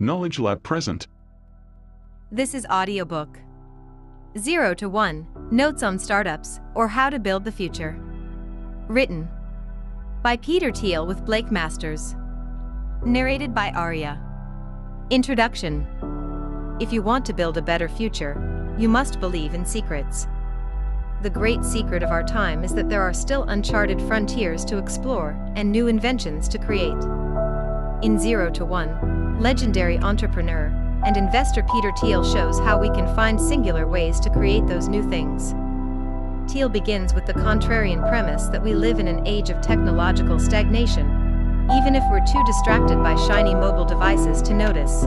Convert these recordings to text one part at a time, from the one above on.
Knowledge Lab present. This is Audiobook 0 to 1 Notes on Startups or How to Build the Future. Written by Peter Thiel with Blake Masters. Narrated by Arya. Introduction. If you want to build a better future, you must believe in secrets. The great secret of our time is that there are still uncharted frontiers to explore and new inventions to create. In 0 to 1, legendary entrepreneur and investor Peter Thiel shows how we can find singular ways to create those new things. Thiel begins with the contrarian premise that we live in an age of technological stagnation, even if we're too distracted by shiny mobile devices to notice.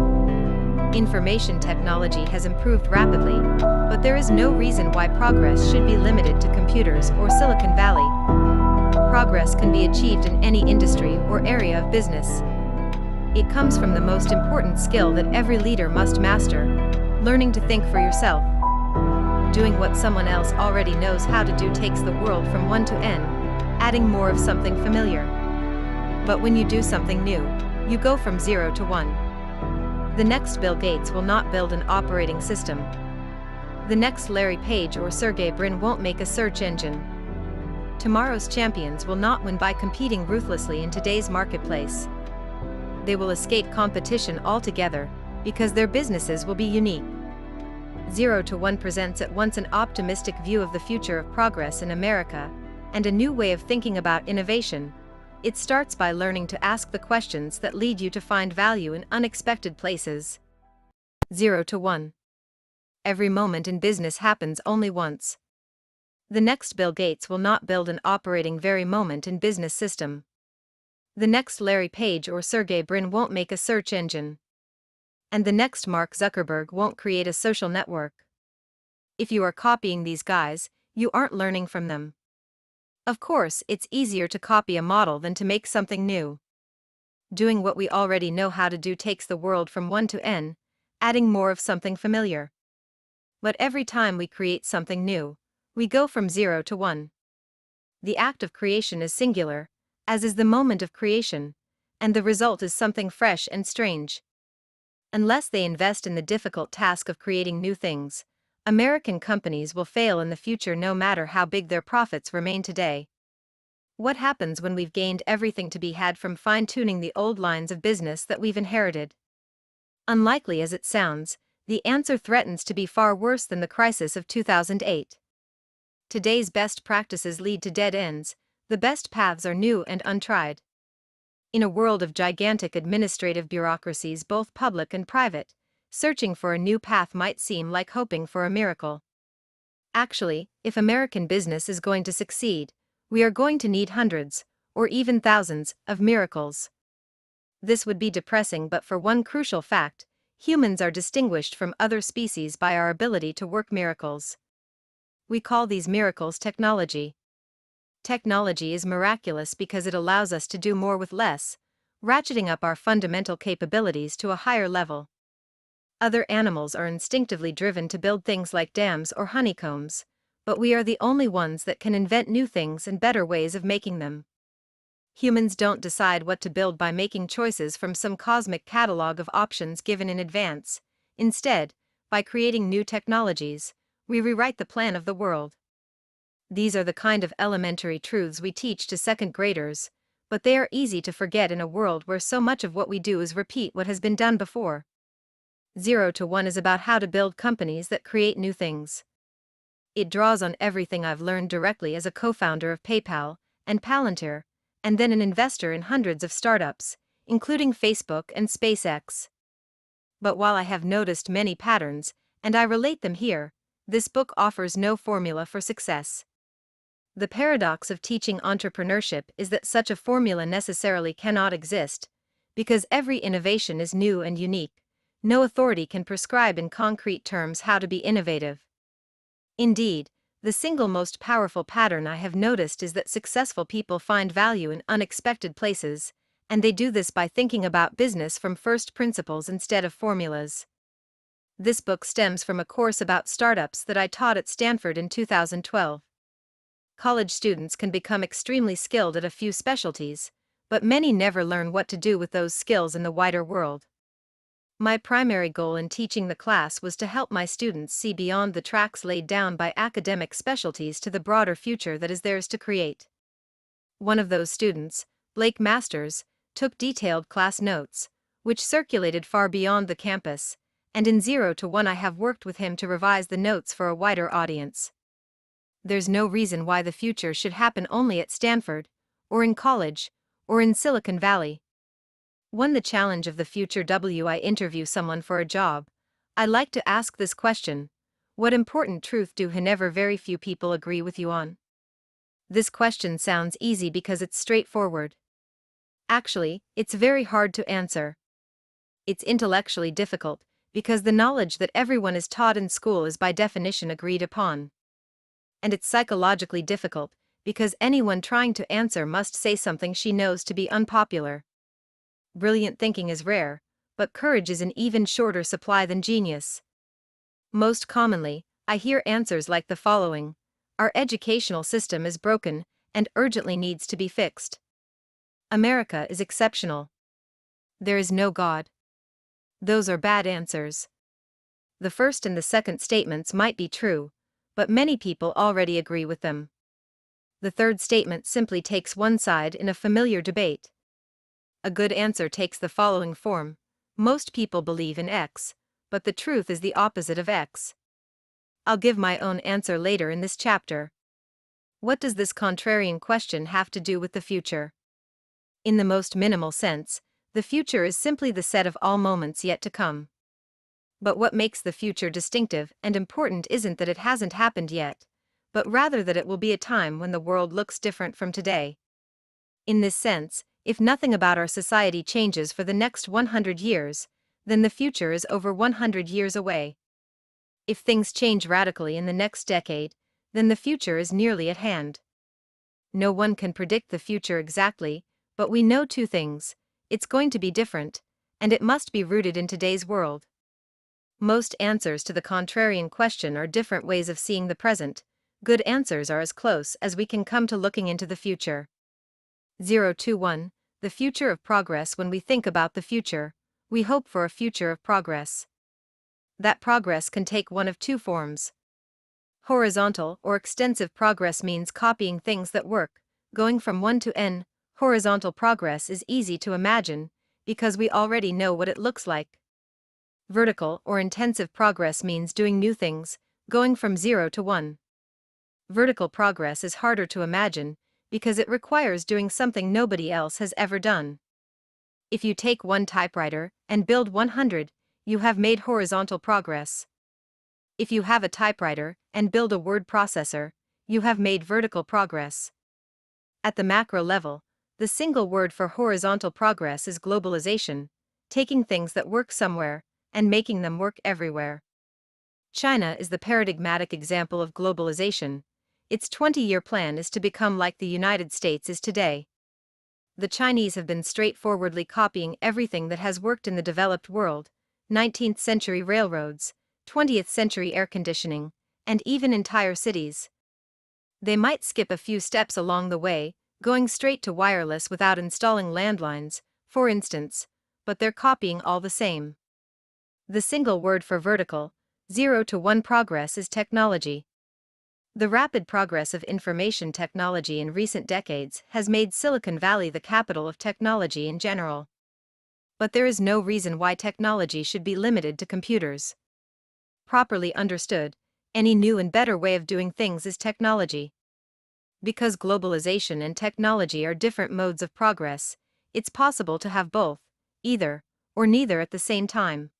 Information technology has improved rapidly, but there is no reason why progress should be limited to computers or Silicon Valley. Progress can be achieved in any industry or area of business. It comes from the most important skill that every leader must master: learning to think for yourself. Doing what someone else already knows how to do takes the world from 1 to n, adding more of something familiar. But when you do something new, you go from 0 to 1. The next Bill Gates will not build an operating system. The next Larry Page or Sergey Brin won't make a search engine. Tomorrow's champions will not win by competing ruthlessly in today's marketplace. They will escape competition altogether, because their businesses will be unique. 0 to 1 presents at once an optimistic view of the future of progress in America, and a new way of thinking about innovation. It starts by learning to ask the questions that lead you to find value in unexpected places. 0 to 1. Every moment in business happens only once. The next Bill Gates will not build an operating very moment in business system. The next Larry Page or Sergey Brin won't make a search engine. And the next Mark Zuckerberg won't create a social network. If you are copying these guys, you aren't learning from them. Of course, it's easier to copy a model than to make something new. Doing what we already know how to do takes the world from 1 to n, adding more of something familiar. But every time we create something new, we go from 0 to 1. The act of creation is singular, as is the moment of creation, and the result is something fresh and strange. Unless they invest in the difficult task of creating new things, American companies will fail in the future no matter how big their profits remain today. What happens when we've gained everything to be had from fine-tuning the old lines of business that we've inherited? Unlikely as it sounds, the answer threatens to be far worse than the crisis of 2008. Today's best practices lead to dead ends. The best paths are new and untried. In a world of gigantic administrative bureaucracies, both public and private, searching for a new path might seem like hoping for a miracle. Actually, if American business is going to succeed, we are going to need hundreds, or even thousands, of miracles. This would be depressing but for one crucial fact: humans are distinguished from other species by our ability to work miracles. We call these miracles technology. Technology is miraculous because it allows us to do more with less, ratcheting up our fundamental capabilities to a higher level. Other animals are instinctively driven to build things like dams or honeycombs, but we are the only ones that can invent new things and better ways of making them. Humans don't decide what to build by making choices from some cosmic catalog of options given in advance. Instead, by creating new technologies, we rewrite the plan of the world. These are the kind of elementary truths we teach to second graders, but they are easy to forget in a world where so much of what we do is repeat what has been done before. 0 to 1 is about how to build companies that create new things. It draws on everything I've learned directly as a co-founder of PayPal and Palantir, and then an investor in hundreds of startups, including Facebook and SpaceX. But while I have noticed many patterns, and I relate them here, this book offers no formula for success. The paradox of teaching entrepreneurship is that such a formula necessarily cannot exist, because every innovation is new and unique. No authority can prescribe in concrete terms how to be innovative. Indeed, the single most powerful pattern I have noticed is that successful people find value in unexpected places, and they do this by thinking about business from first principles instead of formulas. This book stems from a course about startups that I taught at Stanford in 2012. College students can become extremely skilled at a few specialties, but many never learn what to do with those skills in the wider world. My primary goal in teaching the class was to help my students see beyond the tracks laid down by academic specialties to the broader future that is theirs to create. One of those students, Blake Masters, took detailed class notes, which circulated far beyond the campus, and in 0 to 1 I have worked with him to revise the notes for a wider audience. There's no reason why the future should happen only at Stanford, or in college, or in Silicon Valley. When the challenge of the future I interview someone for a job, I like to ask this question: what important truth do never very few people agree with you on? This question sounds easy because it's straightforward. Actually, it's very hard to answer. It's intellectually difficult, because the knowledge that everyone is taught in school is by definition agreed upon. And it's psychologically difficult, because anyone trying to answer must say something she knows to be unpopular. Brilliant thinking is rare, but courage is in even shorter supply than genius. Most commonly, I hear answers like the following: our educational system is broken and urgently needs to be fixed. America is exceptional. There is no God. Those are bad answers. The first and the second statements might be true, but many people already agree with them. The third statement simply takes one side in a familiar debate. A good answer takes the following form: most people believe in X, but the truth is the opposite of X. I'll give my own answer later in this chapter. What does this contrarian question have to do with the future? In the most minimal sense, the future is simply the set of all moments yet to come. But what makes the future distinctive and important isn't that it hasn't happened yet, but rather that it will be a time when the world looks different from today. In this sense, if nothing about our society changes for the next 100 years, then the future is over 100 years away. If things change radically in the next decade, then the future is nearly at hand. No one can predict the future exactly, but we know two things: it's going to be different, and it must be rooted in today's world. Most answers to the contrarian question are different ways of seeing the present. Good answers are as close as we can come to looking into the future. 0 to 1. The future of progress. When we think about the future, we hope for a future of progress. That progress can take one of two forms. Horizontal or extensive progress means copying things that work, going from 1 to n. Horizontal progress is easy to imagine, because we already know what it looks like. Vertical or intensive progress means doing new things, going from 0 to 1. Vertical progress is harder to imagine, because it requires doing something nobody else has ever done. If you take one typewriter and build 100, you have made horizontal progress. If you have a typewriter and build a word processor, you have made vertical progress. At the macro level, the single word for horizontal progress is globalization, taking things that work somewhere and making them work everywhere. China is the paradigmatic example of globalization. Its 20-year plan is to become like the United States is today. The Chinese have been straightforwardly copying everything that has worked in the developed world: 19th century railroads, 20th century air conditioning, and even entire cities. They might skip a few steps along the way, going straight to wireless without installing landlines, for instance, but they're copying all the same. The single word for vertical, 0 to 1 progress is technology. The rapid progress of information technology in recent decades has made Silicon Valley the capital of technology in general. But there is no reason why technology should be limited to computers. Properly understood, any new and better way of doing things is technology. Because globalization and technology are different modes of progress, it's possible to have both, either, or neither at the same time.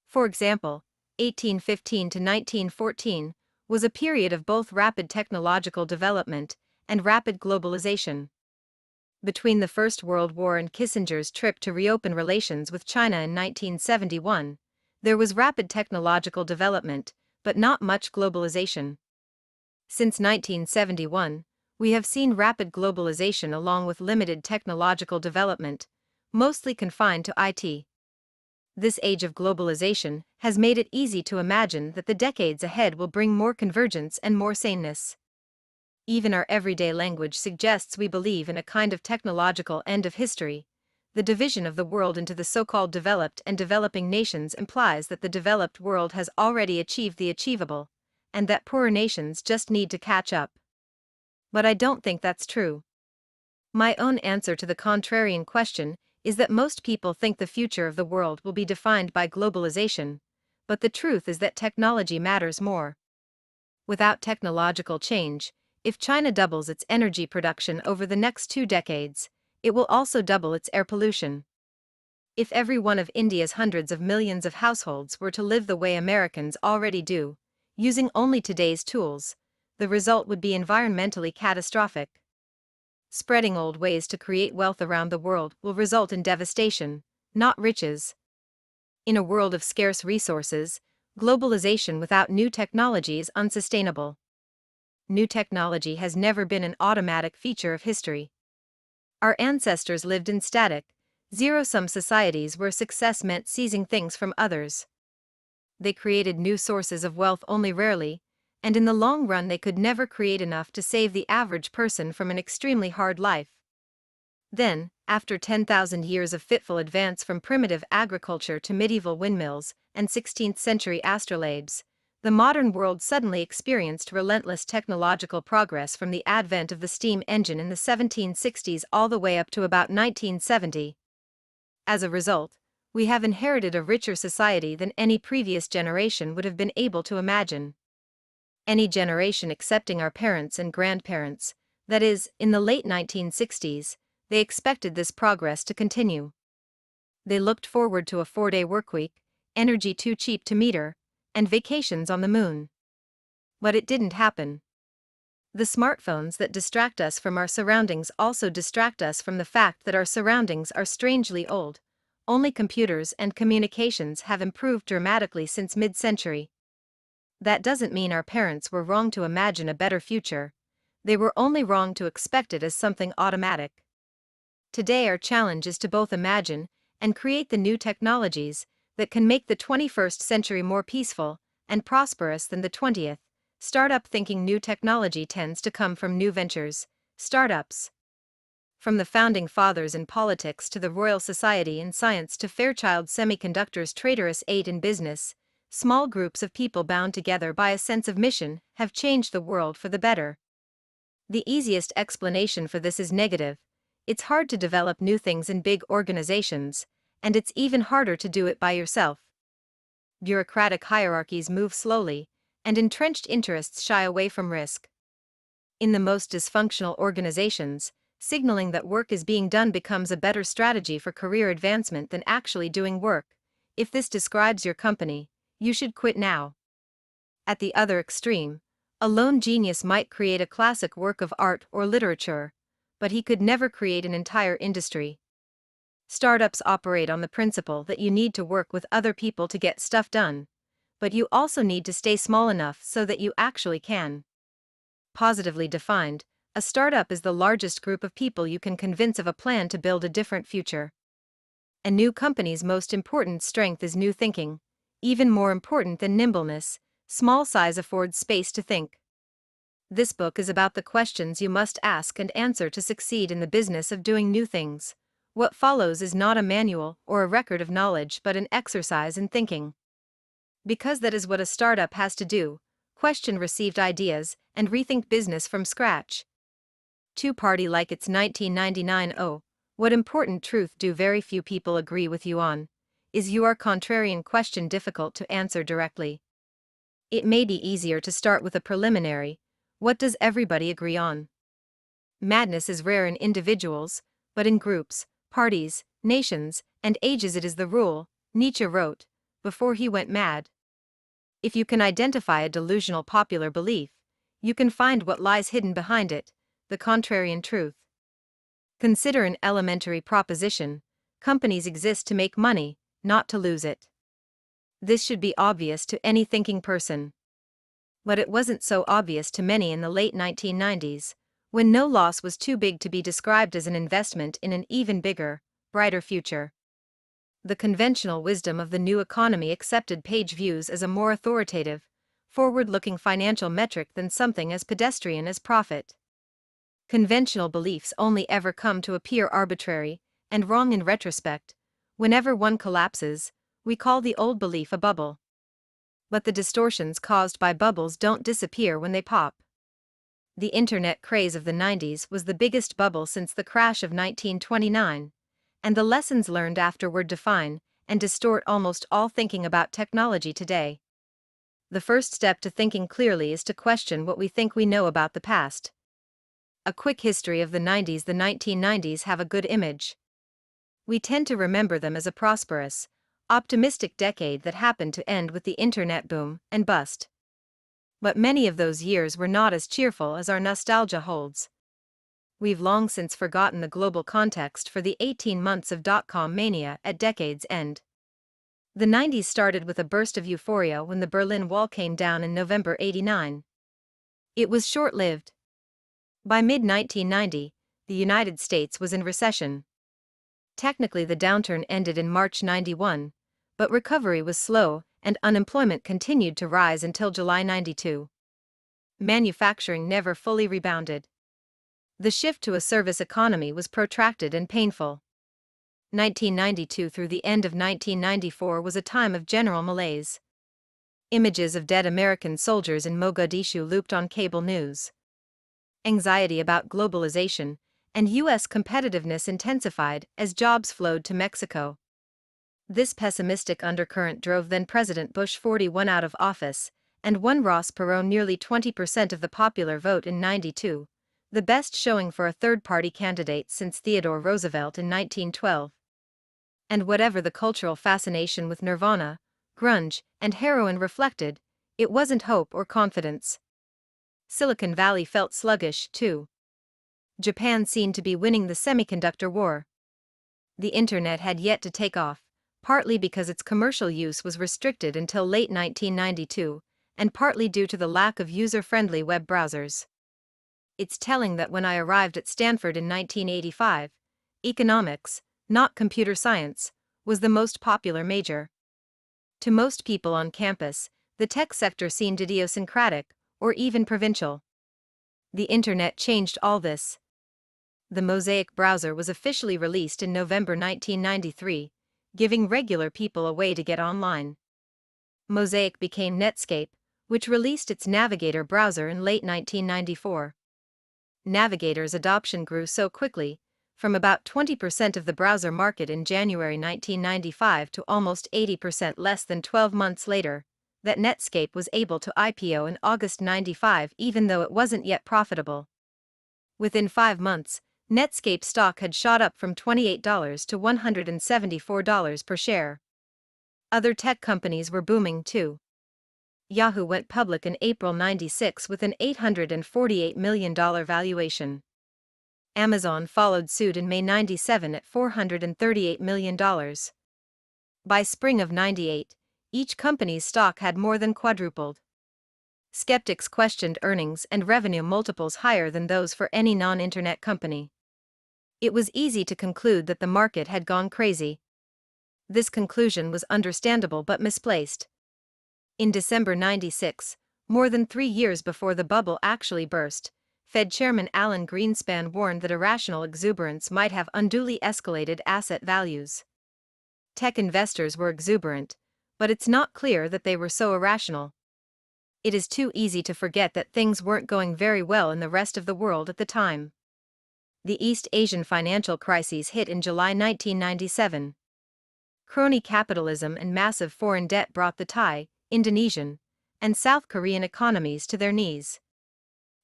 For example, 1815 to 1914 was a period of both rapid technological development and rapid globalization. Between the First World War and Kissinger's trip to reopen relations with China in 1971, there was rapid technological development, but not much globalization. Since 1971, we have seen rapid globalization along with limited technological development, mostly confined to IT. This age of globalization has made it easy to imagine that the decades ahead will bring more convergence and more saneness. Even our everyday language suggests we believe in a kind of technological end of history, The division of the world into the so-called developed and developing nations implies that the developed world has already achieved the achievable, and that poorer nations just need to catch up. But I don't think that's true. My own answer to the contrarian question is that most people think the future of the world will be defined by globalization, but the truth is that technology matters more. Without technological change, if China doubles its energy production over the next 2 decades, it will also double its air pollution. If every one of India's hundreds of millions of households were to live the way Americans already do, using only today's tools, the result would be environmentally catastrophic. Spreading old ways to create wealth around the world will result in devastation, not riches. In a world of scarce resources, globalization without new technology is unsustainable. New technology has never been an automatic feature of history. Our ancestors lived in static, zero-sum societies where success meant seizing things from others. They created new sources of wealth only rarely, and in the long run they could never create enough to save the average person from an extremely hard life. Then, after 10,000 years of fitful advance from primitive agriculture to medieval windmills and 16th-century astrolabes, the modern world suddenly experienced relentless technological progress from the advent of the steam engine in the 1760s all the way up to about 1970. As a result, we have inherited a richer society than any previous generation would have been able to imagine. Any generation excepting our parents and grandparents, that is, in the late 1960s, they expected this progress to continue. They looked forward to a 4-day workweek, energy too cheap to meter, and vacations on the moon. But it didn't happen. The smartphones that distract us from our surroundings also distract us from the fact that our surroundings are strangely old. Only computers and communications have improved dramatically since mid-century. That doesn't mean our parents were wrong to imagine a better future. They were only wrong to expect it as something automatic. Today our challenge is to both imagine and create the new technologies that can make the 21st century more peaceful and prosperous than the 20th. Startup thinking. New technology tends to come from new ventures, startups. From the founding fathers in politics to the Royal Society in science to Fairchild Semiconductor's traitorous aid in business, small groups of people bound together by a sense of mission have changed the world for the better. The easiest explanation for this is negative. It's hard to develop new things in big organizations, and it's even harder to do it by yourself. Bureaucratic hierarchies move slowly, and entrenched interests shy away from risk. In the most dysfunctional organizations, signaling that work is being done becomes a better strategy for career advancement than actually doing work. If this describes your company, you should quit now. At the other extreme, a lone genius might create a classic work of art or literature, but he could never create an entire industry. Startups operate on the principle that you need to work with other people to get stuff done, but you also need to stay small enough so that you actually can. Positively defined, a startup is the largest group of people you can convince of a plan to build a different future. A new company's most important strength is new thinking. Even more important than nimbleness, small size affords space to think. This book is about the questions you must ask and answer to succeed in the business of doing new things. What follows is not a manual or a record of knowledge but an exercise in thinking. Because that is what a startup has to do: question received ideas and rethink business from scratch. Two-party like it's 1999. Oh, what important truth do very few people agree with you on? Is your contrarian question difficult to answer directly? It may be easier to start with a preliminary: what does everybody agree on? Madness is rare in individuals, but in groups, parties, nations, and ages it is the rule, Nietzsche wrote, before he went mad. If you can identify a delusional popular belief, you can find what lies hidden behind it, the contrarian truth. Consider an elementary proposition: companies exist to make money, not to lose it. This should be obvious to any thinking person. But it wasn't so obvious to many in the late 1990s, when no loss was too big to be described as an investment in an even bigger, brighter future. The conventional wisdom of the new economy accepted page views as a more authoritative, forward-looking financial metric than something as pedestrian as profit. Conventional beliefs only ever come to appear arbitrary, and wrong in retrospect. Whenever one collapses, we call the old belief a bubble. But the distortions caused by bubbles don't disappear when they pop. The internet craze of the 90s was the biggest bubble since the crash of 1929, and the lessons learned afterward define and distort almost all thinking about technology today. The first step to thinking clearly is to question what we think we know about the past. A quick history of the 90s. The 1990s have a good image. We tend to remember them as a prosperous, optimistic decade that happened to end with the internet boom and bust. But many of those years were not as cheerful as our nostalgia holds. We've long since forgotten the global context for the 18 months of dot-com mania at decade's end. The 90s started with a burst of euphoria when the Berlin Wall came down in November '89. It was short-lived. By mid-1990, the United States was in recession. Technically, the downturn ended in March '91, but recovery was slow and unemployment continued to rise until July '92. Manufacturing never fully rebounded. The shift to a service economy was protracted and painful. 1992 through the end of 1994 was a time of general malaise. Images of dead American soldiers in Mogadishu looped on cable news. Anxiety about globalization and U.S. competitiveness intensified as jobs flowed to Mexico. This pessimistic undercurrent drove then-President Bush 41 out of office, and won Ross Perot nearly 20% of the popular vote in '92, the best showing for a third-party candidate since Theodore Roosevelt in 1912. And whatever the cultural fascination with Nirvana, grunge, and heroin reflected, it wasn't hope or confidence. Silicon Valley felt sluggish, too. Japan seemed to be winning the semiconductor war. The internet had yet to take off, partly because its commercial use was restricted until late 1992, and partly due to the lack of user-friendly web browsers. It's telling that when I arrived at Stanford in 1985, economics, not computer science, was the most popular major. To most people on campus, the tech sector seemed idiosyncratic, or even provincial. The internet changed all this. The Mosaic browser was officially released in November 1993, giving regular people a way to get online. Mosaic became Netscape, which released its Navigator browser in late 1994. Navigator's adoption grew so quickly, from about 20% of the browser market in January 1995 to almost 80% less than 12 months later, that Netscape was able to IPO in August '95 even though it wasn't yet profitable. Within 5 months, Netscape stock had shot up from $28 to $174 per share. Other tech companies were booming too. Yahoo went public in April '96 with an $848 million valuation. Amazon followed suit in May '97 at $438 million. By spring of '98, each company's stock had more than quadrupled. Skeptics questioned earnings and revenue multiples higher than those for any non-internet company. It was easy to conclude that the market had gone crazy. This conclusion was understandable but misplaced. In December '96, more than 3 years before the bubble actually burst, Fed Chairman Alan Greenspan warned that irrational exuberance might have unduly escalated asset values. Tech investors were exuberant, but it's not clear that they were so irrational. It is too easy to forget that things weren't going very well in the rest of the world at the time. The East Asian financial crises hit in July 1997. Crony capitalism and massive foreign debt brought the Thai, Indonesian, and South Korean economies to their knees.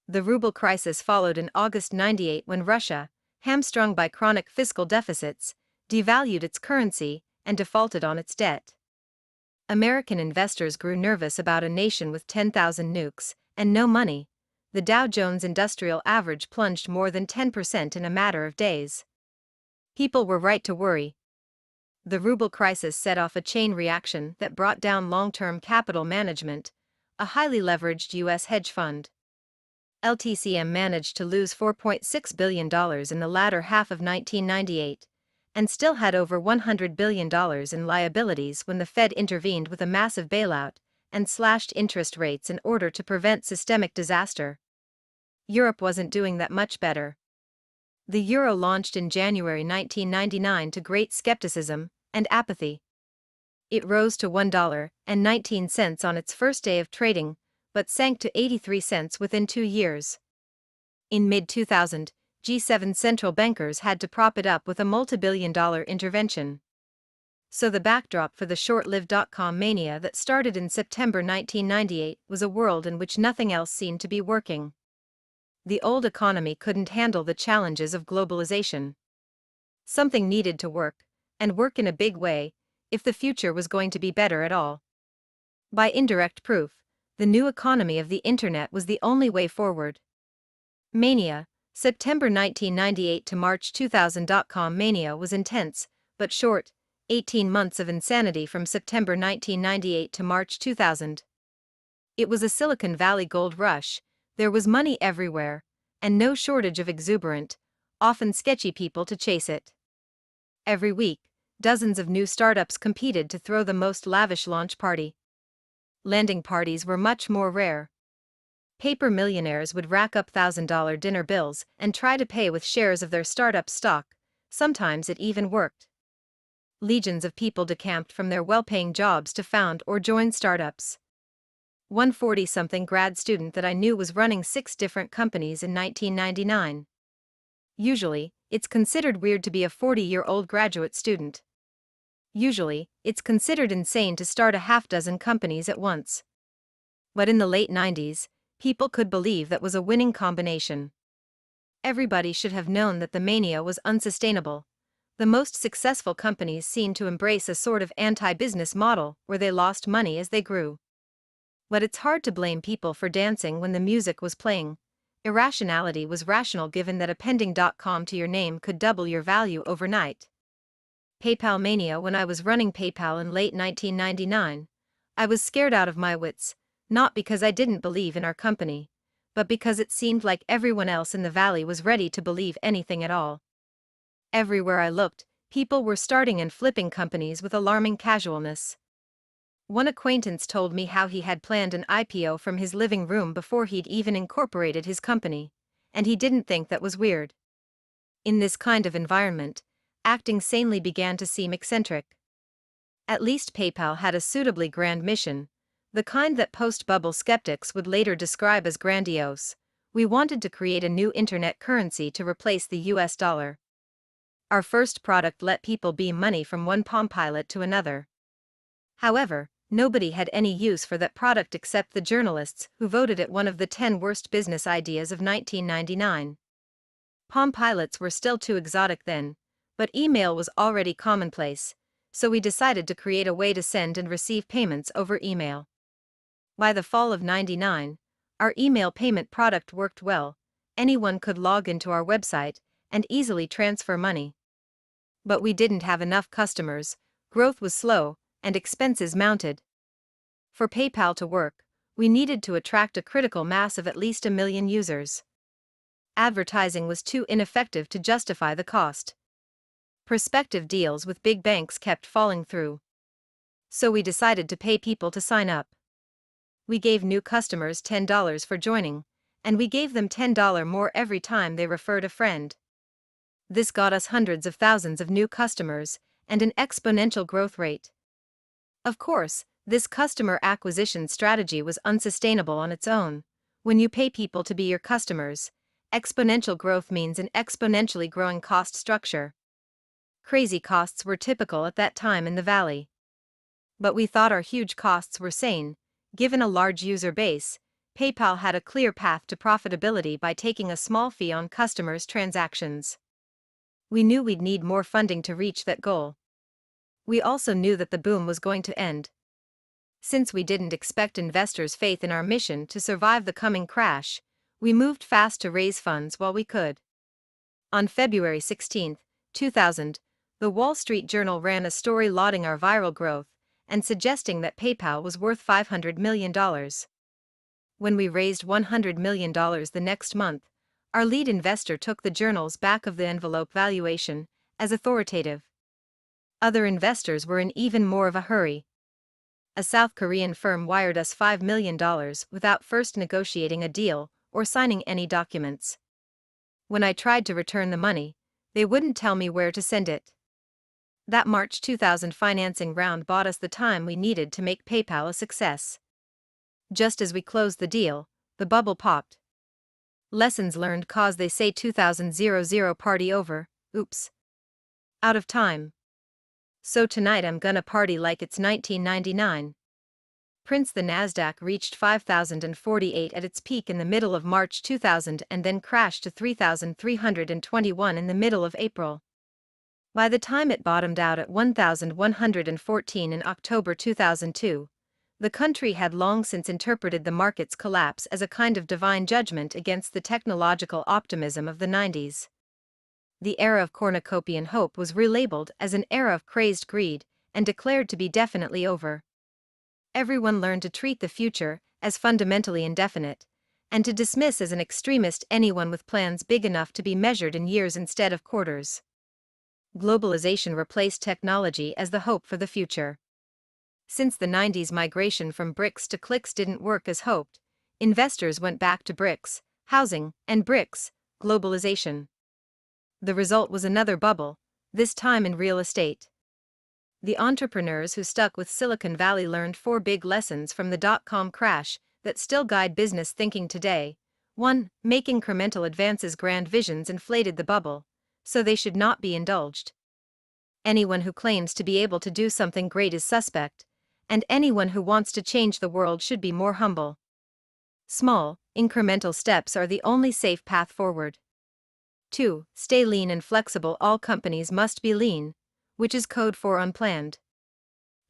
The ruble crisis followed in August '98 when Russia, hamstrung by chronic fiscal deficits, devalued its currency and defaulted on its debt. American investors grew nervous about a nation with 10,000 nukes and no money. The Dow Jones Industrial Average plunged more than 10% in a matter of days. People were right to worry. The ruble crisis set off a chain reaction that brought down long-term capital management, a highly leveraged U.S. hedge fund. LTCM managed to lose $4.6 billion in the latter half of 1998, and still had over $100 billion in liabilities when the Fed intervened with a massive bailout and slashed interest rates in order to prevent systemic disaster. Europe wasn't doing that much better. The euro launched in January 1999 to great skepticism and apathy. It rose to $1.19 on its first day of trading, but sank to 83 cents within 2 years. In mid-2000, G7 central bankers had to prop it up with a multi-billion-dollar intervention. So the backdrop for the short-lived dot-com mania that started in September 1998 was a world in which nothing else seemed to be working. The old economy couldn't handle the challenges of globalization. Something needed to work, and work in a big way, if the future was going to be better at all. By indirect proof, the new economy of the internet was the only way forward. Mania, September 1998 to March 2000. Dot-com mania was intense, but short, 18 months of insanity from September 1998 to March 2000. It was a Silicon Valley gold rush. There was money everywhere, and no shortage of exuberant, often sketchy people to chase it. Every week, dozens of new startups competed to throw the most lavish launch party. Landing parties were much more rare. Paper millionaires would rack up $1,000 dinner bills and try to pay with shares of their startup stock. Sometimes it even worked. Legions of people decamped from their well-paying jobs to found or join startups. One 40-something grad student that I knew was running 6 different companies in 1999. Usually, it's considered weird to be a 40-year-old graduate student. Usually, it's considered insane to start a half-dozen companies at once. But in the late 90s, people could believe that was a winning combination. Everybody should have known that the mania was unsustainable. The most successful companies seemed to embrace a sort of anti-business model where they lost money as they grew. But it's hard to blame people for dancing when the music was playing. Irrationality was rational given that appending .com to your name could double your value overnight. PayPal mania. When I was running PayPal in late 1999, I was scared out of my wits, not because I didn't believe in our company, but because it seemed like everyone else in the valley was ready to believe anything at all. Everywhere I looked, people were starting and flipping companies with alarming casualness. One acquaintance told me how he had planned an IPO from his living room before he'd even incorporated his company, and he didn't think that was weird. In this kind of environment, acting sanely began to seem eccentric. At least PayPal had a suitably grand mission, the kind that post-bubble skeptics would later describe as grandiose. We wanted to create a new internet currency to replace the US dollar. Our first product let people beam money from one Palm Pilot to another. However, nobody had any use for that product except the journalists who voted it one of the 10 worst business ideas of 1999. Palm Pilots were still too exotic then, but email was already commonplace, so we decided to create a way to send and receive payments over email. By the fall of '99, our email payment product worked well. Anyone could log into our website and easily transfer money. But we didn't have enough customers, growth was slow, and expenses mounted. For PayPal to work, we needed to attract a critical mass of at least 1 million users. Advertising was too ineffective to justify the cost. Prospective deals with big banks kept falling through. So we decided to pay people to sign up. We gave new customers $10 for joining, and we gave them $10 more every time they referred a friend. This got us hundreds of thousands of new customers and an exponential growth rate. Of course, this customer acquisition strategy was unsustainable on its own. When you pay people to be your customers, exponential growth means an exponentially growing cost structure. Crazy costs were typical at that time in the valley. But we thought our huge costs were sane. Given a large user base, PayPal had a clear path to profitability by taking a small fee on customers' transactions. We knew we'd need more funding to reach that goal. We also knew that the boom was going to end. Since we didn't expect investors' faith in our mission to survive the coming crash, we moved fast to raise funds while we could. On February 16, 2000, the Wall Street Journal ran a story lauding our viral growth and suggesting that PayPal was worth $500 million. When we raised $100 million the next month, our lead investor took the journal's back-of-the-envelope valuation as authoritative. Other investors were in even more of a hurry. A South Korean firm wired us $5 million without first negotiating a deal or signing any documents. When I tried to return the money, they wouldn't tell me where to send it. That March 2000 financing round bought us the time we needed to make PayPal a success. Just as we closed the deal, the bubble popped. Lessons learned cause they say 2000 party over, oops. Out of time. So tonight I'm gonna party like it's 1999. Prince the Nasdaq reached 5,048 at its peak in the middle of March 2000 and then crashed to 3,321 in the middle of April. By the time it bottomed out at 1,114 in October 2002, the country had long since interpreted the market's collapse as a kind of divine judgment against the technological optimism of the 90s. The era of cornucopian hope was relabeled as an era of crazed greed and declared to be definitely over. Everyone learned to treat the future as fundamentally indefinite, and to dismiss as an extremist anyone with plans big enough to be measured in years instead of quarters. Globalization replaced technology as the hope for the future. Since the 90s migration from bricks to clicks didn't work as hoped, investors went back to bricks, housing, and bricks, globalization. The result was another bubble, this time in real estate. The entrepreneurs who stuck with Silicon Valley learned 4 big lessons from the dot-com crash that still guide business thinking today. 1. Make incremental advances. Grand visions inflated the bubble, so they should not be indulged. Anyone who claims to be able to do something great is suspect, and anyone who wants to change the world should be more humble. Small, incremental steps are the only safe path forward. 2. Stay lean and flexible. All companies must be lean, which is code for unplanned.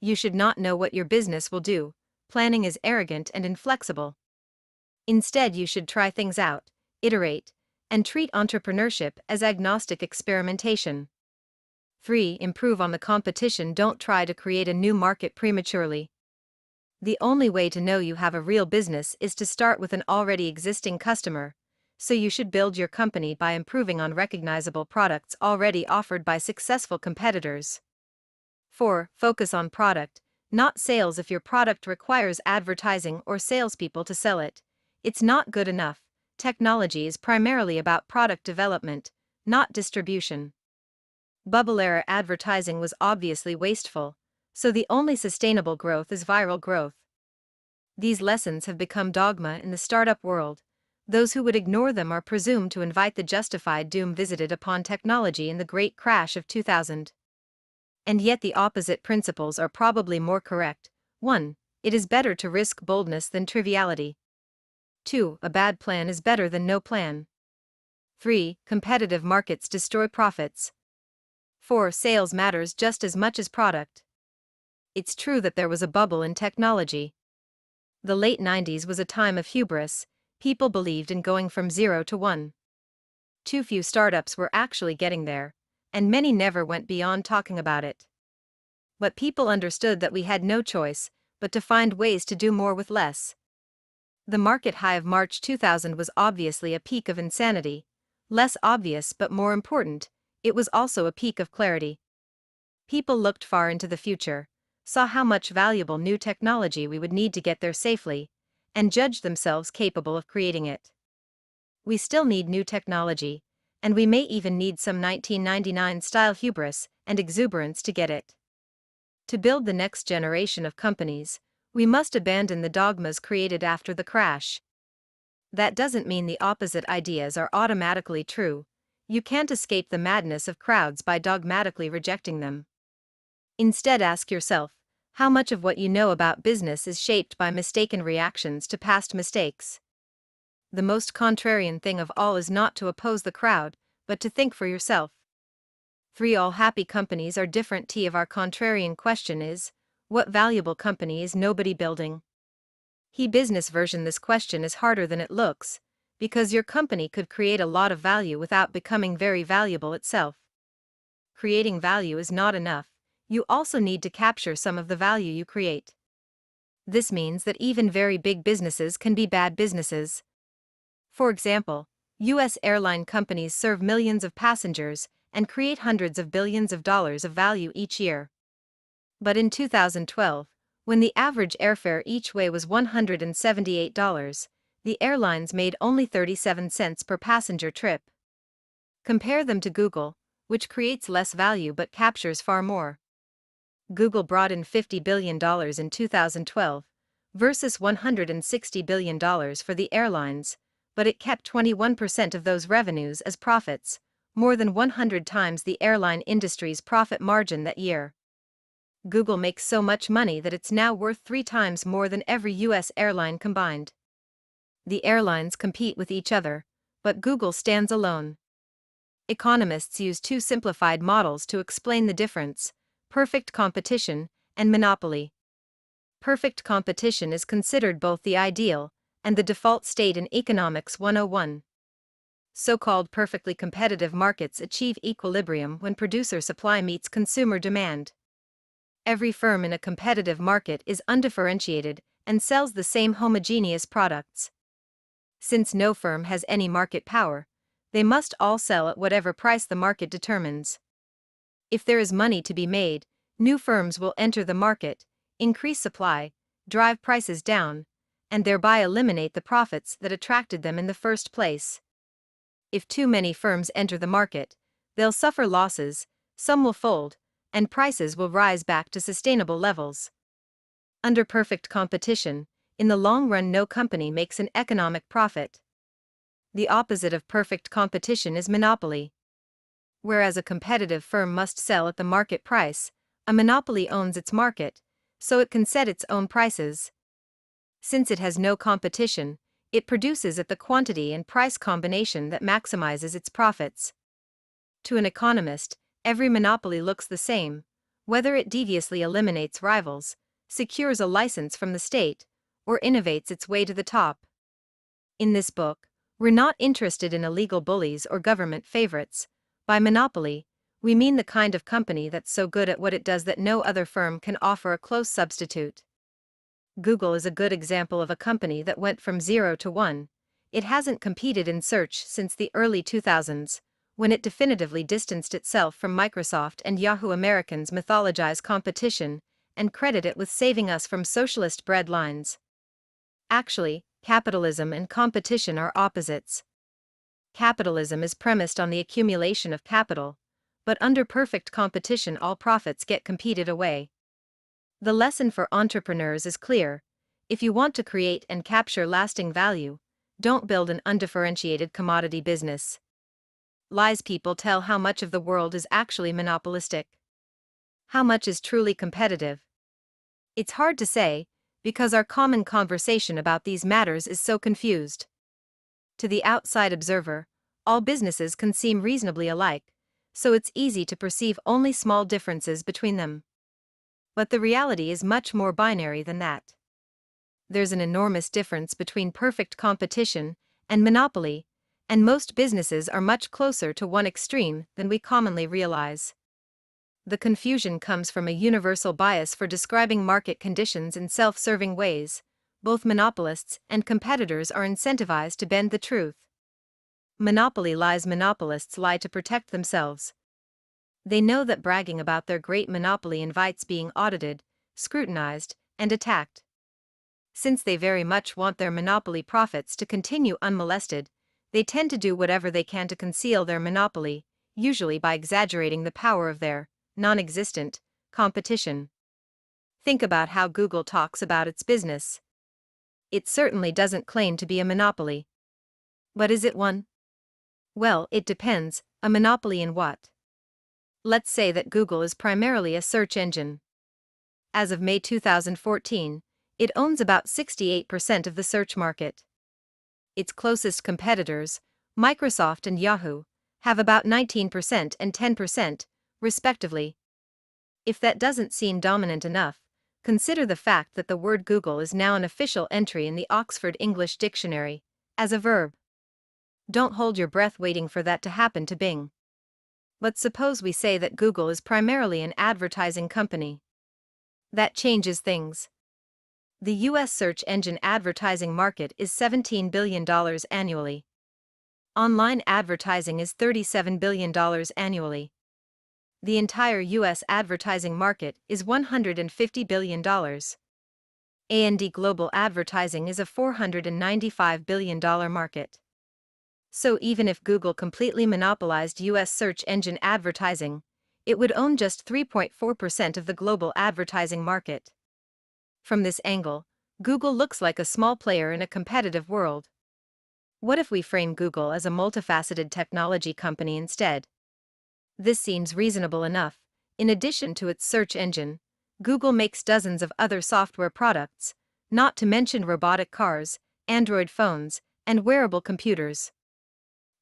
You should not know what your business will do. Planning is arrogant and inflexible. Instead, you should try things out, iterate, and treat entrepreneurship as agnostic experimentation. 3. Improve on the competition. Don't try to create a new market prematurely. The only way to know you have a real business is to start with an already existing customer, so you should build your company by improving on recognizable products already offered by successful competitors. 4. Focus on product, not sales. If your product requires advertising or salespeople to sell it, it's not good enough. Technology is primarily about product development, not distribution. Bubble-era advertising was obviously wasteful, so the only sustainable growth is viral growth. These lessons have become dogma in the startup world. Those who would ignore them are presumed to invite the justified doom visited upon technology in the great crash of 2000. And yet the opposite principles are probably more correct. 1. It is better to risk boldness than triviality. 2. A bad plan is better than no plan. 3. Competitive markets destroy profits. 4. Sales matters just as much as product. It's true that there was a bubble in technology. The late 90s was a time of hubris. People believed in going from 0 to 1. Too few startups were actually getting there, and many never went beyond talking about it. But people understood that we had no choice but to find ways to do more with less. The market high of March 2000 was obviously a peak of insanity. Less obvious but more important, it was also a peak of clarity. People looked far into the future, saw how much valuable new technology we would need to get there safely, and judged themselves capable of creating it. We still need new technology, and we may even need some 1999-style hubris and exuberance to get it. To build the next generation of companies, we must abandon the dogmas created after the crash. That doesn't mean the opposite ideas are automatically true. You can't escape the madness of crowds by dogmatically rejecting them. Instead, ask yourself, how much of what you know about business is shaped by mistaken reactions to past mistakes? The most contrarian thing of all is not to oppose the crowd, but to think for yourself. 3. All happy companies are different. T of our contrarian question is, what valuable company is nobody building? Business version. This question is harder than it looks, because your company could create a lot of value without becoming very valuable itself. Creating value is not enough. You also need to capture some of the value you create. This means that even very big businesses can be bad businesses. For example, U.S. airline companies serve millions of passengers and create hundreds of billions of dollars of value each year. But in 2012, when the average airfare each way was $178, the airlines made only 37 cents per passenger trip. Compare them to Google, which creates less value but captures far more. Google brought in $50 billion in 2012 versus $160 billion for the airlines, but it kept 21% of those revenues as profits, more than 100 times the airline industry's profit margin that year. Google makes so much money that it's now worth 3 times more than every US airline combined. The airlines compete with each other, but Google stands alone. Economists use two simplified models to explain the difference: perfect competition and monopoly. Perfect competition is considered both the ideal and the default state in Economics 101. So-called perfectly competitive markets achieve equilibrium when producer supply meets consumer demand. Every firm in a competitive market is undifferentiated and sells the same homogeneous products. Since no firm has any market power, they must all sell at whatever price the market determines. If there is money to be made, new firms will enter the market, increase supply, drive prices down, and thereby eliminate the profits that attracted them in the first place. If too many firms enter the market, they'll suffer losses, some will fold, and prices will rise back to sustainable levels. Under perfect competition, in the long run no company makes an economic profit. The opposite of perfect competition is monopoly. Whereas a competitive firm must sell at the market price, a monopoly owns its market, so it can set its own prices. Since it has no competition, it produces at the quantity and price combination that maximizes its profits. To an economist, every monopoly looks the same, whether it deviously eliminates rivals, secures a license from the state, or innovates its way to the top. In this book, we're not interested in illegal bullies or government favorites. By monopoly, we mean the kind of company that's so good at what it does that no other firm can offer a close substitute. Google is a good example of a company that went from 0 to 1. It hasn't competed in search since the early 2000s, when it definitively distanced itself from Microsoft and Yahoo. Americans mythologize competition and credit it with saving us from socialist breadlines. Actually, capitalism and competition are opposites. Capitalism is premised on the accumulation of capital, but under perfect competition all profits get competed away. The lesson for entrepreneurs is clear: if you want to create and capture lasting value, don't build an undifferentiated commodity business. Lies people tell how much of the world is actually monopolistic. How much is truly competitive? It's hard to say, because our common conversation about these matters is so confused. To the outside observer, all businesses can seem reasonably alike, so it's easy to perceive only small differences between them. But the reality is much more binary than that. There's an enormous difference between perfect competition and monopoly, and most businesses are much closer to one extreme than we commonly realize. The confusion comes from a universal bias for describing market conditions in self-serving ways. Both monopolists and competitors are incentivized to bend the truth. Monopoly lies. Monopolists lie to protect themselves. They know that bragging about their great monopoly invites being audited, scrutinized, and attacked. Since they very much want their monopoly profits to continue unmolested, they tend to do whatever they can to conceal their monopoly, usually by exaggerating the power of their non-existent competition. Think about how Google talks about its business. It certainly doesn't claim to be a monopoly. But is it one? Well, it depends. A monopoly in what? Let's say that Google is primarily a search engine. As of May 2014, it owns about 68% of the search market. Its closest competitors, Microsoft and Yahoo, have about 19% and 10%, respectively. If that doesn't seem dominant enough, consider the fact that the word Google is now an official entry in the Oxford English Dictionary, as a verb. Don't hold your breath waiting for that to happen to Bing. Let's suppose we say that Google is primarily an advertising company. That changes things. The US search engine advertising market is $17 billion annually. Online advertising is $37 billion annually. The entire US advertising market is $150 billion. A&D global advertising is a $495 billion market. So even if Google completely monopolized US search engine advertising, it would own just 3.4% of the global advertising market. From this angle, Google looks like a small player in a competitive world. What if we frame Google as a multifaceted technology company instead? This seems reasonable enough. In addition to its search engine, Google makes dozens of other software products, not to mention robotic cars, Android phones, and wearable computers.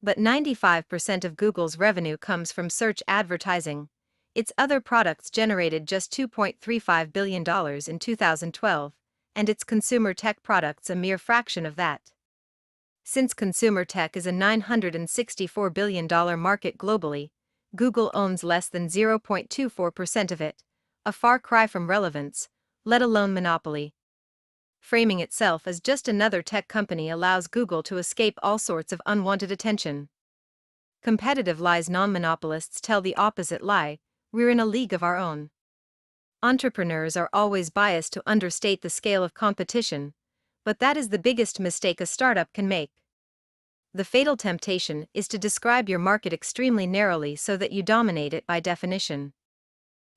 But 95% of Google's revenue comes from search advertising. Its other products generated just $2.35 billion in 2012, and its consumer tech products a mere fraction of that. Since consumer tech is a $964 billion market globally, Google owns less than 0.24% of it, a far cry from relevance, let alone monopoly. Framing itself as just another tech company allows Google to escape all sorts of unwanted attention. Competitive lies non-monopolists tell the opposite lie: we're in a league of our own. Entrepreneurs are always biased to understate the scale of competition, but that is the biggest mistake a startup can make. The fatal temptation is to describe your market extremely narrowly so that you dominate it by definition.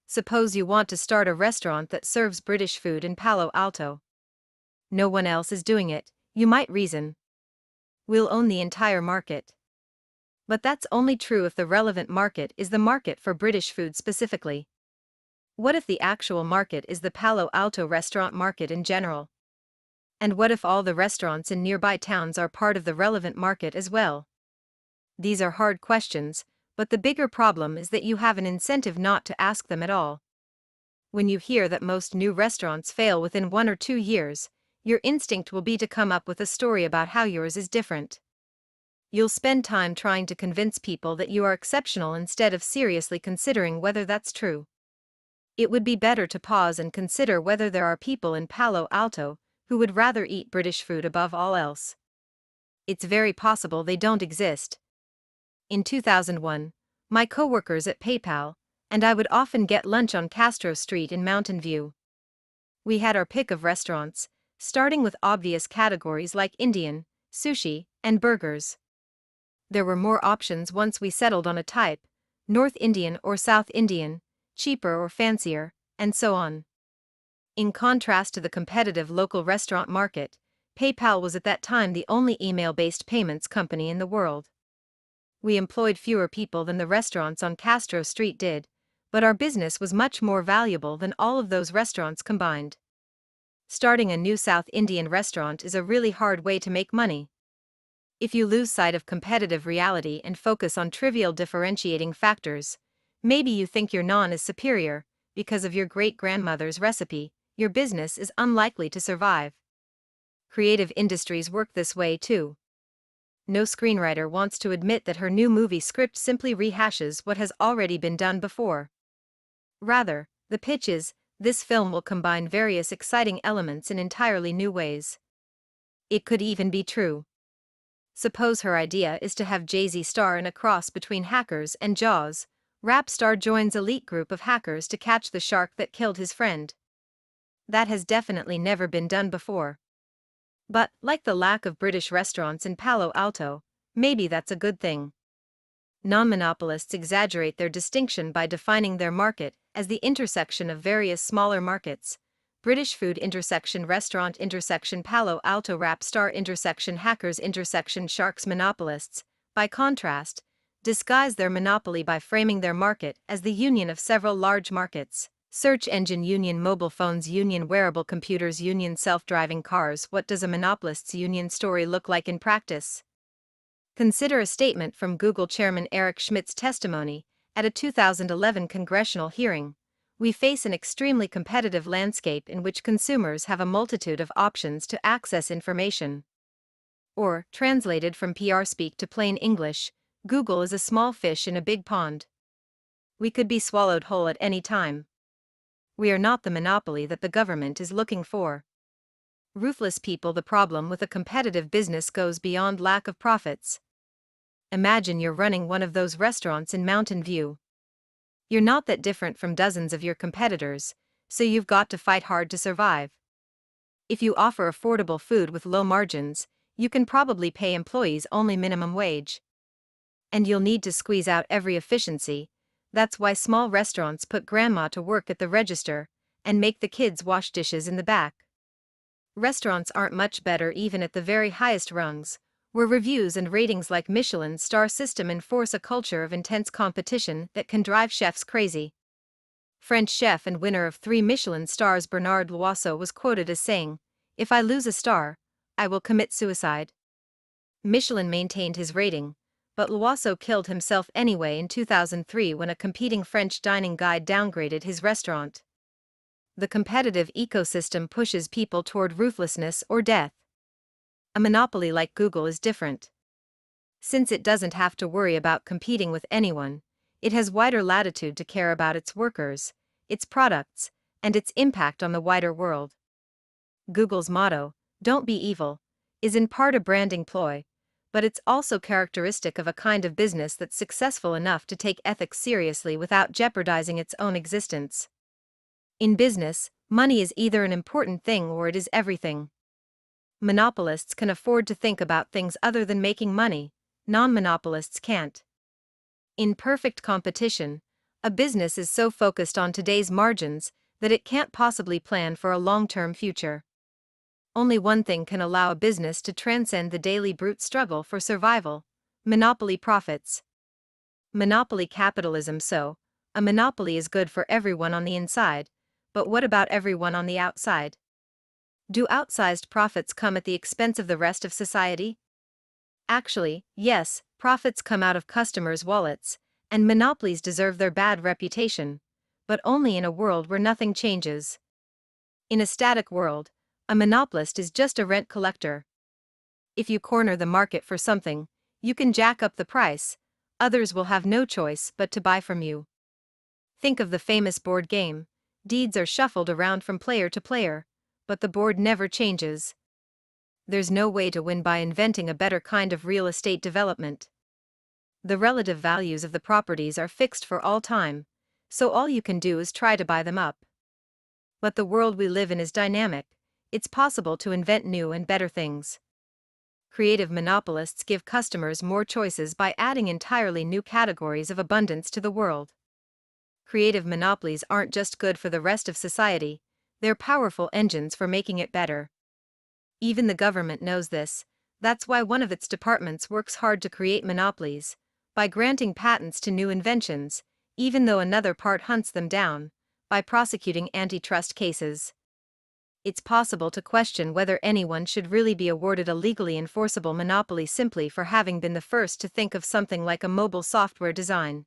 Suppose you want to start a restaurant that serves British food in Palo Alto. No one else is doing it, you might reason. We'll own the entire market. But that's only true if the relevant market is the market for British food specifically. What if the actual market is the Palo Alto restaurant market in general? And what if all the restaurants in nearby towns are part of the relevant market as well? These are hard questions, but the bigger problem is that you have an incentive not to ask them at all. When you hear that most new restaurants fail within 1 or 2 years, your instinct will be to come up with a story about how yours is different. You'll spend time trying to convince people that you are exceptional instead of seriously considering whether that's true. It would be better to pause and consider whether there are people in Palo Alto who would rather eat British food above all else. It's very possible they don't exist. In 2001, my coworkers at PayPal and I would often get lunch on Castro Street in Mountain View. We had our pick of restaurants, starting with obvious categories like Indian, sushi, and burgers. There were more options once we settled on a type: North Indian or South Indian, cheaper or fancier, and so on. In contrast to the competitive local restaurant market, PayPal was at that time the only email-based payments company in the world. We employed fewer people than the restaurants on Castro Street did, but our business was much more valuable than all of those restaurants combined. Starting a new South Indian restaurant is a really hard way to make money. If you lose sight of competitive reality and focus on trivial differentiating factors, maybe you think your naan is superior because of your great-grandmother's recipe, your business is unlikely to survive. Creative industries work this way too. No screenwriter wants to admit that her new movie script simply rehashes what has already been done before. Rather, the pitch is, this film will combine various exciting elements in entirely new ways. It could even be true. Suppose her idea is to have Jay-Z star in a cross between Hackers and Jaws. Rap star joins elite group of hackers to catch the shark that killed his friend. That has definitely never been done before. But, like the lack of British restaurants in Palo Alto, maybe that's a good thing. Non-monopolists exaggerate their distinction by defining their market as the intersection of various smaller markets: British food intersection restaurant intersection Palo Alto rap star intersection hackers intersection sharks. Monopolists, by contrast, disguise their monopoly by framing their market as the union of several large markets: search engine union, mobile phones union, wearable computers union, self-driving cars. What does a monopolist's union story look like in practice? Consider a statement from Google Chairman Eric Schmidt's testimony at a 2011 congressional hearing. We face an extremely competitive landscape in which consumers have a multitude of options to access information. Or, translated from PR speak to plain English, Google is a small fish in a big pond. We could be swallowed whole at any time. We are not the monopoly that the government is looking for. Ruthless people. The problem with a competitive business goes beyond lack of profits. Imagine you're running one of those restaurants in Mountain View. You're not that different from dozens of your competitors, so you've got to fight hard to survive. If you offer affordable food with low margins, you can probably pay employees only minimum wage. And you'll need to squeeze out every efficiency. That's why small restaurants put grandma to work at the register and make the kids wash dishes in the back. Restaurants aren't much better even at the very highest rungs, where reviews and ratings like Michelin's star system enforce a culture of intense competition that can drive chefs crazy. French chef and winner of 3 Michelin stars Bernard Loiseau was quoted as saying, "If I lose a star, I will commit suicide." Michelin maintained his rating, but Loiseau killed himself anyway in 2003 when a competing French dining guide downgraded his restaurant. The competitive ecosystem pushes people toward ruthlessness or death. A monopoly like Google is different. Since it doesn't have to worry about competing with anyone, it has wider latitude to care about its workers, its products, and its impact on the wider world. Google's motto, "Don't be evil," is in part a branding ploy, but it's also characteristic of a kind of business that's successful enough to take ethics seriously without jeopardizing its own existence. In business, money is either an important thing or it is everything. Monopolists can afford to think about things other than making money, non-monopolists can't. In perfect competition, a business is so focused on today's margins that it can't possibly plan for a long-term future. Only one thing can allow a business to transcend the daily brute struggle for survival: monopoly profits. Monopoly capitalism. So, a monopoly is good for everyone on the inside, but what about everyone on the outside? Do outsized profits come at the expense of the rest of society? Actually, yes, profits come out of customers' wallets, and monopolies deserve their bad reputation, but only in a world where nothing changes. In a static world, a monopolist is just a rent collector. If you corner the market for something, you can jack up the price, others will have no choice but to buy from you. Think of the famous board game. Deeds are shuffled around from player to player, but the board never changes. There's no way to win by inventing a better kind of real estate development. The relative values of the properties are fixed for all time, so all you can do is try to buy them up. But the world we live in is dynamic. It's possible to invent new and better things. Creative monopolists give customers more choices by adding entirely new categories of abundance to the world. Creative monopolies aren't just good for the rest of society, they're powerful engines for making it better. Even the government knows this. That's why one of its departments works hard to create monopolies, by granting patents to new inventions, even though another part hunts them down, by prosecuting antitrust cases. It's possible to question whether anyone should really be awarded a legally enforceable monopoly simply for having been the first to think of something like a mobile software design.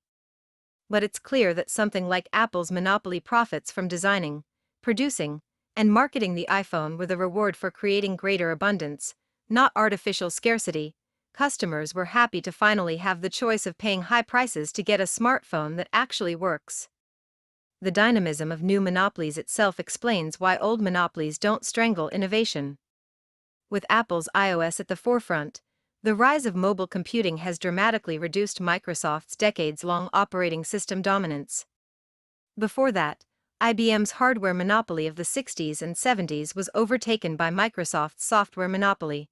But it's clear that something like Apple's monopoly profits from designing, producing, and marketing the iPhone were the reward for creating greater abundance, not artificial scarcity. Customers were happy to finally have the choice of paying high prices to get a smartphone that actually works. The dynamism of new monopolies itself explains why old monopolies don't strangle innovation. With Apple's iOS at the forefront, the rise of mobile computing has dramatically reduced Microsoft's decades-long operating system dominance. Before that, IBM's hardware monopoly of the 60s and 70s was overtaken by Microsoft's software monopoly.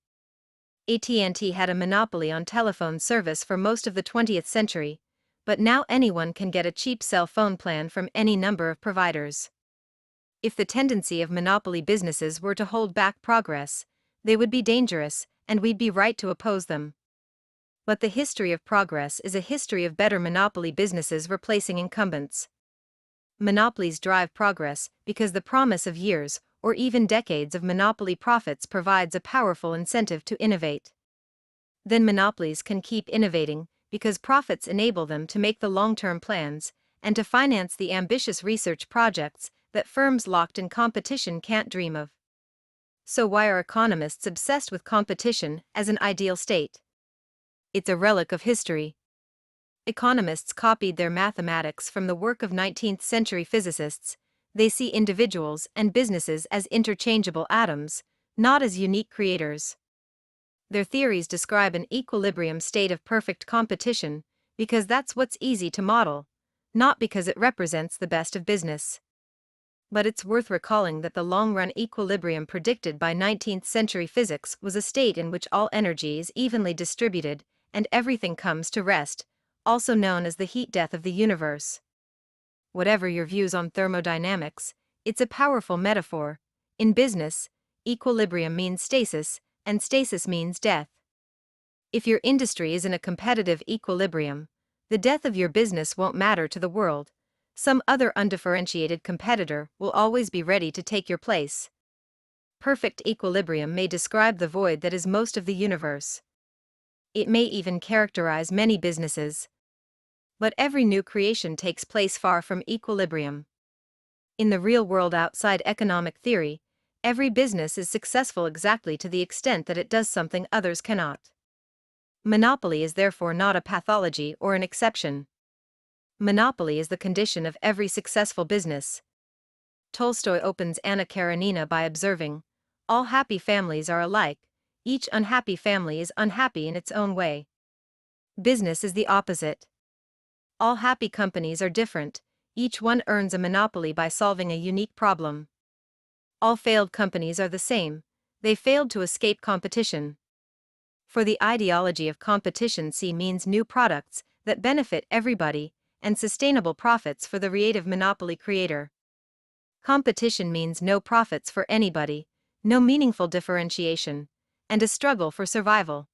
AT&T had a monopoly on telephone service for most of the 20th century, but now anyone can get a cheap cell phone plan from any number of providers. If the tendency of monopoly businesses were to hold back progress, they would be dangerous, and we'd be right to oppose them. But the history of progress is a history of better monopoly businesses replacing incumbents. Monopolies drive progress because the promise of years, or even decades of monopoly profits provides a powerful incentive to innovate. Then monopolies can keep innovating because profits enable them to make the long-term plans and to finance the ambitious research projects that firms locked in competition can't dream of. So why are economists obsessed with competition as an ideal state? It's a relic of history. Economists copied their mathematics from the work of 19th-century physicists. They see individuals and businesses as interchangeable atoms, not as unique creators. Their theories describe an equilibrium state of perfect competition because that's what's easy to model, not because it represents the best of business. But it's worth recalling that the long-run equilibrium predicted by 19th-century physics was a state in which all energy is evenly distributed, and everything comes to rest, also known as the heat death of the universe. Whatever your views on thermodynamics, it's a powerful metaphor. In business, equilibrium means stasis, and stasis means death. If your industry is in a competitive equilibrium, the death of your business won't matter to the world. Some other undifferentiated competitor will always be ready to take your place. Perfect equilibrium may describe the void that is most of the universe. It may even characterize many businesses. But every new creation takes place far from equilibrium. In the real world outside economic theory, every business is successful exactly to the extent that it does something others cannot. Monopoly is therefore not a pathology or an exception. Monopoly is the condition of every successful business. Tolstoy opens Anna Karenina by observing, "All happy families are alike, each unhappy family is unhappy in its own way." Business is the opposite. All happy companies are different, each one earns a monopoly by solving a unique problem. All failed companies are the same, they failed to escape competition. For the ideology of competition, C means new products that benefit everybody, and sustainable profits for the creative monopoly creator. Competition means no profits for anybody, no meaningful differentiation, and a struggle for survival.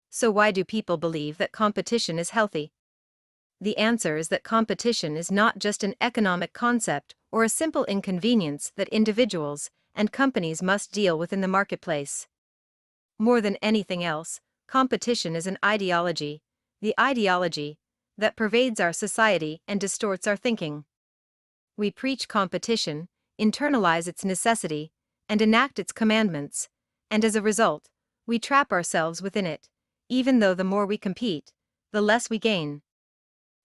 So why do people believe that competition is healthy? The answer is that competition is not just an economic concept or a simple inconvenience that individuals and companies must deal with in the marketplace. More than anything else, competition is an ideology, the ideology that pervades our society and distorts our thinking. We preach competition, internalize its necessity, and enact its commandments, and as a result, we trap ourselves within it, even though the more we compete, the less we gain.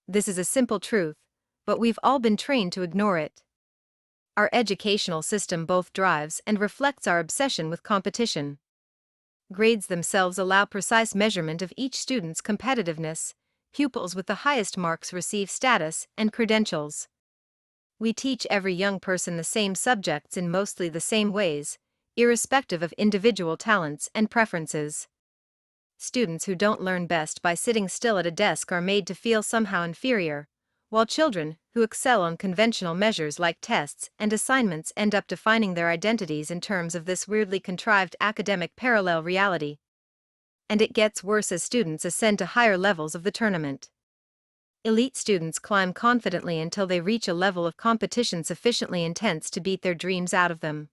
This is a simple truth, but we've all been trained to ignore it. Our educational system both drives and reflects our obsession with competition. Grades themselves allow precise measurement of each student's competitiveness. Pupils with the highest marks receive status and credentials. We teach every young person the same subjects in mostly the same ways, irrespective of individual talents and preferences. Students who don't learn best by sitting still at a desk are made to feel somehow inferior, while children who excel on conventional measures like tests and assignments end up defining their identities in terms of this weirdly contrived academic parallel reality. And it gets worse as students ascend to higher levels of the tournament. Elite students climb confidently until they reach a level of competition sufficiently intense to beat their dreams out of them.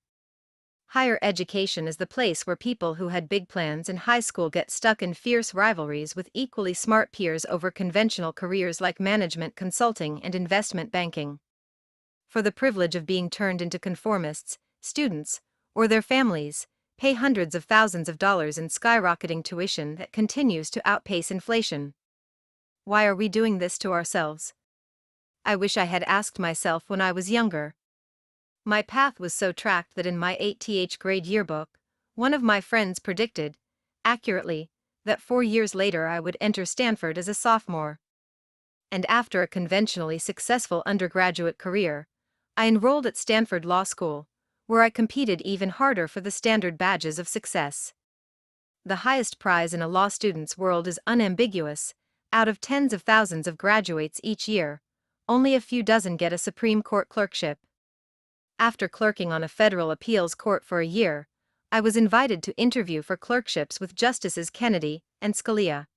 Higher education is the place where people who had big plans in high school get stuck in fierce rivalries with equally smart peers over conventional careers like management consulting and investment banking. For the privilege of being turned into conformists, students, or their families, pay hundreds of thousands of dollars in skyrocketing tuition that continues to outpace inflation. Why are we doing this to ourselves? I wish I had asked myself when I was younger. My path was so tracked that in my 8th grade yearbook, one of my friends predicted, accurately, that 4 years later I would enter Stanford as a sophomore. And after a conventionally successful undergraduate career, I enrolled at Stanford Law School, where I competed even harder for the standard badges of success. The highest prize in a law student's world is unambiguous. Out of tens of thousands of graduates each year, only a few dozen get a Supreme Court clerkship. After clerking on a federal appeals court for a year, I was invited to interview for clerkships with Justices Kennedy and Scalia.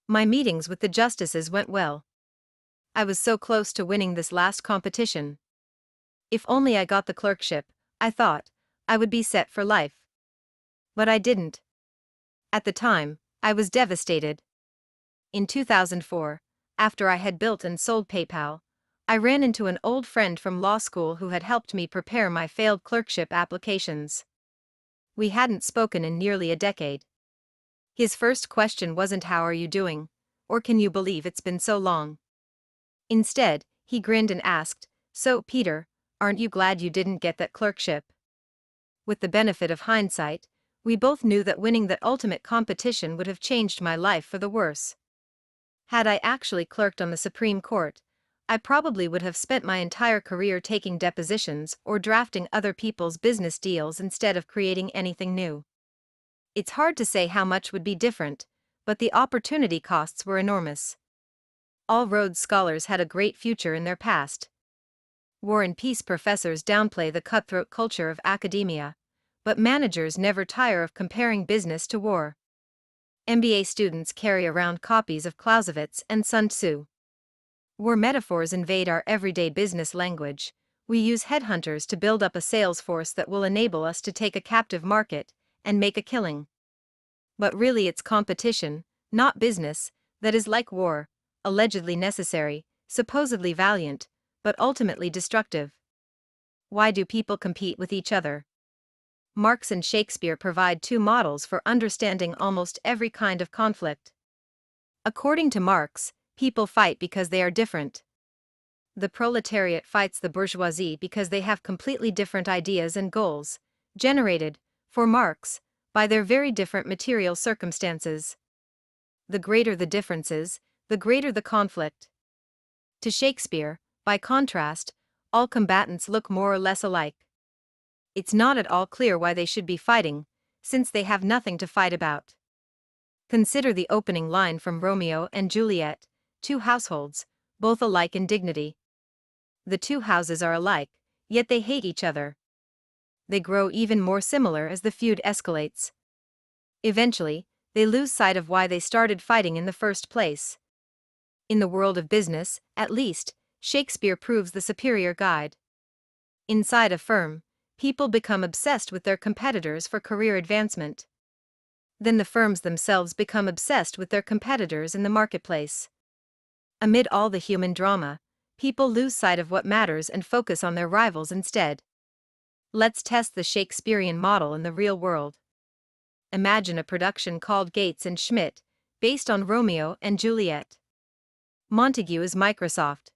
My meetings with the justices went well. I was so close to winning this last competition. If only I got the clerkship, I thought, I would be set for life. But I didn't. At the time, I was devastated. In 2004, after I had built and sold PayPal, I ran into an old friend from law school who had helped me prepare my failed clerkship applications. We hadn't spoken in nearly a decade. His first question wasn't "How are you doing?" or "Can you believe it's been so long?" Instead, he grinned and asked, "So, Peter, aren't you glad you didn't get that clerkship?" With the benefit of hindsight, we both knew that winning that ultimate competition would have changed my life for the worse. Had I actually clerked on the Supreme Court, I probably would have spent my entire career taking depositions or drafting other people's business deals instead of creating anything new. It's hard to say how much would be different, but the opportunity costs were enormous. All Rhodes scholars had a great future in their past. War and Peace professors downplay the cutthroat culture of academia, but managers never tire of comparing business to war. MBA students carry around copies of Clausewitz and Sun Tzu. War metaphors invade our everyday business language. We use headhunters to build up a sales force that will enable us to take a captive market and make a killing. But really it's competition, not business, that is like war, allegedly necessary, supposedly valiant, but ultimately destructive. Why do people compete with each other? Marx and Shakespeare provide two models for understanding almost every kind of conflict. According to Marx, people fight because they are different. The proletariat fights the bourgeoisie because they have completely different ideas and goals, generated, for Marx, by their very different material circumstances. The greater the differences, the greater the conflict. To Shakespeare, by contrast, all combatants look more or less alike. It's not at all clear why they should be fighting, since they have nothing to fight about. Consider the opening line from Romeo and Juliet, two households, both alike in dignity. The two houses are alike, yet they hate each other. They grow even more similar as the feud escalates. Eventually, they lose sight of why they started fighting in the first place. In the world of business, at least, Shakespeare proves the superior guide. Inside a firm, people become obsessed with their competitors for career advancement. Then the firms themselves become obsessed with their competitors in the marketplace. Amid all the human drama, people lose sight of what matters and focus on their rivals instead. Let's test the Shakespearean model in the real world. Imagine a production called Gates and Schmidt, based on Romeo and Juliet. Montague is Microsoft.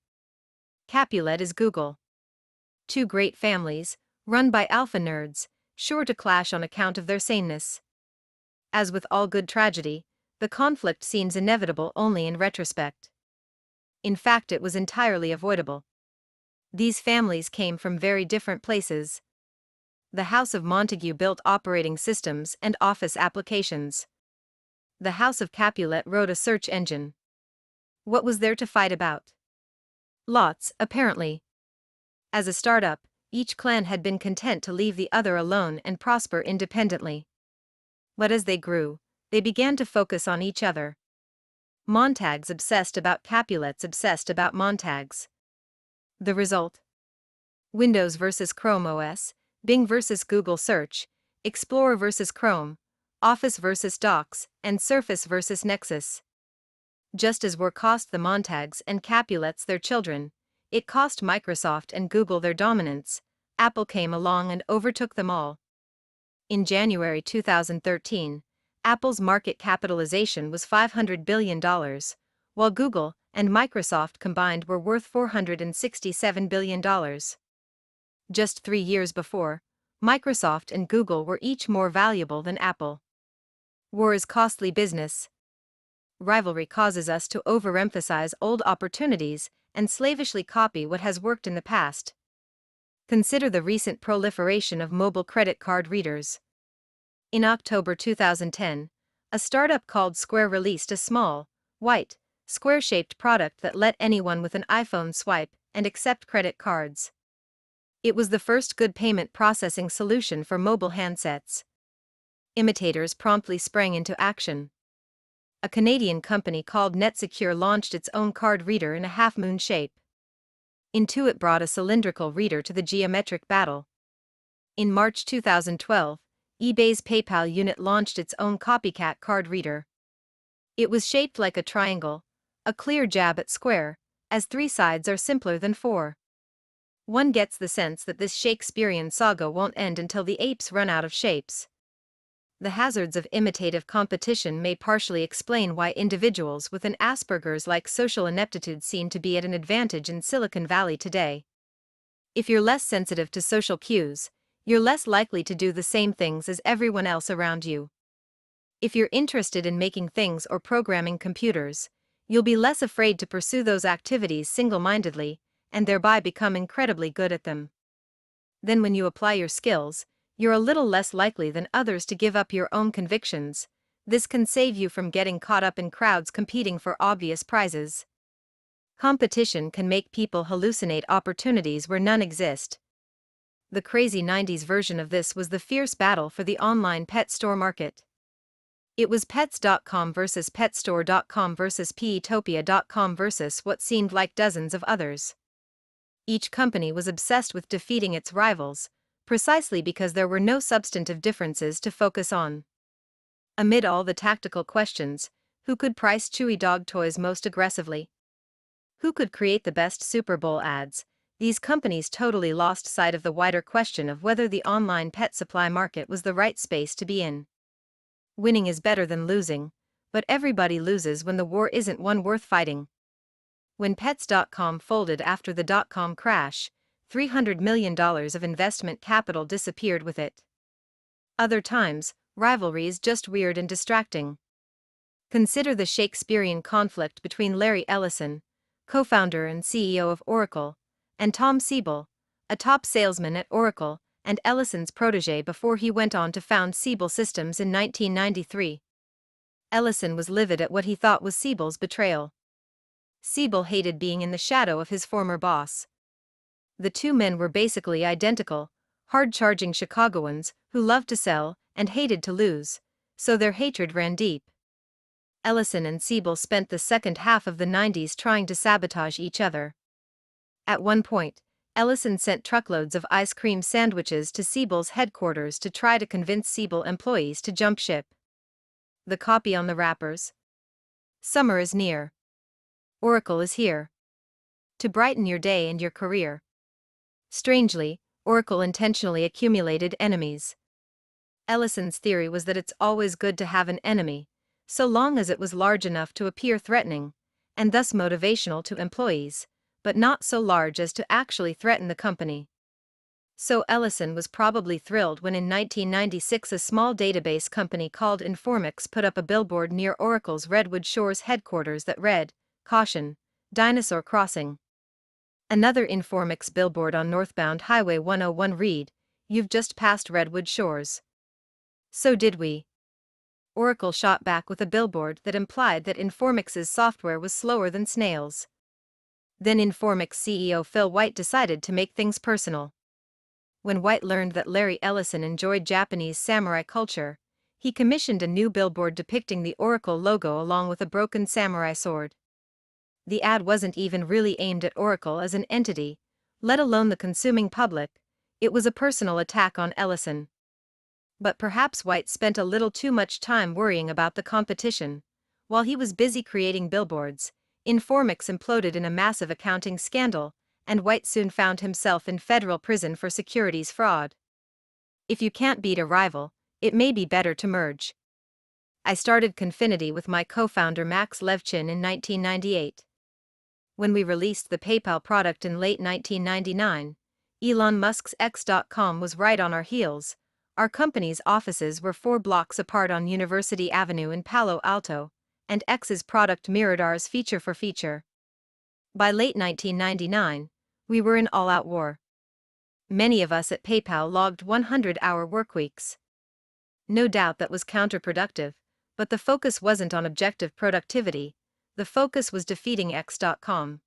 Capulet is Google. Two great families, run by alpha nerds, sure to clash on account of their saneness. As with all good tragedy, the conflict seems inevitable only in retrospect. In fact, it was entirely avoidable. These families came from very different places. The House of Montague built operating systems and office applications. The House of Capulet wrote a search engine. What was there to fight about? Lots, apparently. As a startup, each clan had been content to leave the other alone and prosper independently. But as they grew, they began to focus on each other. Montagues obsessed about Capulets obsessed about Montagues. The result? Windows versus Chrome OS, Bing versus Google Search, Explorer versus Chrome, Office versus Docs, and Surface versus Nexus. Just as war cost the Montagues and Capulets their children, it cost Microsoft and Google their dominance. Apple came along and overtook them all. In January 2013, Apple's market capitalization was $500 billion, while Google and Microsoft combined were worth $467 billion. Just 3 years before, Microsoft and Google were each more valuable than Apple. War is costly business. Rivalry causes us to overemphasize old opportunities and slavishly copy what has worked in the past. Consider the recent proliferation of mobile credit card readers. In October 2010, a startup called Square released a small, white, square-shaped product that let anyone with an iPhone swipe and accept credit cards. It was the first good payment processing solution for mobile handsets. Imitators promptly sprang into action. A Canadian company called NetSecure launched its own card reader in a half-moon shape. Intuit brought a cylindrical reader to the geometric battle. In March 2012, eBay's PayPal unit launched its own copycat card reader. It was shaped like a triangle, a clear jab at Square, as 3 sides are simpler than 4. One gets the sense that this Shakespearean saga won't end until the apes run out of shapes. The hazards of imitative competition may partially explain why individuals with an Asperger's-like social ineptitude seem to be at an advantage in Silicon Valley today. If you're less sensitive to social cues, you're less likely to do the same things as everyone else around you. If you're interested in making things or programming computers, you'll be less afraid to pursue those activities single-mindedly, and thereby become incredibly good at them. Then when you apply your skills, you're a little less likely than others to give up your own convictions. This can save you from getting caught up in crowds competing for obvious prizes. Competition can make people hallucinate opportunities where none exist. The crazy 90s version of this was the fierce battle for the online pet store market. It was Pets.com versus Petstore.com versus Petopia.com versus what seemed like dozens of others. Each company was obsessed with defeating its rivals, precisely because there were no substantive differences to focus on. Amid all the tactical questions, who could price chewy dog toys most aggressively? Who could create the best Super Bowl ads? These companies totally lost sight of the wider question of whether the online pet supply market was the right space to be in. Winning is better than losing, but everybody loses when the war isn't one worth fighting. When Pets.com folded after the dot-com crash, $300 million of investment capital disappeared with it. Other times, rivalry is just weird and distracting. Consider the Shakespearean conflict between Larry Ellison, co-founder and CEO of Oracle, and Tom Siebel, a top salesman at Oracle and Ellison's protege before he went on to found Siebel Systems in 1993. Ellison was livid at what he thought was Siebel's betrayal. Siebel hated being in the shadow of his former boss. The two men were basically identical, hard-charging Chicagoans who loved to sell and hated to lose, so their hatred ran deep. Ellison and Siebel spent the second half of the 90s trying to sabotage each other. At one point, Ellison sent truckloads of ice cream sandwiches to Siebel's headquarters to try to convince Siebel employees to jump ship. The copy on the wrappers: "Summer is near. Oracle is here. To brighten your day and your career." Strangely, Oracle intentionally accumulated enemies. Ellison's theory was that it's always good to have an enemy, so long as it was large enough to appear threatening, and thus motivational to employees, but not so large as to actually threaten the company. So Ellison was probably thrilled when in 1996 a small database company called Informix put up a billboard near Oracle's Redwood Shores headquarters that read, "Caution, Dinosaur Crossing." Another Informix billboard on northbound Highway 101 read, "You've just passed Redwood Shores." So did we. Oracle shot back with a billboard that implied that Informix's software was slower than snails. Then Informix CEO Phil White decided to make things personal. When White learned that Larry Ellison enjoyed Japanese samurai culture, he commissioned a new billboard depicting the Oracle logo along with a broken samurai sword. The ad wasn't even really aimed at Oracle as an entity, let alone the consuming public. It was a personal attack on Ellison. But perhaps White spent a little too much time worrying about the competition. While he was busy creating billboards, Informix imploded in a massive accounting scandal, and White soon found himself in federal prison for securities fraud. If you can't beat a rival, it may be better to merge. I started Confinity with my co-founder Max Levchin in 1998. When we released the PayPal product in late 1999, Elon Musk's X.com was right on our heels. Our company's offices were 4 blocks apart on University Avenue in Palo Alto, and X's product mirrored ours feature for feature. By late 1999, we were in all-out war. Many of us at PayPal logged 100-hour workweeks. No doubt that was counterproductive, but the focus wasn't on objective productivity, the focus was defeating X.com.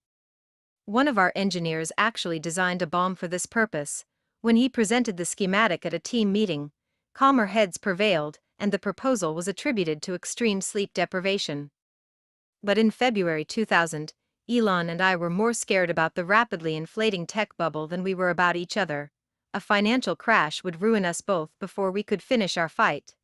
One of our engineers actually designed a bomb for this purpose. When he presented the schematic at a team meeting, calmer heads prevailed, and the proposal was attributed to extreme sleep deprivation. But in February 2000, Elon and I were more scared about the rapidly inflating tech bubble than we were about each other. A financial crash would ruin us both before we could finish our fight.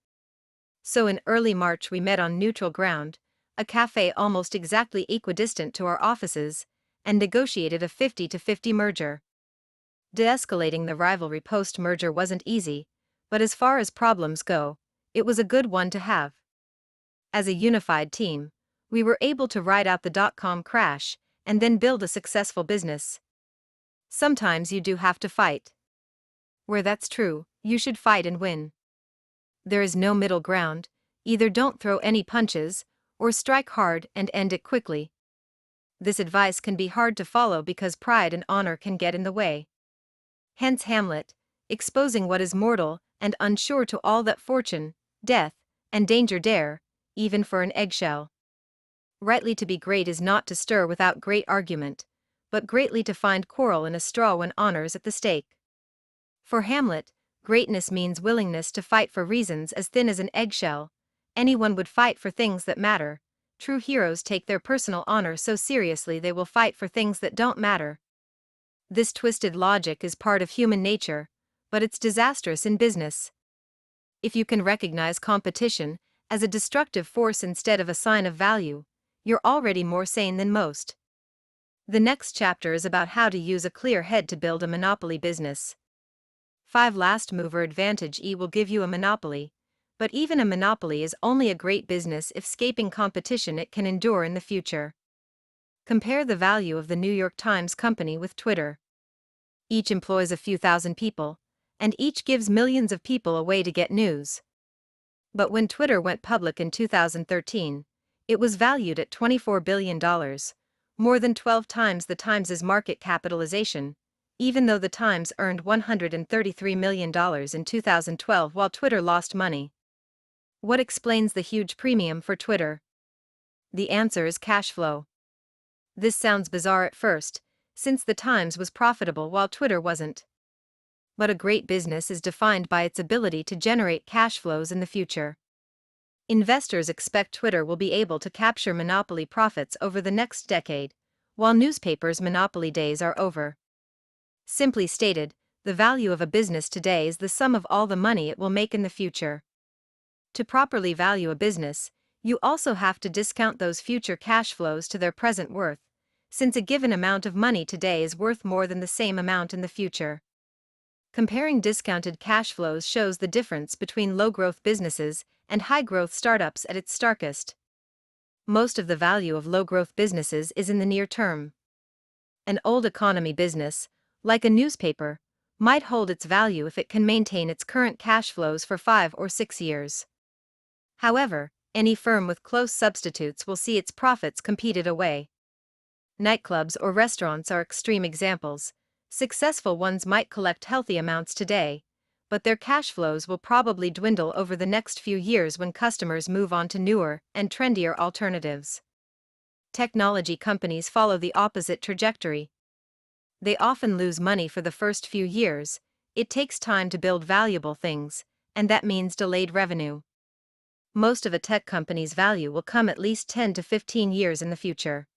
So in early March we met on neutral ground, a cafe almost exactly equidistant to our offices, and negotiated a 50-50 merger. De-escalating the rivalry post-merger wasn't easy, but as far as problems go, it was a good one to have. As a unified team, we were able to ride out the dot-com crash and then build a successful business. Sometimes you do have to fight. Where that's true, you should fight and win. There is no middle ground, either don't throw any punches, or strike hard and end it quickly. This advice can be hard to follow because pride and honor can get in the way. Hence Hamlet, exposing what is mortal and unsure to all that fortune, death, and danger dare, even for an eggshell. Rightly to be great is not to stir without great argument, but greatly to find quarrel in a straw when honor's at the stake. For Hamlet, greatness means willingness to fight for reasons as thin as an eggshell. Anyone would fight for things that matter. True heroes take their personal honor so seriously they will fight for things that don't matter. This twisted logic is part of human nature, but it's disastrous in business. If you can recognize competition as a destructive force instead of a sign of value, you're already more sane than most. The next chapter is about how to use a clear head to build a monopoly business. 5 Last mover advantage will give you a monopoly, but even a monopoly is only a great business if escaping competition it can endure in the future. Compare the value of the New York Times company with Twitter. Each employs a few thousand people, and each gives millions of people a way to get news. But when Twitter went public in 2013, it was valued at $24 billion, more than 12 times the Times' market capitalization, even though the Times earned $133 million in 2012 while Twitter lost money. What explains the huge premium for Twitter? The answer is cash flow. This sounds bizarre at first, since the Times was profitable while Twitter wasn't. But a great business is defined by its ability to generate cash flows in the future. Investors expect Twitter will be able to capture monopoly profits over the next decade, while newspapers' monopoly days are over. Simply stated, the value of a business today is the sum of all the money it will make in the future. To properly value a business, you also have to discount those future cash flows to their present worth, since a given amount of money today is worth more than the same amount in the future. Comparing discounted cash flows shows the difference between low-growth businesses and high-growth startups at its starkest. Most of the value of low-growth businesses is in the near term. An old economy business, like a newspaper, might hold its value if it can maintain its current cash flows for 5 or 6 years. However, any firm with close substitutes will see its profits competed away. Nightclubs or restaurants are extreme examples. Successful ones might collect healthy amounts today, but their cash flows will probably dwindle over the next few years when customers move on to newer and trendier alternatives. Technology companies follow the opposite trajectory. They often lose money for the first few years. It takes time to build valuable things, and that means delayed revenue. Most of a tech company's value will come at least 10 to 15 years in the future.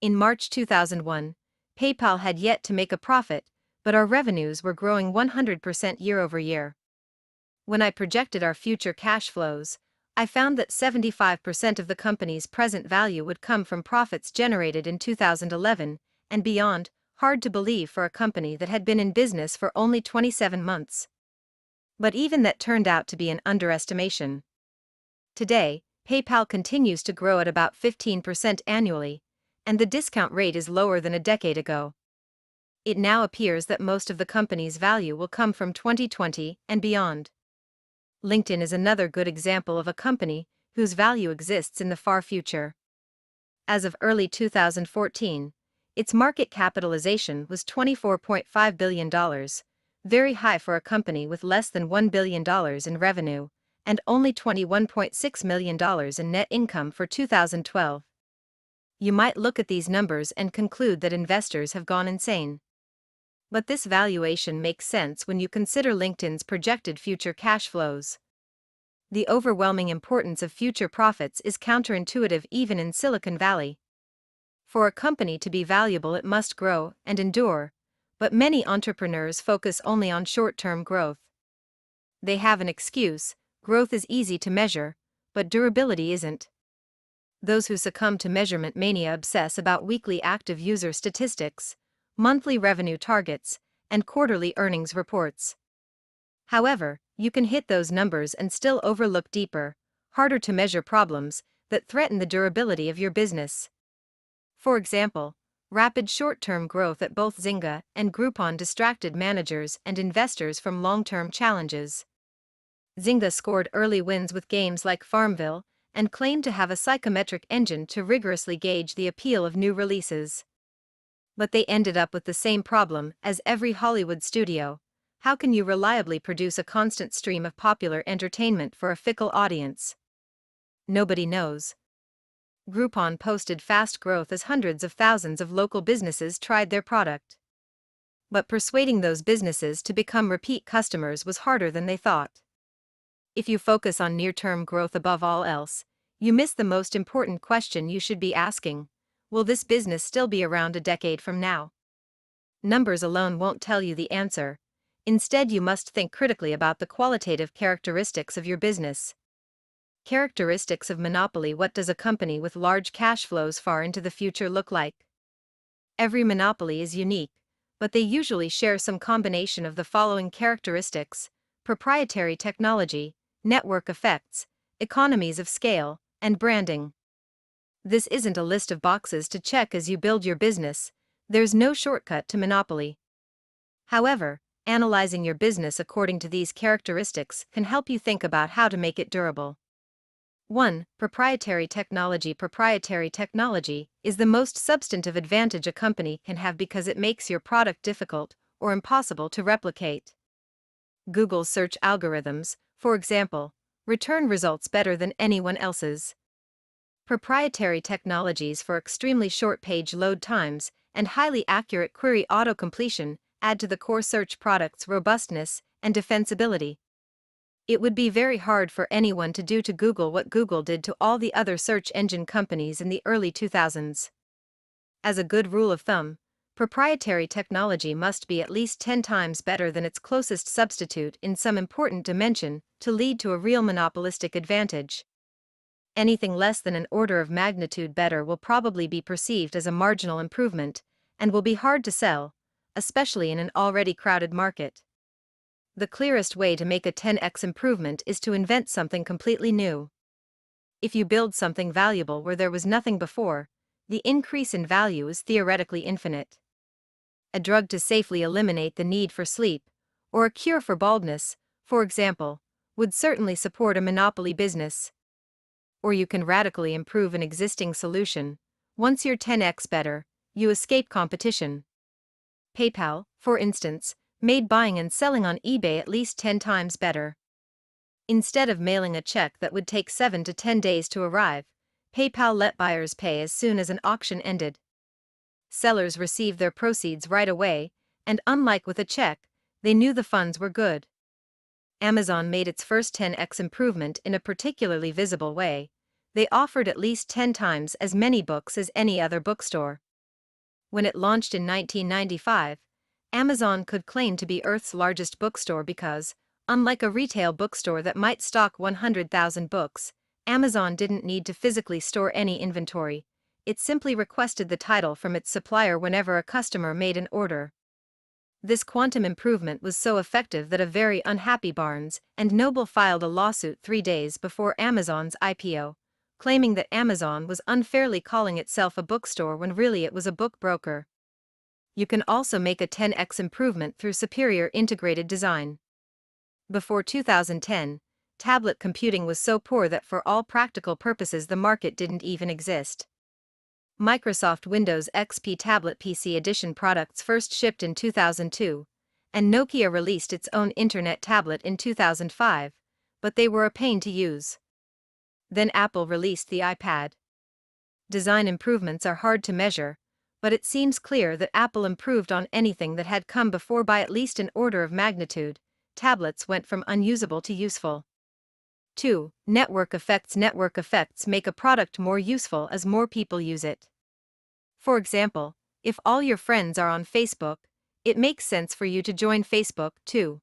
In March 2001, PayPal had yet to make a profit, but our revenues were growing 100% year over year. When I projected our future cash flows, I found that 75% of the company's present value would come from profits generated in 2011 and beyond. Hard to believe for a company that had been in business for only 27 months. But even that turned out to be an underestimation. Today, PayPal continues to grow at about 15% annually, and the discount rate is lower than a decade ago. It now appears that most of the company's value will come from 2020 and beyond. LinkedIn is another good example of a company whose value exists in the far future. As of early 2014, its market capitalization was $24.5 billion, very high for a company with less than $1 billion in revenue, and only $21.6 million in net income for 2012. You might look at these numbers and conclude that investors have gone insane. But this valuation makes sense when you consider LinkedIn's projected future cash flows. The overwhelming importance of future profits is counterintuitive even in Silicon Valley. For a company to be valuable, it must grow and endure, but many entrepreneurs focus only on short-term growth. They have an excuse: growth is easy to measure, but durability isn't. Those who succumb to measurement mania obsess about weekly active user statistics, monthly revenue targets, and quarterly earnings reports. However, you can hit those numbers and still overlook deeper, harder to measure problems that threaten the durability of your business. For example, rapid short-term growth at both Zynga and Groupon distracted managers and investors from long-term challenges. Zynga scored early wins with games like Farmville and claimed to have a psychometric engine to rigorously gauge the appeal of new releases. But they ended up with the same problem as every Hollywood studio. How can you reliably produce a constant stream of popular entertainment for a fickle audience? Nobody knows. Groupon posted fast growth as hundreds of thousands of local businesses tried their product. But persuading those businesses to become repeat customers was harder than they thought. If you focus on near-term growth above all else, you miss the most important question you should be asking: will this business still be around a decade from now? Numbers alone won't tell you the answer. Instead, you must think critically about the qualitative characteristics of your business. Characteristics of monopoly. What does a company with large cash flows far into the future look like? Every monopoly is unique, but they usually share some combination of the following characteristics: proprietary technology, network effects, economies of scale, and branding. This isn't a list of boxes to check as you build your business. There's no shortcut to monopoly. However, analyzing your business according to these characteristics can help you think about how to make it durable. 1. Proprietary technology. Proprietary technology is the most substantive advantage a company can have because it makes your product difficult or impossible to replicate. Google's search algorithms, for example, return results better than anyone else's. Proprietary technologies for extremely short page load times and highly accurate query auto-completion add to the core search product's robustness and defensibility. It would be very hard for anyone to do to Google what Google did to all the other search engine companies in the early 2000s. As a good rule of thumb, proprietary technology must be at least 10 times better than its closest substitute in some important dimension to lead to a real monopolistic advantage. Anything less than an order of magnitude better will probably be perceived as a marginal improvement and will be hard to sell, especially in an already crowded market. The clearest way to make a 10x improvement is to invent something completely new. If you build something valuable where there was nothing before, the increase in value is theoretically infinite. A drug to safely eliminate the need for sleep, or a cure for baldness, for example, would certainly support a monopoly business. Or you can radically improve an existing solution. Once you're 10x better, you escape competition. PayPal, for instance, made buying and selling on eBay at least 10 times better. Instead of mailing a check that would take 7 to 10 days to arrive, PayPal let buyers pay as soon as an auction ended. Sellers received their proceeds right away, and unlike with a check, they knew the funds were good. Amazon made its first 10x improvement in a particularly visible way. They offered at least 10 times as many books as any other bookstore. When it launched in 1995, Amazon could claim to be Earth's largest bookstore because, unlike a retail bookstore that might stock 100,000 books, Amazon didn't need to physically store any inventory. It simply requested the title from its supplier whenever a customer made an order. This quantum improvement was so effective that a very unhappy Barnes and Noble filed a lawsuit 3 days before Amazon's IPO, claiming that Amazon was unfairly calling itself a bookstore when really it was a book broker. You can also make a 10x improvement through superior integrated design. Before 2010, tablet computing was so poor that for all practical purposes the market didn't even exist. Microsoft Windows XP Tablet PC Edition products first shipped in 2002, and Nokia released its own Internet tablet in 2005, but they were a pain to use. Then Apple released the iPad. Design improvements are hard to measure, but it seems clear that Apple improved on anything that had come before by at least an order of magnitude. Tablets went from unusable to useful. 2. Network effects. Network effects make a product more useful as more people use it. For example, if all your friends are on Facebook, it makes sense for you to join Facebook too.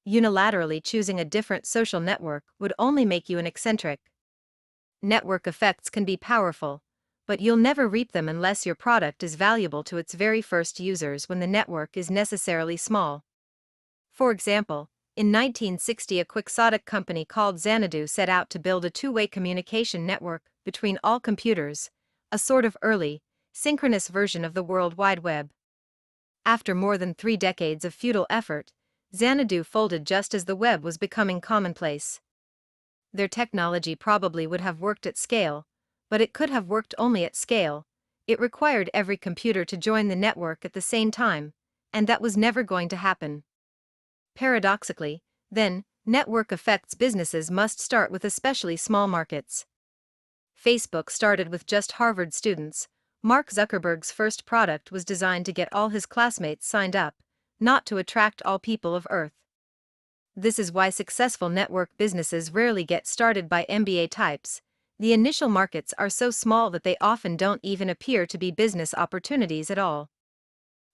Unilaterally choosing a different social network would only make you an eccentric. Network effects can be powerful, but you'll never reap them unless your product is valuable to its very first users when the network is necessarily small. For example, in 1960 a quixotic company called Xanadu set out to build a two-way communication network between all computers, a sort of early, synchronous version of the World Wide Web. After more than 3 decades of futile effort, Xanadu folded just as the web was becoming commonplace. Their technology probably would have worked at scale, but it could have worked only at scale. It required every computer to join the network at the same time, and that was never going to happen. Paradoxically, then, network effects businesses must start with especially small markets. Facebook started with just Harvard students. Mark Zuckerberg's first product was designed to get all his classmates signed up, not to attract all people of Earth. This is why successful network businesses rarely get started by MBA types. The initial markets are so small that they often don't even appear to be business opportunities at all.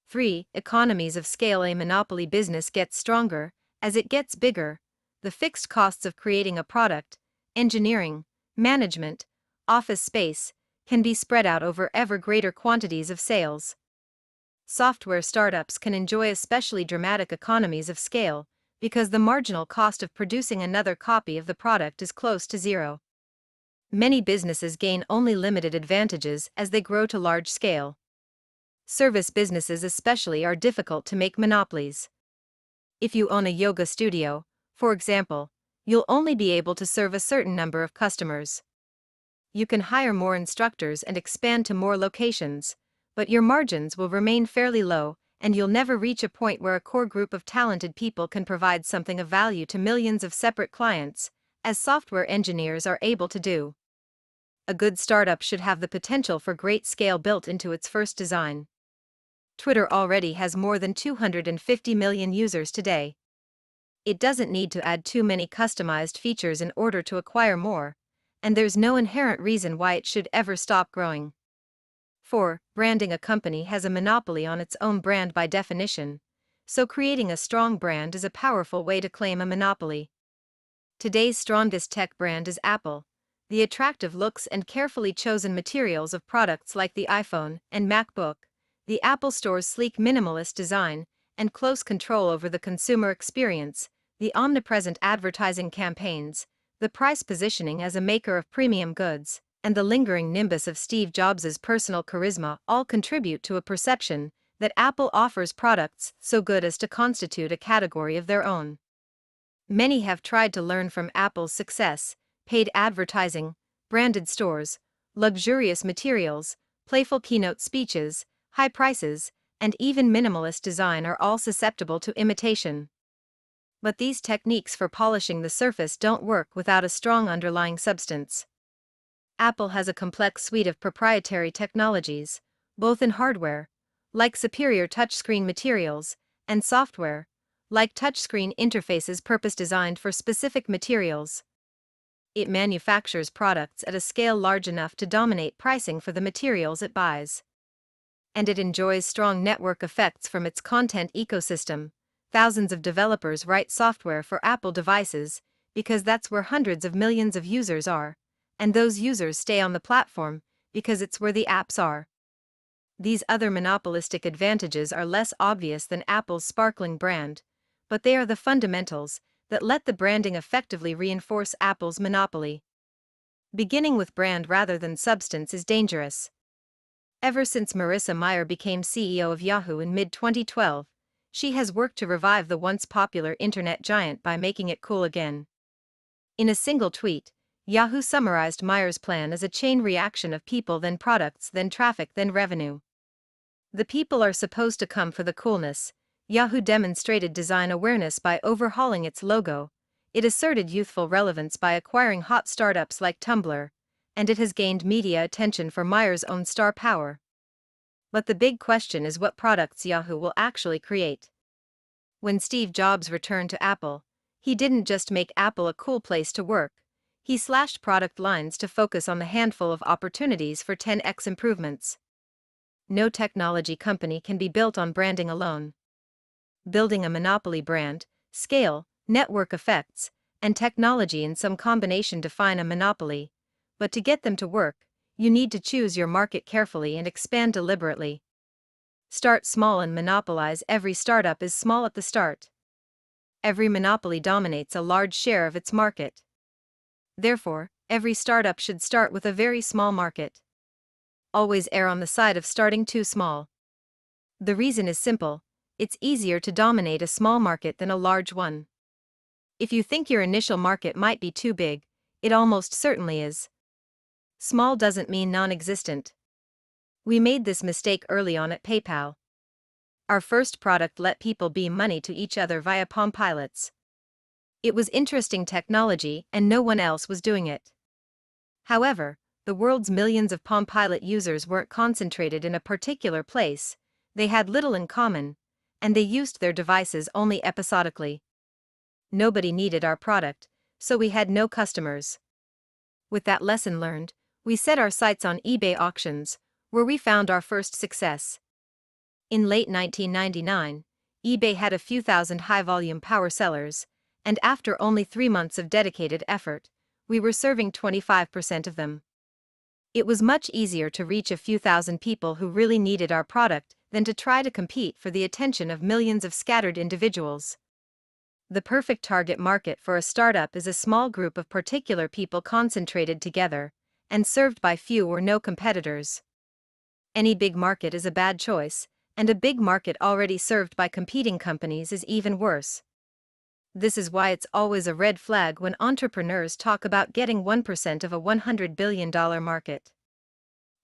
3. Economies of scale. A monopoly business gets stronger as it gets bigger. The fixed costs of creating a product, engineering, management, office space, can be spread out over ever greater quantities of sales. Software startups can enjoy especially dramatic economies of scale because the marginal cost of producing another copy of the product is close to zero. Many businesses gain only limited advantages as they grow to large scale. Service businesses especially are difficult to make monopolies. If you own a yoga studio, for example, you'll only be able to serve a certain number of customers. You can hire more instructors and expand to more locations, but your margins will remain fairly low, and you'll never reach a point where a core group of talented people can provide something of value to millions of separate clients, as software engineers are able to do. A good startup should have the potential for great scale built into its first design. Twitter already has more than 250 million users today. It doesn't need to add too many customized features in order to acquire more, and there's no inherent reason why it should ever stop growing. 4. Branding. A company has a monopoly on its own brand by definition, so creating a strong brand is a powerful way to claim a monopoly. Today's strongest tech brand is Apple. The attractive looks and carefully chosen materials of products like the iPhone and MacBook, the Apple Store's sleek minimalist design, and close control over the consumer experience, the omnipresent advertising campaigns, the price positioning as a maker of premium goods, and the lingering nimbus of Steve Jobs' personal charisma all contribute to a perception that Apple offers products so good as to constitute a category of their own. Many have tried to learn from Apple's success. Paid advertising, branded stores, luxurious materials, playful keynote speeches, high prices, and even minimalist design are all susceptible to imitation. But these techniques for polishing the surface don't work without a strong underlying substance. Apple has a complex suite of proprietary technologies, both in hardware, like superior touchscreen materials, and software, like touchscreen interfaces purpose-designed for specific materials. It manufactures products at a scale large enough to dominate pricing for the materials it buys. And it enjoys strong network effects from its content ecosystem. Thousands of developers write software for Apple devices because that's where hundreds of millions of users are, and those users stay on the platform because it's where the apps are. These other monopolistic advantages are less obvious than Apple's sparkling brand, but they are the fundamentals that let the branding effectively reinforce Apple's monopoly. Beginning with brand rather than substance is dangerous. Ever since Marissa Mayer became CEO of Yahoo in mid-2012, she has worked to revive the once popular internet giant by making it cool again. In a single tweet, Yahoo summarized Mayer's plan as a chain reaction of people, then products, then traffic, then revenue. The people are supposed to come for the coolness. Yahoo demonstrated design awareness by overhauling its logo, it asserted youthful relevance by acquiring hot startups like Tumblr, and it has gained media attention for Mayer's own star power. But the big question is what products Yahoo will actually create. When Steve Jobs returned to Apple, he didn't just make Apple a cool place to work, he slashed product lines to focus on the handful of opportunities for 10x improvements. No technology company can be built on branding alone. Building a monopoly brand, scale, network effects, and technology in some combination define a monopoly, but to get them to work, you need to choose your market carefully and expand deliberately. Start small and monopolize. Every startup is small at the start. Every monopoly dominates a large share of its market. Therefore, every startup should start with a very small market. Always err on the side of starting too small. The reason is simple: it's easier to dominate a small market than a large one. If you think your initial market might be too big, It almost certainly is. Small doesn't mean non-existent. We made this mistake early on at PayPal. Our first product let people beam money to each other via Palm Pilots. It was interesting technology and no one else was doing it. However, the world's millions of Palm Pilot users weren't concentrated in a particular place, they had little in common, and they used their devices only episodically. Nobody needed our product, so we had no customers. With that lesson learned, we set our sights on eBay auctions, where we found our first success. In late 1999, eBay had a few thousand high-volume power sellers, and after only 3 months of dedicated effort, we were serving 25% of them. It was much easier to reach a few thousand people who really needed our product than to try to compete for the attention of millions of scattered individuals. The perfect target market for a startup is a small group of particular people concentrated together, and served by few or no competitors. Any big market is a bad choice, and a big market already served by competing companies is even worse. This is why it's always a red flag when entrepreneurs talk about getting 1% of a $100 billion market.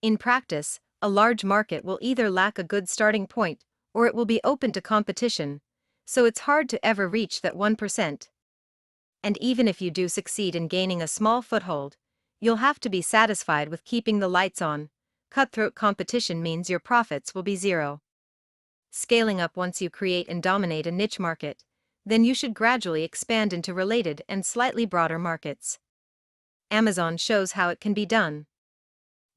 In practice, a large market will either lack a good starting point, or it will be open to competition, so it's hard to ever reach that 1%. And even if you do succeed in gaining a small foothold, you'll have to be satisfied with keeping the lights on. Cutthroat competition means your profits will be zero. Scaling up once you create and dominate a niche market, then you should gradually expand into related and slightly broader markets. Amazon shows how it can be done.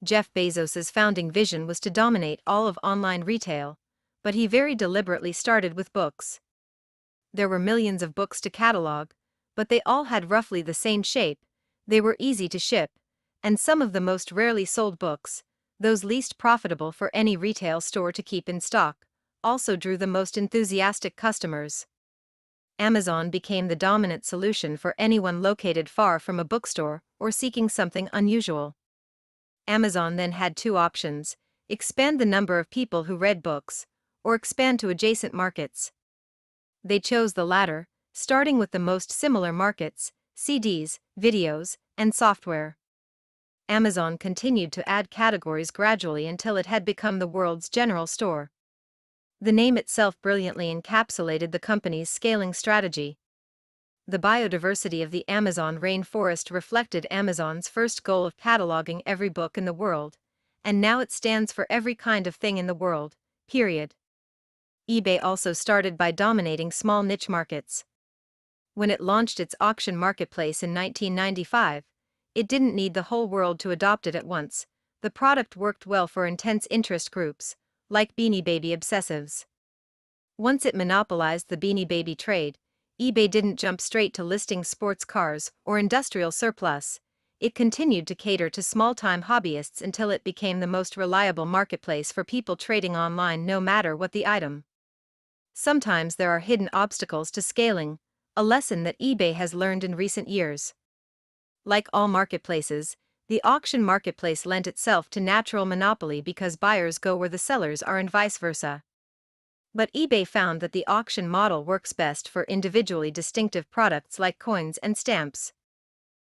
Jeff Bezos's founding vision was to dominate all of online retail, but he very deliberately started with books. There were millions of books to catalog, but they all had roughly the same shape, they were easy to ship, and some of the most rarely sold books, those least profitable for any retail store to keep in stock, also drew the most enthusiastic customers. Amazon became the dominant solution for anyone located far from a bookstore or seeking something unusual. Amazon then had two options: expand the number of people who read books, or expand to adjacent markets. They chose the latter, starting with the most similar markets: CDs, videos, and software. Amazon continued to add categories gradually until it had become the world's general store. The name itself brilliantly encapsulated the company's scaling strategy. The biodiversity of the Amazon rainforest reflected Amazon's first goal of cataloging every book in the world, and now it stands for every kind of thing in the world, period. eBay also started by dominating small niche markets. When it launched its auction marketplace in 1995, it didn't need the whole world to adopt it at once. The product worked well for intense interest groups, like Beanie Baby obsessives. Once it monopolized the Beanie Baby trade, eBay didn't jump straight to listing sports cars or industrial surplus. It continued to cater to small-time hobbyists until it became the most reliable marketplace for people trading online no matter what the item. Sometimes there are hidden obstacles to scaling, a lesson that eBay has learned in recent years. Like all marketplaces, the auction marketplace lent itself to natural monopoly because buyers go where the sellers are and vice versa. But eBay found that the auction model works best for individually distinctive products like coins and stamps.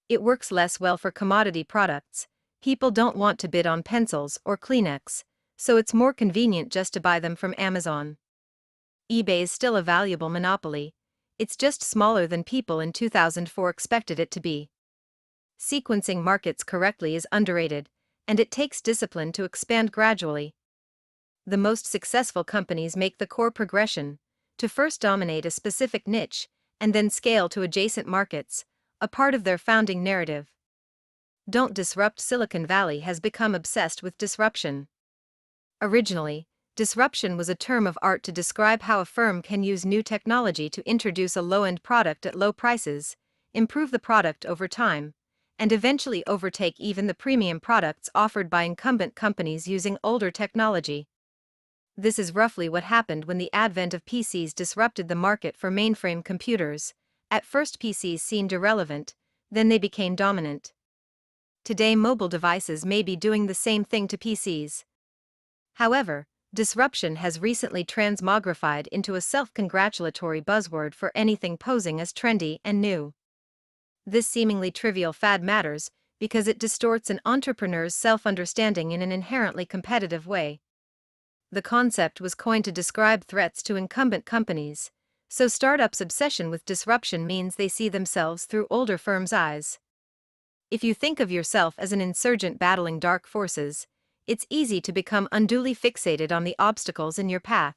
It works less well for commodity products. People don't want to bid on pencils or Kleenex, so it's more convenient just to buy them from Amazon. eBay is still a valuable monopoly. It's just smaller than people in 2004 expected it to be. Sequencing markets correctly is underrated, and it takes discipline to expand gradually. The most successful companies make the core progression, to first dominate a specific niche, and then scale to adjacent markets, a part of their founding narrative. Don't disrupt. Silicon Valley has become obsessed with disruption. Originally, disruption was a term of art to describe how a firm can use new technology to introduce a low-end product at low prices, improve the product over time, and eventually overtake even the premium products offered by incumbent companies using older technology. This is roughly what happened when the advent of PCs disrupted the market for mainframe computers. At first PCs seemed irrelevant, then they became dominant. Today mobile devices may be doing the same thing to PCs. However, disruption has recently transmogrified into a self-congratulatory buzzword for anything posing as trendy and new. This seemingly trivial fad matters because it distorts an entrepreneur's self-understanding in an inherently competitive way. The concept was coined to describe threats to incumbent companies, so startups' obsession with disruption means they see themselves through older firms' eyes. If you think of yourself as an insurgent battling dark forces, it's easy to become unduly fixated on the obstacles in your path.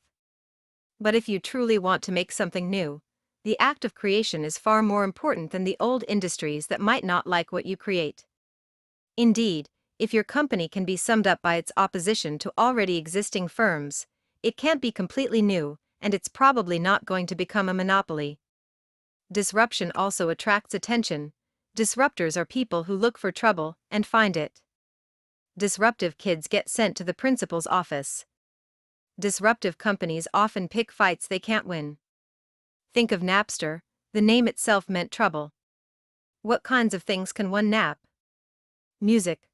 But if you truly want to make something new, the act of creation is far more important than the old industries that might not like what you create. Indeed, if your company can be summed up by its opposition to already existing firms, it can't be completely new, and it's probably not going to become a monopoly. Disruption also attracts attention. Disruptors are people who look for trouble and find it. Disruptive kids get sent to the principal's office. Disruptive companies often pick fights they can't win. Think of Napster, the name itself meant trouble. What kinds of things can one nap? Music,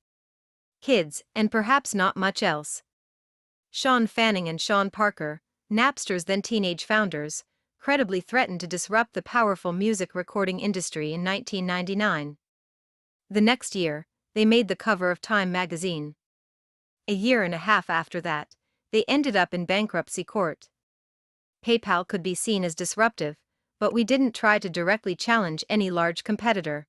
kids, and perhaps not much else. Sean Fanning and Sean Parker, Napster's then teenage founders, credibly threatened to disrupt the powerful music recording industry in 1999. The next year, they made the cover of Time magazine. A year and a half after that, they ended up in bankruptcy court. PayPal could be seen as disruptive, but we didn't try to directly challenge any large competitor.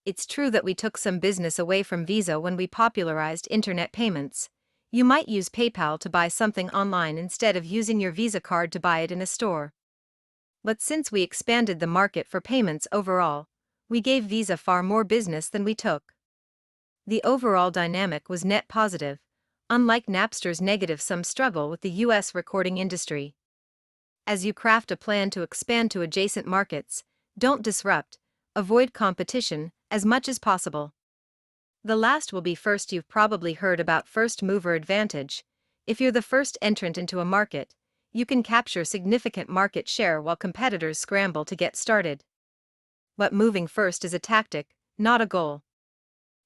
It's true that we took some business away from Visa when we popularized internet payments. You might use PayPal to buy something online instead of using your Visa card to buy it in a store. But since we expanded the market for payments overall, we gave Visa far more business than we took. The overall dynamic was net positive, unlike Napster's negative-sum struggle with the US recording industry. As you craft a plan to expand to adjacent markets, don't disrupt, avoid competition as much as possible. The last will be first. You've probably heard about first mover advantage. If you're the first entrant into a market, you can capture significant market share while competitors scramble to get started. But moving first is a tactic, not a goal.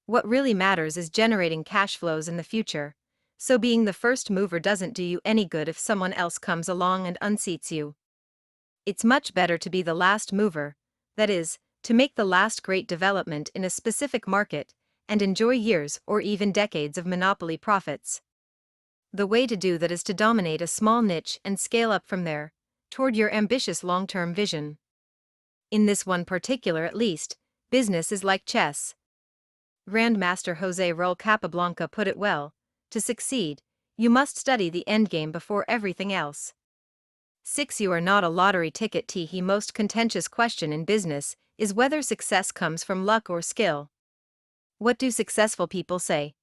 What really matters is generating cash flows in the future, so being the first mover doesn't do you any good if someone else comes along and unseats you. It's much better to be the last mover, that is, to make the last great development in a specific market, and enjoy years or even decades of monopoly profits. The way to do that is to dominate a small niche and scale up from there, toward your ambitious long-term vision. In this one particular at least, business is like chess. Grandmaster Jose Raul Capablanca put it well: to succeed, you must study the endgame before everything else. 6. You are not a lottery ticket. The most contentious question in business is whether success comes from luck or skill. What do successful people say?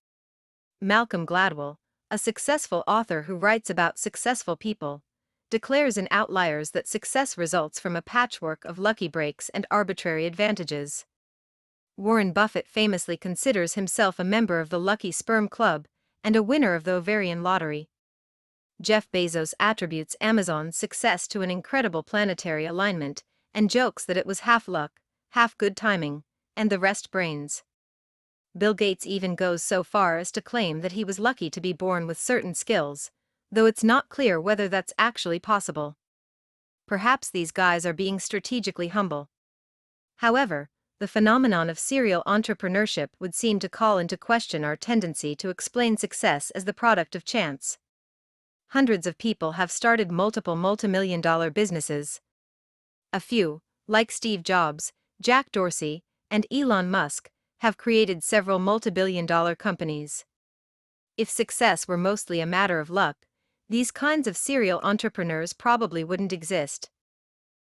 Malcolm Gladwell, a successful author who writes about successful people, declares in Outliers that success results from a patchwork of lucky breaks and arbitrary advantages. Warren Buffett famously considers himself a member of the Lucky Sperm Club and a winner of the ovarian lottery. Jeff Bezos attributes Amazon's success to an incredible planetary alignment and jokes that it was half luck, half good timing, and the rest brains. Bill Gates even goes so far as to claim that he was lucky to be born with certain skills, though it's not clear whether that's actually possible. Perhaps these guys are being strategically humble. However, the phenomenon of serial entrepreneurship would seem to call into question our tendency to explain success as the product of chance. Hundreds of people have started multiple multimillion-dollar businesses. A few, like Steve Jobs, Jack Dorsey, and Elon Musk, have created several multibillion-dollar companies. If success were mostly a matter of luck, these kinds of serial entrepreneurs probably wouldn't exist.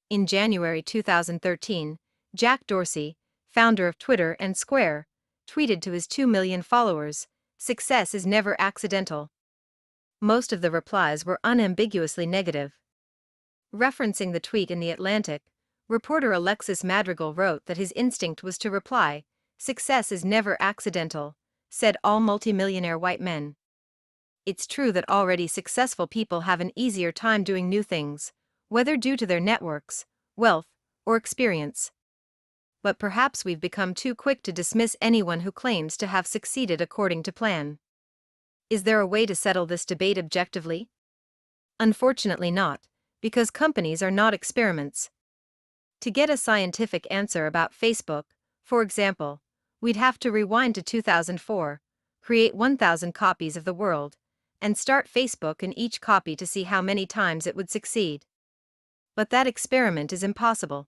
In January 2013, Jack Dorsey, founder of Twitter and Square, tweeted to his 2 million followers, "Success is never accidental." Most of the replies were unambiguously negative. Referencing the tweet in The Atlantic, reporter Alexis Madrigal wrote that his instinct was to reply, "Success is never accidental," said all multimillionaire white men. It's true that already successful people have an easier time doing new things, whether due to their networks, wealth, or experience. But perhaps we've become too quick to dismiss anyone who claims to have succeeded according to plan. Is there a way to settle this debate objectively? Unfortunately not, because companies are not experiments. To get a scientific answer about Facebook, for example, we'd have to rewind to 2004, create 1,000 copies of the world, and start Facebook in each copy to see how many times it would succeed. But that experiment is impossible.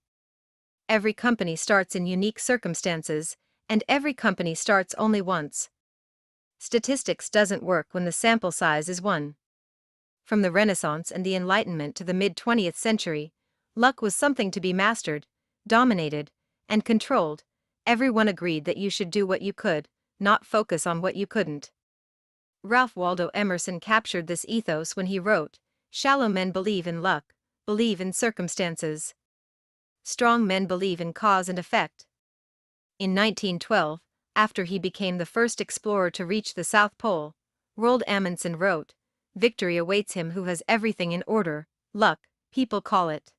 Every company starts in unique circumstances, and every company starts only once. Statistics doesn't work when the sample size is 1. From the Renaissance and the Enlightenment to the mid-20th century, luck was something to be mastered, dominated, and controlled. Everyone agreed that you should do what you could, not focus on what you couldn't. Ralph Waldo Emerson captured this ethos when he wrote, "Shallow men believe in luck, believe in circumstances. Strong men believe in cause and effect." In 1912, after he became the first explorer to reach the South Pole, Roald Amundsen wrote, "Victory awaits him who has everything in order, luck, people call it."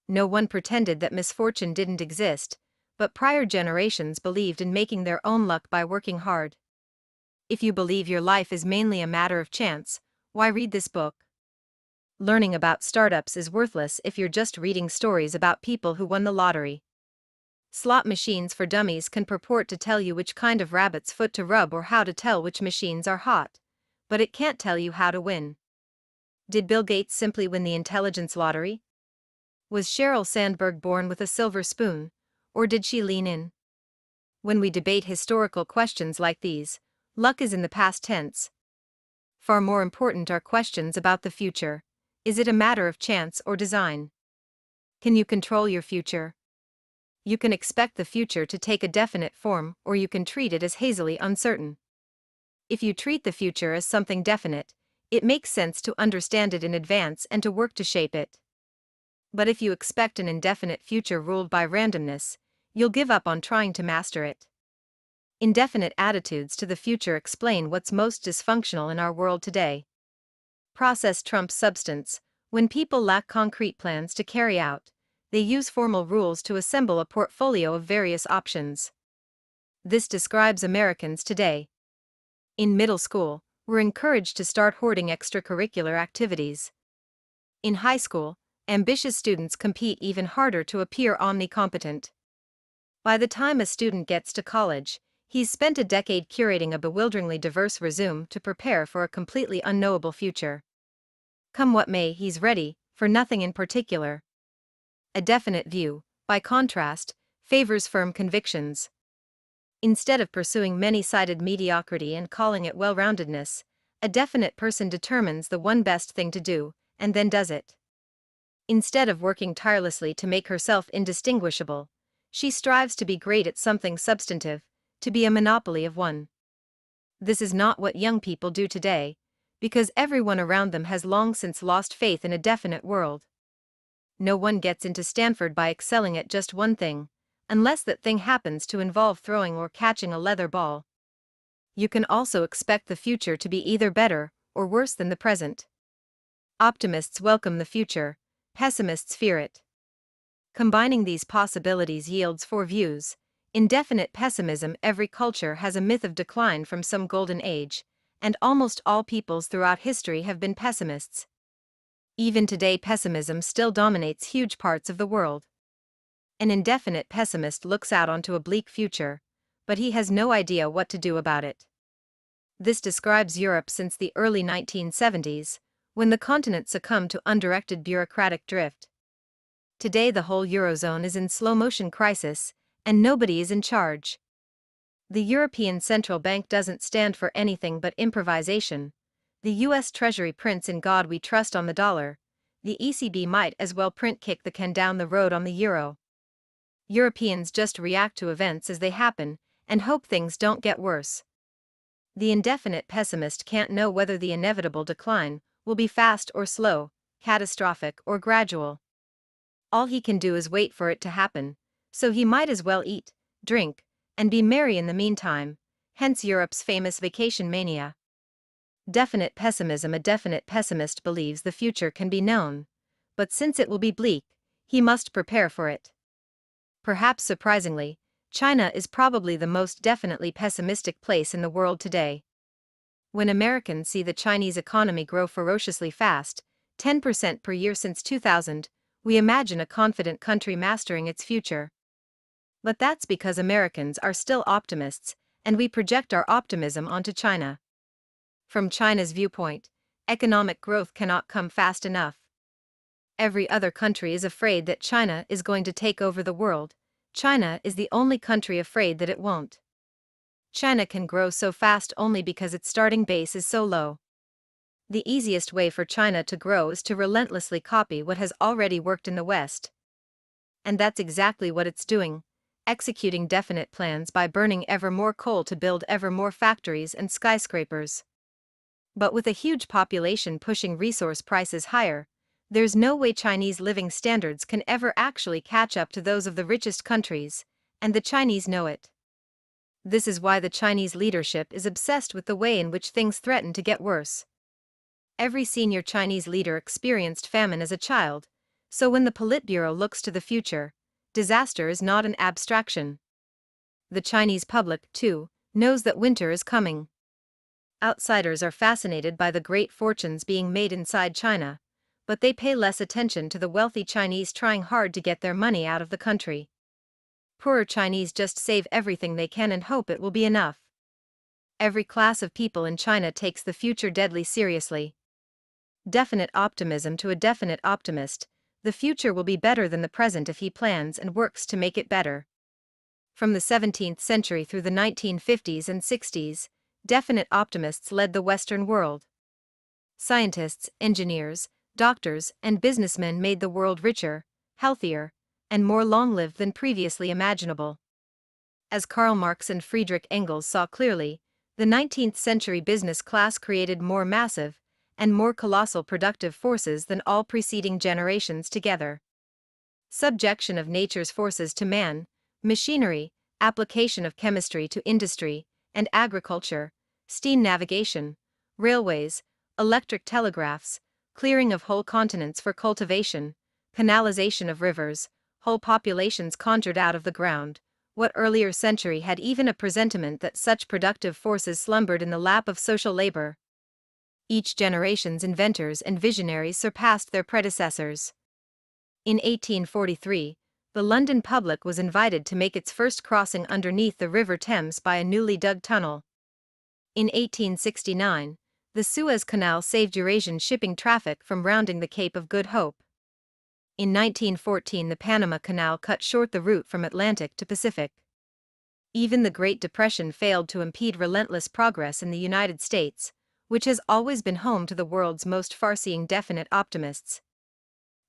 No one pretended that misfortune didn't exist, but prior generations believed in making their own luck by working hard. If you believe your life is mainly a matter of chance, why read this book? Learning about startups is worthless if you're just reading stories about people who won the lottery. Slot machines for dummies can purport to tell you which kind of rabbit's foot to rub or how to tell which machines are hot, but it can't tell you how to win. Did Bill Gates simply win the intelligence lottery? Was Sheryl Sandberg born with a silver spoon, or did she lean in? When we debate historical questions like these, luck is in the past tense. Far more important are questions about the future. Is it a matter of chance or design? Can you control your future? You can expect the future to take a definite form, or you can treat it as hazily uncertain. If you treat the future as something definite, it makes sense to understand it in advance and to work to shape it. But if you expect an indefinite future ruled by randomness, you'll give up on trying to master it. Indefinite attitudes to the future explain what's most dysfunctional in our world today. Process trumps substance. When people lack concrete plans to carry out, they use formal rules to assemble a portfolio of various options. This describes Americans today. In middle school, we're encouraged to start hoarding extracurricular activities. In high school, ambitious students compete even harder to appear omnicompetent. By the time a student gets to college, he's spent a decade curating a bewilderingly diverse resume to prepare for a completely unknowable future. Come what may, he's ready for nothing in particular. A definite view, by contrast, favors firm convictions. Instead of pursuing many-sided mediocrity and calling it well-roundedness, a definite person determines the one best thing to do, and then does it. Instead of working tirelessly to make herself indistinguishable, she strives to be great at something substantive, to be a monopoly of one. This is not what young people do today, because everyone around them has long since lost faith in a definite world. No one gets into Stanford by excelling at just one thing, unless that thing happens to involve throwing or catching a leather ball. You can also expect the future to be either better or worse than the present. Optimists welcome the future, pessimists fear it. Combining these possibilities yields 4 views. Indefinite pessimism. Every culture has a myth of decline from some golden age, and almost all peoples throughout history have been pessimists. Even today, pessimism still dominates huge parts of the world. An indefinite pessimist looks out onto a bleak future, but he has no idea what to do about it. This describes Europe since the early 1970s, when the continent succumbed to undirected bureaucratic drift. Today, the whole Eurozone is in slow-motion crisis, and nobody is in charge. The European Central Bank doesn't stand for anything but improvisation. The US Treasury prints "In God We Trust" on the dollar. The ECB might as well print "Kick the can down the road" on the euro. Europeans just react to events as they happen and hope things don't get worse. The indefinite pessimist can't know whether the inevitable decline will be fast or slow, catastrophic or gradual. All he can do is wait for it to happen, so he might as well eat, drink, and be merry in the meantime, hence Europe's famous vacation mania. Definite pessimism. A definite pessimist believes the future can be known, but since it will be bleak, he must prepare for it. Perhaps surprisingly, China is probably the most definitely pessimistic place in the world today. When Americans see the Chinese economy grow ferociously fast, 10% per year since 2000, we imagine a confident country mastering its future. But that's because Americans are still optimists, and we project our optimism onto China. From China's viewpoint, economic growth cannot come fast enough. Every other country is afraid that China is going to take over the world. China is the only country afraid that it won't. China can grow so fast only because its starting base is so low. The easiest way for China to grow is to relentlessly copy what has already worked in the West. And that's exactly what it's doing, executing definite plans by burning ever more coal to build ever more factories and skyscrapers. But with a huge population pushing resource prices higher, there's no way Chinese living standards can ever actually catch up to those of the richest countries, and the Chinese know it. This is why the Chinese leadership is obsessed with the way in which things threaten to get worse. Every senior Chinese leader experienced famine as a child, so when the Politburo looks to the future, disaster is not an abstraction. The Chinese public, too, knows that winter is coming. Outsiders are fascinated by the great fortunes being made inside China, but they pay less attention to the wealthy Chinese trying hard to get their money out of the country. Poorer Chinese just save everything they can and hope it will be enough. Every class of people in China takes the future deadly seriously. Definite optimism to a definite optimist, the future will be better than the present if he plans and works to make it better. From the 17th century through the 1950s and 60s, definite optimists led the Western world. Scientists, engineers, doctors, and businessmen made the world richer, healthier, and more long-lived than previously imaginable. As Karl Marx and Friedrich Engels saw clearly, the 19th century business class created more massive and more colossal productive forces than all preceding generations together. Subjection of nature's forces to man, machinery, application of chemistry to industry and agriculture, steam navigation, railways, electric telegraphs, clearing of whole continents for cultivation, canalization of rivers, whole populations conjured out of the ground. What earlier century had even a presentiment that such productive forces slumbered in the lap of social labor? Each generation's inventors and visionaries surpassed their predecessors. In 1843, the London public was invited to make its first crossing underneath the River Thames by a newly dug tunnel. In 1869, the Suez Canal saved Eurasian shipping traffic from rounding the Cape of Good Hope. In 1914, the Panama Canal cut short the route from Atlantic to Pacific. Even the Great Depression failed to impede relentless progress in the United States, which has always been home to the world's most far-seeing definite optimists.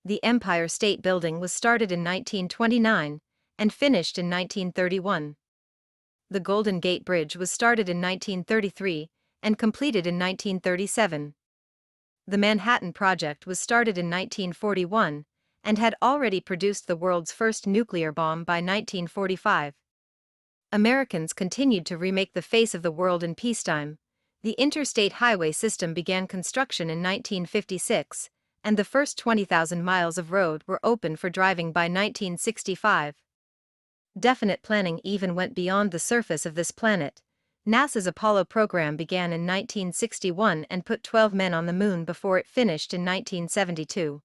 The Empire State Building was started in 1929 and finished in 1931. The Golden Gate Bridge was started in 1933 and completed in 1937. The Manhattan Project was started in 1941 and had already produced the world's first nuclear bomb by 1945. Americans continued to remake the face of the world in peacetime. The interstate highway system began construction in 1956, and the first 20,000 miles of road were open for driving by 1965. Definite planning even went beyond the surface of this planet. NASA's Apollo program began in 1961 and put 12 men on the moon before it finished in 1972.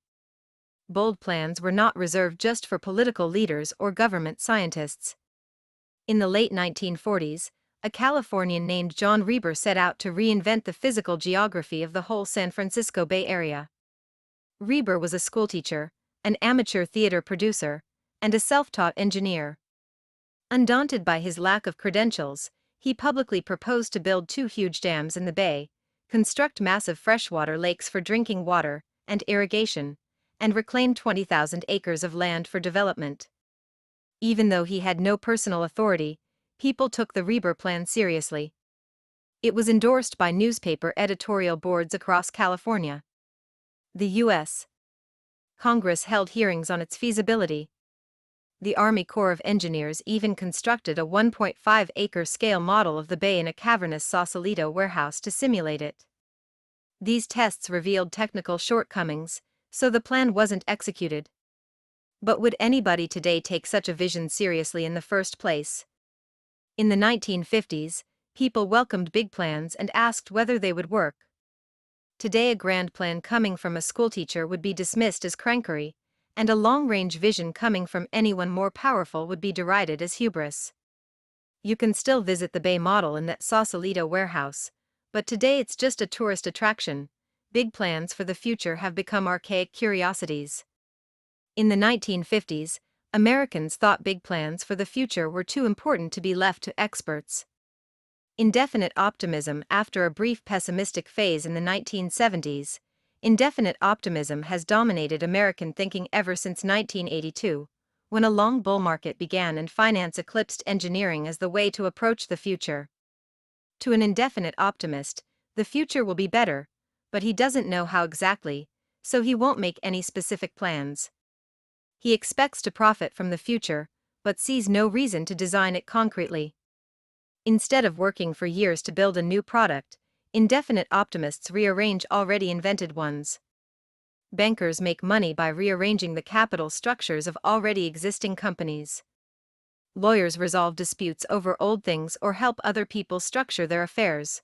Bold plans were not reserved just for political leaders or government scientists. In the late 1940s, a Californian named John Reber set out to reinvent the physical geography of the whole San Francisco Bay Area. Reber was a schoolteacher, an amateur theater producer, and a self-taught engineer. Undaunted by his lack of credentials, he publicly proposed to build 2 huge dams in the bay, construct massive freshwater lakes for drinking water and irrigation, and reclaim 20,000 acres of land for development. Even though he had no personal authority, people took the Reber plan seriously. It was endorsed by newspaper editorial boards across California. The U.S. Congress held hearings on its feasibility. The Army Corps of Engineers even constructed a 1.5-acre scale model of the bay in a cavernous Sausalito warehouse to simulate it. These tests revealed technical shortcomings, so the plan wasn't executed. But would anybody today take such a vision seriously in the first place? In the 1950s, people welcomed big plans and asked whether they would work. Today, a grand plan coming from a schoolteacher would be dismissed as crankery, and a long-range vision coming from anyone more powerful would be derided as hubris. You can still visit the Bay model in that Sausalito warehouse, but today it's just a tourist attraction. Big plans for the future have become archaic curiosities. In the 1950s, Americans thought big plans for the future were too important to be left to experts. Indefinite optimism. After a brief pessimistic phase in the 1970s, indefinite optimism has dominated American thinking ever since 1982, when a long bull market began and finance eclipsed engineering as the way to approach the future. To an indefinite optimist, the future will be better, but he doesn't know how exactly, so he won't make any specific plans. He expects to profit from the future, but sees no reason to design it concretely. Instead of working for years to build a new product, indefinite optimists rearrange already invented ones. Bankers make money by rearranging the capital structures of already existing companies. Lawyers resolve disputes over old things or help other people structure their affairs.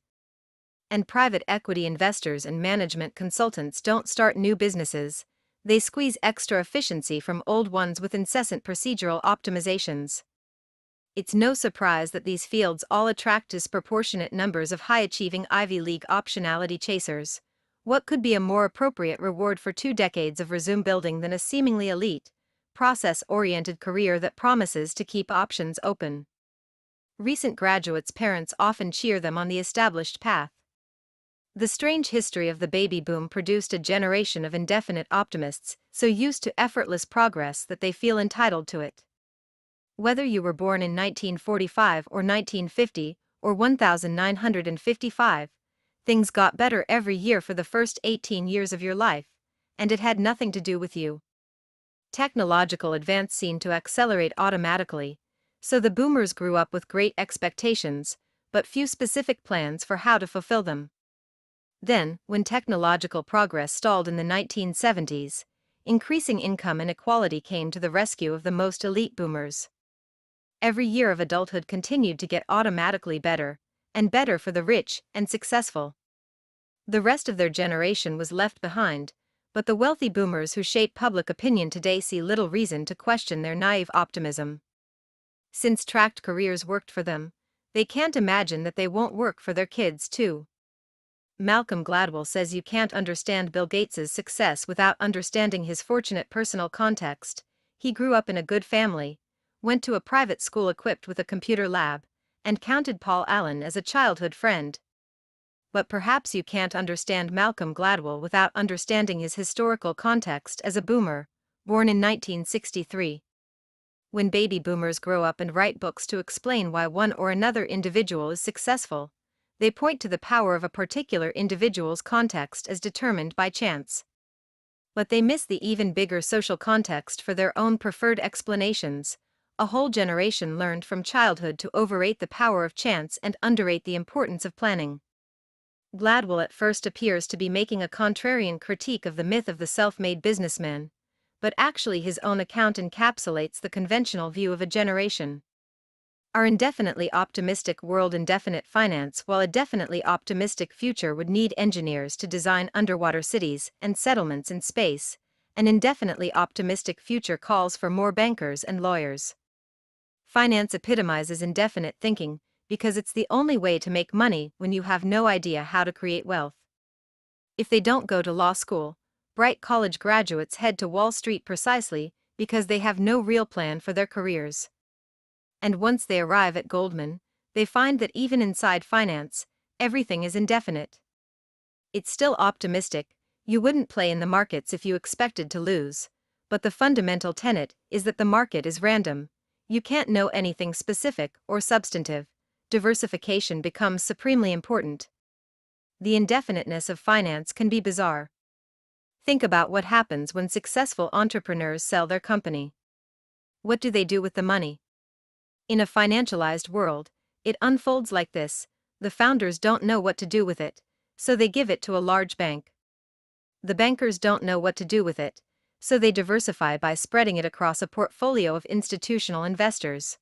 And private equity investors and management consultants don't start new businesses, they squeeze extra efficiency from old ones with incessant procedural optimizations. It's no surprise that these fields all attract disproportionate numbers of high-achieving Ivy League optionality chasers. What could be a more appropriate reward for 2 decades of resume building than a seemingly elite, process-oriented career that promises to keep options open? Recent graduates' parents often cheer them on the established path. The strange history of the baby boom produced a generation of indefinite optimists, so used to effortless progress that they feel entitled to it. Whether you were born in 1945 or 1950 or 1955, things got better every year for the first 18 years of your life, and it had nothing to do with you. Technological advance seemed to accelerate automatically, so the boomers grew up with great expectations, but few specific plans for how to fulfill them. Then, when technological progress stalled in the 1970s, increasing income inequality came to the rescue of the most elite boomers. Every year of adulthood continued to get automatically better, and better for the rich and successful. The rest of their generation was left behind, but the wealthy boomers who shape public opinion today see little reason to question their naive optimism. Since tracked careers worked for them, they can't imagine that they won't work for their kids too. Malcolm Gladwell says you can't understand Bill Gates's success without understanding his fortunate personal context. He grew up in a good family, went to a private school equipped with a computer lab, and counted Paul Allen as a childhood friend. But perhaps you can't understand Malcolm Gladwell without understanding his historical context as a boomer, born in 1963. When baby boomers grow up and write books to explain why one or another individual is successful, they point to the power of a particular individual's context as determined by chance. But they miss the even bigger social context for their own preferred explanations. A whole generation learned from childhood to overrate the power of chance and underrate the importance of planning. Gladwell at first appears to be making a contrarian critique of the myth of the self-made businessman, but actually his own account encapsulates the conventional view of a generation. Our indefinitely optimistic world indefinite finance, while a definitely optimistic future would need engineers to design underwater cities and settlements in space, an indefinitely optimistic future calls for more bankers and lawyers. Finance epitomizes indefinite thinking because it's the only way to make money when you have no idea how to create wealth. If they don't go to law school, bright college graduates head to Wall Street precisely because they have no real plan for their careers. And once they arrive at Goldman, they find that even inside finance, everything is indefinite. It's still optimistic, you wouldn't play in the markets if you expected to lose, but the fundamental tenet is that the market is random. You can't know anything specific or substantive. Diversification becomes supremely important. The indefiniteness of finance can be bizarre. Think about what happens when successful entrepreneurs sell their company. What do they do with the money? In a financialized world, it unfolds like this: the founders don't know what to do with it, so they give it to a large bank. The bankers don't know what to do with it, so they diversify by spreading it across a portfolio of institutional investors.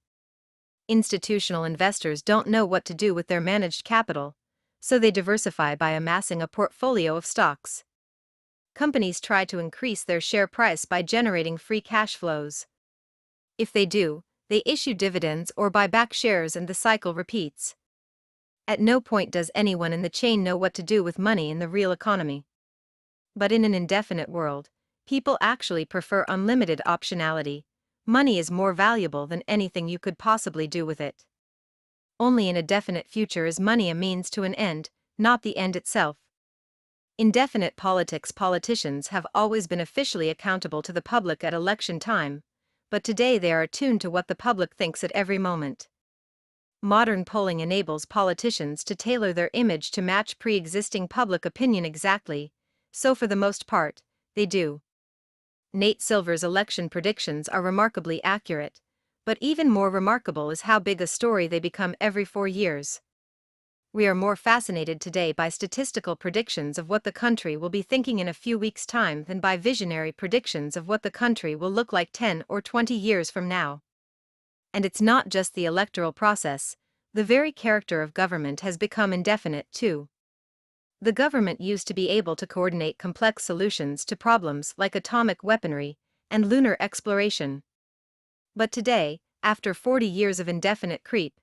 Institutional investors don't know what to do with their managed capital, so they diversify by amassing a portfolio of stocks. companies try to increase their share price by generating free cash flows. If they do, they issue dividends or buy back shares and the cycle repeats. At no point does anyone in the chain know what to do with money in the real economy. But in an indefinite world, people actually prefer unlimited optionality. Money is more valuable than anything you could possibly do with it. Only in a definite future is money a means to an end, not the end itself. In definite politicians have always been officially accountable to the public at election time, but today they are attuned to what the public thinks at every moment. Modern polling enables politicians to tailor their image to match pre-existing public opinion exactly, so for the most part, they do. Nate Silver's election predictions are remarkably accurate, but even more remarkable is how big a story they become every 4 years. We are more fascinated today by statistical predictions of what the country will be thinking in a few weeks' time than by visionary predictions of what the country will look like 10 or 20 years from now. And it's not just the electoral process, the very character of government has become indefinite too. The government used to be able to coordinate complex solutions to problems like atomic weaponry and lunar exploration. But today, after 40 years of indefinite creep,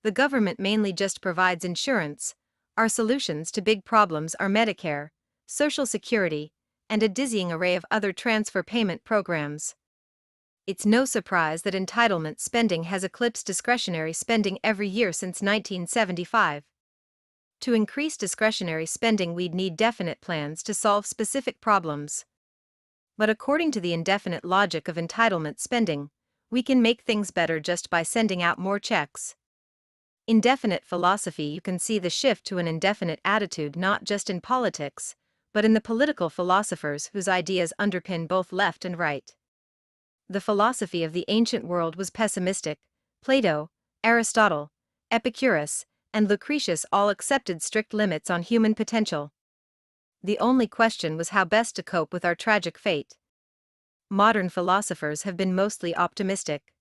the government mainly just provides insurance. Our solutions to big problems are Medicare, Social Security, and a dizzying array of other transfer payment programs. It's no surprise that entitlement spending has eclipsed discretionary spending every year since 1975. To increase discretionary spending, we'd need definite plans to solve specific problems. But according to the indefinite logic of entitlement spending, we can make things better just by sending out more checks. In definite philosophy, you can see the shift to an indefinite attitude not just in politics, but in the political philosophers whose ideas underpin both left and right. The philosophy of the ancient world was pessimistic. Plato, Aristotle, Epicurus, and Lucretius all accepted strict limits on human potential. The only question was how best to cope with our tragic fate. Modern philosophers have been mostly optimistic.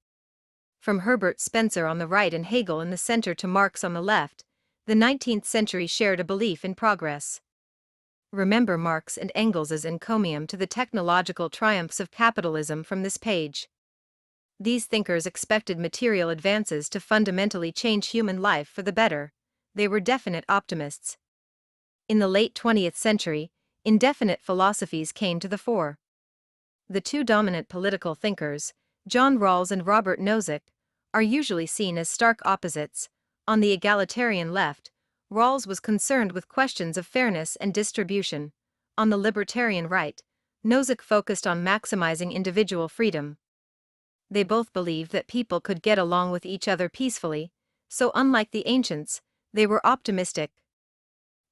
From Herbert Spencer on the right and Hegel in the center to Marx on the left, the 19th century shared a belief in progress. Remember Marx and Engels' encomium to the technological triumphs of capitalism from this page. These thinkers expected material advances to fundamentally change human life for the better. They were definite optimists. In the late 20th century, indefinite philosophies came to the fore. The two dominant political thinkers, John Rawls and Robert Nozick, are usually seen as stark opposites. On the egalitarian left, Rawls was concerned with questions of fairness and distribution. On the libertarian right, Nozick focused on maximizing individual freedom. They both believed that people could get along with each other peacefully, so unlike the ancients, they were optimistic.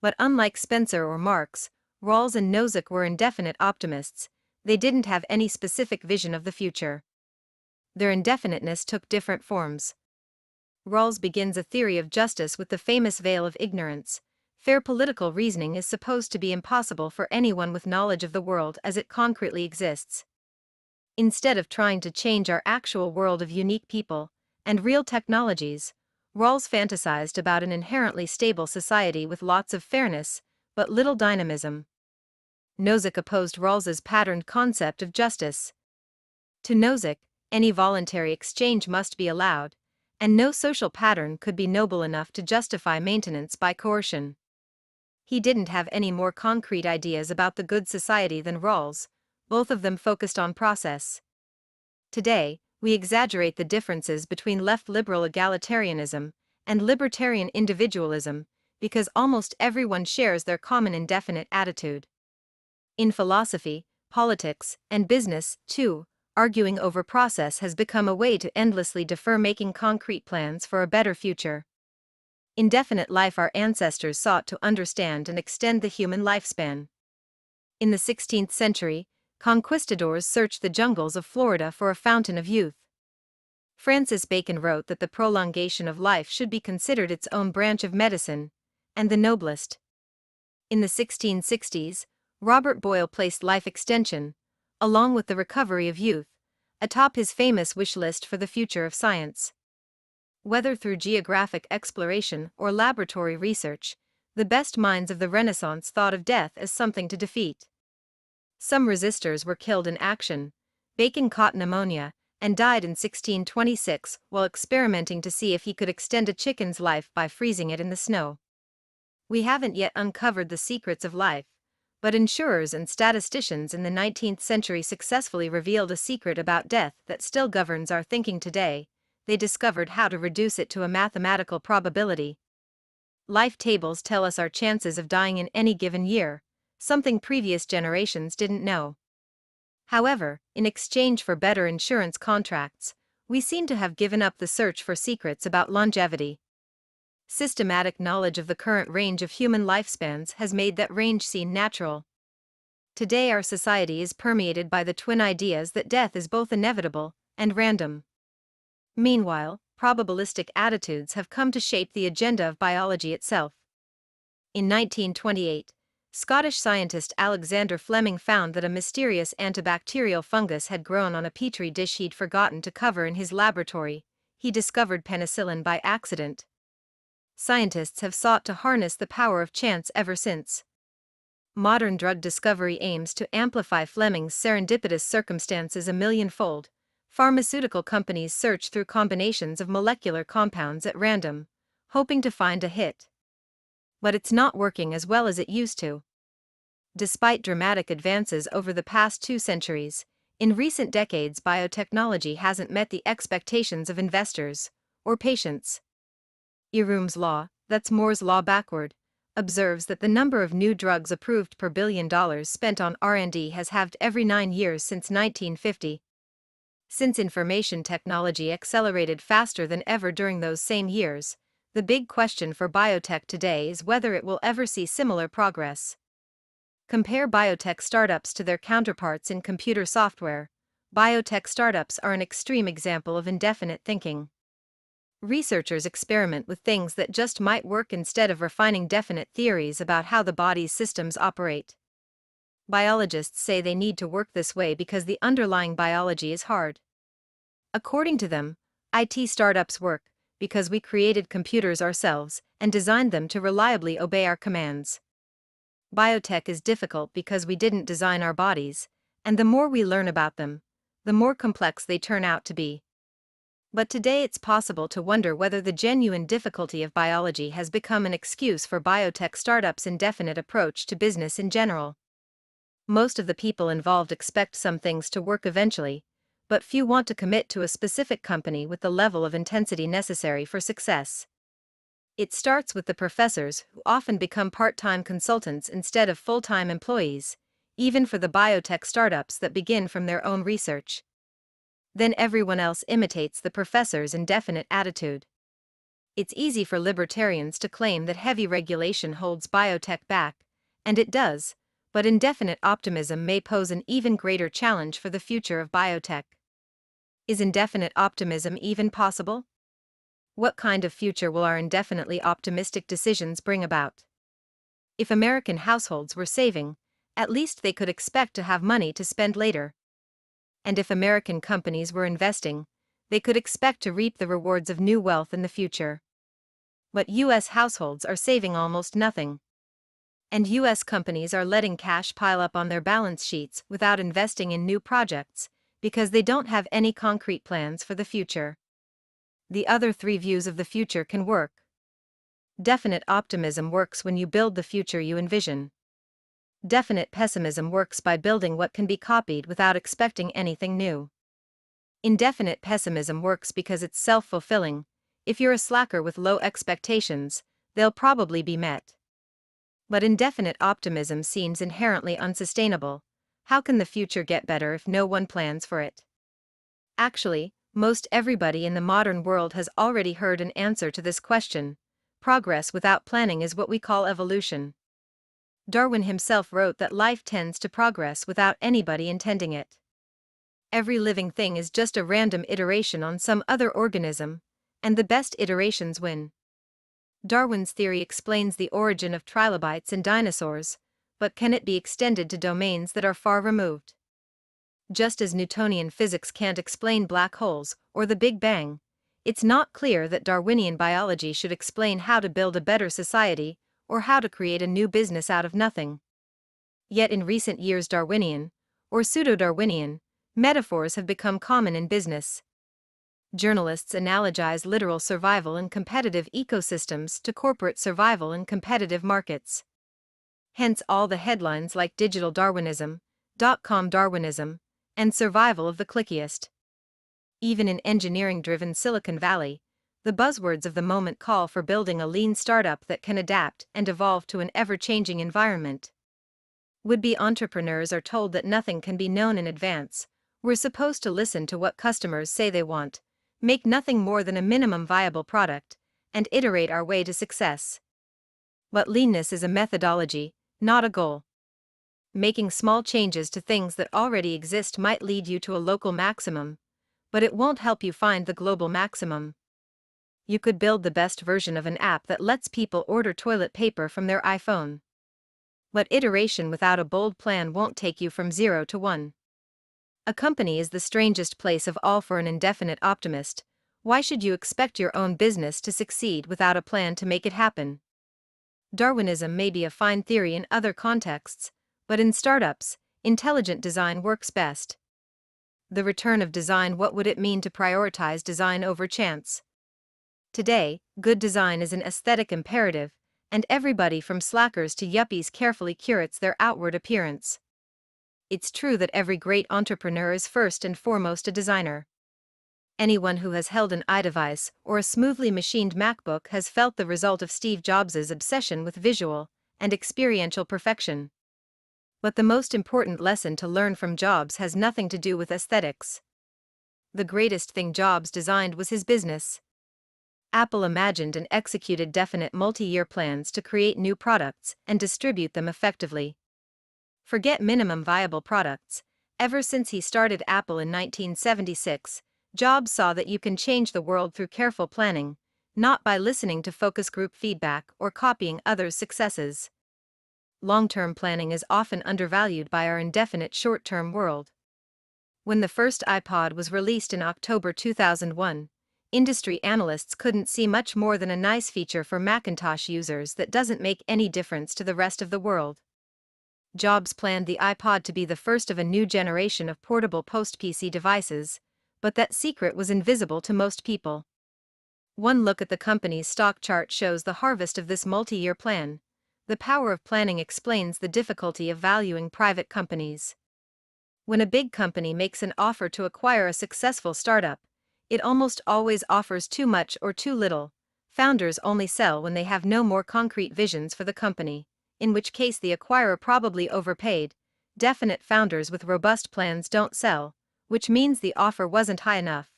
But unlike Spencer or Marx, Rawls and Nozick were indefinite optimists. They didn't have any specific vision of the future. Their indefiniteness took different forms. Rawls begins a theory of justice with the famous veil of ignorance. Fair political reasoning is supposed to be impossible for anyone with knowledge of the world as it concretely exists. Instead of trying to change our actual world of unique people and real technologies, Rawls fantasized about an inherently stable society with lots of fairness, but little dynamism. Nozick opposed Rawls's patterned concept of justice. To Nozick, any voluntary exchange must be allowed, and no social pattern could be noble enough to justify maintenance by coercion. He didn't have any more concrete ideas about the good society than Rawls. Both of them focused on process. Today, we exaggerate the differences between left liberal egalitarianism and libertarian individualism because almost everyone shares their common indefinite attitude. In philosophy, politics, and business, too, arguing over process has become a way to endlessly defer making concrete plans for a better future. Indefinite life. Our ancestors sought to understand and extend the human lifespan. In the 16th century, conquistadors searched the jungles of Florida for a fountain of youth. Francis Bacon wrote that the prolongation of life should be considered its own branch of medicine, and the noblest. In the 1660s, Robert Boyle placed life extension, along with the recovery of youth, atop his famous wish list for the future of science. Whether through geographic exploration or laboratory research, the best minds of the Renaissance thought of death as something to defeat. Some resistors were killed in action. Bacon caught pneumonia and died in 1626 while experimenting to see if he could extend a chicken's life by freezing it in the snow. We haven't yet uncovered the secrets of life, but insurers and statisticians in the 19th century successfully revealed a secret about death that still governs our thinking today. They discovered how to reduce it to a mathematical probability. Life tables tell us our chances of dying in any given year, something previous generations didn't know. However, in exchange for better insurance contracts, we seem to have given up the search for secrets about longevity. Systematic knowledge of the current range of human lifespans has made that range seem natural. Today our society is permeated by the twin ideas that death is both inevitable and random. Meanwhile, probabilistic attitudes have come to shape the agenda of biology itself. In 1928, Scottish scientist Alexander Fleming found that a mysterious antibacterial fungus had grown on a petri dish he'd forgotten to cover in his laboratory. He discovered penicillin by accident. Scientists have sought to harness the power of chance ever since. Modern drug discovery aims to amplify Fleming's serendipitous circumstances a millionfold. Pharmaceutical companies search through combinations of molecular compounds at random, hoping to find a hit. But it's not working as well as it used to. Despite dramatic advances over the past 2 centuries, in recent decades biotechnology hasn't met the expectations of investors or patients. Irum's law, that's Moore's law backward, observes that the number of new drugs approved per $1 billion spent on R&D has halved every 9 years since 1950. Since information technology accelerated faster than ever during those same years, the big question for biotech today is whether it will ever see similar progress. Compare biotech startups to their counterparts in computer software. Biotech startups are an extreme example of indefinite thinking. Researchers experiment with things that just might work instead of refining definite theories about how the body's systems operate. Biologists say they need to work this way because the underlying biology is hard. According to them, IT startups work because we created computers ourselves and designed them to reliably obey our commands. Biotech is difficult because we didn't design our bodies, and the more we learn about them, the more complex they turn out to be. But today it's possible to wonder whether the genuine difficulty of biology has become an excuse for biotech startups' indefinite approach to business in general. Most of the people involved expect some things to work eventually, but few want to commit to a specific company with the level of intensity necessary for success. It starts with the professors who often become part-time consultants instead of full-time employees, even for the biotech startups that begin from their own research. Then everyone else imitates the professor's indefinite attitude. It's easy for libertarians to claim that heavy regulation holds biotech back, and it does, but indefinite optimism may pose an even greater challenge for the future of biotech. Is indefinite optimism even possible? What kind of future will our indefinitely optimistic decisions bring about? If American households were saving, at least they could expect to have money to spend later. And if American companies were investing, they could expect to reap the rewards of new wealth in the future. But U.S. households are saving almost nothing. And U.S. companies are letting cash pile up on their balance sheets without investing in new projects, because they don't have any concrete plans for the future. The other 3 views of the future can work. Definite optimism works when you build the future you envision. Definite pessimism works by building what can be copied without expecting anything new. Indefinite pessimism works because it's self-fulfilling. If you're a slacker with low expectations, they'll probably be met. But indefinite optimism seems inherently unsustainable. How can the future get better if no one plans for it? Actually, most everybody in the modern world has already heard an answer to this question. Progress without planning is what we call evolution. Darwin himself wrote that life tends to progress without anybody intending it. Every living thing is just a random iteration on some other organism, and the best iterations win. Darwin's theory explains the origin of trilobites and dinosaurs, but can it be extended to domains that are far removed? Just as Newtonian physics can't explain black holes or the Big Bang, it's not clear that Darwinian biology should explain how to build a better society or how to create a new business out of nothing. Yet in recent years Darwinian, or pseudo-Darwinian, metaphors have become common in business. Journalists analogize literal survival in competitive ecosystems to corporate survival in competitive markets. Hence all the headlines like digital Darwinism, dot-com Darwinism, and survival of the clickiest. Even in engineering-driven Silicon Valley, the buzzwords of the moment call for building a lean startup that can adapt and evolve to an ever-changing environment. Would-be entrepreneurs are told that nothing can be known in advance. We're supposed to listen to what customers say they want, make nothing more than a minimum viable product, and iterate our way to success. But leanness is a methodology, not a goal. Making small changes to things that already exist might lead you to a local maximum, but it won't help you find the global maximum. You could build the best version of an app that lets people order toilet paper from their iPhone. But iteration without a bold plan won't take you from 0 to 1. A company is the strangest place of all for an indefinite optimist. Why should you expect your own business to succeed without a plan to make it happen? Darwinism may be a fine theory in other contexts, but in startups, intelligent design works best. The return of design. What would it mean to prioritize design over chance? Today, good design is an aesthetic imperative, and everybody from slackers to yuppies carefully curates their outward appearance. It's true that every great entrepreneur is first and foremost a designer. Anyone who has held an iDevice or a smoothly machined MacBook has felt the result of Steve Jobs' obsession with visual and experiential perfection. But the most important lesson to learn from Jobs has nothing to do with aesthetics. The greatest thing Jobs designed was his business. Apple imagined and executed definite multi-year plans to create new products and distribute them effectively. Forget minimum viable products. Ever since he started Apple in 1976, Jobs saw that you can change the world through careful planning, not by listening to focus group feedback or copying others' successes. Long-term planning is often undervalued by our indefinite short-term world. When the first iPod was released in October 2001, industry analysts couldn't see much more than a nice feature for Macintosh users that doesn't make any difference to the rest of the world. Jobs planned the iPod to be the first of a new generation of portable post-PC devices, but that secret was invisible to most people. One look at the company's stock chart shows the harvest of this multi-year plan. The power of planning explains the difficulty of valuing private companies. When a big company makes an offer to acquire a successful startup, it almost always offers too much or too little. Founders only sell when they have no more concrete visions for the company, in which case the acquirer probably overpaid. Definite founders with robust plans don't sell, which means the offer wasn't high enough.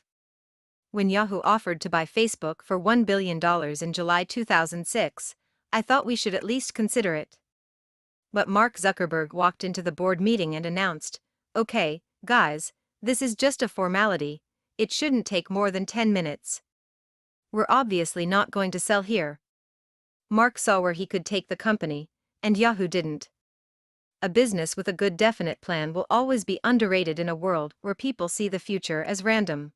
When Yahoo offered to buy Facebook for $1 billion in July 2006, I thought we should at least consider it. But Mark Zuckerberg walked into the board meeting and announced, "Okay, guys, this is just a formality. It shouldn't take more than 10 minutes. We're obviously not going to sell here." Mark saw where he could take the company, and Yahoo didn't. A business with a good definite plan will always be underrated in a world where people see the future as random.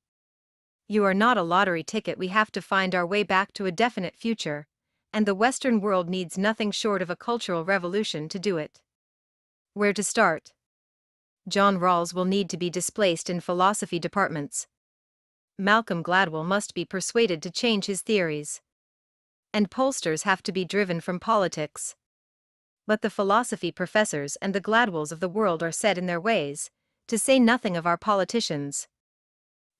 You are not a lottery ticket. We have to find our way back to a definite future, and the Western world needs nothing short of a cultural revolution to do it. Where to start? John Rawls will need to be displaced in philosophy departments. Malcolm Gladwell must be persuaded to change his theories. And pollsters have to be driven from politics. But the philosophy professors and the Gladwells of the world are set in their ways, to say nothing of our politicians.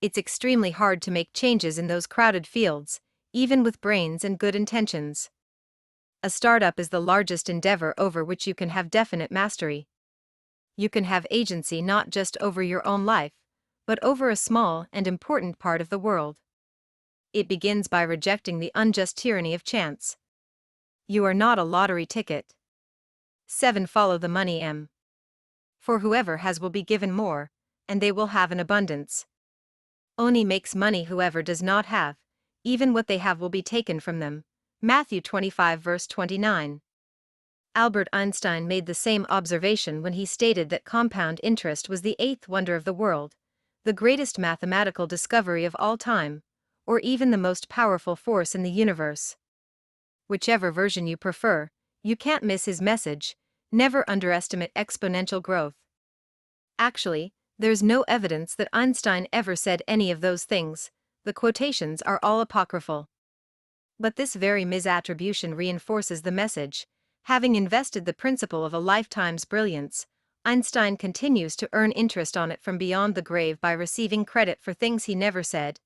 It's extremely hard to make changes in those crowded fields, even with brains and good intentions. A startup is the largest endeavor over which you can have definite mastery. You can have agency not just over your own life, but over a small and important part of the world. It begins by rejecting the unjust tyranny of chance. You are not a lottery ticket. 7. Follow the money. For whoever has will be given more, and they will have an abundance. Only makes money whoever does not have, even what they have will be taken from them. Matthew 25 verse 29. Albert Einstein made the same observation when he stated that compound interest was the eighth wonder of the world, the greatest mathematical discovery of all time, or even the most powerful force in the universe. Whichever version you prefer, you can't miss his message. Never underestimate exponential growth. Actually, there's no evidence that Einstein ever said any of those things. The quotations are all apocryphal. But this very misattribution reinforces the message. Having invested the principle of a lifetime's brilliance, Einstein continues to earn interest on it from beyond the grave by receiving credit for things he never said.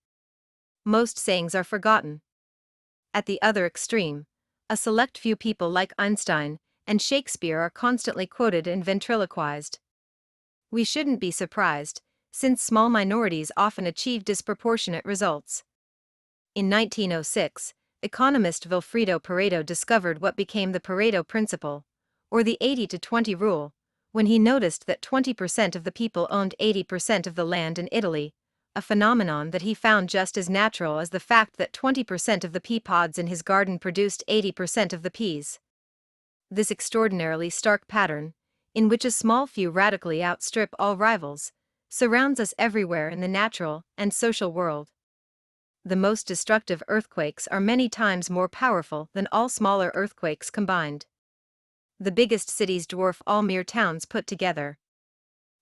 Most sayings are forgotten. At the other extreme, a select few people like Einstein and Shakespeare are constantly quoted and ventriloquized. We shouldn't be surprised, since small minorities often achieve disproportionate results. In 1906, economist Vilfredo Pareto discovered what became the Pareto principle, or the 80-20 rule, when he noticed that 20% of the people owned 80% of the land in Italy, a phenomenon that he found just as natural as the fact that 20% of the pea pods in his garden produced 80% of the peas. This extraordinarily stark pattern, in which a small few radically outstrip all rivals, surrounds us everywhere in the natural and social world. The most destructive earthquakes are many times more powerful than all smaller earthquakes combined. The biggest cities dwarf all mere towns put together.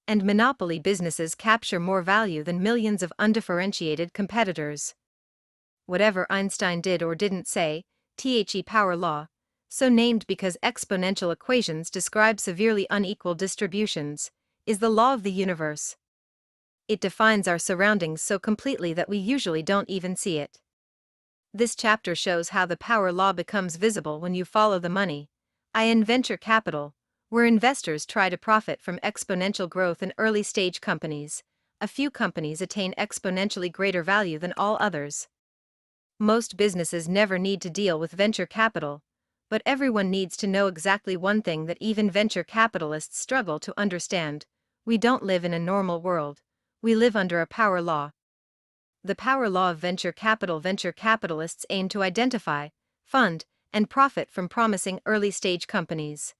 And monopoly businesses capture more value than millions of undifferentiated competitors. Whatever Einstein did or didn't say, the power law, so named because exponential equations describe severely unequal distributions, is the law of the universe. It defines our surroundings so completely that we usually don't even see it. This chapter shows how the power law becomes visible when you follow the money. In venture capital, where investors try to profit from exponential growth in early-stage companies, a few companies attain exponentially greater value than all others. Most businesses never need to deal with venture capital, but everyone needs to know exactly one thing that even venture capitalists struggle to understand: we don't live in a normal world, we live under a power law. The power law of venture capital. Venture capitalists aim to identify, fund, and profit from promising early-stage companies.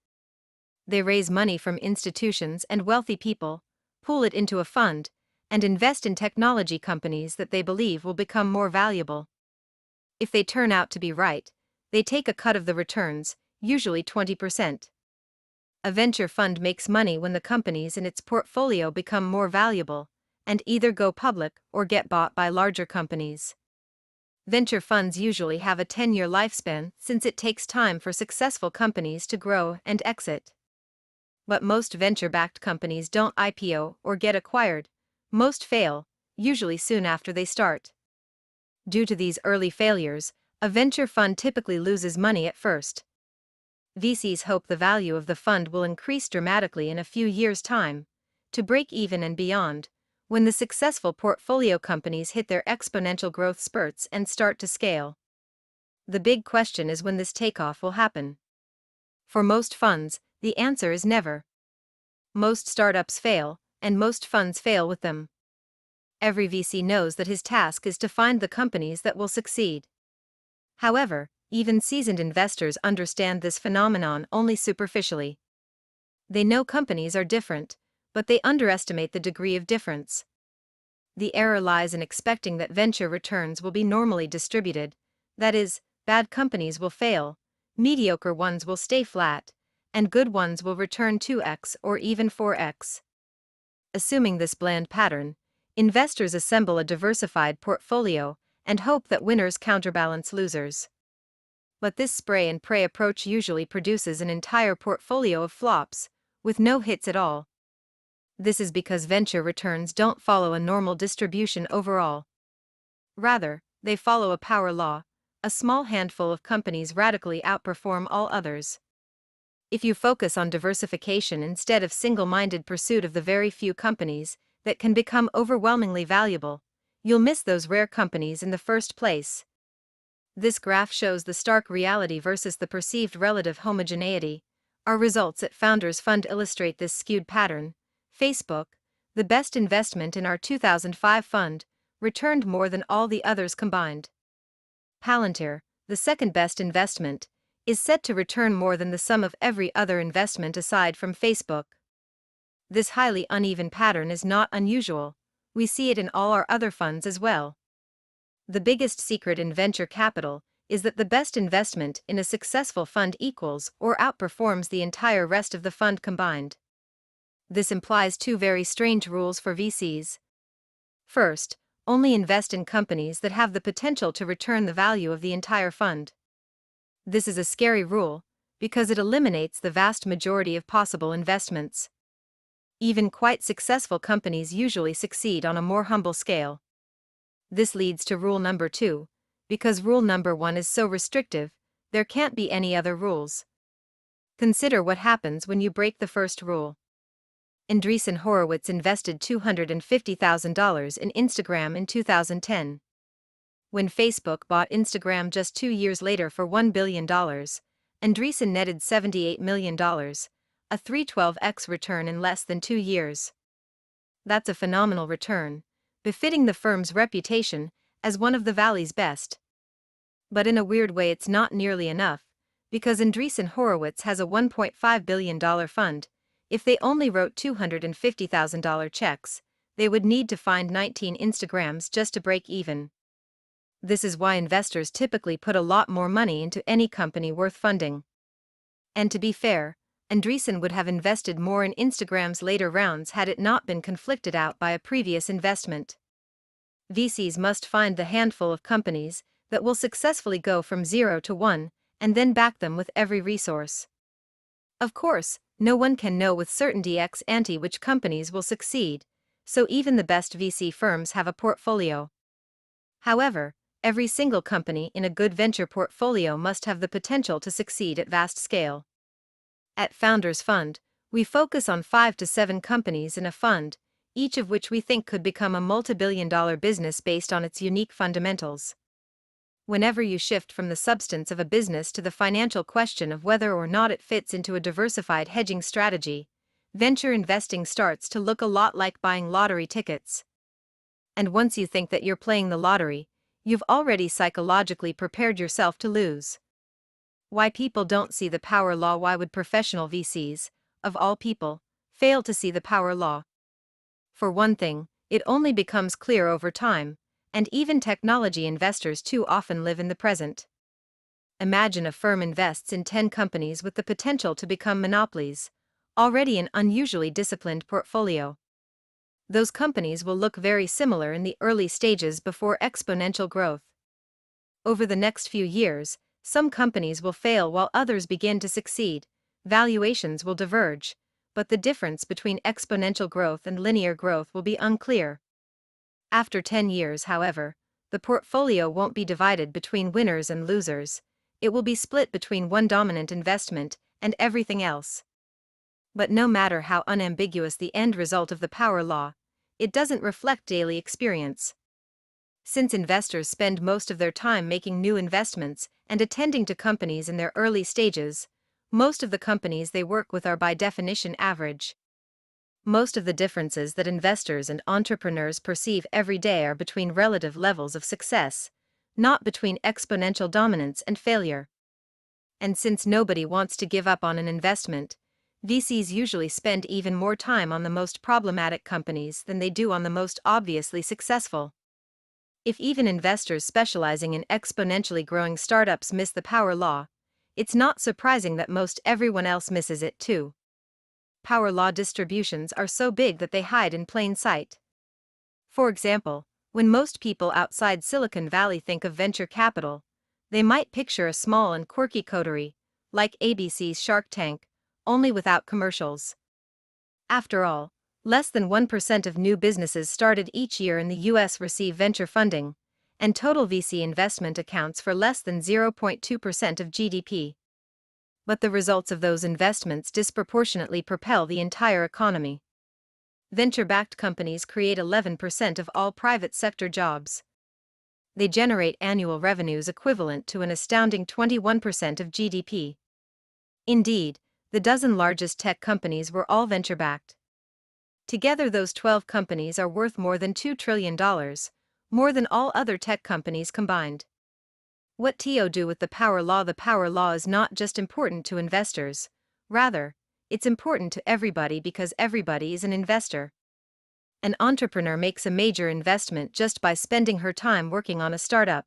They raise money from institutions and wealthy people, pool it into a fund, and invest in technology companies that they believe will become more valuable. If they turn out to be right, they take a cut of the returns, usually 20%. A venture fund makes money when the companies in its portfolio become more valuable, and either go public or get bought by larger companies. Venture funds usually have a 10-year lifespan since it takes time for successful companies to grow and exit. But most venture-backed companies don't IPO or get acquired. Most fail, usually soon after they start. Due to these early failures, a venture fund typically loses money at first. VCs hope the value of the fund will increase dramatically in a few years' time, to break even and beyond, when the successful portfolio companies hit their exponential growth spurts and start to scale. The big question is when this takeoff will happen. For most funds, the answer is never. Most startups fail, and most funds fail with them. Every VC knows that his task is to find the companies that will succeed. However, even seasoned investors understand this phenomenon only superficially. They know companies are different, but they underestimate the degree of difference. The error lies in expecting that venture returns will be normally distributed, that is, bad companies will fail, mediocre ones will stay flat, and good ones will return 2x or even 4x. Assuming this bland pattern, investors assemble a diversified portfolio and hope that winners counterbalance losers. But this spray and pray approach usually produces an entire portfolio of flops, with no hits at all. This is because venture returns don't follow a normal distribution overall. Rather, they follow a power law. A small handful of companies radically outperform all others. If you focus on diversification instead of single-minded pursuit of the very few companies that can become overwhelmingly valuable, you'll miss those rare companies in the first place. This graph shows the stark reality versus the perceived relative homogeneity. Our results at Founders Fund illustrate this skewed pattern. Facebook, the best investment in our 2005 fund, returned more than all the others combined. Palantir, the second best investment, is set to return more than the sum of every other investment aside from Facebook. This highly uneven pattern is not unusual. We see it in all our other funds as well. The biggest secret in venture capital is that the best investment in a successful fund equals or outperforms the entire rest of the fund combined. This implies two very strange rules for VCs. First, only invest in companies that have the potential to return the value of the entire fund. This is a scary rule, because it eliminates the vast majority of possible investments. Even quite successful companies usually succeed on a more humble scale. This leads to rule number 2, because rule number 1 is so restrictive, there can't be any other rules. Consider what happens when you break the first rule. Andreessen Horowitz invested $250,000 in Instagram in 2010. When Facebook bought Instagram just 2 years later for $1 billion, Andreessen netted $78 million, a 312x return in less than 2 years. That's a phenomenal return, befitting the firm's reputation as one of the Valley's best. But in a weird way it's not nearly enough, because Andreessen Horowitz has a $1.5 billion fund. If they only wrote $250,000 checks, they would need to find 19 Instagrams just to break even. This is why investors typically put a lot more money into any company worth funding. And to be fair, Andreessen would have invested more in Instagram's later rounds had it not been conflicted out by a previous investment. VCs must find the handful of companies that will successfully go from 0 to 1, and then back them with every resource. Of course, no one can know with certainty ex ante which companies will succeed, so even the best VC firms have a portfolio. However, every single company in a good venture portfolio must have the potential to succeed at vast scale. At Founders Fund, we focus on 5 to 7 companies in a fund, each of which we think could become a multi-billion-dollar business based on its unique fundamentals. Whenever you shift from the substance of a business to the financial question of whether or not it fits into a diversified hedging strategy, venture investing starts to look a lot like buying lottery tickets. And once you think that you're playing the lottery, you've already psychologically prepared yourself to lose. Why people don't see the power law? Why would professional VCs, of all people, fail to see the power law? For one thing, it only becomes clear over time, and even technology investors too often live in the present. Imagine a firm invests in 10 companies with the potential to become monopolies, already an unusually disciplined portfolio. Those companies will look very similar in the early stages before exponential growth. Over the next few years, some companies will fail while others begin to succeed, valuations will diverge, but the difference between exponential growth and linear growth will be unclear. After 10 years, however, the portfolio won't be divided between winners and losers, it will be split between one dominant investment and everything else. But no matter how unambiguous the end result of the power law, it doesn't reflect daily experience. Since investors spend most of their time making new investments and attending to companies in their early stages, most of the companies they work with are by definition average. Most of the differences that investors and entrepreneurs perceive every day are between relative levels of success, not between exponential dominance and failure. And since nobody wants to give up on an investment, VCs usually spend even more time on the most problematic companies than they do on the most obviously successful. If even investors specializing in exponentially growing startups miss the power law, it's not surprising that most everyone else misses it too. Power law distributions are so big that they hide in plain sight. For example, when most people outside Silicon Valley think of venture capital, they might picture a small and quirky coterie, like ABC's Shark Tank, only without commercials. After all, less than 1% of new businesses started each year in the US receive venture funding, and total VC investment accounts for less than 0.2% of GDP. But the results of those investments disproportionately propel the entire economy. Venture-backed companies create 11% of all private sector jobs. They generate annual revenues equivalent to an astounding 21% of GDP. Indeed, the dozen largest tech companies were all venture-backed. Together those 12 companies are worth more than $2 trillion, more than all other tech companies combined. What Thiel do with the power law? The power law is not just important to investors, rather, it's important to everybody because everybody is an investor. An entrepreneur makes a major investment just by spending her time working on a startup.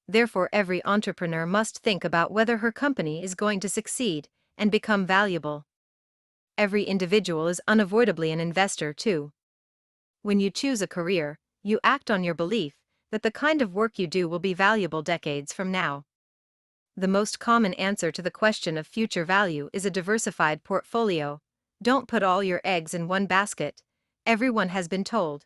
Therefore, every entrepreneur must think about whether her company is going to succeed and become valuable. Every individual is unavoidably an investor, too. When you choose a career, you act on your belief that the kind of work you do will be valuable decades from now. The most common answer to the question of future value is a diversified portfolio. Don't put all your eggs in one basket, everyone has been told.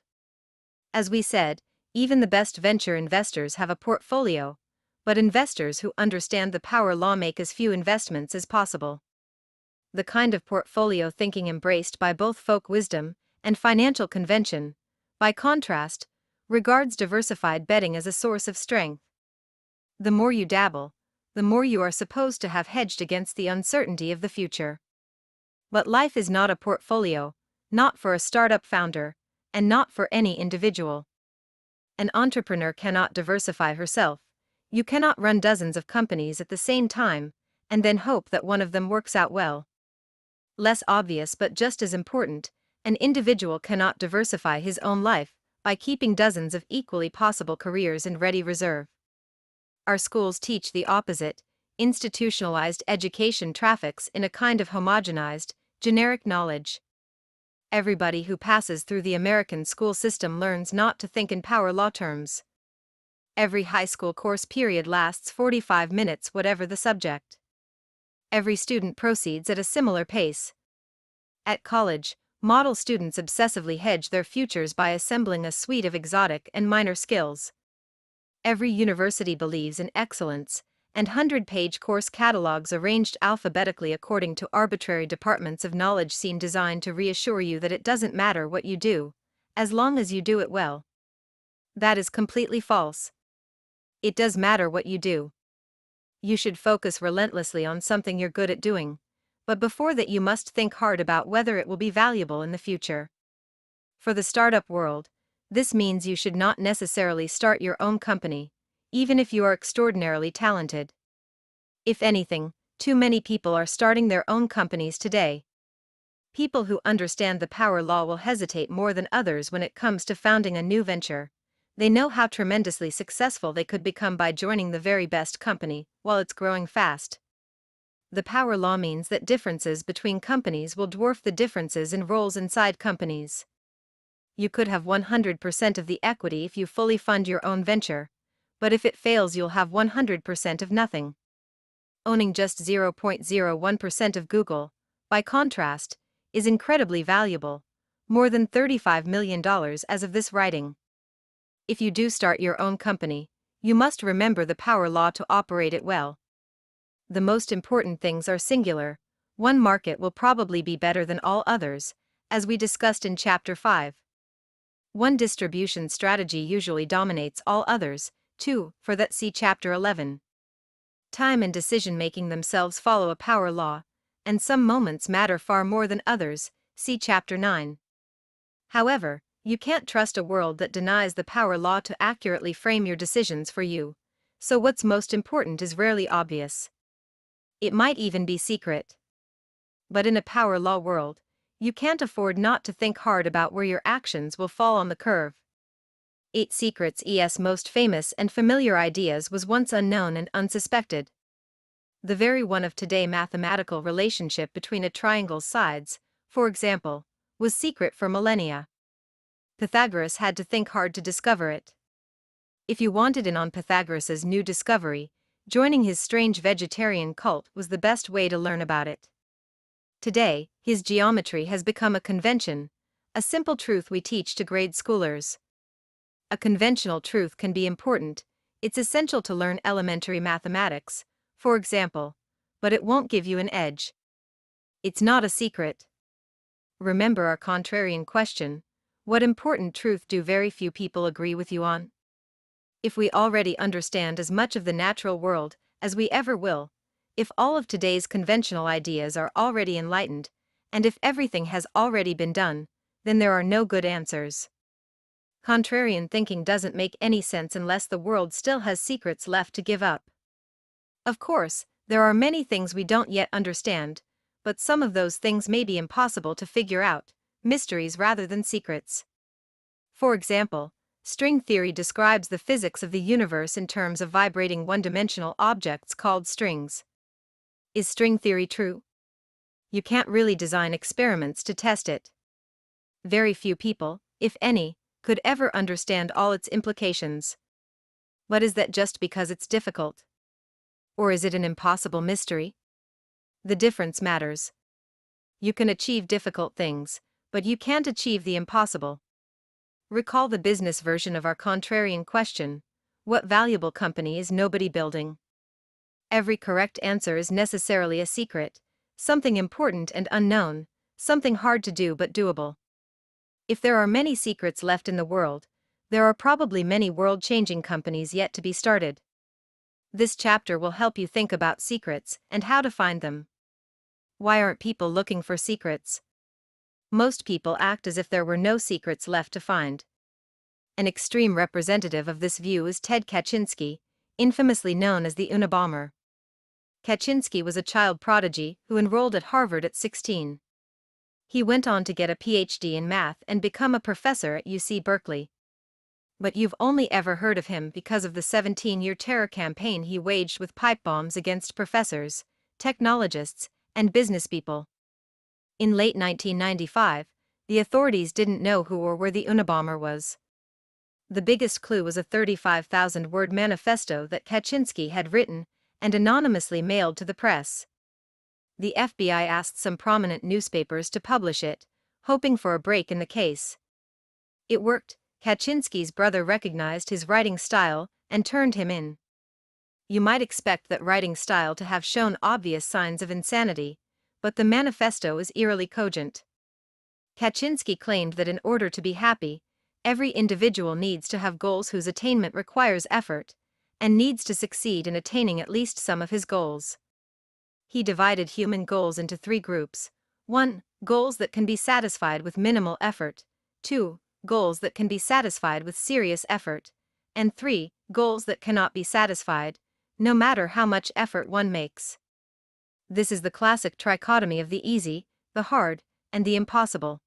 As we said, even the best venture investors have a portfolio, but investors who understand the power law make as few investments as possible. The kind of portfolio thinking embraced by both folk wisdom and financial convention, by contrast, regards diversified betting as a source of strength. The more you dabble, the more you are supposed to have hedged against the uncertainty of the future. But life is not a portfolio, not for a startup founder, and not for any individual. An entrepreneur cannot diversify herself. You cannot run dozens of companies at the same time, and then hope that one of them works out well. Less obvious but just as important, an individual cannot diversify his own life by keeping dozens of equally possible careers in ready reserve. Our schools teach the opposite. Institutionalized education traffics in a kind of homogenized, generic knowledge. Everybody who passes through the American school system learns not to think in power law terms. Every high school course period lasts 45 minutes, whatever the subject. Every student proceeds at a similar pace. At college, model students obsessively hedge their futures by assembling a suite of exotic and minor skills. Every university believes in excellence, and 100-page course catalogs arranged alphabetically according to arbitrary departments of knowledge seem designed to reassure you that it doesn't matter what you do, as long as you do it well. That is completely false. It does matter what you do. You should focus relentlessly on something you're good at doing, but before that you must think hard about whether it will be valuable in the future. For the startup world, this means you should not necessarily start your own company, even if you are extraordinarily talented. If anything, too many people are starting their own companies today. People who understand the power law will hesitate more than others when it comes to founding a new venture. They know how tremendously successful they could become by joining the very best company while it's growing fast. The power law means that differences between companies will dwarf the differences in roles inside companies. You could have 100% of the equity if you fully fund your own venture, but if it fails, you'll have 100% of nothing. Owning just 0.01% of Google, by contrast, is incredibly valuable, more than $35 million as of this writing. If you do start your own company, you must remember the power law to operate it well. The most important things are singular. One market will probably be better than all others, as we discussed in Chapter 5. One distribution strategy usually dominates all others, too, for that see Chapter 11. Time and decision-making themselves follow a power law, and some moments matter far more than others, see Chapter 9. However, you can't trust a world that denies the power law to accurately frame your decisions for you, so what's most important is rarely obvious. It might even be secret. But in a power law world, you can't afford not to think hard about where your actions will fall on the curve. 8 Secrets ES most famous and familiar ideas was once unknown and unsuspected. The very one of today mathematical relationship between a triangle's sides, for example, was secret for millennia. Pythagoras had to think hard to discover it. If you wanted in on Pythagoras's new discovery, joining his strange vegetarian cult was the best way to learn about it. Today, his geometry has become a convention, a simple truth we teach to grade schoolers. A conventional truth can be important, it's essential to learn elementary mathematics, for example, but it won't give you an edge. It's not a secret. Remember our contrarian question: what important truth do very few people agree with you on? If we already understand as much of the natural world as we ever will, if all of today's conventional ideas are already enlightened, and if everything has already been done, then there are no good answers. Contrarian thinking doesn't make any sense unless the world still has secrets left to give up. Of course, there are many things we don't yet understand, but some of those things may be impossible to figure out, mysteries rather than secrets. For example, String theory describes the physics of the universe in terms of vibrating one-dimensional objects called strings. Is string theory true? You can't really design experiments to test it. Very few people, if any, could ever understand all its implications. But is that just because it's difficult? Or is it an impossible mystery? The difference matters. You can achieve difficult things, but you can't achieve the impossible. Recall the business version of our contrarian question: what valuable company is nobody building? Every correct answer is necessarily a secret, something important and unknown, something hard to do but doable. If there are many secrets left in the world, there are probably many world-changing companies yet to be started. This chapter will help you think about secrets and how to find them. Why aren't people looking for secrets? Most people act as if there were no secrets left to find. An extreme representative of this view is Ted Kaczynski, infamously known as the Unabomber. Kaczynski was a child prodigy who enrolled at Harvard at 16. He went on to get a PhD in math and become a professor at UC Berkeley. But you've only ever heard of him because of the 17-year terror campaign he waged with pipe bombs against professors, technologists, and businesspeople. In late 1995, the authorities didn't know who or where the Unabomber was. The biggest clue was a 35,000-word manifesto that Kaczynski had written and anonymously mailed to the press. The FBI asked some prominent newspapers to publish it, hoping for a break in the case. It worked. Kaczynski's brother recognized his writing style and turned him in. You might expect that writing style to have shown obvious signs of insanity, but the manifesto is eerily cogent. Kaczynski claimed that in order to be happy, every individual needs to have goals whose attainment requires effort, and needs to succeed in attaining at least some of his goals. He divided human goals into 3 groups: 1. Goals that can be satisfied with minimal effort; 2. Goals that can be satisfied with serious effort; and 3. Goals that cannot be satisfied, no matter how much effort one makes. This is the classic trichotomy of the easy, the hard, and the impossible.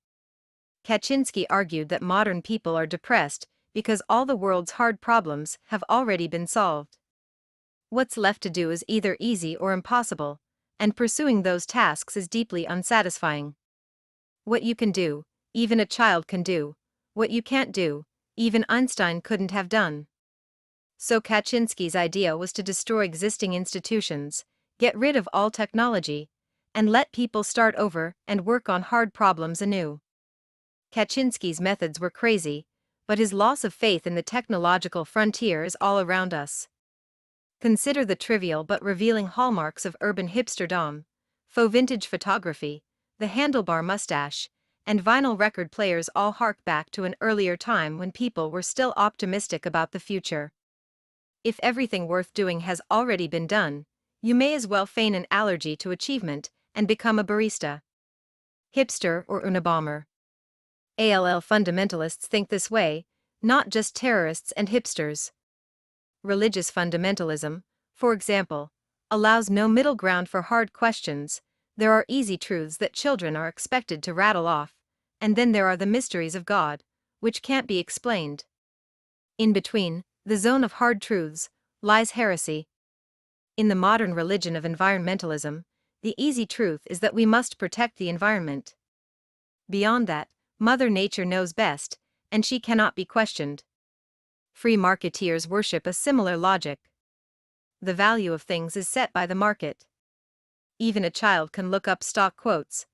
Kaczynski argued that modern people are depressed because all the world's hard problems have already been solved. What's left to do is either easy or impossible, and pursuing those tasks is deeply unsatisfying. What you can do, even a child can do; what you can't do, even Einstein couldn't have done. So Kaczynski's idea was to destroy existing institutions, get rid of all technology, and let people start over and work on hard problems anew. Kaczynski's methods were crazy, but his loss of faith in the technological frontier is all around us. Consider the trivial but revealing hallmarks of urban hipsterdom: faux vintage photography, the handlebar mustache, and vinyl record players all hark back to an earlier time when people were still optimistic about the future. If everything worth doing has already been done, you may as well feign an allergy to achievement and become a barista. Hipster or Unabomber. ALL fundamentalists think this way, not just terrorists and hipsters. Religious fundamentalism, for example, allows no middle ground for hard questions. There are easy truths that children are expected to rattle off, and then there are the mysteries of God, which can't be explained. In between, the zone of hard truths, lies heresy. In the modern religion of environmentalism, the easy truth is that we must protect the environment. Beyond that, Mother Nature knows best, and she cannot be questioned. Free marketeers worship a similar logic. The value of things is set by the market. Even a child can look up stock quotes.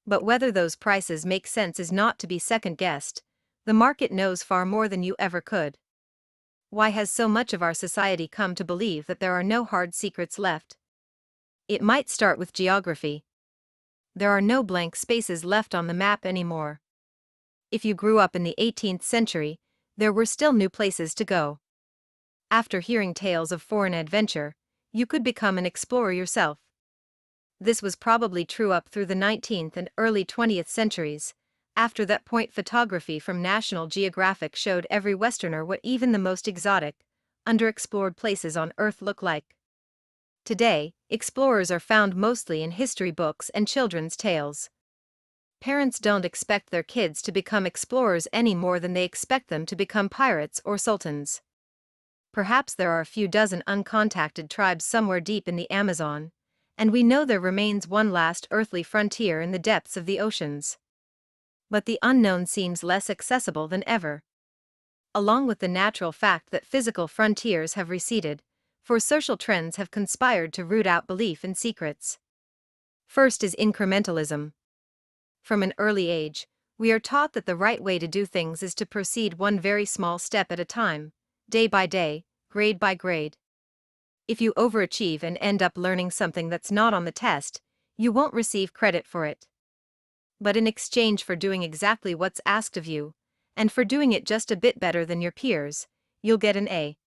But whether those prices make sense is not to be second-guessed. The market knows far more than you ever could. Why has so much of our society come to believe that there are no hard secrets left? It might start with geography. There are no blank spaces left on the map anymore. If you grew up in the 18th century, there were still new places to go. After hearing tales of foreign adventure, you could become an explorer yourself. This was probably true up through the 19th and early 20th centuries. After that point, photography from National Geographic showed every Westerner what even the most exotic, underexplored places on Earth look like. Today, explorers are found mostly in history books and children's tales. Parents don't expect their kids to become explorers any more than they expect them to become pirates or sultans. Perhaps there are a few dozen uncontacted tribes somewhere deep in the Amazon, and we know there remains one last earthly frontier in the depths of the oceans. But the unknown seems less accessible than ever. Along with the natural fact that physical frontiers have receded, for social trends have conspired to root out belief in secrets. First is incrementalism. From an early age, we are taught that the right way to do things is to proceed one very small step at a time, day by day, grade by grade. If you overachieve and end up learning something that's not on the test, you won't receive credit for it. But in exchange for doing exactly what's asked of you, and for doing it just a bit better than your peers, you'll get an A.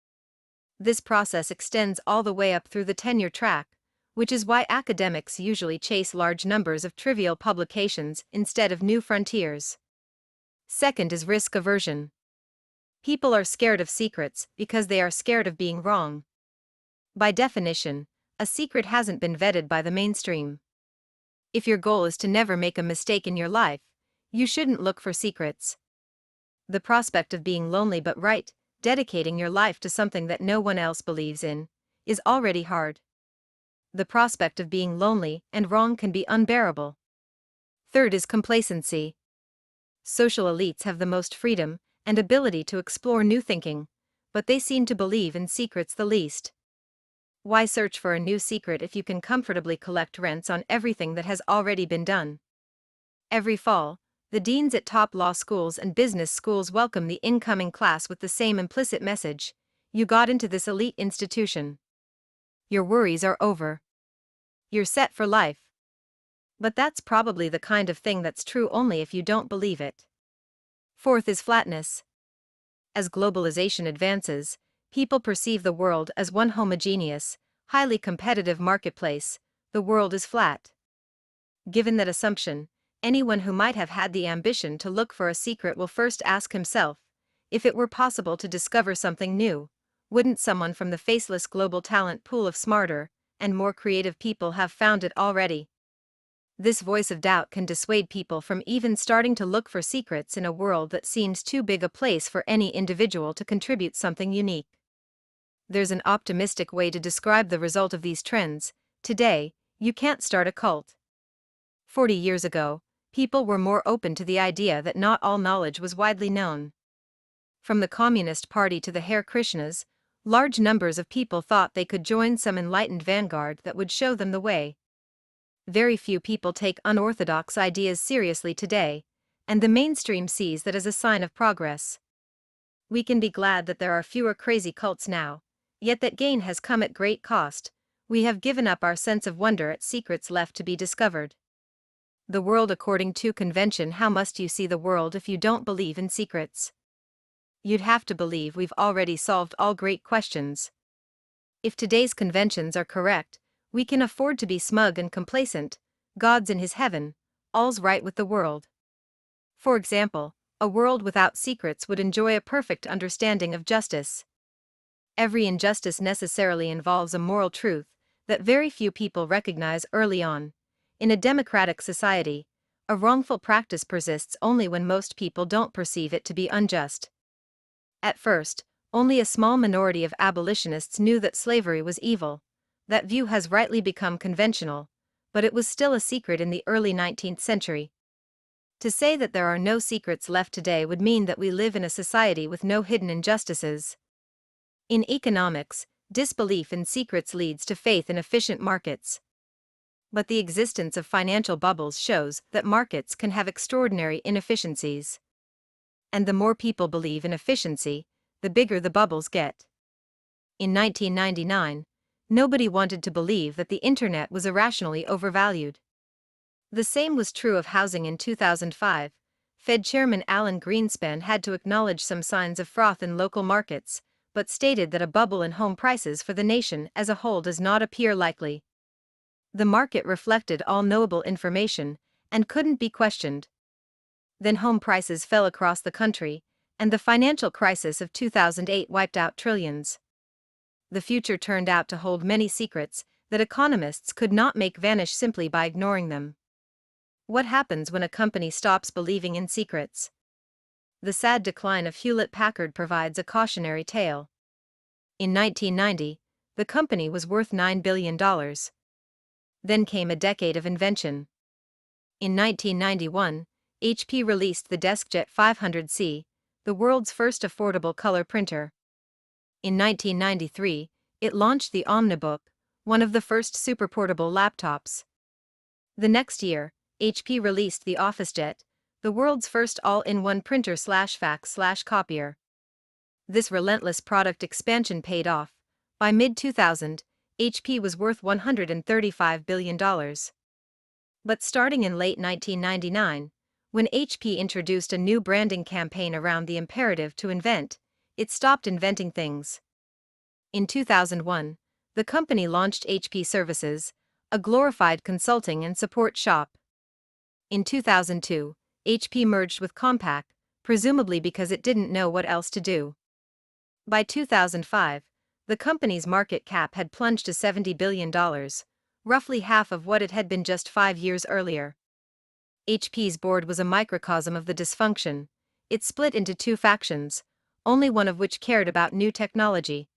This process extends all the way up through the tenure track, which is why academics usually chase large numbers of trivial publications instead of new frontiers. Second is risk aversion. People are scared of secrets because they are scared of being wrong. By definition, a secret hasn't been vetted by the mainstream. If your goal is to never make a mistake in your life, you shouldn't look for secrets. The prospect of being lonely but right, dedicating your life to something that no one else believes in, is already hard. The prospect of being lonely and wrong can be unbearable. Third is complacency. Social elites have the most freedom and ability to explore new thinking, but they seem to believe in secrets the least. Why search for a new secret if you can comfortably collect rents on everything that has already been done? Every fall, the deans at top law schools and business schools welcome the incoming class with the same implicit message: you got into this elite institution. Your worries are over. You're set for life. But that's probably the kind of thing that's true only if you don't believe it. Fourth is flatness. As globalization advances, people perceive the world as one homogeneous, highly competitive marketplace. The world is flat. Given that assumption, anyone who might have had the ambition to look for a secret will first ask himself, if it were possible to discover something new, wouldn't someone from the faceless global talent pool of smarter and more creative people have found it already? This voice of doubt can dissuade people from even starting to look for secrets in a world that seems too big a place for any individual to contribute something unique. There's an optimistic way to describe the result of these trends. Today, you can't start a cult. 40 years ago, people were more open to the idea that not all knowledge was widely known. From the Communist Party to the Hare Krishnas, large numbers of people thought they could join some enlightened vanguard that would show them the way. Very few people take unorthodox ideas seriously today, and the mainstream sees that as a sign of progress. We can be glad that there are fewer crazy cults now, yet that gain has come at great cost. We have given up our sense of wonder at secrets left to be discovered. The world according to convention. How must you see the world if you don't believe in secrets? You'd have to believe we've already solved all great questions. If today's conventions are correct, we can afford to be smug and complacent. God's in his heaven, all's right with the world. For example, a world without secrets would enjoy a perfect understanding of justice. Every injustice necessarily involves a moral truth that very few people recognize early on. In a democratic society, a wrongful practice persists only when most people don't perceive it to be unjust. At first, only a small minority of abolitionists knew that slavery was evil. That view has rightly become conventional, but it was still a secret in the early 19th century. To say that there are no secrets left today would mean that we live in a society with no hidden injustices. In economics, disbelief in secrets leads to faith in efficient markets. But the existence of financial bubbles shows that markets can have extraordinary inefficiencies. And the more people believe in efficiency, the bigger the bubbles get. In 1999, nobody wanted to believe that the internet was irrationally overvalued. The same was true of housing in 2005. Fed Chairman Alan Greenspan had to acknowledge some signs of froth in local markets, but stated that a bubble in home prices for the nation as a whole does not appear likely. The market reflected all knowable information and couldn't be questioned. Then home prices fell across the country, and the financial crisis of 2008 wiped out trillions. The future turned out to hold many secrets that economists could not make vanish simply by ignoring them. What happens when a company stops believing in secrets? The sad decline of Hewlett-Packard provides a cautionary tale. In 1990, the company was worth $9 billion. Then came a decade of invention. In 1991, HP released the DeskJet 500C, the world's first affordable color printer. In 1993, it launched the OmniBook, one of the first superportable laptops. The next year, HP released the OfficeJet, the world's first all-in-one printer/fax/copier. This relentless product expansion paid off. By mid-2000, HP was worth $135 billion. But starting in late 1999, when HP introduced a new branding campaign around the imperative to invent, it stopped inventing things. In 2001, the company launched HP Services, a glorified consulting and support shop. In 2002, HP merged with Compaq, presumably because it didn't know what else to do. By 2005, the company's market cap had plunged to $70 billion, roughly half of what it had been just 5 years earlier. HP's board was a microcosm of the dysfunction. It split into two factions, only one of which cared about new technology.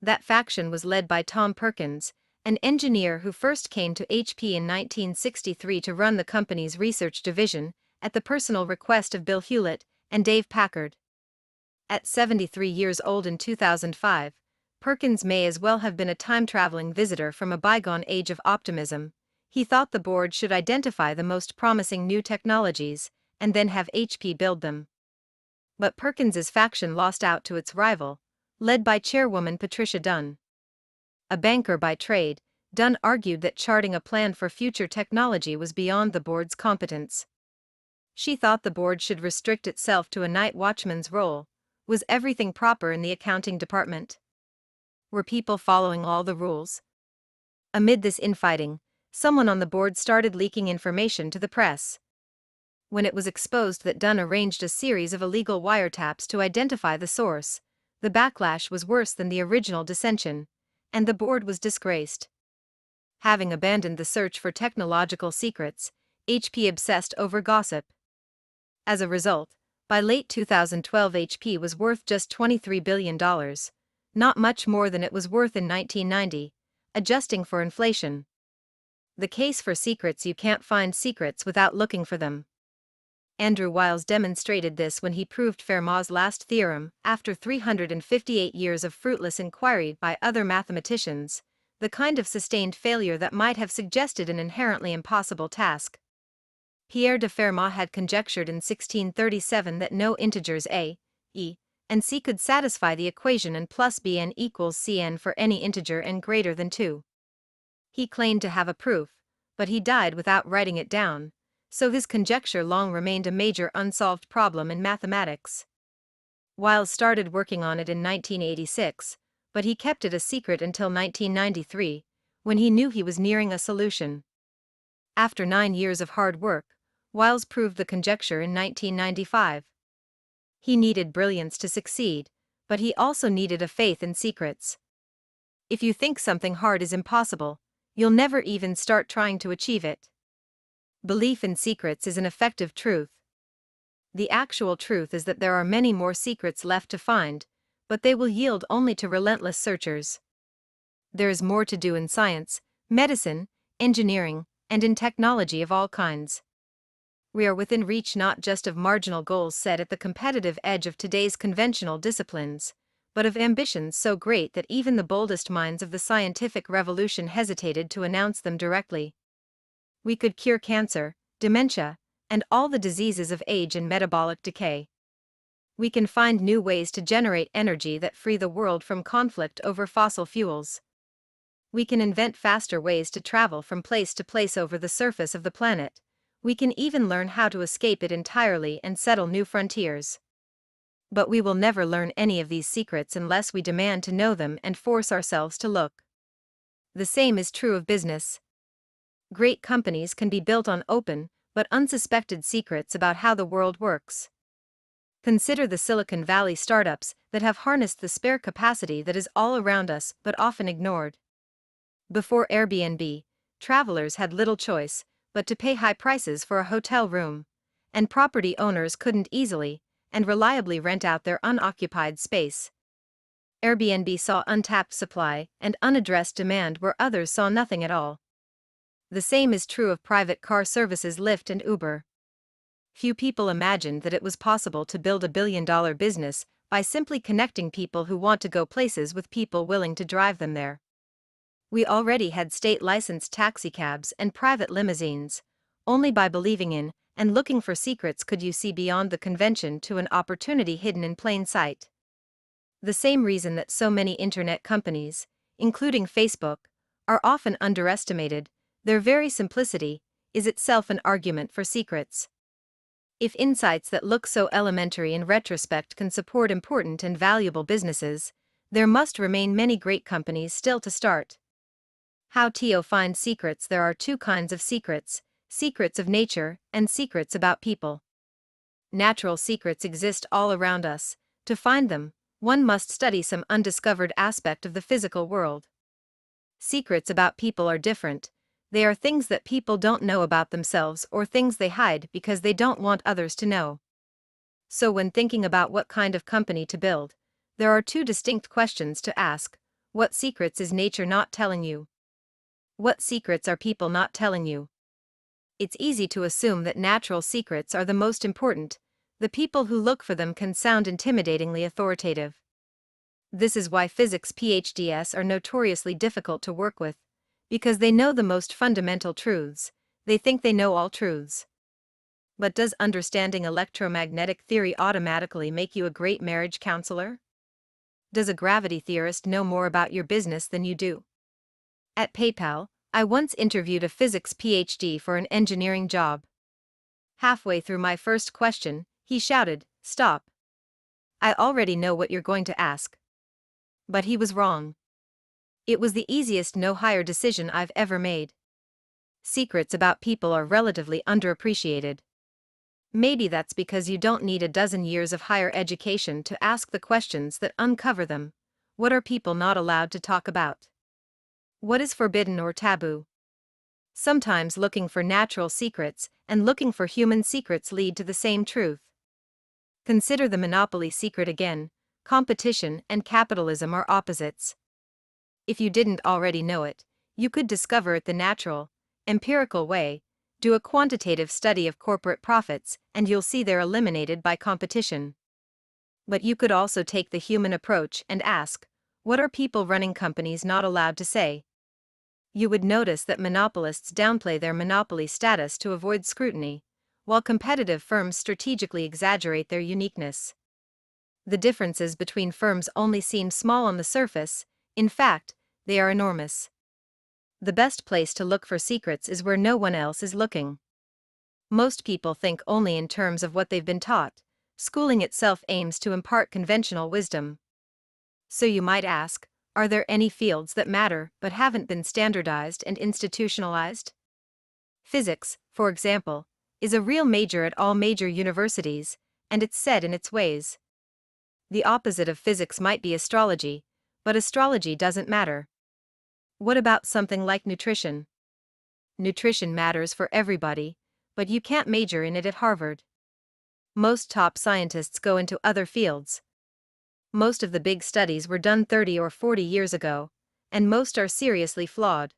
That faction was led by Tom Perkins, an engineer who first came to HP in 1963 to run the company's research division, at the personal request of Bill Hewlett and Dave Packard. At 73 years old in 2005, Perkins may as well have been a time-traveling visitor from a bygone age of optimism. He thought the board should identify the most promising new technologies, and then have HP build them. But Perkins's faction lost out to its rival, led by chairwoman Patricia Dunn. A banker by trade, Dunn argued that charting a plan for future technology was beyond the board's competence. She thought the board should restrict itself to a night watchman's role. Was everything proper in the accounting department? Were people following all the rules? Amid this infighting, someone on the board started leaking information to the press. When it was exposed that Dunn arranged a series of illegal wiretaps to identify the source, the backlash was worse than the original dissension, and the board was disgraced. Having abandoned the search for technological secrets, HP obsessed over gossip. As a result, by late 2012 HP was worth just $23 billion, not much more than it was worth in 1990, adjusting for inflation. The case for secrets: you can't find secrets without looking for them. Andrew Wiles demonstrated this when he proved Fermat's last theorem, after 358 years of fruitless inquiry by other mathematicians, the kind of sustained failure that might have suggested an inherently impossible task. Pierre de Fermat had conjectured in 1637 that no integers a, e, and c could satisfy the equation n plus bn equals cn for any integer n greater than 2. He claimed to have a proof, but he died without writing it down, so his conjecture long remained a major unsolved problem in mathematics. Wiles started working on it in 1986, but he kept it a secret until 1993, when he knew he was nearing a solution. After 9 years of hard work, Wiles proved the conjecture in 1995. He needed brilliance to succeed, but he also needed a faith in secrets. If you think something hard is impossible, you'll never even start trying to achieve it. Belief in secrets is an effective truth. The actual truth is that there are many more secrets left to find, but they will yield only to relentless searchers. There is more to do in science, medicine, engineering, and in technology of all kinds. We are within reach not just of marginal goals set at the competitive edge of today's conventional disciplines, but of ambitions so great that even the boldest minds of the scientific revolution hesitated to announce them directly. We could cure cancer, dementia, and all the diseases of age and metabolic decay. We can find new ways to generate energy that free the world from conflict over fossil fuels. We can invent faster ways to travel from place to place over the surface of the planet. We can even learn how to escape it entirely and settle new frontiers. But we will never learn any of these secrets unless we demand to know them and force ourselves to look. The same is true of business. Great companies can be built on open, but unsuspected secrets about how the world works. Consider the Silicon Valley startups that have harnessed the spare capacity that is all around us but often ignored. Before Airbnb, travelers had little choice but to pay high prices for a hotel room, and property owners couldn't easily and reliably rent out their unoccupied space. Airbnb saw untapped supply and unaddressed demand where others saw nothing at all. The same is true of private car services Lyft and Uber. Few people imagined that it was possible to build a billion-dollar business by simply connecting people who want to go places with people willing to drive them there. We already had state-licensed taxicabs and private limousines. Only by believing in and looking for secrets could you see beyond the convention to an opportunity hidden in plain sight. The same reason that so many internet companies, including Facebook, are often underestimated, their very simplicity is itself an argument for secrets. If insights that look so elementary in retrospect can support important and valuable businesses, there must remain many great companies still to start. How Thiel finds secrets. There are two kinds of secrets: secrets of nature and secrets about people. Natural secrets exist all around us. To find them, one must study some undiscovered aspect of the physical world. Secrets about people are different. They are things that people don't know about themselves or things they hide because they don't want others to know. So when thinking about what kind of company to build, there are two distinct questions to ask. What secrets is nature not telling you? What secrets are people not telling you? It's easy to assume that natural secrets are the most important. The people who look for them can sound intimidatingly authoritative. This is why physics PhDs are notoriously difficult to work with, because they know the most fundamental truths. They think they know all truths. But does understanding electromagnetic theory automatically make you a great marriage counselor? Does a gravity theorist know more about your business than you do? At PayPal, I once interviewed a physics PhD for an engineering job. Halfway through my first question, he shouted, "Stop. I already know what you're going to ask." But he was wrong. It was the easiest no-hire decision I've ever made. Secrets about people are relatively underappreciated. Maybe that's because you don't need a dozen years of higher education to ask the questions that uncover them. What are people not allowed to talk about? What is forbidden or taboo? Sometimes looking for natural secrets and looking for human secrets lead to the same truth. Consider the monopoly secret again. Competition and capitalism are opposites. If you didn't already know it, you could discover it the natural, empirical way. Do a quantitative study of corporate profits and you'll see they're eliminated by competition. But you could also take the human approach and ask, what are people running companies not allowed to say? You would notice that monopolists downplay their monopoly status to avoid scrutiny, while competitive firms strategically exaggerate their uniqueness. The differences between firms only seem small on the surface. In fact, they are enormous. The best place to look for secrets is where no one else is looking. Most people think only in terms of what they've been taught. Schooling itself aims to impart conventional wisdom. So you might ask, are there any fields that matter but haven't been standardized and institutionalized? Physics, for example, is a real major at all major universities, and it's set in its ways. The opposite of physics might be astrology, but astrology doesn't matter. What about something like nutrition? Nutrition matters for everybody, but you can't major in it at Harvard. Most top scientists go into other fields. Most of the big studies were done 30 or 40 years ago, and most are seriously flawed.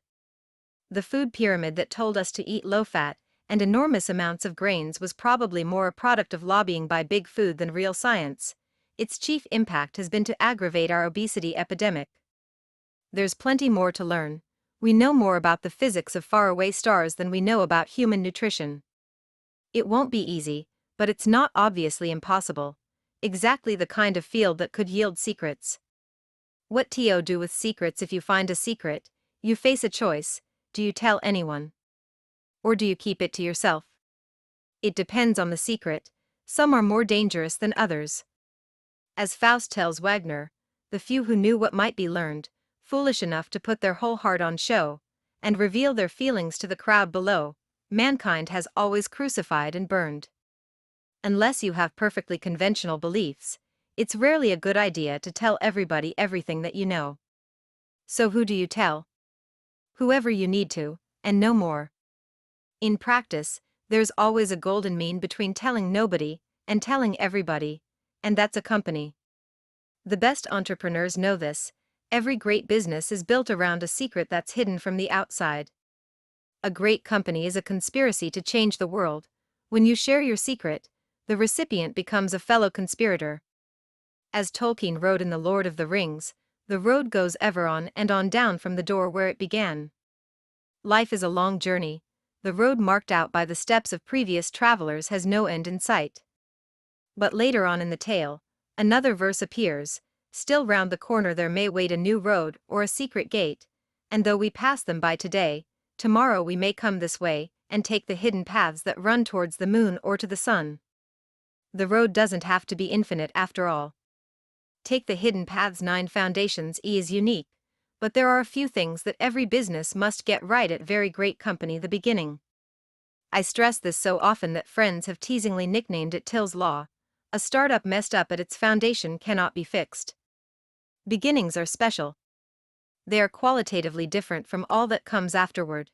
The food pyramid that told us to eat low-fat and enormous amounts of grains was probably more a product of lobbying by big food than real science. Its chief impact has been to aggravate our obesity epidemic. There's plenty more to learn. We know more about the physics of faraway stars than we know about human nutrition. It won't be easy, but it's not obviously impossible. Exactly the kind of field that could yield secrets. What do with secrets? If you find a secret, you face a choice. Do you tell anyone? Or do you keep it to yourself? It depends on the secret. Some are more dangerous than others. As Faust tells Wagner, the few who knew what might be learned, foolish enough to put their whole heart on show, and reveal their feelings to the crowd below, mankind has always crucified and burned. Unless you have perfectly conventional beliefs, it's rarely a good idea to tell everybody everything that you know. So who do you tell? Whoever you need to, and no more. In practice, there's always a golden mean between telling nobody and telling everybody, and that's a company. The best entrepreneurs know this. Every great business is built around a secret that's hidden from the outside. A great company is a conspiracy to change the world. When you share your secret, the recipient becomes a fellow conspirator. As Tolkien wrote in The Lord of the Rings, the road goes ever on and on down from the door where it began. Life is a long journey. The road marked out by the steps of previous travelers has no end in sight. But later on in the tale, another verse appears. Still round the corner there may wait a new road or a secret gate, and though we pass them by today, tomorrow we may come this way and take the hidden paths that run towards the moon or to the sun. The road doesn't have to be infinite after all. Take the hidden paths 9 foundations is unique, but there are a few things that every business must get right at very great company the beginning. I stress this so often that friends have teasingly nicknamed it Thiel's Law. A startup messed up at its foundation cannot be fixed. Beginnings are special. They are qualitatively different from all that comes afterward.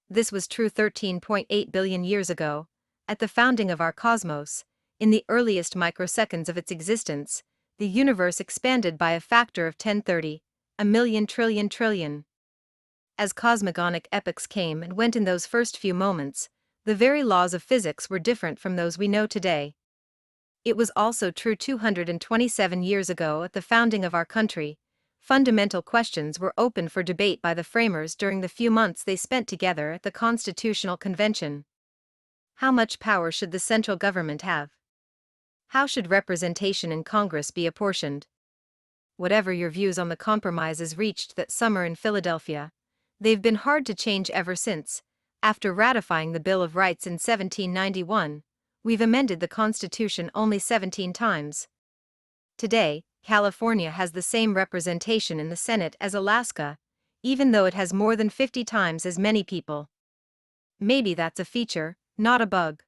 This was true 13.8 billion years ago, at the founding of our cosmos. In the earliest microseconds of its existence, the universe expanded by a factor of 1030, a million trillion trillion. As cosmogonic epochs came and went in those first few moments, the very laws of physics were different from those we know today. It was also true 227 years ago at the founding of our country. Fundamental questions were open for debate by the framers during the few months they spent together at the Constitutional Convention. How much power should the central government have? How should representation in Congress be apportioned? Whatever your views on the compromises reached that summer in Philadelphia, they've been hard to change ever since. After ratifying the Bill of Rights in 1791, we've amended the Constitution only 17 times. Today, California has the same representation in the Senate as Alaska, even though it has more than 50 times as many people. Maybe that's a feature, not a bug.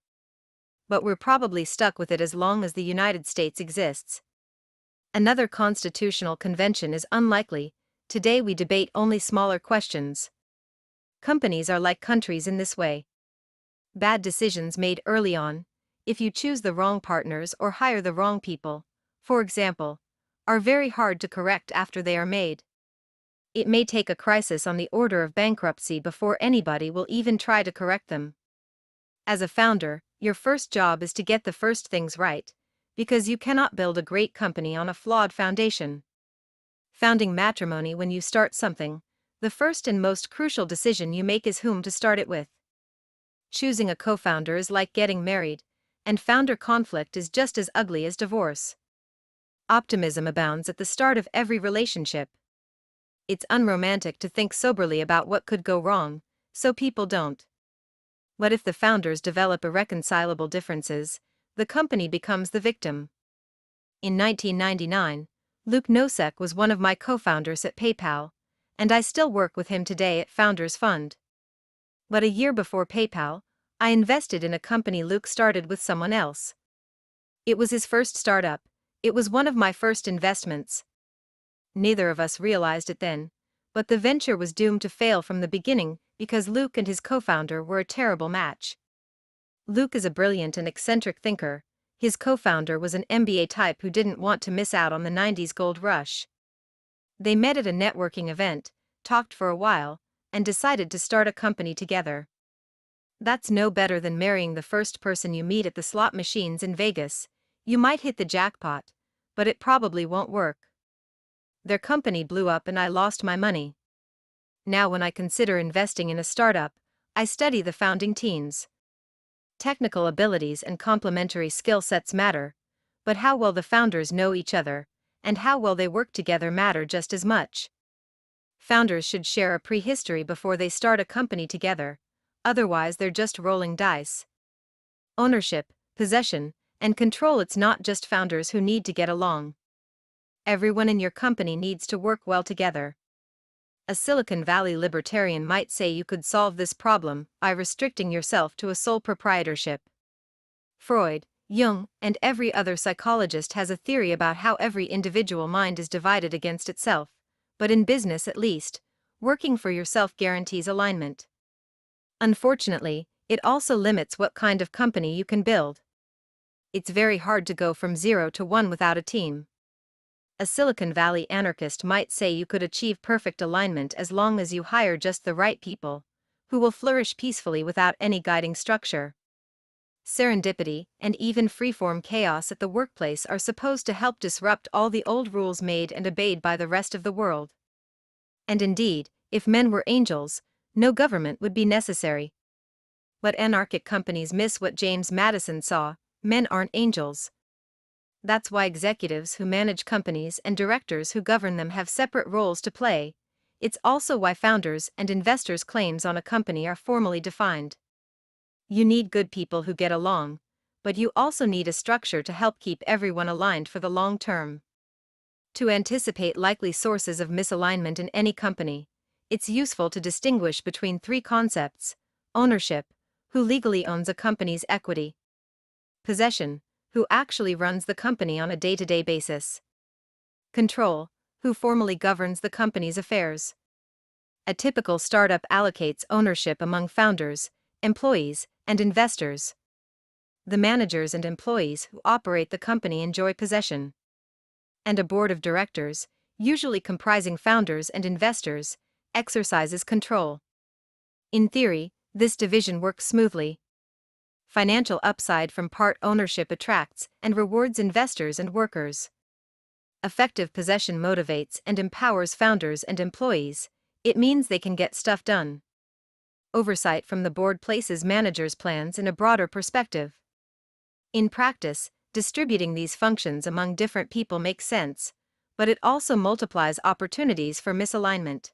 But we're probably stuck with it as long as the United States exists. Another constitutional convention is unlikely. Today we debate only smaller questions. Companies are like countries in this way. Bad decisions made early on, if you choose the wrong partners or hire the wrong people, for example, are very hard to correct after they are made. It may take a crisis on the order of bankruptcy before anybody will even try to correct them. As a founder, your first job is to get the first things right, because you cannot build a great company on a flawed foundation. Founding matrimony: when you start something, the first and most crucial decision you make is whom to start it with. Choosing a co-founder is like getting married, and founder conflict is just as ugly as divorce. Optimism abounds at the start of every relationship. It's unromantic to think soberly about what could go wrong, so people don't. What if the founders develop irreconcilable differences? The company becomes the victim. In 1999, Luke Nosek was one of my co-founders at PayPal, and I still work with him today at Founders Fund. But a year before PayPal, I invested in a company Luke started with someone else. It was his first startup. It was one of my first investments. Neither of us realized it then, but the venture was doomed to fail from the beginning because Luke and his co-founder were a terrible match. Luke is a brilliant and eccentric thinker. His co-founder was an MBA type who didn't want to miss out on the 90s gold rush. They met at a networking event, talked for a while, and decided to start a company together. That's no better than marrying the first person you meet at the slot machines in Vegas. You might hit the jackpot, but it probably won't work. Their company blew up and I lost my money. Now when I consider investing in a startup, I study the founding teams. Technical abilities and complementary skill sets matter, but how well the founders know each other, and how well they work together matter just as much. Founders should share a prehistory before they start a company together, otherwise they're just rolling dice. Ownership, possession, and control: it's not just founders who need to get along. Everyone in your company needs to work well together. A Silicon Valley libertarian might say you could solve this problem by restricting yourself to a sole proprietorship. Freud, Jung, and every other psychologist has a theory about how every individual mind is divided against itself, but in business at least, working for yourself guarantees alignment. Unfortunately, it also limits what kind of company you can build. It's very hard to go from 0 to 1 without a team. A Silicon Valley anarchist might say you could achieve perfect alignment as long as you hire just the right people, who will flourish peacefully without any guiding structure. Serendipity and even freeform chaos at the workplace are supposed to help disrupt all the old rules made and obeyed by the rest of the world. And indeed, if men were angels, no government would be necessary. But anarchic companies miss what James Madison saw: men aren't angels. That's why executives who manage companies and directors who govern them have separate roles to play. It's also why founders' and investors' claims on a company are formally defined. You need good people who get along, but you also need a structure to help keep everyone aligned for the long term. To anticipate likely sources of misalignment in any company, it's useful to distinguish between three concepts: ownership, who legally owns a company's equity; possession, who actually runs the company on a day-to-day basis; control, who formally governs the company's affairs. A typical startup allocates ownership among founders, employees, and investors. The managers and employees who operate the company enjoy possession. And a board of directors, usually comprising founders and investors, exercises control. In theory, this division works smoothly. Financial upside from part ownership attracts and rewards investors and workers. Effective possession motivates and empowers founders and employees. It means they can get stuff done. Oversight from the board places managers' plans in a broader perspective. In practice, distributing these functions among different people makes sense, but it also multiplies opportunities for misalignment.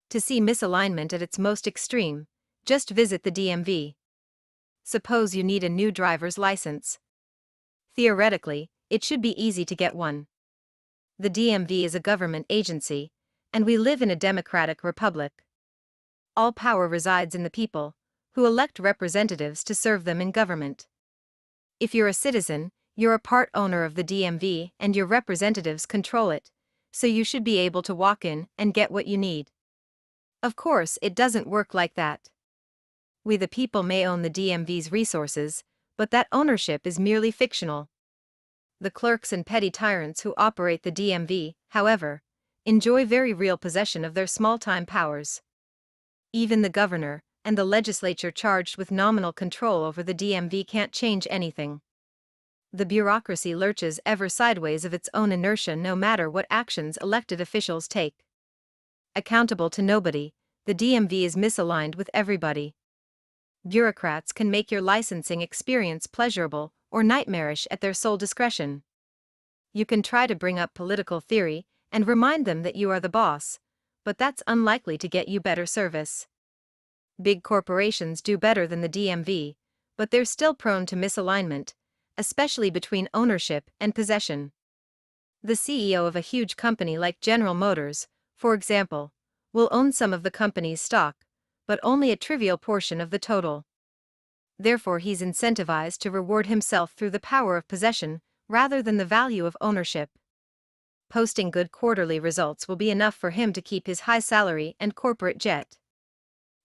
To see misalignment at its most extreme, just visit the DMV. Suppose you need a new driver's license. Theoretically, it should be easy to get one. The DMV is a government agency, and we live in a democratic republic. All power resides in the people, who elect representatives to serve them in government. If you're a citizen, you're a part owner of the DMV and your representatives control it, so you should be able to walk in and get what you need. Of course, it doesn't work like that. We the people may own the DMV's resources, but that ownership is merely fictional. The clerks and petty tyrants who operate the DMV, however, enjoy very real possession of their small-time powers. Even the governor and the legislature charged with nominal control over the DMV can't change anything. The bureaucracy lurches ever sideways of its own inertia no matter what actions elected officials take. Accountable to nobody, the DMV is misaligned with everybody. Bureaucrats can make your licensing experience pleasurable or nightmarish at their sole discretion. You can try to bring up political theory and remind them that you are the boss, but that's unlikely to get you better service. Big corporations do better than the DMV, but they're still prone to misalignment, especially between ownership and possession. The CEO of a huge company like General Motors, for example, will own some of the company's stock, but only a trivial portion of the total. Therefore, he's incentivized to reward himself through the power of possession rather than the value of ownership. Posting good quarterly results will be enough for him to keep his high salary and corporate jet.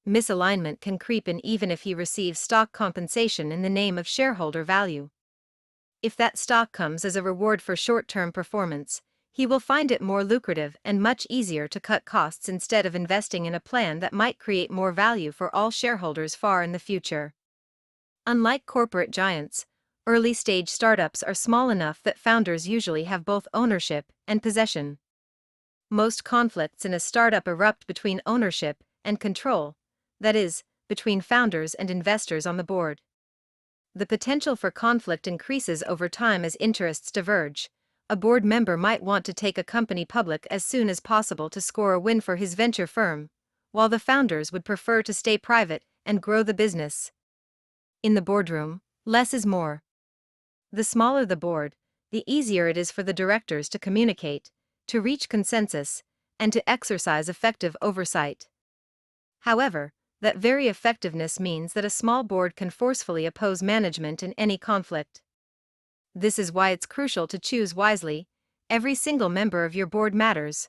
Misalignment can creep in even if he receives stock compensation in the name of shareholder value. If that stock comes as a reward for short-term performance, he will find it more lucrative and much easier to cut costs instead of investing in a plan that might create more value for all shareholders far in the future. Unlike corporate giants, early-stage startups are small enough that founders usually have both ownership and possession. Most conflicts in a startup erupt between ownership and control, that is, between founders and investors on the board. The potential for conflict increases over time as interests diverge. A board member might want to take a company public as soon as possible to score a win for his venture firm, while the founders would prefer to stay private and grow the business. In the boardroom, less is more. The smaller the board, the easier it is for the directors to communicate, to reach consensus, and to exercise effective oversight. However, that very effectiveness means that a small board can forcefully oppose management in any conflict. This is why it's crucial to choose wisely. Every single member of your board matters.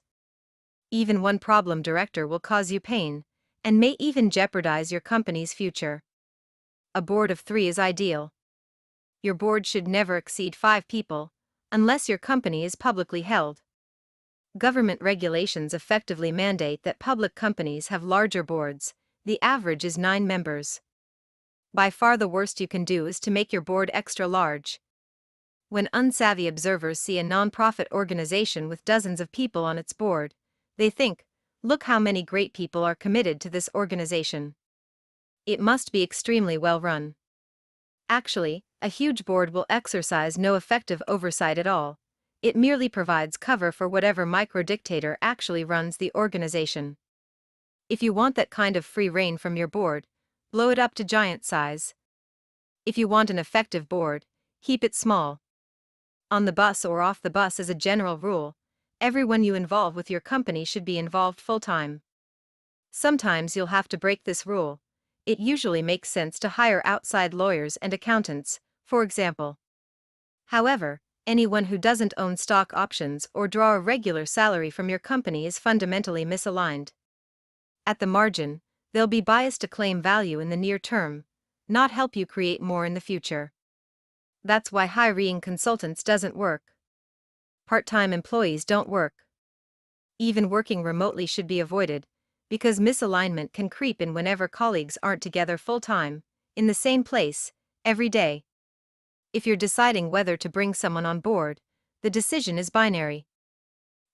Even one problem director will cause you pain, and may even jeopardize your company's future. A board of 3 is ideal. Your board should never exceed 5 people, unless your company is publicly held. Government regulations effectively mandate that public companies have larger boards. The average is 9 members. By far the worst you can do is to make your board extra large. When unsavvy observers see a non-profit organization with dozens of people on its board, they think, "Look how many great people are committed to this organization. It must be extremely well run." Actually, a huge board will exercise no effective oversight at all. It merely provides cover for whatever micro-dictator actually runs the organization. If you want that kind of free rein from your board, blow it up to giant size. If you want an effective board, keep it small. On the bus or off the bus, as a general rule, everyone you involve with your company should be involved full-time. Sometimes you'll have to break this rule. It usually makes sense to hire outside lawyers and accountants, for example. However, anyone who doesn't own stock options or draw a regular salary from your company is fundamentally misaligned. At the margin, they'll be biased to claim value in the near term, not help you create more in the future. That's why hiring consultants doesn't work. Part-time employees don't work. Even working remotely should be avoided, because misalignment can creep in whenever colleagues aren't together full-time, in the same place, every day. If you're deciding whether to bring someone on board, the decision is binary.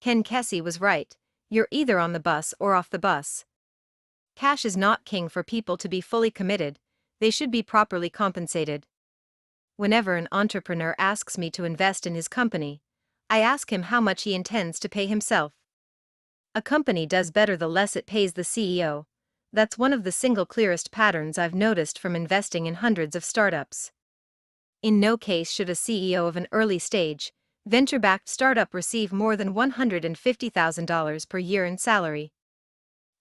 Ken Kesey was right, you're either on the bus or off the bus. Cash is not king for people to be fully committed, they should be properly compensated. Whenever an entrepreneur asks me to invest in his company, I ask him how much he intends to pay himself. A company does better the less it pays the CEO. That's one of the single clearest patterns I've noticed from investing in hundreds of startups. In no case should a CEO of an early-stage, venture-backed startup receive more than $150,000 per year in salary.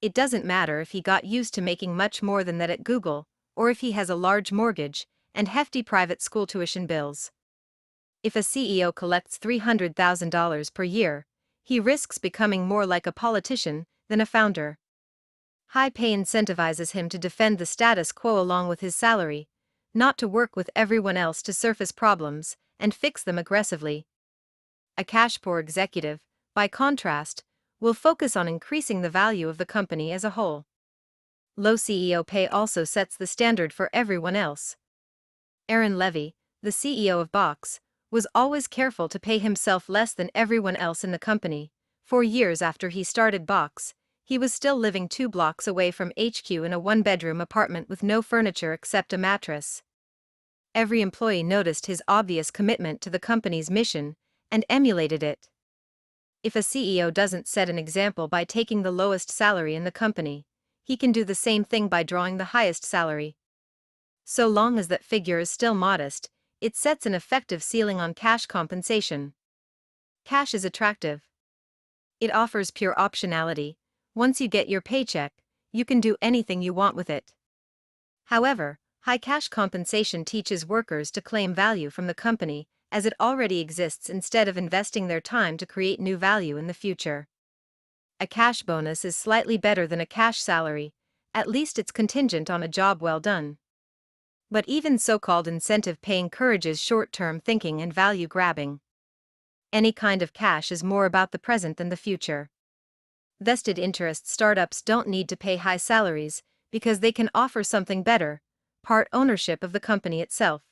It doesn't matter if he got used to making much more than that at Google, or if he has a large mortgage and hefty private school tuition bills. If a CEO collects $300,000 per year, he risks becoming more like a politician than a founder. High pay incentivizes him to defend the status quo along with his salary, not to work with everyone else to surface problems and fix them aggressively. A cash-poor executive, by contrast, will focus on increasing the value of the company as a whole. Low CEO pay also sets the standard for everyone else. Aaron Levy, the CEO of Box, was always careful to pay himself less than everyone else in the company. 4 years after he started Box, he was still living 2 blocks away from HQ in a 1-bedroom apartment with no furniture except a mattress. Every employee noticed his obvious commitment to the company's mission and emulated it. If a CEO doesn't set an example by taking the lowest salary in the company, he can do the same thing by drawing the highest salary. So long as that figure is still modest, it sets an effective ceiling on cash compensation. Cash is attractive. It offers pure optionality. Once you get your paycheck, you can do anything you want with it. However, high cash compensation teaches workers to claim value from the company as it already exists instead of investing their time to create new value in the future. A cash bonus is slightly better than a cash salary, at least it's contingent on a job well done. But even so-called incentive pay encourages short-term thinking and value grabbing. Any kind of cash is more about the present than the future. Vested interest startups don't need to pay high salaries because they can offer something better, part ownership of the company itself.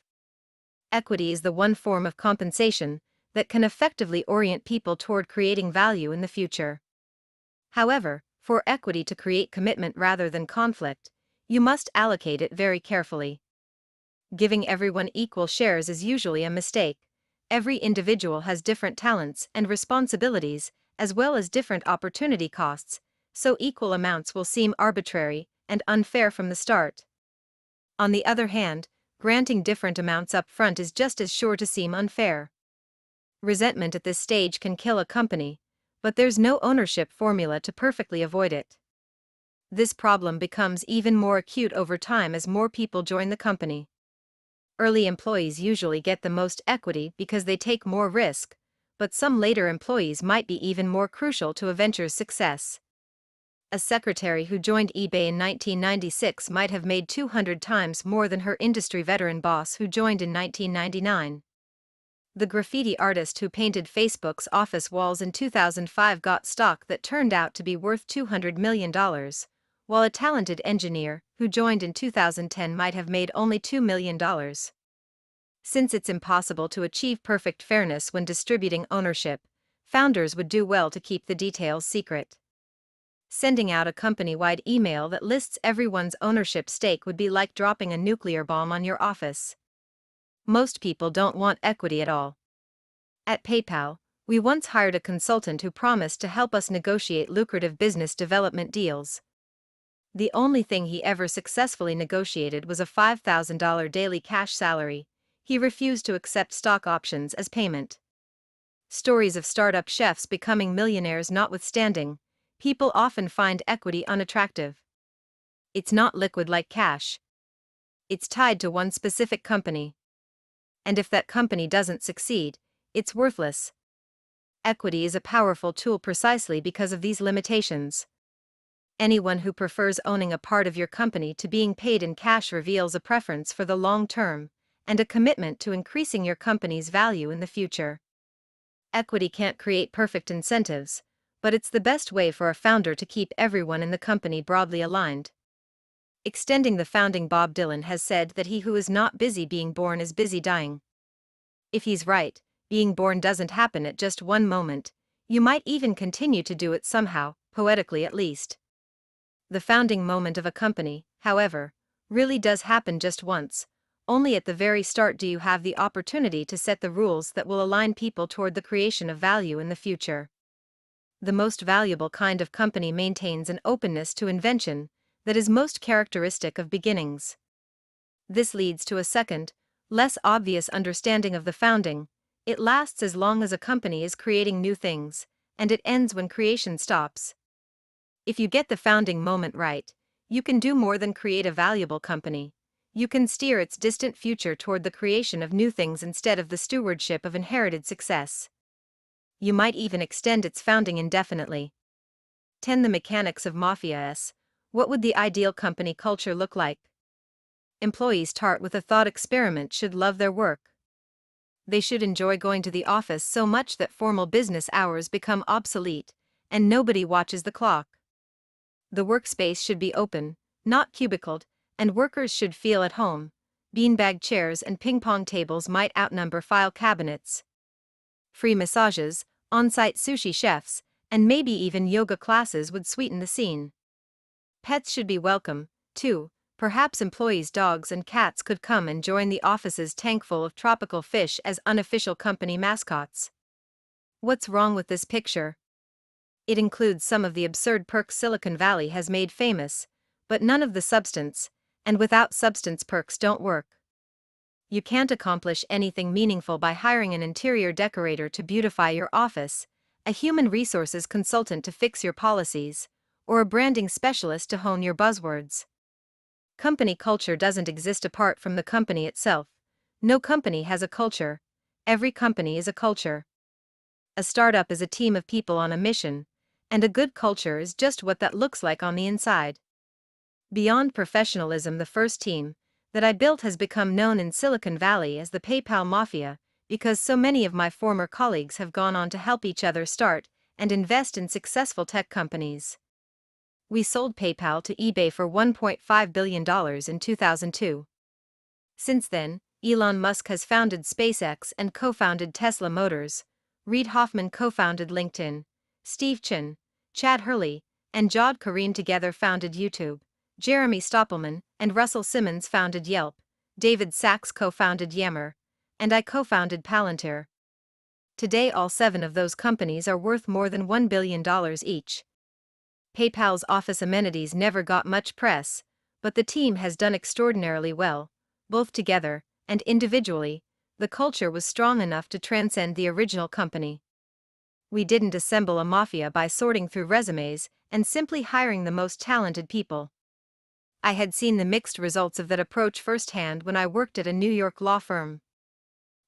Equity is the one form of compensation that can effectively orient people toward creating value in the future. However, for equity to create commitment rather than conflict, you must allocate it very carefully. Giving everyone equal shares is usually a mistake. Every individual has different talents and responsibilities, as well as different opportunity costs, so equal amounts will seem arbitrary and unfair from the start. On the other hand, granting different amounts up front is just as sure to seem unfair. Resentment at this stage can kill a company, but there's no ownership formula to perfectly avoid it. This problem becomes even more acute over time as more people join the company. Early employees usually get the most equity because they take more risk, but some later employees might be even more crucial to a venture's success. A secretary who joined eBay in 1996 might have made 200 times more than her industry veteran boss who joined in 1999. The graffiti artist who painted Facebook's office walls in 2005 got stock that turned out to be worth $200 million, while a talented engineer who joined in 2010 might have made only $2 million. Since it's impossible to achieve perfect fairness when distributing ownership, founders would do well to keep the details secret. Sending out a company-wide email that lists everyone's ownership stake would be like dropping a nuclear bomb on your office. Most people don't want equity at all. At PayPal, we once hired a consultant who promised to help us negotiate lucrative business development deals. The only thing he ever successfully negotiated was a $5,000 daily cash salary. He refused to accept stock options as payment. Stories of startup chefs becoming millionaires notwithstanding, people often find equity unattractive. It's not liquid like cash. It's tied to one specific company. And if that company doesn't succeed, it's worthless. Equity is a powerful tool precisely because of these limitations. Anyone who prefers owning a part of your company to being paid in cash reveals a preference for the long term, and a commitment to increasing your company's value in the future. Equity can't create perfect incentives, but it's the best way for a founder to keep everyone in the company broadly aligned. Extending the founding, Bob Dylan has said that he who is not busy being born is busy dying. If he's right, being born doesn't happen at just one moment, you might even continue to do it somehow, poetically at least. The founding moment of a company, however, really does happen just once. Only at the very start do you have the opportunity to set the rules that will align people toward the creation of value in the future. The most valuable kind of company maintains an openness to invention that is most characteristic of beginnings. This leads to a second, less obvious understanding of the founding. It lasts as long as a company is creating new things, and it ends when creation stops. If you get the founding moment right, you can do more than create a valuable company. You can steer its distant future toward the creation of new things instead of the stewardship of inherited success. You might even extend its founding indefinitely. 10. The mechanics of Mafia S. What would the ideal company culture look like? Employees tasked with a thought experiment should love their work. They should enjoy going to the office so much that formal business hours become obsolete, and nobody watches the clock. The workspace should be open, not cubicled, and workers should feel at home. Beanbag chairs and ping-pong tables might outnumber file cabinets. Free massages, on-site sushi chefs, and maybe even yoga classes would sweeten the scene. Pets should be welcome, too. Perhaps employees' dogs and cats could come and join the office's tank full of tropical fish as unofficial company mascots. What's wrong with this picture? It includes some of the absurd perks Silicon Valley has made famous, but none of the substance, and without substance perks don't work. You can't accomplish anything meaningful by hiring an interior decorator to beautify your office, a human resources consultant to fix your policies, or a branding specialist to hone your buzzwords. Company culture doesn't exist apart from the company itself. No company has a culture. Every company is a culture. A startup is a team of people on a mission, and a good culture is just what that looks like on the inside. Beyond professionalism, the first team that I built has become known in Silicon Valley as the PayPal Mafia, because so many of my former colleagues have gone on to help each other start and invest in successful tech companies. We sold PayPal to eBay for $1.5 billion in 2002. Since then, Elon Musk has founded SpaceX and co-founded Tesla Motors. Reid Hoffman co-founded LinkedIn. Steve Chen, Chad Hurley, and Jod Karim together founded YouTube. Jeremy Stoppelman and Russell Simmons founded Yelp. David Sachs co-founded Yammer. And I co-founded Palantir. Today all 7 of those companies are worth more than $1 billion each. PayPal's office amenities never got much press, but the team has done extraordinarily well. Both together and individually, the culture was strong enough to transcend the original company. We didn't assemble a mafia by sorting through resumes and simply hiring the most talented people. I had seen the mixed results of that approach firsthand when I worked at a New York law firm.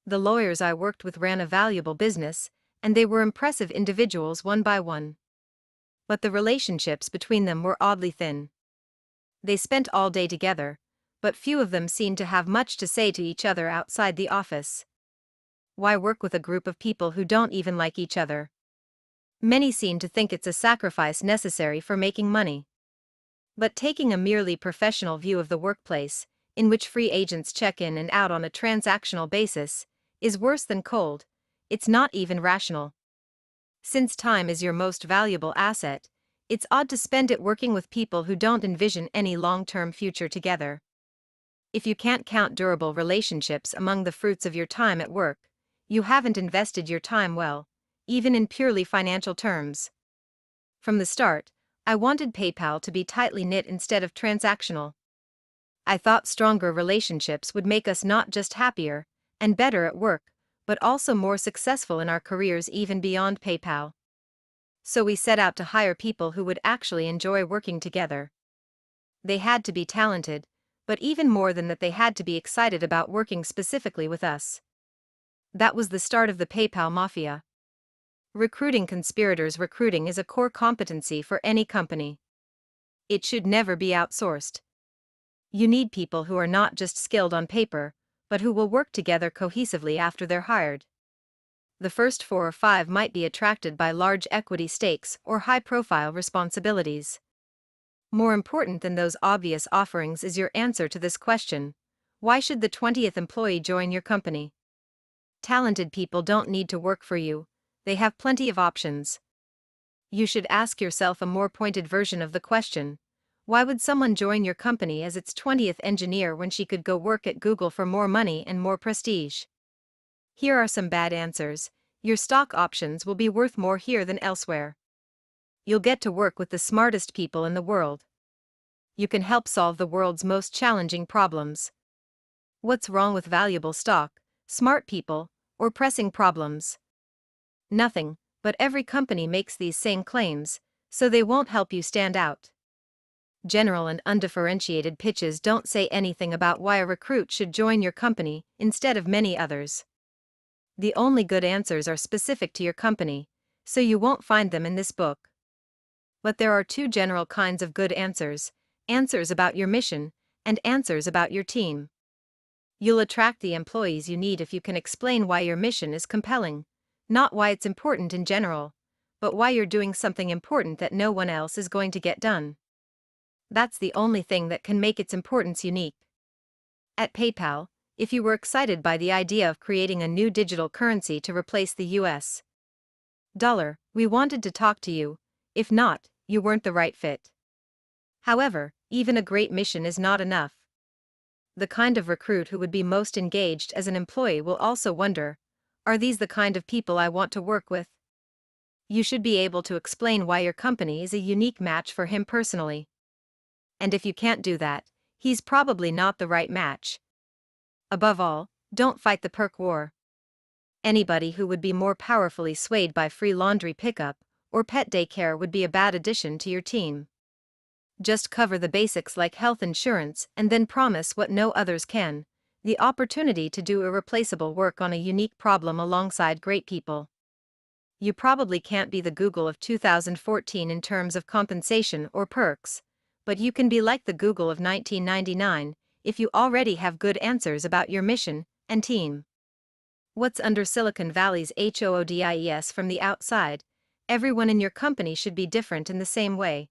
The lawyers I worked with ran a valuable business, and they were impressive individuals one by one. but the relationships between them were oddly thin. They spent all day together, but few of them seemed to have much to say to each other outside the office. Why work with a group of people who don't even like each other? Many seem to think it's a sacrifice necessary for making money. But taking a merely professional view of the workplace, in which free agents check in and out on a transactional basis, is worse than cold. It's not even rational. Since time is your most valuable asset, it's odd to spend it working with people who don't envision any long-term future together. If you can't count durable relationships among the fruits of your time at work, you haven't invested your time well, even in purely financial terms. From the start, I wanted PayPal to be tightly knit instead of transactional. I thought stronger relationships would make us not just happier and better at work, but also more successful in our careers even beyond PayPal. So we set out to hire people who would actually enjoy working together. They had to be talented, but even more than that, they had to be excited about working specifically with us. That was the start of the PayPal Mafia. Recruiting conspirators. Recruiting is a core competency for any company. It should never be outsourced. You need people who are not just skilled on paper, but who will work together cohesively after they're hired. The first 4 or 5 might be attracted by large equity stakes or high-profile responsibilities. More important than those obvious offerings is your answer to this question: why should the 20th employee join your company? Talented people don't need to work for you, they have plenty of options. You should ask yourself a more pointed version of the question: why would someone join your company as its 20th engineer when she could go work at Google for more money and more prestige? Here are some bad answers. Your stock options will be worth more here than elsewhere. You'll get to work with the smartest people in the world. You can help solve the world's most challenging problems. What's wrong with valuable stock, smart people, or pressing problems? Nothing, but every company makes these same claims, so they won't help you stand out. General and undifferentiated pitches don't say anything about why a recruit should join your company instead of many others. The only good answers are specific to your company, so you won't find them in this book. But there are 2 general kinds of good answers: answers about your mission, and answers about your team. You'll attract the employees you need if you can explain why your mission is compelling, not why it's important in general, but why you're doing something important that no one else is going to get done. That's the only thing that can make its importance unique. At PayPal, if you were excited by the idea of creating a new digital currency to replace the US dollar, we wanted to talk to you. If not, you weren't the right fit. However, even a great mission is not enough. The kind of recruit who would be most engaged as an employee will also wonder, are these the kind of people I want to work with? You should be able to explain why your company is a unique match for him personally. And if you can't do that, he's probably not the right match. Above all, don't fight the perk war. Anybody who would be more powerfully swayed by free laundry pickup or pet daycare would be a bad addition to your team. Just cover the basics like health insurance and then promise what no others can: the opportunity to do irreplaceable work on a unique problem alongside great people. You probably can't be the Google of 2014 in terms of compensation or perks, but you can be like the Google of 1999 if you already have good answers about your mission and team. What's under Silicon Valley's HOODIES from the outside? Everyone in your company should be different in the same way.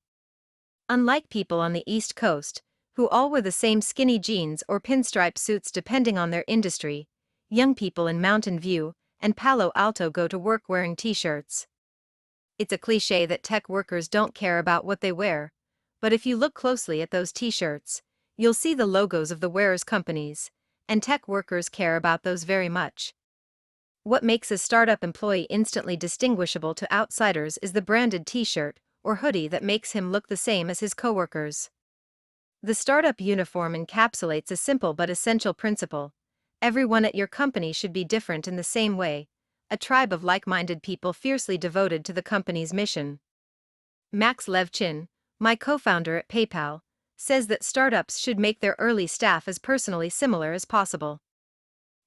Unlike people on the East Coast, who all wear the same skinny jeans or pinstripe suits depending on their industry, young people in Mountain View and Palo Alto go to work wearing t-shirts. It's a cliché that tech workers don't care about what they wear, but if you look closely at those t-shirts, you'll see the logos of the wearers' companies, and tech workers care about those very much. What makes a startup employee instantly distinguishable to outsiders is the branded t-shirt or hoodie that makes him look the same as his coworkers. The startup uniform encapsulates a simple but essential principle: everyone at your company should be different in the same way, a tribe of like-minded people fiercely devoted to the company's mission. Max Levchin, my co-founder at PayPal, says that startups should make their early staff as personally similar as possible.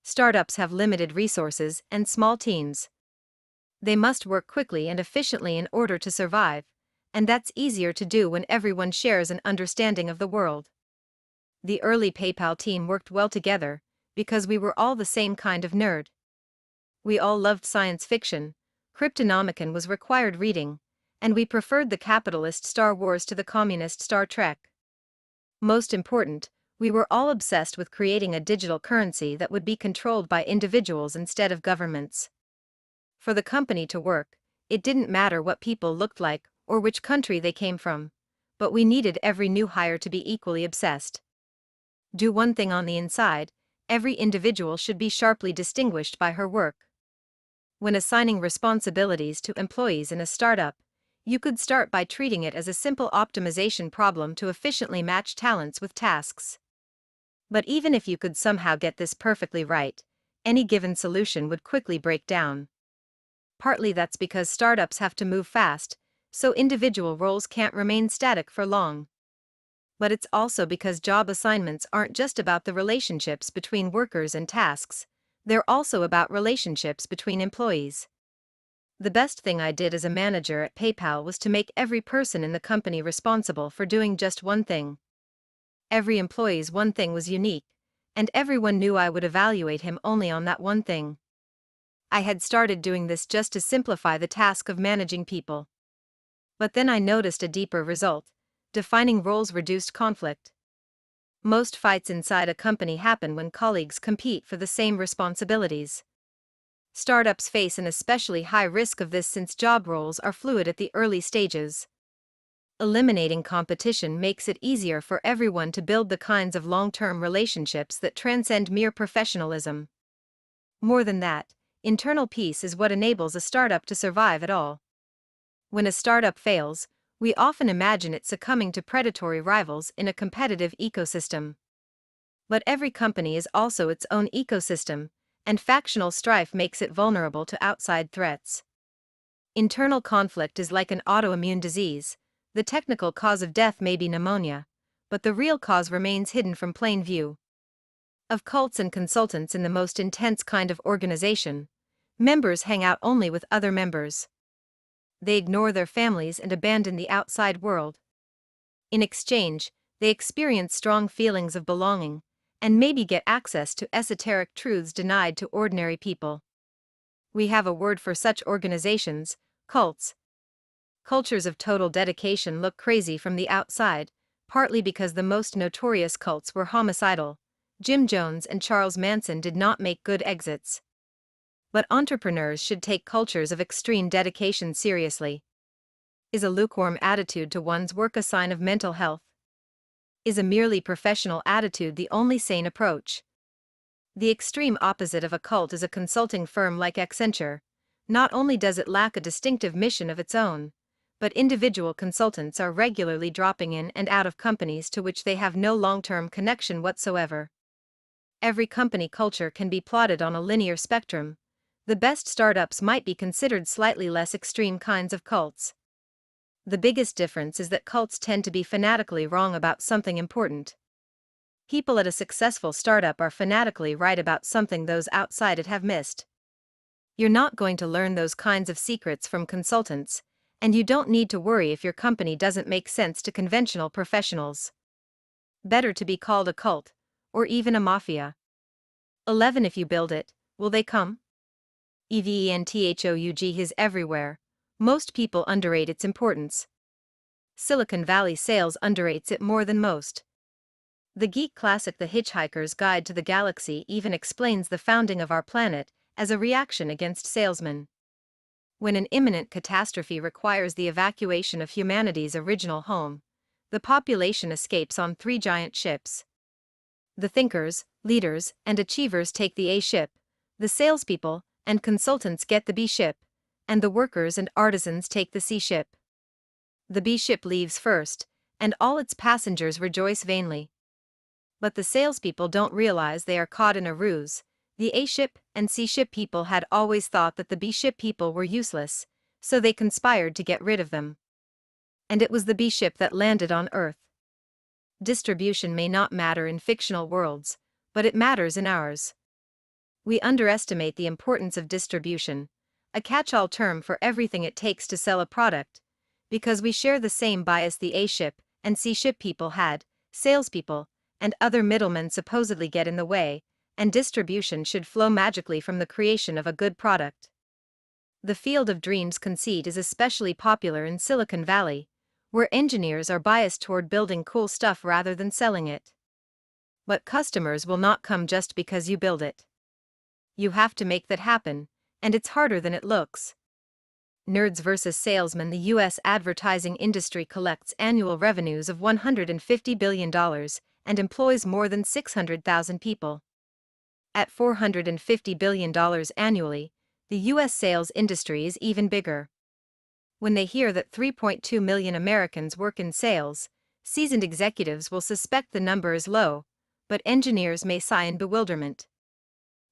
Startups have limited resources and small teams. They must work quickly and efficiently in order to survive, and that's easier to do when everyone shares an understanding of the world. The early PayPal team worked well together, because we were all the same kind of nerd. We all loved science fiction, Cryptonomicon was required reading, and we preferred the capitalist Star Wars to the communist Star Trek. Most important, we were all obsessed with creating a digital currency that would be controlled by individuals instead of governments. For the company to work, it didn't matter what people looked like or which country they came from, but we needed every new hire to be equally obsessed. Do one thing on the inside, every individual should be sharply distinguished by her work. When assigning responsibilities to employees in a startup, you could start by treating it as a simple optimization problem to efficiently match talents with tasks. But even if you could somehow get this perfectly right, any given solution would quickly break down. Partly that's because startups have to move fast, so individual roles can't remain static for long. But it's also because job assignments aren't just about the relationships between workers and tasks, they're also about relationships between employees. The best thing I did as a manager at PayPal was to make every person in the company responsible for doing just one thing. Every employee's one thing was unique, and everyone knew I would evaluate him only on that one thing. I had started doing this just to simplify the task of managing people. But then I noticed a deeper result: defining roles reduced conflict. Most fights inside a company happen when colleagues compete for the same responsibilities. Startups face an especially high risk of this since job roles are fluid at the early stages. Eliminating competition makes it easier for everyone to build the kinds of long-term relationships that transcend mere professionalism. More than that, internal peace is what enables a startup to survive at all. When a startup fails, we often imagine it succumbing to predatory rivals in a competitive ecosystem. But every company is also its own ecosystem, and factional strife makes it vulnerable to outside threats. Internal conflict is like an autoimmune disease. The technical cause of death may be pneumonia, but the real cause remains hidden from plain view. Of cults and consultants in the most intense kind of organization, members hang out only with other members. They ignore their families and abandon the outside world. In exchange, they experience strong feelings of belonging, and maybe get access to esoteric truths denied to ordinary people. We have a word for such organizations: cults. Cultures of total dedication look crazy from the outside, partly because the most notorious cults were homicidal. Jim Jones and Charles Manson did not make good exits. But entrepreneurs should take cultures of extreme dedication seriously. Is a lukewarm attitude to one's work a sign of mental health? Is a merely professional attitude the only sane approach? The extreme opposite of a cult is a consulting firm like Accenture. Not only does it lack a distinctive mission of its own, but individual consultants are regularly dropping in and out of companies to which they have no long-term connection whatsoever. Every company culture can be plotted on a linear spectrum. The best startups might be considered slightly less extreme kinds of cults. The biggest difference is that cults tend to be fanatically wrong about something important. People at a successful startup are fanatically right about something those outside it have missed. You're not going to learn those kinds of secrets from consultants, and you don't need to worry if your company doesn't make sense to conventional professionals. Better to be called a cult, or even a mafia. 11. If you build it, will they come? EVENTHOUG is everywhere. Most people underrate its importance. Silicon Valley sales underrates it more than most. The geek classic The Hitchhiker's Guide to the Galaxy even explains the founding of our planet as a reaction against salesmen. When an imminent catastrophe requires the evacuation of humanity's original home, the population escapes on 3 giant ships. The thinkers, leaders, and achievers take the A ship, the salespeople and consultants get the B ship, and the workers and artisans take the C ship. The B ship leaves first, and all its passengers rejoice vainly. But the salespeople don't realize they are caught in a ruse. The A ship and C ship people had always thought that the B ship people were useless, so they conspired to get rid of them. And it was the B ship that landed on Earth. Distribution may not matter in fictional worlds, but it matters in ours. We underestimate the importance of distribution, a catch-all term for everything it takes to sell a product. Because we share the same bias the A-ship and C-ship people had, salespeople, and other middlemen supposedly get in the way, and distribution should flow magically from the creation of a good product. The field of dreams conceit is especially popular in Silicon Valley, where engineers are biased toward building cool stuff rather than selling it. But customers will not come just because you build it. You have to make that happen, and it's harder than it looks. Nerds versus salesmen. The U.S. advertising industry collects annual revenues of $150 billion and employs more than 600,000 people. At $450 billion annually, the U.S. sales industry is even bigger. When they hear that 3.2 million Americans work in sales, seasoned executives will suspect the number is low, but engineers may sigh in bewilderment.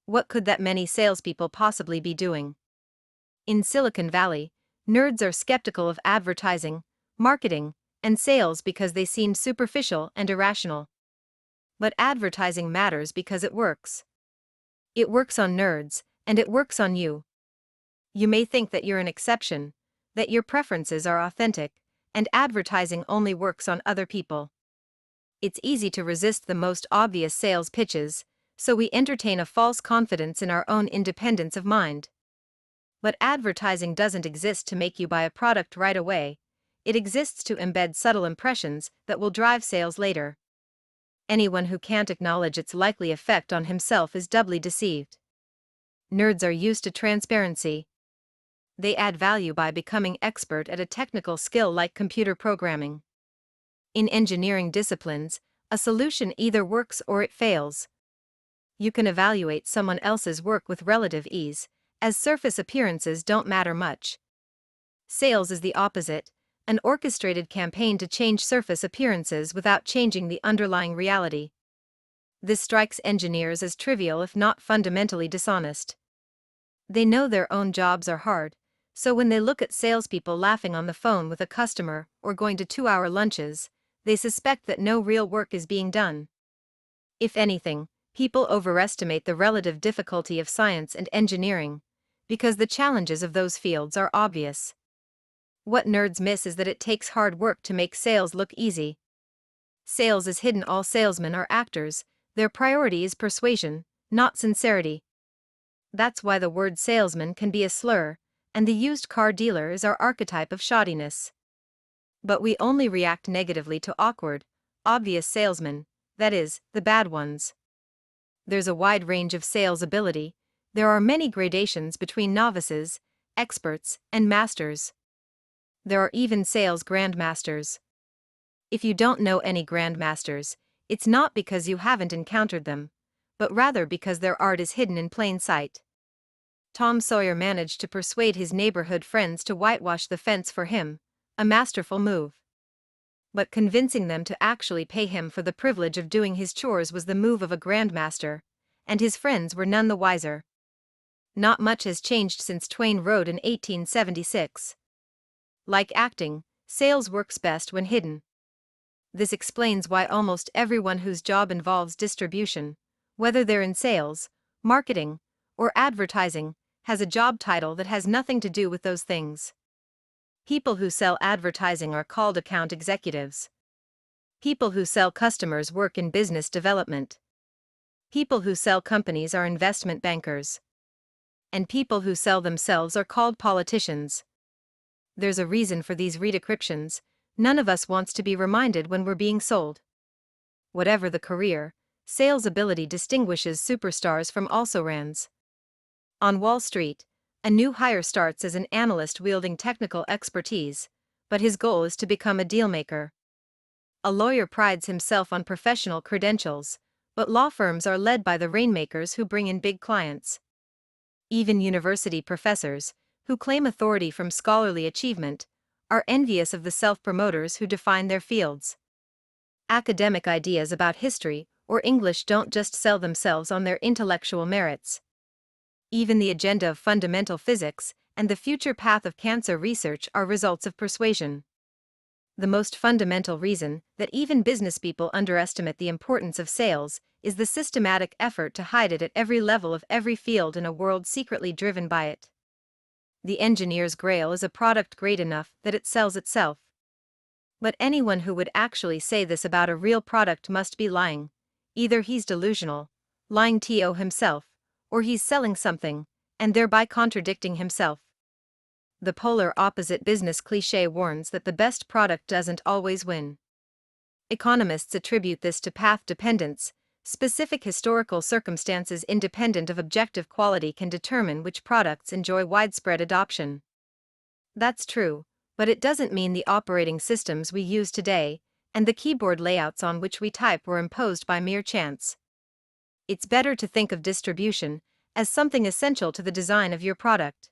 What could that many salespeople possibly be doing? In Silicon Valley, nerds are skeptical of advertising, marketing, and sales because they seem superficial and irrational. But advertising matters because it works. It works on nerds, and it works on you. You may think that you're an exception, that your preferences are authentic, and advertising only works on other people. It's easy to resist the most obvious sales pitches, so we entertain a false confidence in our own independence of mind. But advertising doesn't exist to make you buy a product right away, it exists to embed subtle impressions that will drive sales later. Anyone who can't acknowledge its likely effect on himself is doubly deceived. Nerds are used to transparency. They add value by becoming expert at a technical skill like computer programming. In engineering disciplines, a solution either works or it fails. You can evaluate someone else's work with relative ease, as surface appearances don't matter much. Sales is the opposite, an orchestrated campaign to change surface appearances without changing the underlying reality. This strikes engineers as trivial if not fundamentally dishonest. They know their own jobs are hard, so when they look at salespeople laughing on the phone with a customer or going to 2-hour lunches, they suspect that no real work is being done. If anything, people overestimate the relative difficulty of science and engineering, because the challenges of those fields are obvious. What nerds miss is that it takes hard work to make sales look easy. Sales is hidden. All salesmen are actors, their priority is persuasion, not sincerity. That's why the word salesman can be a slur, and the used car dealer is our archetype of shoddiness. But we only react negatively to awkward, obvious salesmen, that is, the bad ones. There's a wide range of sales ability. There are many gradations between novices, experts, and masters. There are even sales grandmasters. If you don't know any grandmasters, it's not because you haven't encountered them, but rather because their art is hidden in plain sight. Tom Sawyer managed to persuade his neighborhood friends to whitewash the fence for him, a masterful move. But convincing them to actually pay him for the privilege of doing his chores was the move of a grandmaster, and his friends were none the wiser. Not much has changed since Twain wrote in 1876. Like acting, sales works best when hidden. This explains why almost everyone whose job involves distribution, whether they're in sales, marketing, or advertising, has a job title that has nothing to do with those things. People who sell advertising are called account executives. People who sell customers work in business development. People who sell companies are investment bankers. And people who sell themselves are called politicians. There's a reason for these redescriptions. None of us wants to be reminded when we're being sold. Whatever the career, sales ability distinguishes superstars from also-rans. On Wall Street, a new hire starts as an analyst wielding technical expertise, but his goal is to become a dealmaker. A lawyer prides himself on professional credentials, but law firms are led by the rainmakers who bring in big clients. Even university professors, who claim authority from scholarly achievement, are envious of the self-promoters who define their fields. Academic ideas about history or English don't just sell themselves on their intellectual merits. Even the agenda of fundamental physics and the future path of cancer research are results of persuasion. The most fundamental reason that even business people underestimate the importance of sales is the systematic effort to hide it at every level of every field in a world secretly driven by it. The engineer's grail is a product great enough that it sells itself. But anyone who would actually say this about a real product must be lying. Either he's delusional, lying to himself, or he's selling something, and thereby contradicting himself. The polar opposite business cliché warns that the best product doesn't always win. Economists attribute this to path dependence. Specific historical circumstances independent of objective quality can determine which products enjoy widespread adoption. That's true, but it doesn't mean the operating systems we use today and the keyboard layouts on which we type were imposed by mere chance. It's better to think of distribution as something essential to the design of your product.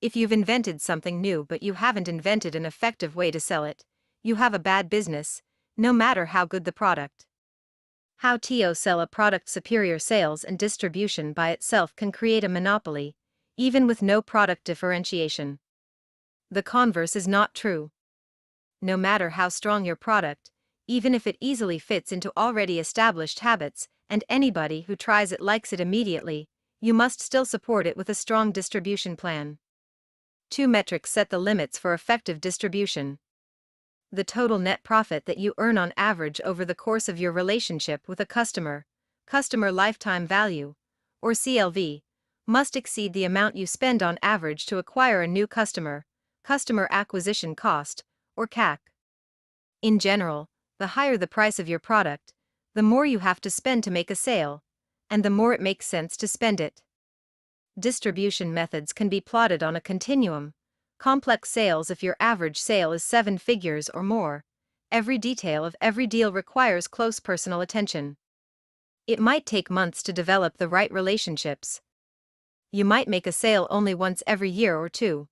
If you've invented something new but you haven't invented an effective way to sell it, you have a bad business, no matter how good the product. How to sell a product. Superior sales and distribution by itself can create a monopoly, even with no product differentiation. The converse is not true. No matter how strong your product, even if it easily fits into already established habits and anybody who tries it likes it immediately, you must still support it with a strong distribution plan. Two metrics set the limits for effective distribution. The total net profit that you earn on average over the course of your relationship with a customer, customer lifetime value, or CLV, must exceed the amount you spend on average to acquire a new customer, customer acquisition cost, or CAC. In general, the higher the price of your product, the more you have to spend to make a sale, and the more it makes sense to spend it. Distribution methods can be plotted on a continuum. Complex sales. If your average sale is 7 figures or more, every detail of every deal requires close personal attention. It might take months to develop the right relationships. You might make a sale only once every year or two.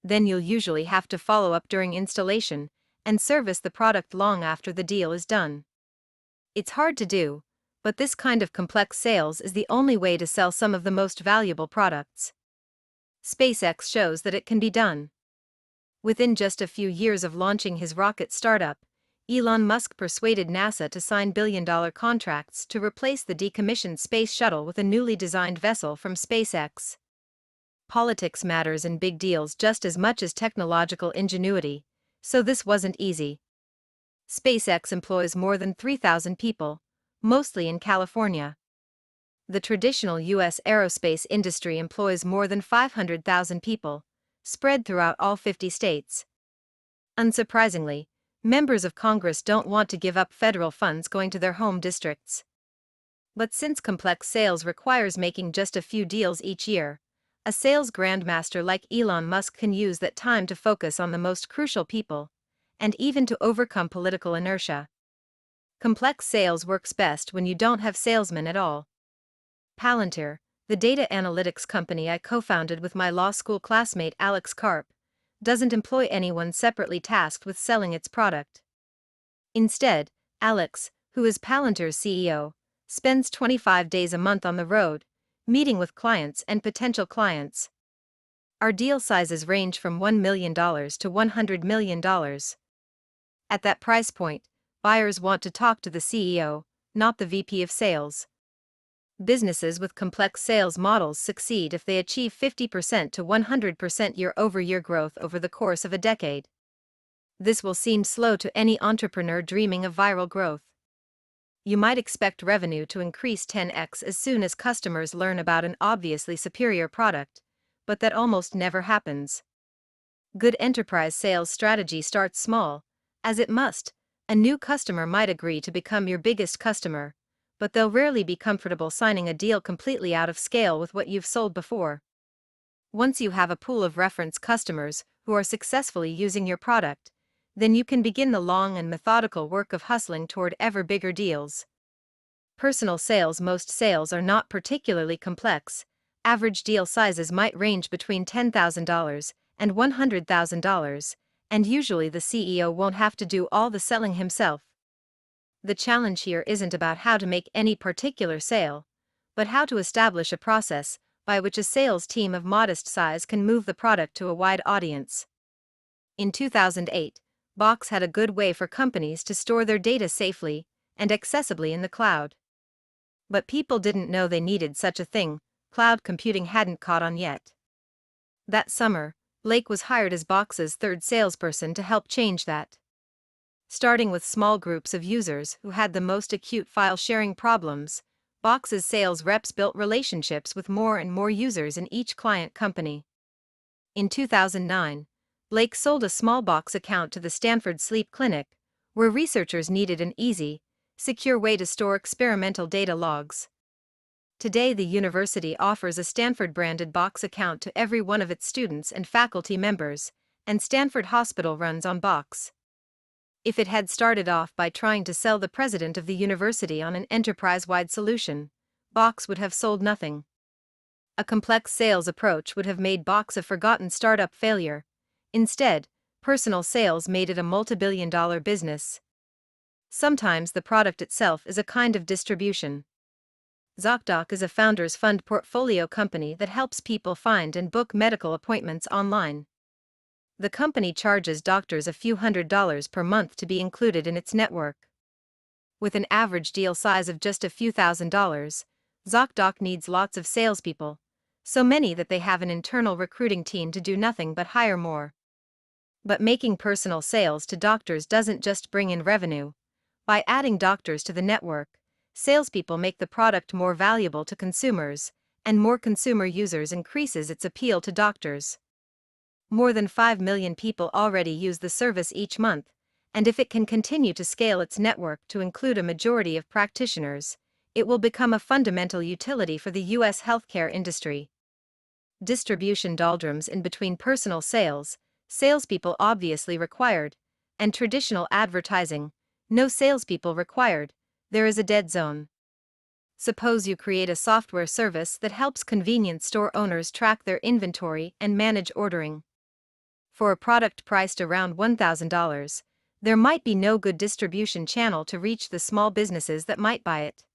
Then you'll usually have to follow up during installation and service the product long after the deal is done. It's hard to do, but this kind of complex sales is the only way to sell some of the most valuable products. SpaceX shows that it can be done. Within just a few years of launching his rocket startup, Elon Musk persuaded NASA to sign billion-dollar contracts to replace the decommissioned space shuttle with a newly designed vessel from SpaceX. Politics matters in big deals just as much as technological ingenuity, so this wasn't easy. SpaceX employs more than 3,000 people, mostly in California. The traditional U.S. aerospace industry employs more than 500,000 people, spread throughout all 50 states. Unsurprisingly, members of Congress don't want to give up federal funds going to their home districts. But since complex sales requires making just a few deals each year, a sales grandmaster like Elon Musk can use that time to focus on the most crucial people, and even to overcome political inertia. Complex sales works best when you don't have salesmen at all. Palantir, the data analytics company I co-founded with my law school classmate Alex Karp, doesn't employ anyone separately tasked with selling its product. Instead, Alex, who is Palantir's CEO, spends 25 days a month on the road, meeting with clients and potential clients. Our deal sizes range from $1 million to $100 million. At that price point, buyers want to talk to the CEO, not the VP of sales. Businesses with complex sales models succeed if they achieve 50% to 100% year-over-year growth over the course of a decade. This will seem slow to any entrepreneur dreaming of viral growth. You might expect revenue to increase 10x as soon as customers learn about an obviously superior product, but that almost never happens. Good enterprise sales strategy starts small, as it must. A new customer might agree to become your biggest customer, but they'll rarely be comfortable signing a deal completely out of scale with what you've sold before. Once you have a pool of reference customers who are successfully using your product, then you can begin the long and methodical work of hustling toward ever bigger deals. Personal sales. Most sales are not particularly complex. Average deal sizes might range between $10,000 and $100,000, and usually the CEO won't have to do all the selling himself. The challenge here isn't about how to make any particular sale, but how to establish a process by which a sales team of modest size can move the product to a wide audience. In 2008, Box had a good way for companies to store their data safely and accessibly in the cloud. But people didn't know they needed such a thing. Cloud computing hadn't caught on yet. That summer, Blake was hired as Box's third salesperson to help change that. Starting with small groups of users who had the most acute file-sharing problems, Box's sales reps built relationships with more and more users in each client company. In 2009, Blake sold a small Box account to the Stanford Sleep Clinic, where researchers needed an easy, secure way to store experimental data logs. Today, the university offers a Stanford-branded Box account to every one of its students and faculty members, and Stanford Hospital runs on Box. If it had started off by trying to sell the president of the university on an enterprise-wide solution, Box would have sold nothing. A complex sales approach would have made Box a forgotten startup failure. Instead, personal sales made it a multi-billion-dollar business. Sometimes the product itself is a kind of distribution. ZocDoc is a founders fund portfolio company that helps people find and book medical appointments online. The company charges doctors a few $100s per month to be included in its network. With an average deal size of just a few $1,000s, ZocDoc needs lots of salespeople, so many that they have an internal recruiting team to do nothing but hire more. But making personal sales to doctors doesn't just bring in revenue. By adding doctors to the network, salespeople make the product more valuable to consumers, and more consumer users increases its appeal to doctors. More than 5 million people already use the service each month, and if it can continue to scale its network to include a majority of practitioners, it will become a fundamental utility for the U.S. healthcare industry. Distribution doldrums in between personal sales, salespeople obviously required, and traditional advertising, no salespeople required, there is a dead zone. Suppose you create a software service that helps convenience store owners track their inventory and manage ordering. For a product priced around $1,000, there might be no good distribution channel to reach the small businesses that might buy it.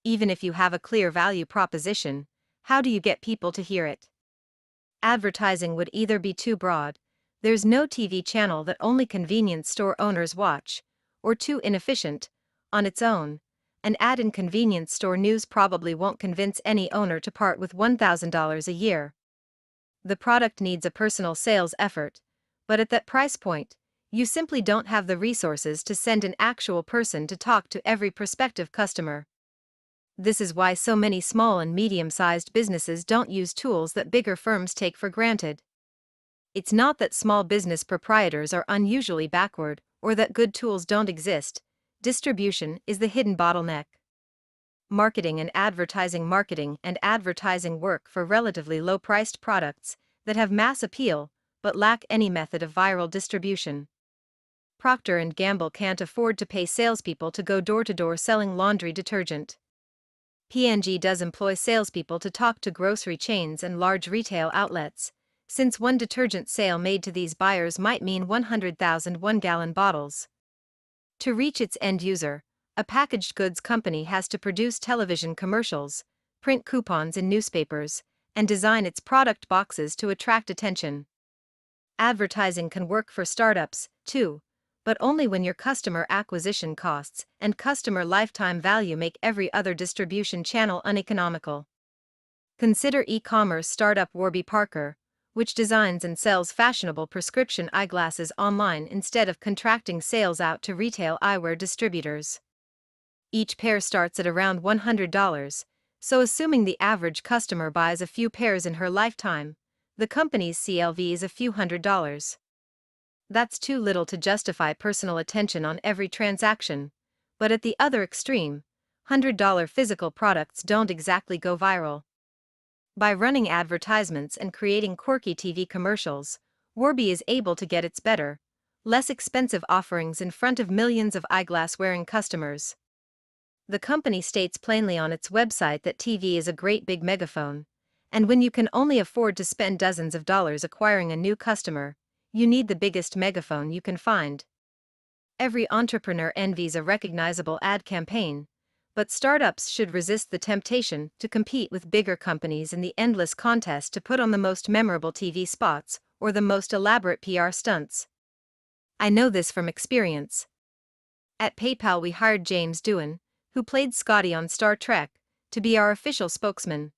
Even if you have a clear value proposition, how do you get people to hear it? Advertising would either be too broad, there's no TV channel that only convenience store owners watch, or too inefficient, on its own. An ad in convenience store news probably won't convince any owner to part with $1,000 a year. The product needs a personal sales effort, but at that price point, you simply don't have the resources to send an actual person to talk to every prospective customer. This is why so many small and medium-sized businesses don't use tools that bigger firms take for granted. It's not that small business proprietors are unusually backward, or that good tools don't exist. Distribution is the hidden bottleneck. Marketing and advertising work for relatively low-priced products that have mass appeal but lack any method of viral distribution. Procter & Gamble can't afford to pay salespeople to go door-to-door selling laundry detergent. P&G does employ salespeople to talk to grocery chains and large retail outlets, since one detergent sale made to these buyers might mean 100,000 one-gallon bottles. To reach its end user, a packaged goods company has to produce television commercials, print coupons in newspapers, and design its product boxes to attract attention. Advertising can work for startups, too, but only when your customer acquisition costs and customer lifetime value make every other distribution channel uneconomical. Consider e-commerce startup Warby Parker, which designs and sells fashionable prescription eyeglasses online instead of contracting sales out to retail eyewear distributors. Each pair starts at around $100, so assuming the average customer buys a few pairs in her lifetime, the company's CLV is a few $100s. That's too little to justify personal attention on every transaction, but at the other extreme, $100 physical products don't exactly go viral. By running advertisements and creating quirky TV commercials, Warby is able to get its better, less expensive offerings in front of millions of eyeglass-wearing customers. The company states plainly on its website that TV is a great big megaphone, and when you can only afford to spend dozens of dollars acquiring a new customer, you need the biggest megaphone you can find. Every entrepreneur envies a recognizable ad campaign, but startups should resist the temptation to compete with bigger companies in the endless contest to put on the most memorable TV spots or the most elaborate PR stunts. I know this from experience. At PayPal we hired James Doohan, who played Scotty on Star Trek, to be our official spokesman.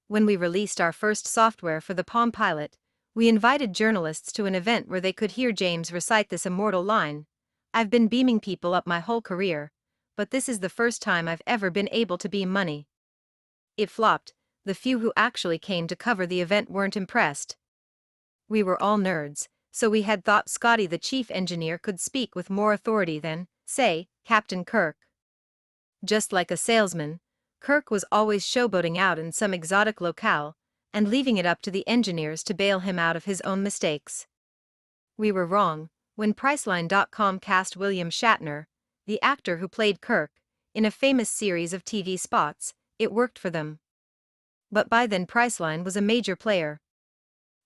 When we released our first software for the Palm Pilot, we invited journalists to an event where they could hear James recite this immortal line: "I've been beaming people up my whole career, but this is the first time I've ever been able to beam money." It flopped. The few who actually came to cover the event weren't impressed. We were all nerds, so we had thought Scotty the chief engineer could speak with more authority than, say, Captain Kirk. Just like a salesman, Kirk was always showboating out in some exotic locale, and leaving it up to the engineers to bail him out of his own mistakes. We were wrong. When Priceline.com cast William Shatner, the actor who played Kirk, in a famous series of TV spots, it worked for them. But by then Priceline was a major player.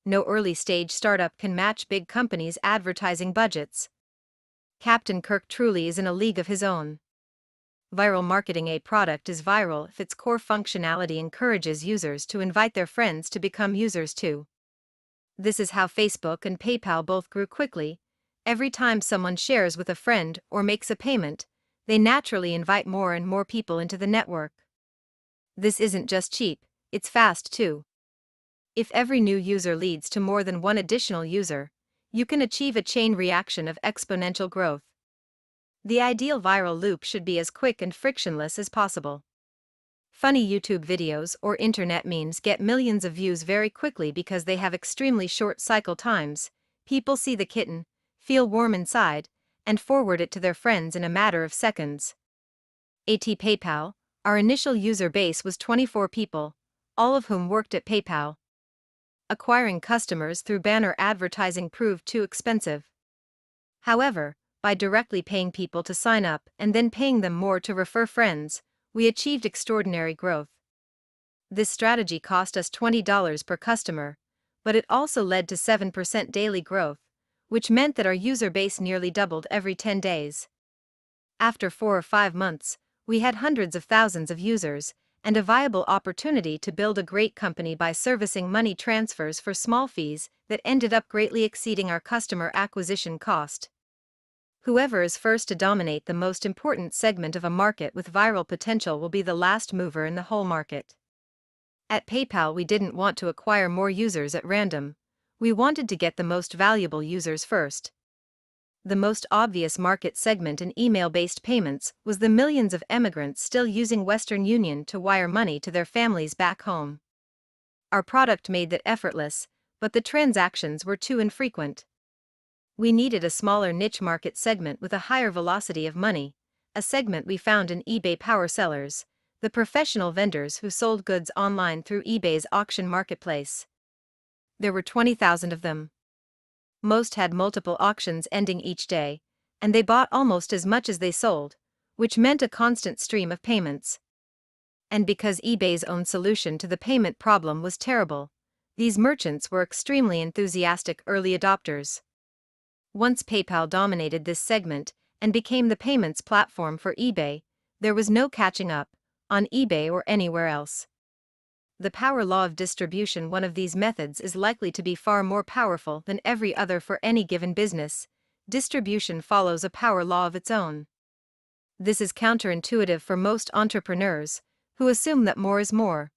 No early-stage startup can match big companies' advertising budgets. Captain Kirk truly is in a league of his own. Viral marketing: a product is viral if its core functionality encourages users to invite their friends to become users too. This is how Facebook and PayPal both grew quickly. Every time someone shares with a friend or makes a payment, they naturally invite more and more people into the network. This isn't just cheap, it's fast too. If every new user leads to more than one additional user, you can achieve a chain reaction of exponential growth. The ideal viral loop should be as quick and frictionless as possible. Funny YouTube videos or internet memes get millions of views very quickly because they have extremely short cycle times. People see the kitten, feel warm inside, and forward it to their friends in a matter of seconds. At PayPal, our initial user base was 24 people, all of whom worked at PayPal. Acquiring customers through banner advertising proved too expensive. However, by directly paying people to sign up and then paying them more to refer friends, we achieved extraordinary growth. This strategy cost us $20 per customer, but it also led to 7% daily growth, which meant that our user base nearly doubled every 10 days. After 4 or 5 months, we had hundreds of thousands of users, and a viable opportunity to build a great company by servicing money transfers for small fees that ended up greatly exceeding our customer acquisition cost. Whoever is first to dominate the most important segment of a market with viral potential will be the last mover in the whole market. At PayPal, we didn't want to acquire more users at random. We wanted to get the most valuable users first. The most obvious market segment in email-based payments was the millions of immigrants still using Western Union to wire money to their families back home. Our product made that effortless, but the transactions were too infrequent. We needed a smaller niche market segment with a higher velocity of money, a segment we found in eBay power sellers, the professional vendors who sold goods online through eBay's auction marketplace. There were 20,000 of them. Most had multiple auctions ending each day, and they bought almost as much as they sold, which meant a constant stream of payments. And because eBay's own solution to the payment problem was terrible, these merchants were extremely enthusiastic early adopters. Once PayPal dominated this segment and became the payments platform for eBay, there was no catching up, on eBay or anywhere else. The power law of distribution: one of these methods is likely to be far more powerful than every other for any given business. Distribution follows a power law of its own. This is counterintuitive for most entrepreneurs, who assume that more is more.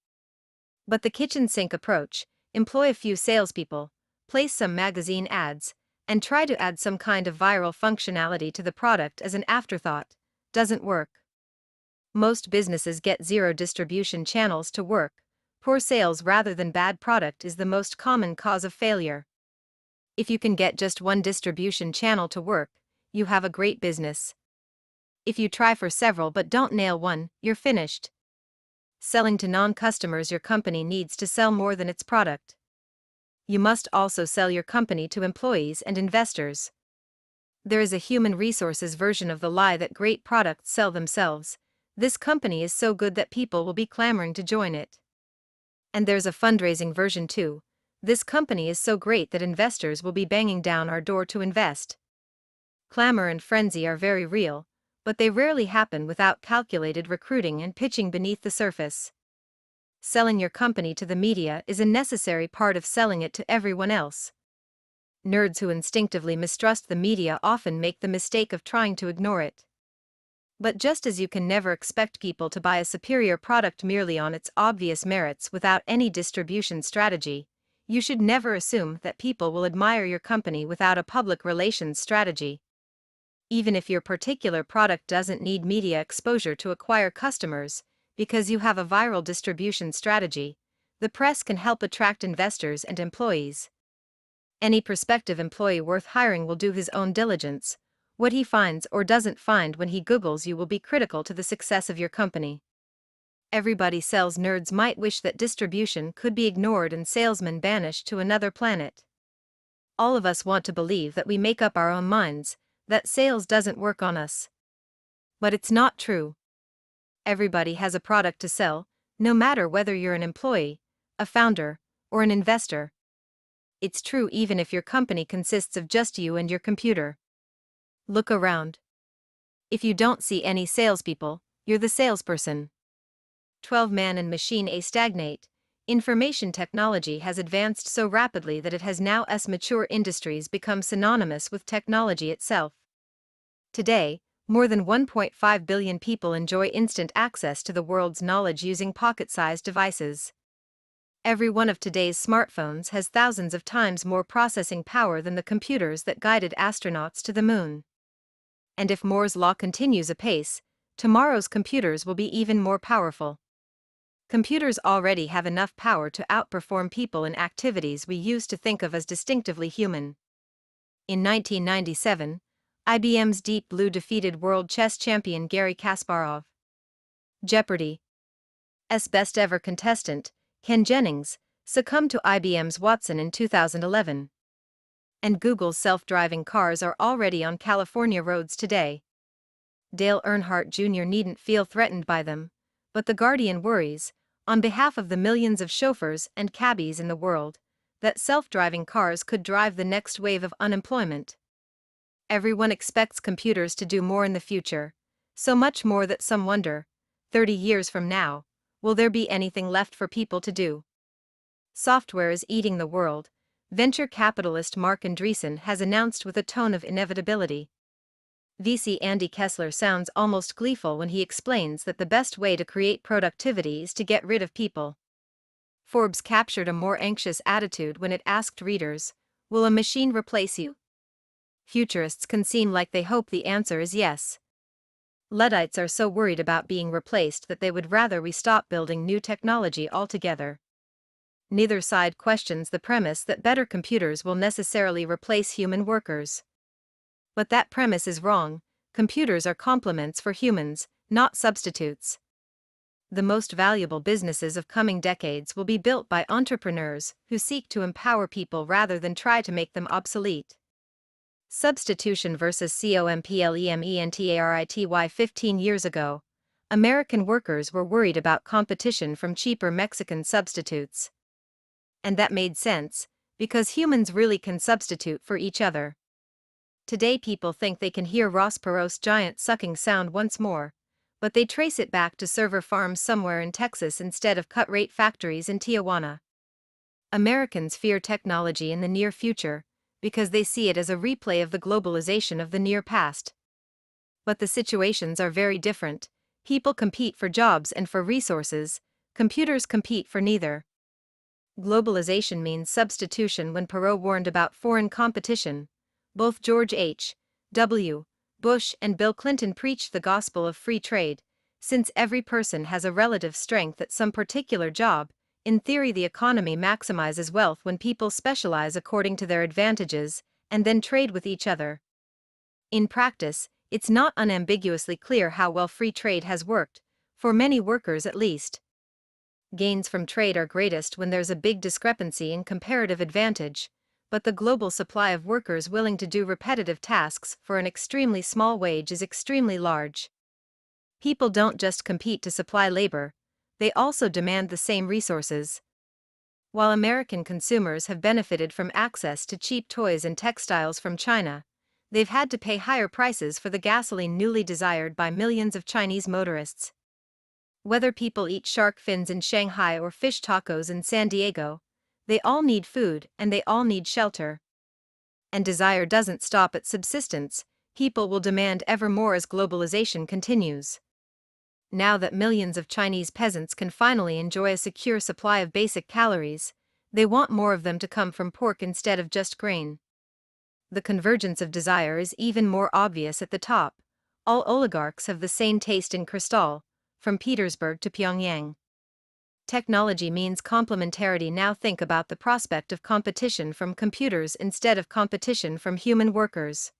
But the kitchen sink approach: employ a few salespeople, place some magazine ads, and try to add some kind of viral functionality to the product as an afterthought, doesn't work. Most businesses get 0 distribution channels to work. Poor sales rather than bad product is the most common cause of failure. If you can get just 1 distribution channel to work, you have a great business. If you try for several but don't nail one, you're finished. Selling to non-customers: your company needs to sell more than its product. You must also sell your company to employees and investors. There is a human resources version of the lie that great products sell themselves. This company is so good that people will be clamoring to join it. And there's a fundraising version too. This company is so great that investors will be banging down our door to invest. Clamor and frenzy are very real, but they rarely happen without calculated recruiting and pitching beneath the surface. Selling your company to the media is a necessary part of selling it to everyone else. Nerds who instinctively mistrust the media often make the mistake of trying to ignore it. But just as you can never expect people to buy a superior product merely on its obvious merits without any distribution strategy, you should never assume that people will admire your company without a public relations strategy. Even if your particular product doesn't need media exposure to acquire customers, because you have a viral distribution strategy, the press can help attract investors and employees. Any prospective employee worth hiring will do his own diligence. What he finds or doesn't find when he Googles you will be critical to the success of your company. Everybody sells nerds might wish that distribution could be ignored and salesmen banished to another planet. All of us want to believe that we make up our own minds, that sales doesn't work on us. But it's not true. Everybody has a product to sell, no matter whether you're an employee, a founder, or an investor. It's true even if your company consists of just you and your computer. Look around. If you don't see any salespeople, you're the salesperson. 12-man and machine A stagnate. Information technology has advanced so rapidly that it has now as mature industries become synonymous with technology itself. Today, more than 1.5 billion people enjoy instant access to the world's knowledge using pocket-sized devices. Every one of today's smartphones has thousands of times more processing power than the computers that guided astronauts to the moon. And if Moore's law continues apace, tomorrow's computers will be even more powerful. Computers already have enough power to outperform people in activities we used to think of as distinctively human. In 1997, IBM's Deep Blue defeated world chess champion Garry Kasparov. Jeopardy's best ever contestant, Ken Jennings, succumbed to IBM's Watson in 2011. And Google's self-driving cars are already on California roads today. Dale Earnhardt Jr. needn't feel threatened by them, but The Guardian worries, on behalf of the millions of chauffeurs and cabbies in the world, that self-driving cars could drive the next wave of unemployment. Everyone expects computers to do more in the future, so much more that some wonder, 30 years from now, will there be anything left for people to do? Software is eating the world, venture capitalist Mark Andreessen has announced with a tone of inevitability. VC Andy Kessler sounds almost gleeful when he explains that the best way to create productivity is to get rid of people. Forbes captured a more anxious attitude when it asked readers, "Will a machine replace you?" Futurists can seem like they hope the answer is yes. Luddites are so worried about being replaced that they would rather we stop building new technology altogether. Neither side questions the premise that better computers will necessarily replace human workers. But that premise is wrong. Computers are complements for humans, not substitutes. The most valuable businesses of coming decades will be built by entrepreneurs who seek to empower people rather than try to make them obsolete. Substitution versus complementarity. 15 years ago, American workers were worried about competition from cheaper Mexican substitutes. And that made sense, because humans really can substitute for each other. Today people think they can hear Ross Perot's giant sucking sound once more, but they trace it back to server farms somewhere in Texas instead of cut-rate factories in Tijuana. Americans fear technology in the near future, because they see it as a replay of the globalization of the near past. But the situations are very different. People compete for jobs and for resources, computers compete for neither. Globalization means substitution. When Perot warned about foreign competition, both George H.W. Bush and Bill Clinton preached the gospel of free trade. Since every person has a relative strength at some particular job, in theory the economy maximizes wealth when people specialize according to their advantages, and then trade with each other. In practice, it's not unambiguously clear how well free trade has worked, for many workers at least. Gains from trade are greatest when there's a big discrepancy in comparative advantage, but the global supply of workers willing to do repetitive tasks for an extremely small wage is extremely large. People don't just compete to supply labor, they also demand the same resources. While American consumers have benefited from access to cheap toys and textiles from China, they've had to pay higher prices for the gasoline newly desired by millions of Chinese motorists. Whether people eat shark fins in Shanghai or fish tacos in San Diego, they all need food and they all need shelter. And desire doesn't stop at subsistence. People will demand ever more as globalization continues. Now that millions of Chinese peasants can finally enjoy a secure supply of basic calories, they want more of them to come from pork instead of just grain. The convergence of desire is even more obvious at the top. All oligarchs have the same taste in crystal, from Petersburg to Pyongyang. Technology means complementarity. Now think about the prospect of competition from computers instead of competition from human workers.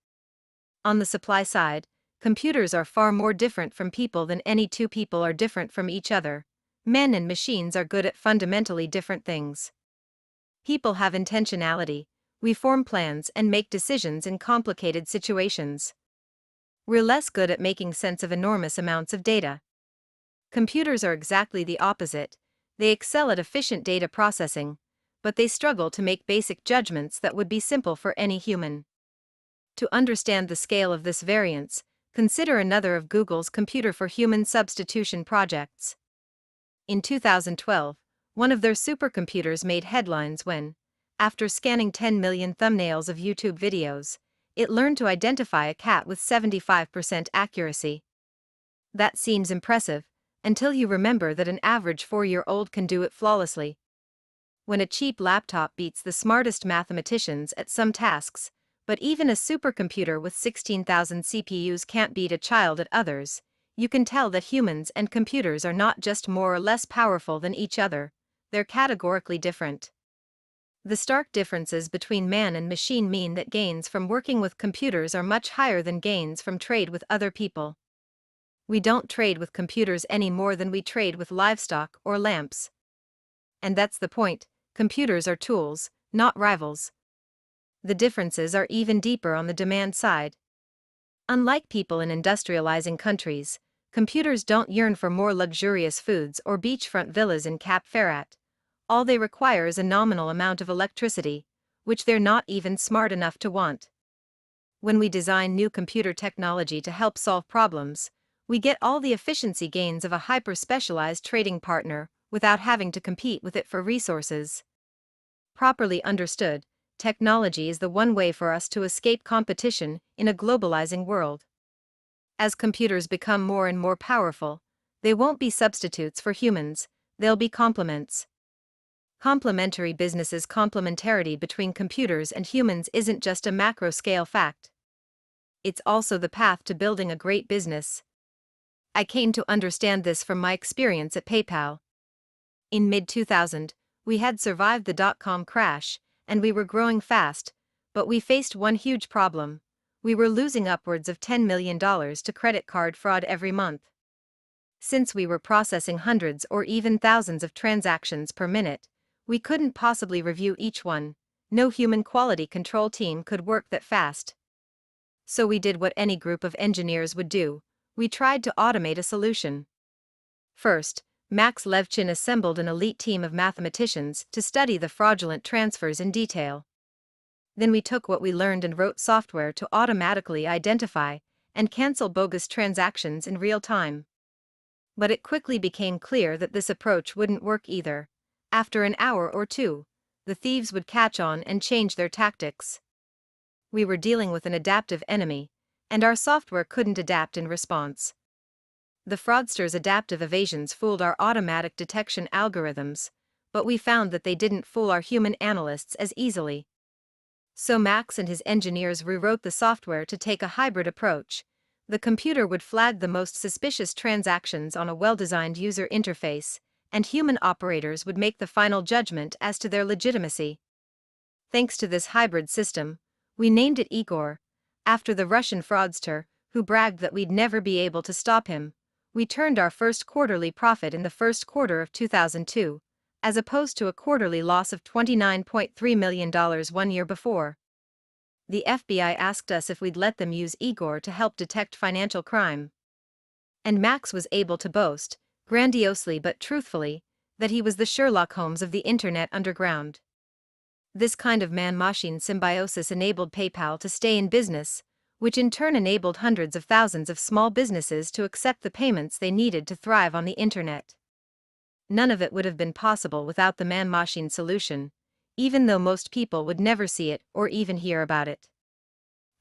On the supply side, computers are far more different from people than any two people are different from each other. Men and machines are good at fundamentally different things. People have intentionality. We form plans and make decisions in complicated situations. We're less good at making sense of enormous amounts of data. Computers are exactly the opposite. They excel at efficient data processing, but they struggle to make basic judgments that would be simple for any human. To understand the scale of this variance, consider another of Google's computer for human substitution projects. In 2012, one of their supercomputers made headlines when, after scanning 10 million thumbnails of YouTube videos, it learned to identify a cat with 75% accuracy. That seems impressive, until you remember that an average 4-year-old can do it flawlessly. When a cheap laptop beats the smartest mathematicians at some tasks, but even a supercomputer with 16,000 CPUs can't beat a child at others, you can tell that humans and computers are not just more or less powerful than each other, they're categorically different. The stark differences between man and machine mean that gains from working with computers are much higher than gains from trade with other people. We don't trade with computers any more than we trade with livestock or lamps. And that's the point, computers are tools, not rivals. The differences are even deeper on the demand side. Unlike people in industrializing countries, computers don't yearn for more luxurious foods or beachfront villas in Cap Ferrat. All they require is a nominal amount of electricity, which they're not even smart enough to want. When we design new computer technology to help solve problems, we get all the efficiency gains of a hyper-specialized trading partner without having to compete with it for resources. Properly understood, technology is the one way for us to escape competition in a globalizing world. As computers become more and more powerful, they won't be substitutes for humans, they'll be complements. Complementary businesses. Complementarity between computers and humans isn't just a macro-scale fact. It's also the path to building a great business. I came to understand this from my experience at PayPal. In mid-2000, we had survived the dot-com crash, and we were growing fast, but we faced one huge problem. We were losing upwards of $10 million to credit card fraud every month. Since we were processing hundreds or even thousands of transactions per minute, we couldn't possibly review each one. No human quality control team could work that fast. So we did what any group of engineers would do. We tried to automate a solution. First, Max Levchin assembled an elite team of mathematicians to study the fraudulent transfers in detail. Then we took what we learned and wrote software to automatically identify and cancel bogus transactions in real time. But it quickly became clear that this approach wouldn't work either. After an hour or two, the thieves would catch on and change their tactics. We were dealing with an adaptive enemy, and our software couldn't adapt in response. The fraudsters' adaptive evasions fooled our automatic detection algorithms, but we found that they didn't fool our human analysts as easily. So Max and his engineers rewrote the software to take a hybrid approach. The computer would flag the most suspicious transactions on a well-designed user interface, and human operators would make the final judgment as to their legitimacy. Thanks to this hybrid system, we named it Igor, after the Russian fraudster, who bragged that we'd never be able to stop him. We turned our first quarterly profit in the first quarter of 2002, as opposed to a quarterly loss of $29.3 million 1 year before. The FBI asked us if we'd let them use Igor to help detect financial crime. And Max was able to boast, grandiosely but truthfully, that he was the Sherlock Holmes of the Internet underground. This kind of man-machine symbiosis enabled PayPal to stay in business, which in turn enabled hundreds of thousands of small businesses to accept the payments they needed to thrive on the Internet. None of it would have been possible without the man-machine solution, even though most people would never see it or even hear about it.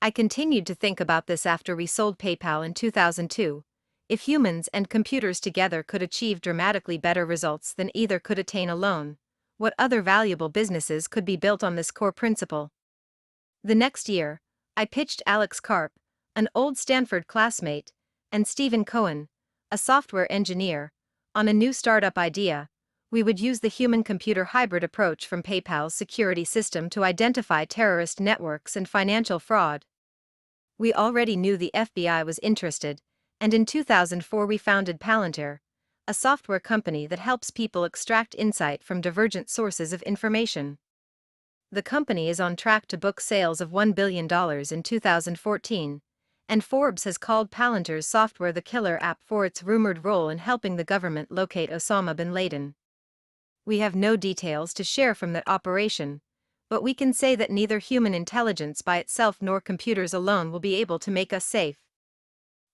I continued to think about this after we sold PayPal in 2002. If humans and computers together could achieve dramatically better results than either could attain alone, what other valuable businesses could be built on this core principle? The next year, I pitched Alex Karp, an old Stanford classmate, and Stephen Cohen, a software engineer, on a new startup idea. We would use the human-computer hybrid approach from PayPal's security system to identify terrorist networks and financial fraud. We already knew the FBI was interested, and in 2004 we founded Palantir, a software company that helps people extract insight from divergent sources of information. The company is on track to book sales of $1 billion in 2014, and Forbes has called Palantir's software the killer app for its rumored role in helping the government locate Osama bin Laden. We have no details to share from that operation, but we can say that neither human intelligence by itself nor computers alone will be able to make us safe.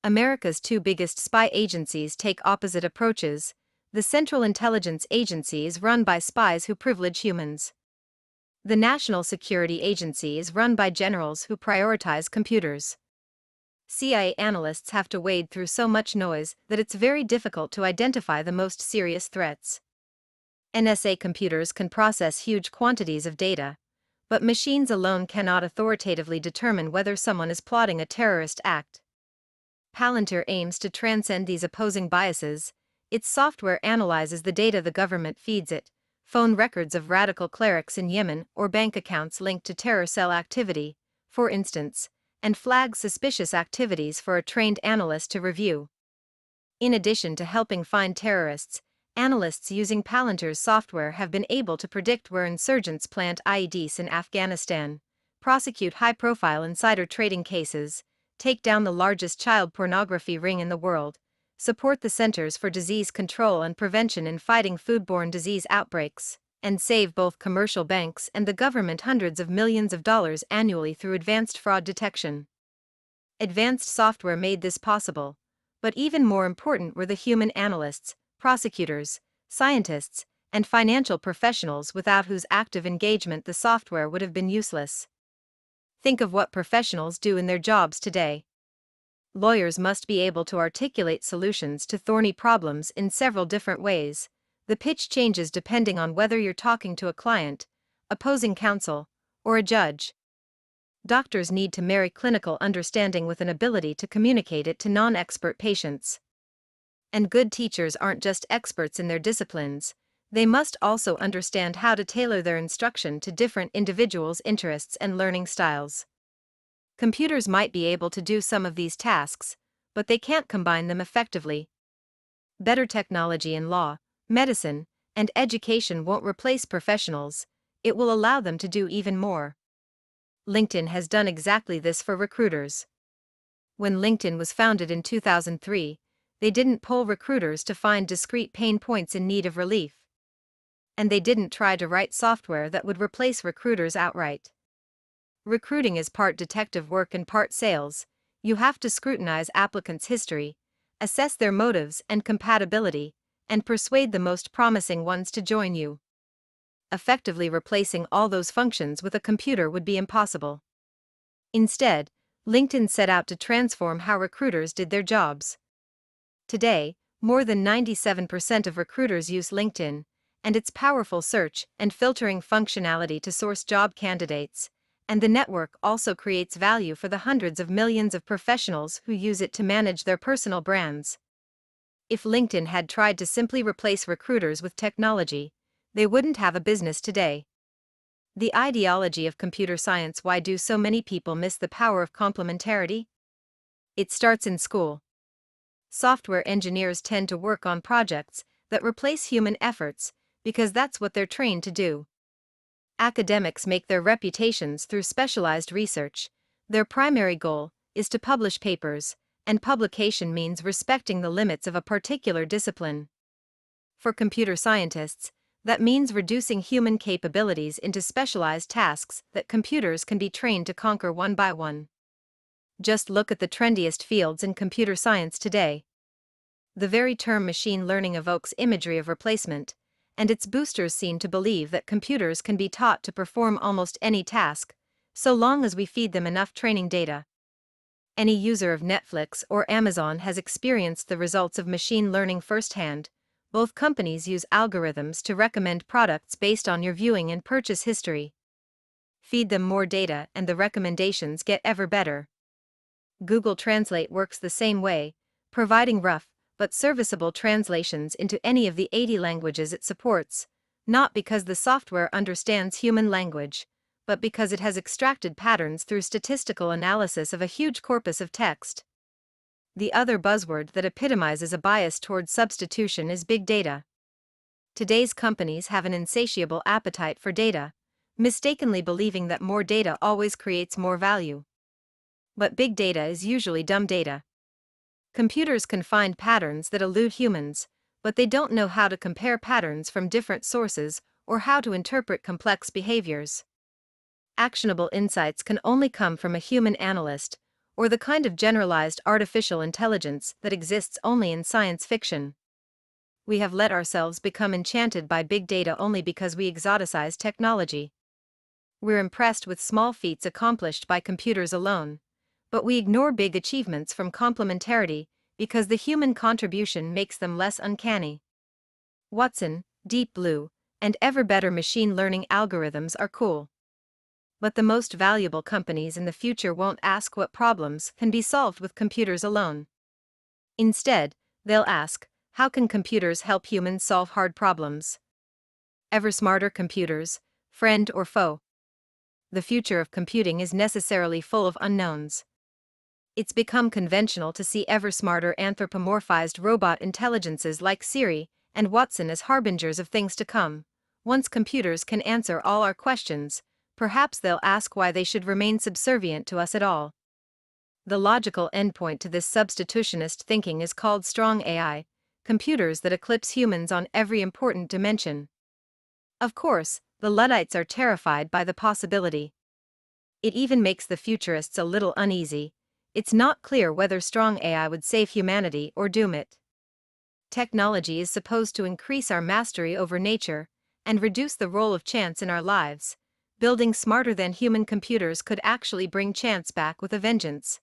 America's two biggest spy agencies take opposite approaches. The Central Intelligence Agency is run by spies who privilege humans. The National Security Agency is run by generals who prioritize computers. CIA analysts have to wade through so much noise that it's very difficult to identify the most serious threats. NSA computers can process huge quantities of data, but machines alone cannot authoritatively determine whether someone is plotting a terrorist act. Palantir aims to transcend these opposing biases. Its software analyzes the data the government feeds it, phone records of radical clerics in Yemen or bank accounts linked to terror cell activity, for instance, and flags suspicious activities for a trained analyst to review. In addition to helping find terrorists, analysts using Palantir's software have been able to predict where insurgents plant IEDs in Afghanistan, prosecute high-profile insider trading cases, take down the largest child pornography ring in the world, support the Centers for Disease Control and Prevention in fighting foodborne disease outbreaks, and save both commercial banks and the government hundreds of millions of dollars annually through advanced fraud detection. Advanced software made this possible, but even more important were the human analysts, prosecutors, scientists, and financial professionals without whose active engagement the software would have been useless. Think of what professionals do in their jobs today. Lawyers must be able to articulate solutions to thorny problems in several different ways. The pitch changes depending on whether you're talking to a client, opposing counsel, or a judge. Doctors need to marry clinical understanding with an ability to communicate it to non-expert patients. And good teachers aren't just experts in their disciplines, they must also understand how to tailor their instruction to different individuals' interests and learning styles. Computers might be able to do some of these tasks, but they can't combine them effectively. Better technology in law, medicine, and education won't replace professionals, it will allow them to do even more. LinkedIn has done exactly this for recruiters. When LinkedIn was founded in 2003, they didn't poll recruiters to find discrete pain points in need of relief. And they didn't try to write software that would replace recruiters outright. Recruiting is part detective work and part sales. You have to scrutinize applicants' history, assess their motives and compatibility, and persuade the most promising ones to join you. Effectively replacing all those functions with a computer would be impossible. Instead, LinkedIn set out to transform how recruiters did their jobs. Today, more than 97% of recruiters use LinkedIn, and its powerful search and filtering functionality to source job candidates, and the network also creates value for the hundreds of millions of professionals who use it to manage their personal brands. If LinkedIn had tried to simply replace recruiters with technology, they wouldn't have a business today. The ideology of computer science. Why do so many people miss the power of complementarity? It starts in school. Software engineers tend to work on projects that replace human efforts because that's what they're trained to do. Academics make their reputations through specialized research. Their primary goal is to publish papers, and publication means respecting the limits of a particular discipline. For computer scientists, that means reducing human capabilities into specialized tasks that computers can be trained to conquer one by one. Just look at the trendiest fields in computer science today. The very term machine learning evokes imagery of replacement, and its boosters seem to believe that computers can be taught to perform almost any task, so long as we feed them enough training data. Any user of Netflix or Amazon has experienced the results of machine learning firsthand. Both companies use algorithms to recommend products based on your viewing and purchase history. Feed them more data and the recommendations get ever better. Google Translate works the same way, providing rough but serviceable translations into any of the 80 languages it supports, not because the software understands human language, but because it has extracted patterns through statistical analysis of a huge corpus of text. The other buzzword that epitomizes a bias towards substitution is big data. Today's companies have an insatiable appetite for data, mistakenly believing that more data always creates more value. But big data is usually dumb data. Computers can find patterns that elude humans, but they don't know how to compare patterns from different sources or how to interpret complex behaviors. Actionable insights can only come from a human analyst, or the kind of generalized artificial intelligence that exists only in science fiction. We have let ourselves become enchanted by big data only because we exoticize technology. We're impressed with small feats accomplished by computers alone, but we ignore big achievements from complementarity because the human contribution makes them less uncanny. Watson, Deep Blue, and ever better machine learning algorithms are cool. But the most valuable companies in the future won't ask what problems can be solved with computers alone. Instead, they'll ask, how can computers help humans solve hard problems? Ever smarter computers, friend or foe? The future of computing is necessarily full of unknowns. It's become conventional to see ever smarter anthropomorphized robot intelligences like Siri and Watson as harbingers of things to come. Once computers can answer all our questions, perhaps they'll ask why they should remain subservient to us at all. The logical endpoint to this substitutionist thinking is called strong AI, computers that eclipse humans on every important dimension. Of course, the Luddites are terrified by the possibility. It even makes the futurists a little uneasy. It's not clear whether strong AI would save humanity or doom it. Technology is supposed to increase our mastery over nature and reduce the role of chance in our lives. Building smarter than human computers could actually bring chance back with a vengeance.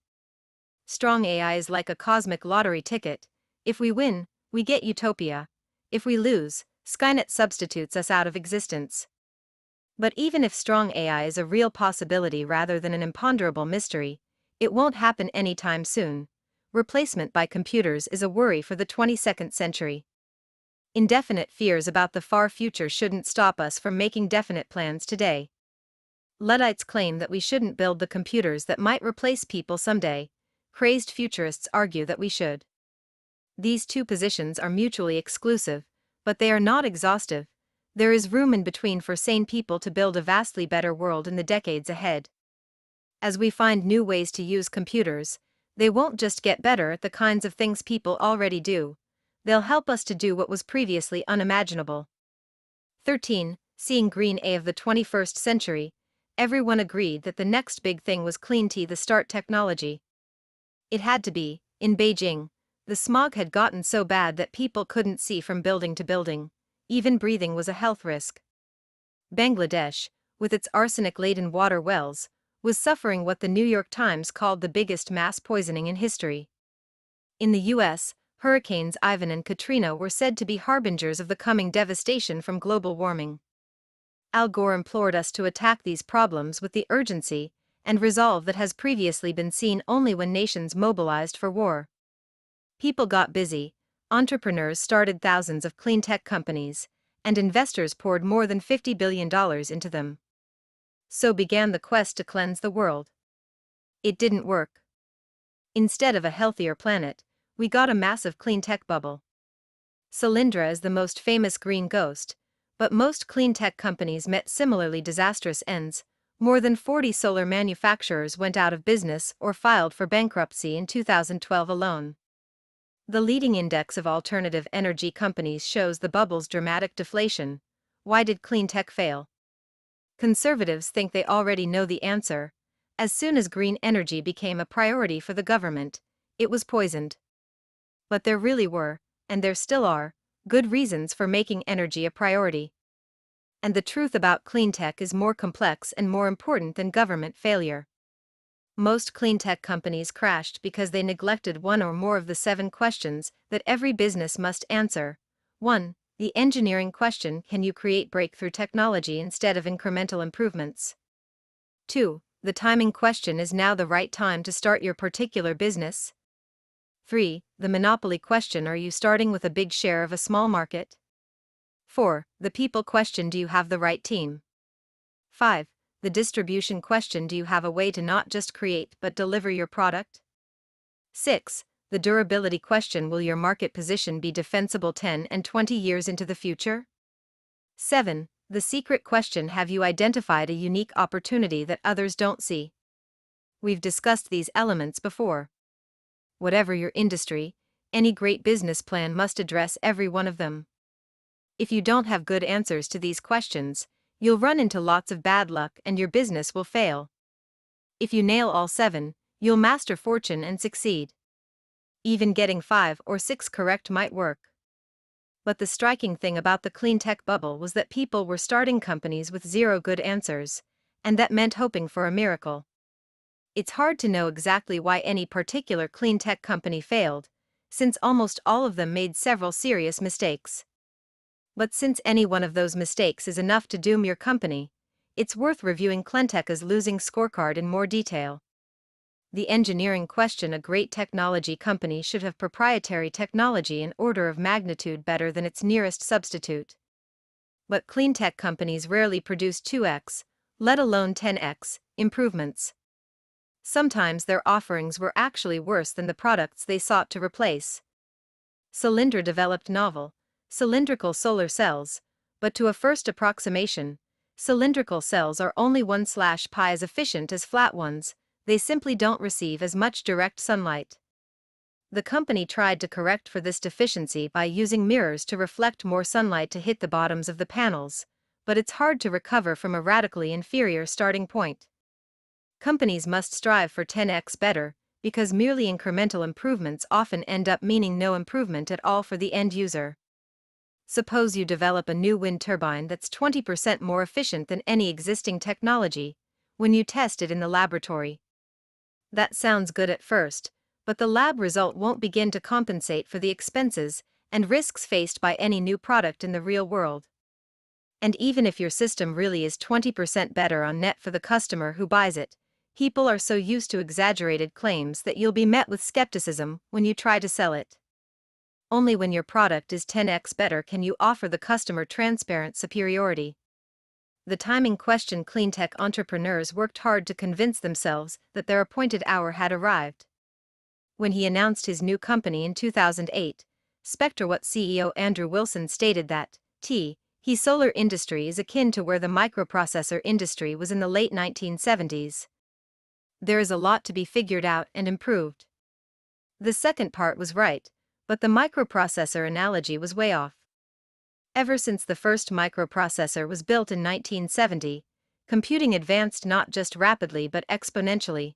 Strong AI is like a cosmic lottery ticket. If we win, we get utopia. If we lose, Skynet substitutes us out of existence. But even if strong AI is a real possibility rather than an imponderable mystery, it won't happen anytime soon. Replacement by computers is a worry for the 22nd century. Indefinite fears about the far future shouldn't stop us from making definite plans today. Luddites claim that we shouldn't build the computers that might replace people someday. Crazed futurists argue that we should. These two positions are mutually exclusive, but they are not exhaustive. There is room in between for sane people to build a vastly better world in the decades ahead. As we find new ways to use computers, they won't just get better at the kinds of things people already do. They'll help us to do what was previously unimaginable. 13. Seeing Green A of the 21st century. Everyone agreed that the next big thing was clean tea, the START technology. It had to be. In Beijing, the smog had gotten so bad that people couldn't see from building to building. Even breathing was a health risk. Bangladesh, with its arsenic-laden water wells, was suffering what the New York Times called the biggest mass poisoning in history. In the US, Hurricanes Ivan and Katrina were said to be harbingers of the coming devastation from global warming. Al Gore implored us to attack these problems with the urgency and resolve that has previously been seen only when nations mobilized for war. People got busy, entrepreneurs started thousands of clean tech companies, and investors poured more than $50 billion into them. So began the quest to cleanse the world. It didn't work. Instead of a healthier planet, we got a massive clean tech bubble. Solyndra is the most famous green ghost, but most clean tech companies met similarly disastrous ends. More than 40 solar manufacturers went out of business or filed for bankruptcy in 2012 alone. The leading index of alternative energy companies shows the bubble's dramatic deflation. Why did clean tech fail? Conservatives think they already know the answer. As soon as green energy became a priority for the government, it was poisoned. But there really were, and there still are, good reasons for making energy a priority. And the truth about clean tech is more complex and more important than government failure. Most clean tech companies crashed because they neglected one or more of the 7 questions that every business must answer. 1. The engineering question: can you create breakthrough technology instead of incremental improvements? 2. The timing question: is now the right time to start your particular business? 3. The monopoly question: are you starting with a big share of a small market? 4. The people question: do you have the right team? 5. The distribution question: do you have a way to not just create but deliver your product? 6. The durability question: will your market position be defensible 10 and 20 years into the future? 7. The secret question: have you identified a unique opportunity that others don't see? We've discussed these elements before. Whatever your industry, any great business plan must address every one of them. If you don't have good answers to these questions, you'll run into lots of bad luck and your business will fail. If you nail all 7, you'll master fortune and succeed. Even getting 5 or 6 correct might work. But the striking thing about the clean tech bubble was that people were starting companies with 0 good answers, and that meant hoping for a miracle. It's hard to know exactly why any particular clean tech company failed, since almost all of them made several serious mistakes. But since any one of those mistakes is enough to doom your company, it's worth reviewing Cleantech's losing scorecard in more detail. The engineering question: a great technology company should have proprietary technology an order of magnitude better than its nearest substitute. But clean tech companies rarely produce 2x, let alone 10x, improvements. Sometimes their offerings were actually worse than the products they sought to replace. Solyndra developed novel, cylindrical solar cells, but to a first approximation, cylindrical cells are only 1/pi as efficient as flat ones. They simply don't receive as much direct sunlight. The company tried to correct for this deficiency by using mirrors to reflect more sunlight to hit the bottoms of the panels, but it's hard to recover from a radically inferior starting point. Companies must strive for 10x better, because merely incremental improvements often end up meaning no improvement at all for the end user. Suppose you develop a new wind turbine that's 20% more efficient than any existing technology when you test it in the laboratory. That sounds good at first, but the lab result won't begin to compensate for the expenses and risks faced by any new product in the real world. And even if your system really is 20% better on net for the customer who buys it, people are so used to exaggerated claims that you'll be met with skepticism when you try to sell it. Only when your product is 10x better can you offer the customer transparent superiority. The timing question: clean tech entrepreneurs worked hard to convince themselves that their appointed hour had arrived. When he announced his new company in 2008, SpectraWatt CEO Andrew Wilson stated that his solar industry is akin to where the microprocessor industry was in the late 1970s. There is a lot to be figured out and improved. The second part was right, but the microprocessor analogy was way off. Ever since the first microprocessor was built in 1970, computing advanced not just rapidly but exponentially.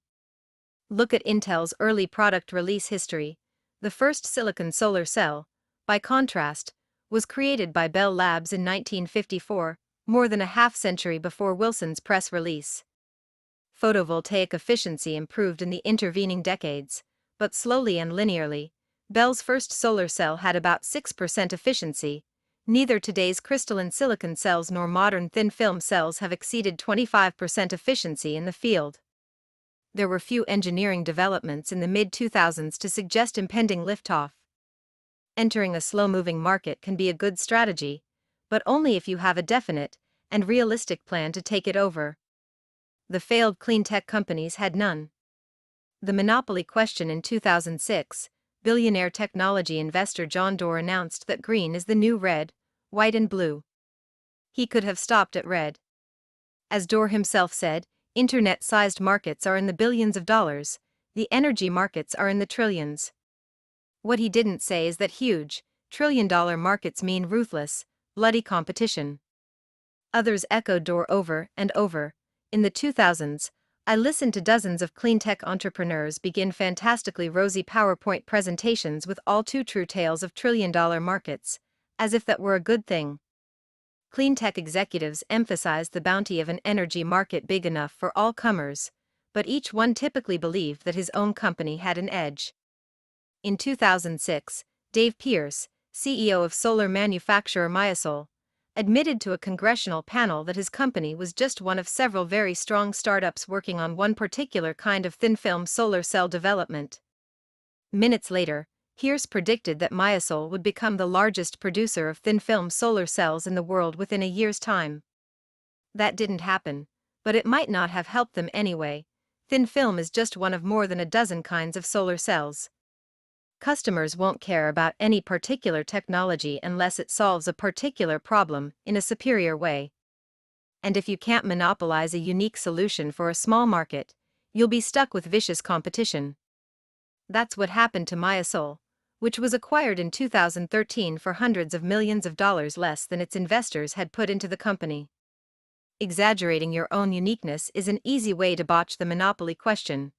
Look at Intel's early product release history. The first silicon solar cell, by contrast, was created by Bell Labs in 1954, more than a half-century before Wilson's press release. Photovoltaic efficiency improved in the intervening decades, but slowly and linearly. Bell's first solar cell had about 6% efficiency. Neither today's crystalline silicon cells nor modern thin-film cells have exceeded 25% efficiency in the field. There were few engineering developments in the mid-2000s to suggest impending liftoff. Entering a slow-moving market can be a good strategy, but only if you have a definite and realistic plan to take it over. The failed clean tech companies had none. The monopoly question: in 2006, billionaire technology investor John Doerr announced that green is the new red, white and blue. He could have stopped at red. As Doerr himself said, internet-sized markets are in the billions of dollars, the energy markets are in the trillions. What he didn't say is that huge, trillion-dollar markets mean ruthless, bloody competition. Others echoed Doerr over and over. In the 2000s, I listened to dozens of clean tech entrepreneurs begin fantastically rosy PowerPoint presentations with all too true tales of trillion-dollar markets, as if that were a good thing. Clean tech executives emphasized the bounty of an energy market big enough for all comers, but each one typically believed that his own company had an edge. In 2006, Dave Pierce, CEO of solar manufacturer Myasol, admitted to a congressional panel that his company was just one of several very strong startups working on one particular kind of thin-film solar cell development. Minutes later, Pierce predicted that Myasol would become the largest producer of thin-film solar cells in the world within a year's time. That didn't happen, but it might not have helped them anyway. Thin film is just one of more than a dozen kinds of solar cells. Customers won't care about any particular technology unless it solves a particular problem in a superior way. And if you can't monopolize a unique solution for a small market, you'll be stuck with vicious competition. That's what happened to Myasol, which was acquired in 2013 for hundreds of millions of dollars less than its investors had put into the company. Exaggerating your own uniqueness is an easy way to botch the monopoly question.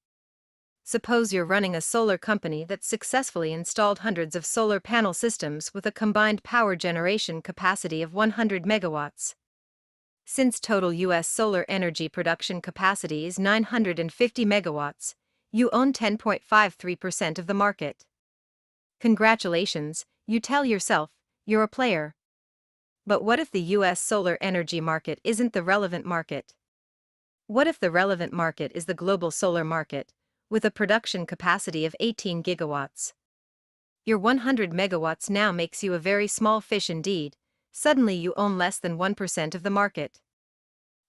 Suppose you're running a solar company that's successfully installed hundreds of solar panel systems with a combined power generation capacity of 100 megawatts. Since total U.S. solar energy production capacity is 950 megawatts, you own 10.53% of the market. Congratulations, you tell yourself, you're a player. But what if the U.S. solar energy market isn't the relevant market? What if the relevant market is the global solar market, with a production capacity of 18 gigawatts? Your 100 megawatts now makes you a very small fish indeed. Suddenly you own less than 1% of the market.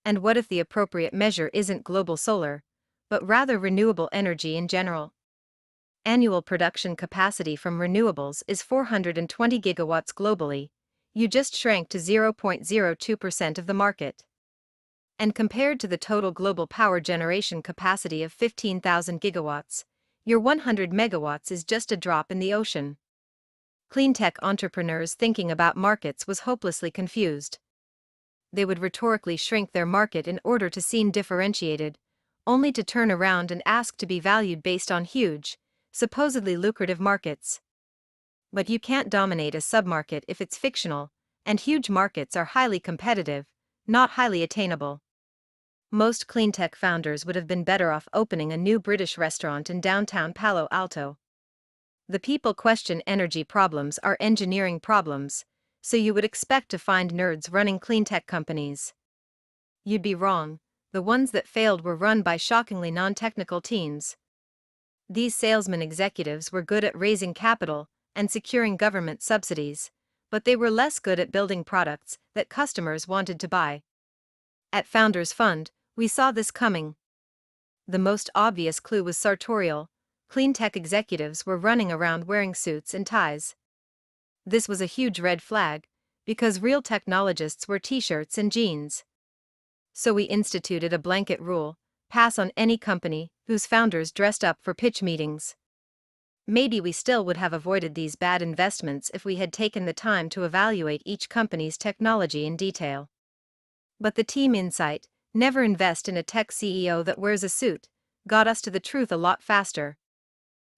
And what if the appropriate measure isn't global solar, but rather renewable energy in general? Annual production capacity from renewables is 420 gigawatts globally. You just shrank to 0.02% of the market. And compared to the total global power generation capacity of 15,000 gigawatts, your 100 megawatts is just a drop in the ocean. Clean tech entrepreneurs thinking about markets was hopelessly confused. They would rhetorically shrink their market in order to seem differentiated, only to turn around and ask to be valued based on huge, supposedly lucrative markets. But you can't dominate a submarket if it's fictional, and huge markets are highly competitive, not highly attainable. Most clean tech founders would have been better off opening a new British restaurant in downtown Palo Alto. The people question energy problems are engineering problems, so you would expect to find nerds running clean tech companies. You'd be wrong, the ones that failed were run by shockingly non-technical teens. These salesman executives were good at raising capital and securing government subsidies, but they were less good at building products that customers wanted to buy. At Founders Fund, we saw this coming. The most obvious clue was sartorial. Clean tech executives were running around wearing suits and ties. This was a huge red flag, because real technologists wear t-shirts and jeans. So we instituted a blanket rule: pass on any company whose founders dressed up for pitch meetings. Maybe we still would have avoided these bad investments if we had taken the time to evaluate each company's technology in detail. But the team insight, never invest in a tech CEO that wears a suit, got us to the truth a lot faster.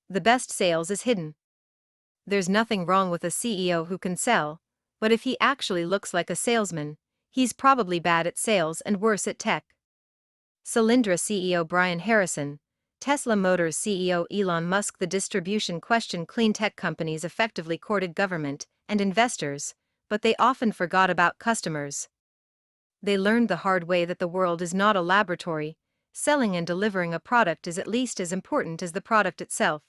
The best sales is hidden. There's nothing wrong with a CEO who can sell, but if he actually looks like a salesman, he's probably bad at sales and worse at tech. Solyndra CEO Brian Harrison, Tesla Motors CEO Elon Musk. The distribution question: clean tech companies effectively courted government and investors, but they often forgot about customers. They learned the hard way that the world is not a laboratory. Selling and delivering a product is at least as important as the product itself.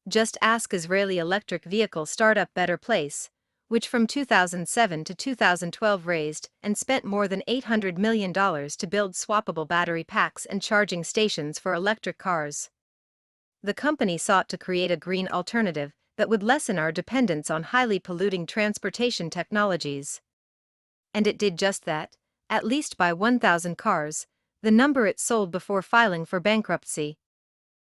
Just ask Israeli electric vehicle startup Better Place, which from 2007 to 2012 raised and spent more than $800 million to build swappable battery packs and charging stations for electric cars. The company sought to create a green alternative that would lessen our dependence on highly polluting transportation technologies. And it did just that, at least by 1,000 cars, the number it sold before filing for bankruptcy.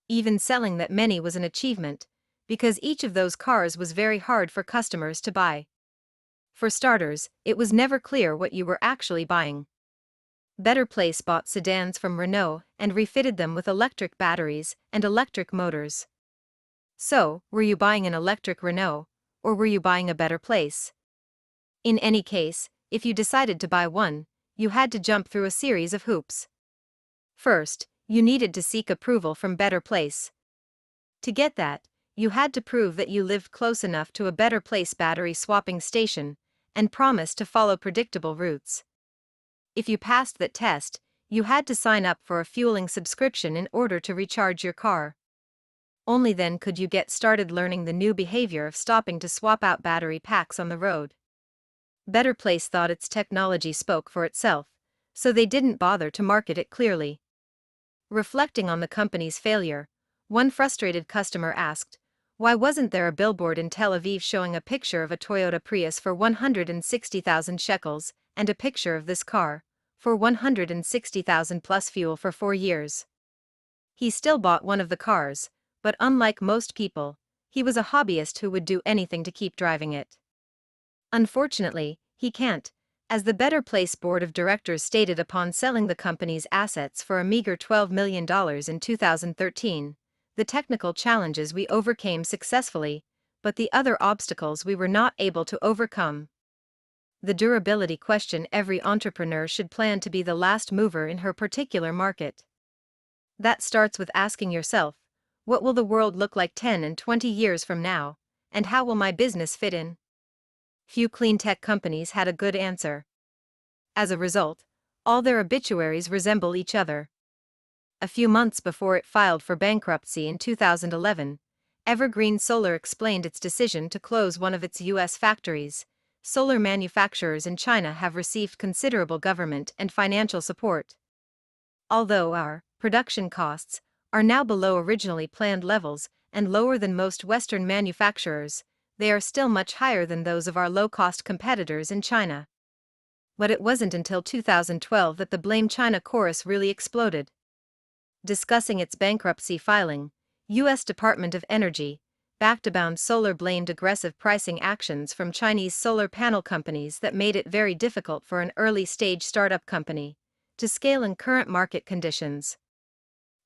Even selling that many was an achievement, because each of those cars was very hard for customers to buy. For starters, it was never clear what you were actually buying. Better Place bought sedans from Renault and refitted them with electric batteries and electric motors. So, were you buying an electric Renault, or were you buying a Better Place? In any case, if you decided to buy one, you had to jump through a series of hoops. First, you needed to seek approval from Better Place. To get that, you had to prove that you lived close enough to a Better Place battery swapping station, and promise to follow predictable routes. If you passed that test, you had to sign up for a fueling subscription in order to recharge your car. Only then could you get started learning the new behavior of stopping to swap out battery packs on the road. Better Place thought its technology spoke for itself, so they didn't bother to market it clearly. Reflecting on the company's failure, one frustrated customer asked, "Why wasn't there a billboard in Tel Aviv showing a picture of a Toyota Prius for 160,000 shekels, and a picture of this car, for 160,000 plus fuel for 4 years?" He still bought one of the cars, but unlike most people, he was a hobbyist who would do anything to keep driving it. Unfortunately, he can't, as the Better Place board of directors stated upon selling the company's assets for a meager $12 million in 2013, "The technical challenges we overcame successfully, but the other obstacles we were not able to overcome." The durability question: every entrepreneur should plan to be the last mover in her particular market. That starts with asking yourself, what will the world look like 10 and 20 years from now, and how will my business fit in? Few clean tech companies had a good answer. As a result, all their obituaries resemble each other. A few months before it filed for bankruptcy in 2011, Evergreen Solar explained its decision to close one of its U.S. factories. Solar manufacturers in China have received considerable government and financial support. Although our production costs are now below originally planned levels and lower than most Western manufacturers, they are still much higher than those of our low-cost competitors in China. But it wasn't until 2012 that the Blame China chorus really exploded. Discussing its bankruptcy filing, U.S. Department of Energy, Backbound Solar blamed aggressive pricing actions from Chinese solar panel companies that made it very difficult for an early-stage startup company to scale in current market conditions.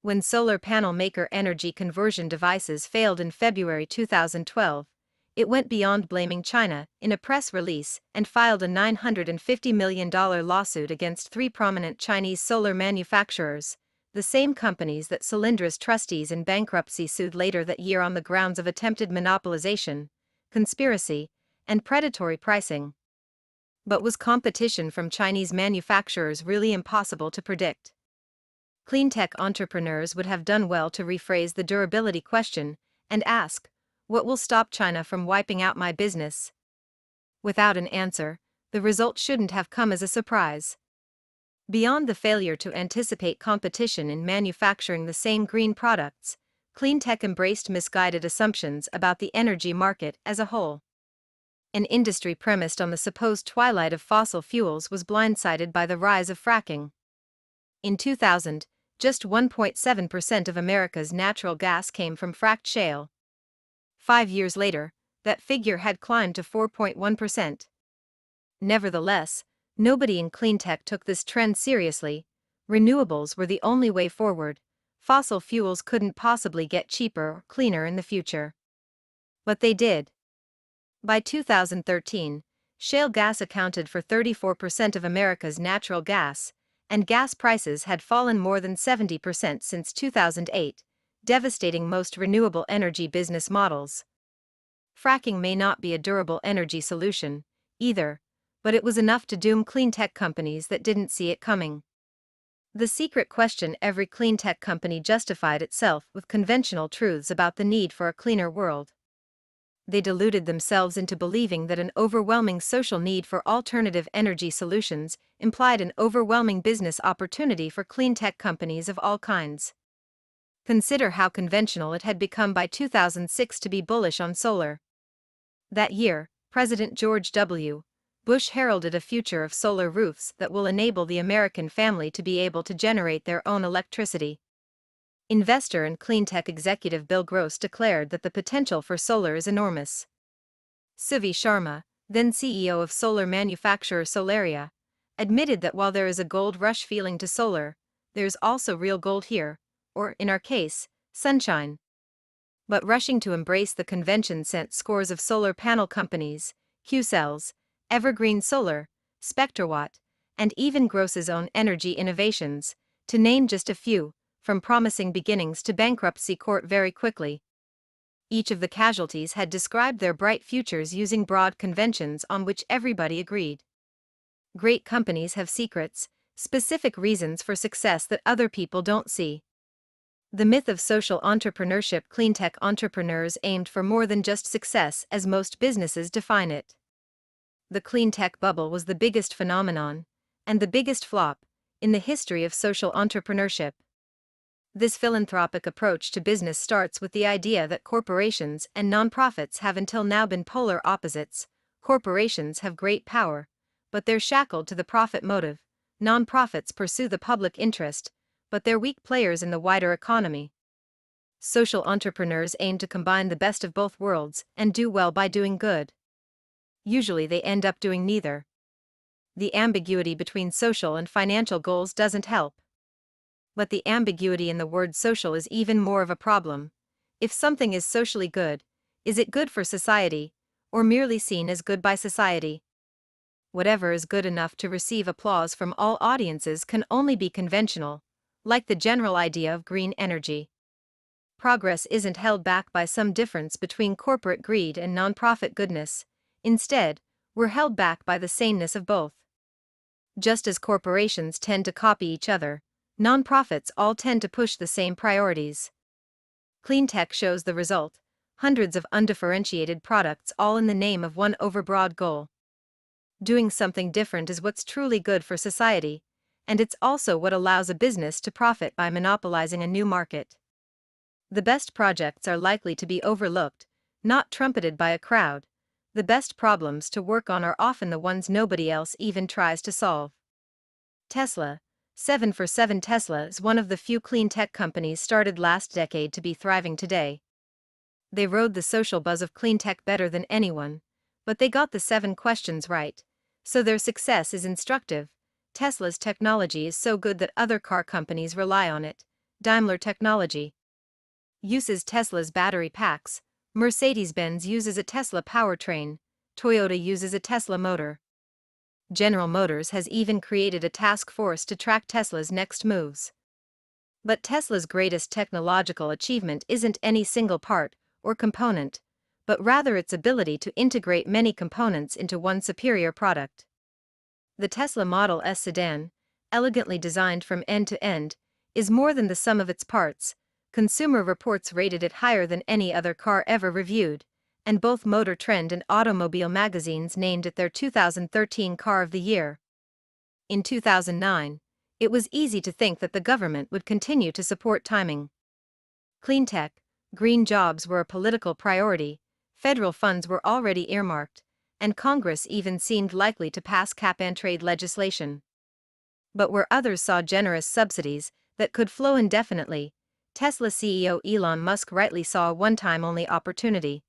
When solar panel maker Energy Conversion Devices failed in February 2012, it went beyond blaming China in a press release and filed a $950 million lawsuit against 3 prominent Chinese solar manufacturers, the same companies that Solindra's trustees in bankruptcy sued later that year on the grounds of attempted monopolization, conspiracy, and predatory pricing. But was competition from Chinese manufacturers really impossible to predict? Cleantech entrepreneurs would have done well to rephrase the durability question and ask, what will stop China from wiping out my business? Without an answer, the result shouldn't have come as a surprise. Beyond the failure to anticipate competition in manufacturing the same green products, Cleantech embraced misguided assumptions about the energy market as a whole. An industry premised on the supposed twilight of fossil fuels was blindsided by the rise of fracking. In 2000, just 1.7% of America's natural gas came from fracked shale. 5 years later, that figure had climbed to 4.1%. Nevertheless, nobody in cleantech took this trend seriously. Renewables were the only way forward. Fossil fuels couldn't possibly get cheaper or cleaner in the future. But they did. By 2013, shale gas accounted for 34% of America's natural gas, and gas prices had fallen more than 70% since 2008, devastating most renewable energy business models. Fracking may not be a durable energy solution, either, but it was enough to doom cleantech companies that didn't see it coming. The secret question: every cleantech company justified itself with conventional truths about the need for a cleaner world. They deluded themselves into believing that an overwhelming social need for alternative energy solutions implied an overwhelming business opportunity for cleantech companies of all kinds. Consider how conventional it had become by 2006 to be bullish on solar. That year, President George W. Bush heralded a future of solar roofs that will enable the American family to be able to generate their own electricity. Investor and cleantech executive Bill Gross declared that the potential for solar is enormous. Suvi Sharma, then CEO of solar manufacturer Solaria, admitted that while there is a gold rush feeling to solar, there's also real gold here, or, in our case, sunshine. But rushing to embrace the convention sent scores of solar panel companies, Qcells, Evergreen Solar, Spectrawatt, and even Gross's own energy innovations, to name just a few, from promising beginnings to bankruptcy court very quickly. Each of the casualties had described their bright futures using broad conventions on which everybody agreed. Great companies have secrets, specific reasons for success that other people don't see. The myth of social entrepreneurship. Cleantech entrepreneurs aimed for more than just success as most businesses define it. The cleantech bubble was the biggest phenomenon, and the biggest flop, in the history of social entrepreneurship. This philanthropic approach to business starts with the idea that corporations and nonprofits have until now been polar opposites. Corporations have great power, but they're shackled to the profit motive. Nonprofits pursue the public interest, but they're weak players in the wider economy. Social entrepreneurs aim to combine the best of both worlds and do well by doing good. Usually they end up doing neither. The ambiguity between social and financial goals doesn't help. But the ambiguity in the word social is even more of a problem. If something is socially good, is it good for society, or merely seen as good by society? Whatever is good enough to receive applause from all audiences can only be conventional, like the general idea of green energy. Progress isn't held back by some difference between corporate greed and nonprofit goodness. Instead, we're held back by the sameness of both. Just as corporations tend to copy each other, nonprofits all tend to push the same priorities. Cleantech shows the result: hundreds of undifferentiated products all in the name of one overbroad goal. Doing something different is what's truly good for society, and it's also what allows a business to profit by monopolizing a new market. The best projects are likely to be overlooked, not trumpeted by a crowd. The best problems to work on are often the ones nobody else even tries to solve. Tesla, 7 for 7. Tesla is one of the few clean tech companies started last decade to be thriving today. They rode the social buzz of clean tech better than anyone, but they got the 7 questions right, so their success is instructive. Tesla's technology is so good that other car companies rely on it. Daimler Technology uses Tesla's battery packs. Mercedes-Benz uses a Tesla powertrain. Toyota uses a Tesla motor. General Motors has even created a task force to track Tesla's next moves. But Tesla's greatest technological achievement isn't any single part or component, but rather its ability to integrate many components into one superior product. The Tesla Model S sedan, elegantly designed from end to end, is more than the sum of its parts. Consumer Reports rated it higher than any other car ever reviewed, and both Motor Trend and Automobile magazines named it their 2013 Car of the Year. In 2009, it was easy to think that the government would continue to support timing. Clean tech, green jobs were a political priority, federal funds were already earmarked, and Congress even seemed likely to pass cap-and-trade legislation. But where others saw generous subsidies that could flow indefinitely, Tesla CEO Elon Musk rightly saw a one-time-only opportunity.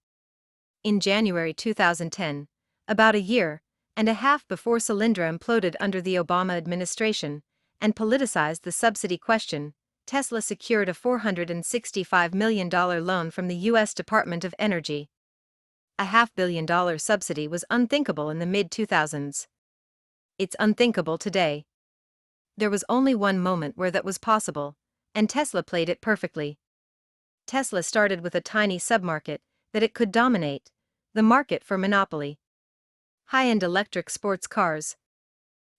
In January 2010, about a year and a half before Solyndra imploded under the Obama administration and politicized the subsidy question, Tesla secured a $465 million loan from the U.S. Department of Energy. A $500 million subsidy was unthinkable in the mid-2000s. It's unthinkable today. There was only one moment where that was possible, and Tesla played it perfectly. Tesla started with a tiny submarket that it could dominate, the market for monopoly. High-end electric sports cars.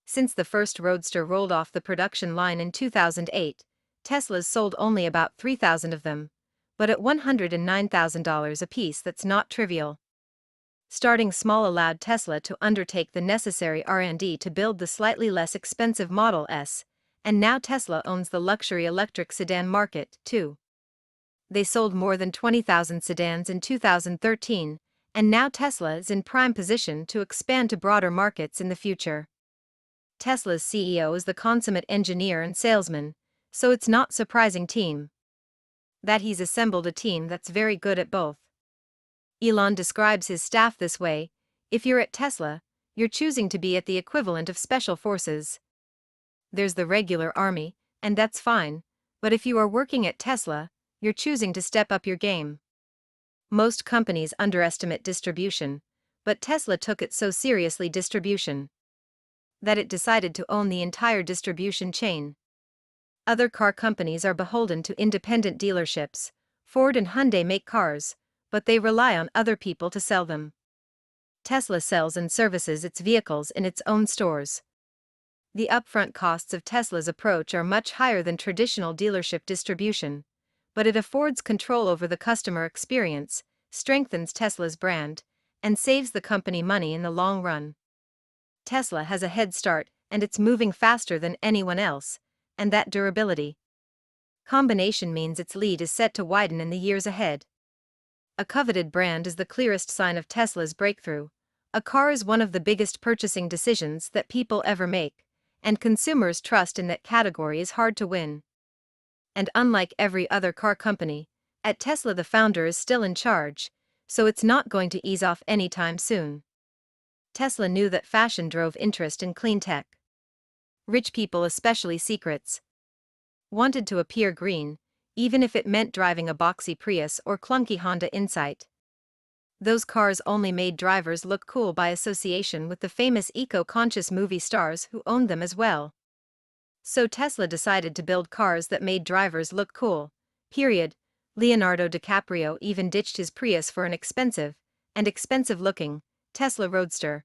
Since the first Roadster rolled off the production line in 2008, Teslas sold only about 3,000 of them, but at $109,000 apiece, that's not trivial. Starting small allowed Tesla to undertake the necessary R&D to build the slightly less expensive Model S, and now Tesla owns the luxury electric sedan market, too. They sold more than 20,000 sedans in 2013, and now Tesla is in prime position to expand to broader markets in the future. Tesla's CEO is the consummate engineer and salesman, so it's not surprising that he's assembled a team that's very good at both. Elon describes his staff this way: if you're at Tesla, you're choosing to be at the equivalent of special forces. There's the regular army, and that's fine, but if you are working at Tesla, you're choosing to step up your game. Most companies underestimate distribution, but Tesla took it so seriously. Distribution. that it decided to own the entire distribution chain. Other car companies are beholden to independent dealerships. Ford and Hyundai make cars, but they rely on other people to sell them. Tesla sells and services its vehicles in its own stores. The upfront costs of Tesla's approach are much higher than traditional dealership distribution, but it affords control over the customer experience, strengthens Tesla's brand, and saves the company money in the long run. Tesla has a head start, and it's moving faster than anyone else, and that durability combination means its lead is set to widen in the years ahead. A coveted brand is the clearest sign of Tesla's breakthrough. A car is one of the biggest purchasing decisions that people ever make, and consumers' trust in that category is hard to win. And unlike every other car company, at Tesla the founder is still in charge, so it's not going to ease off anytime soon. Tesla knew that fashion drove interest in clean tech. Rich people, especially secrets, wanted to appear green, even if it meant driving a boxy Prius or clunky Honda Insight. Those cars only made drivers look cool by association with the famous eco-conscious movie stars who owned them as well. So Tesla decided to build cars that made drivers look cool, period. Leonardo DiCaprio even ditched his Prius for an expensive-looking, Tesla Roadster.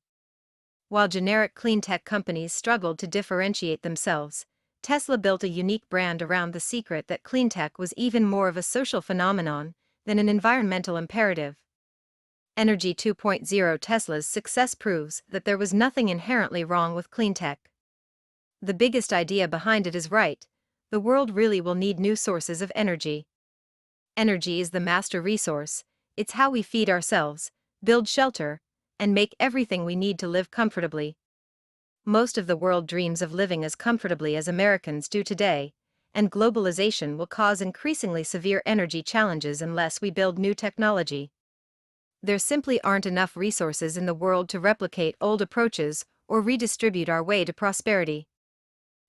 While generic clean tech companies struggled to differentiate themselves, Tesla built a unique brand around the secret that clean tech was even more of a social phenomenon than an environmental imperative. Energy 2.0. Tesla's success proves that there was nothing inherently wrong with clean tech. The biggest idea behind it is right: the world really will need new sources of energy. Energy is the master resource, it's how we feed ourselves, build shelter, and make everything we need to live comfortably. Most of the world dreams of living as comfortably as Americans do today, and globalization will cause increasingly severe energy challenges unless we build new technology. There simply aren't enough resources in the world to replicate old approaches or redistribute our way to prosperity.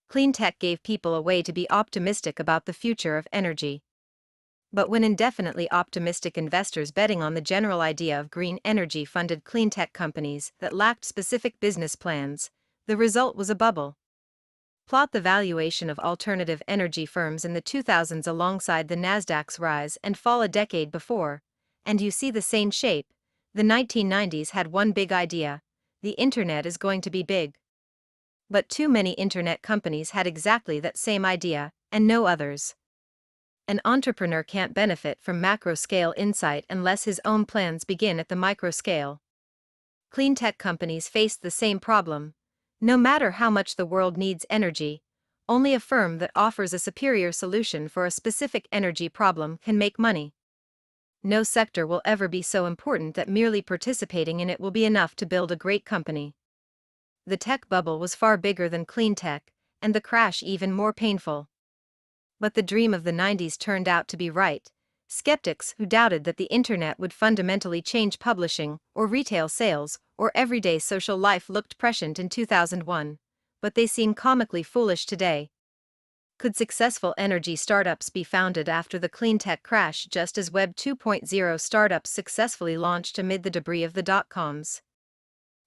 Clean tech gave people a way to be optimistic about the future of energy. But when indefinitely optimistic investors betting on the general idea of green energy funded clean tech companies that lacked specific business plans, the result was a bubble. Plot the valuation of alternative energy firms in the 2000s alongside the Nasdaq's rise and fall a decade before, and you see the same shape. The 1990s had one big idea: the internet is going to be big. But too many internet companies had exactly that same idea, and no others. An entrepreneur can't benefit from macro-scale insight unless his own plans begin at the micro-scale. Clean tech companies faced the same problem. No matter how much the world needs energy, only a firm that offers a superior solution for a specific energy problem can make money. No sector will ever be so important that merely participating in it will be enough to build a great company. The tech bubble was far bigger than clean tech, and the crash even more painful. But the dream of the 90s turned out to be right. Skeptics who doubted that the internet would fundamentally change publishing, or retail sales, or everyday social life looked prescient in 2001, but they seem comically foolish today. Could successful energy startups be founded after the clean tech crash, just as Web 2.0 startups successfully launched amid the debris of the dot-coms?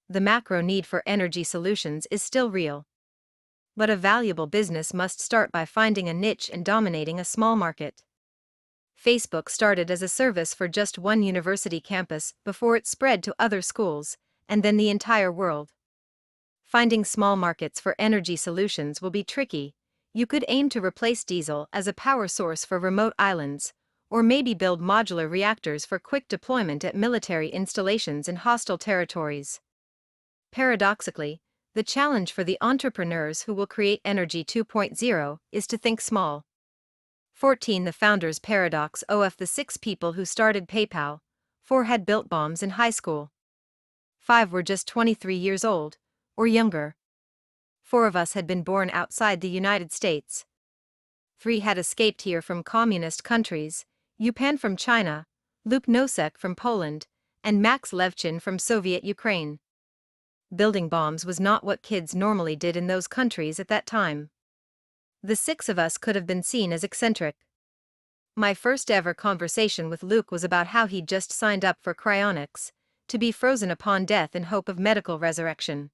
The macro need for energy solutions is still real. But a valuable business must start by finding a niche and dominating a small market. Facebook started as a service for just one university campus before it spread to other schools, and then the entire world. Finding small markets for energy solutions will be tricky. You could aim to replace diesel as a power source for remote islands, or maybe build modular reactors for quick deployment at military installations in hostile territories. Paradoxically, the challenge for the entrepreneurs who will create Energy 2.0 is to think small. 14. The Founder's Paradox. Of the 6 people who started PayPal, 4 had built bombs in high school. 5 were just 23 years old, or younger. 4 of us had been born outside the United States. 3 had escaped here from communist countries: Yupan from China, Luke Nosek from Poland, and Max Levchin from Soviet Ukraine. Building bombs was not what kids normally did in those countries at that time. The 6 of us could have been seen as eccentric. My first ever conversation with Luke was about how he'd just signed up for cryonics, to be frozen upon death in hope of medical resurrection.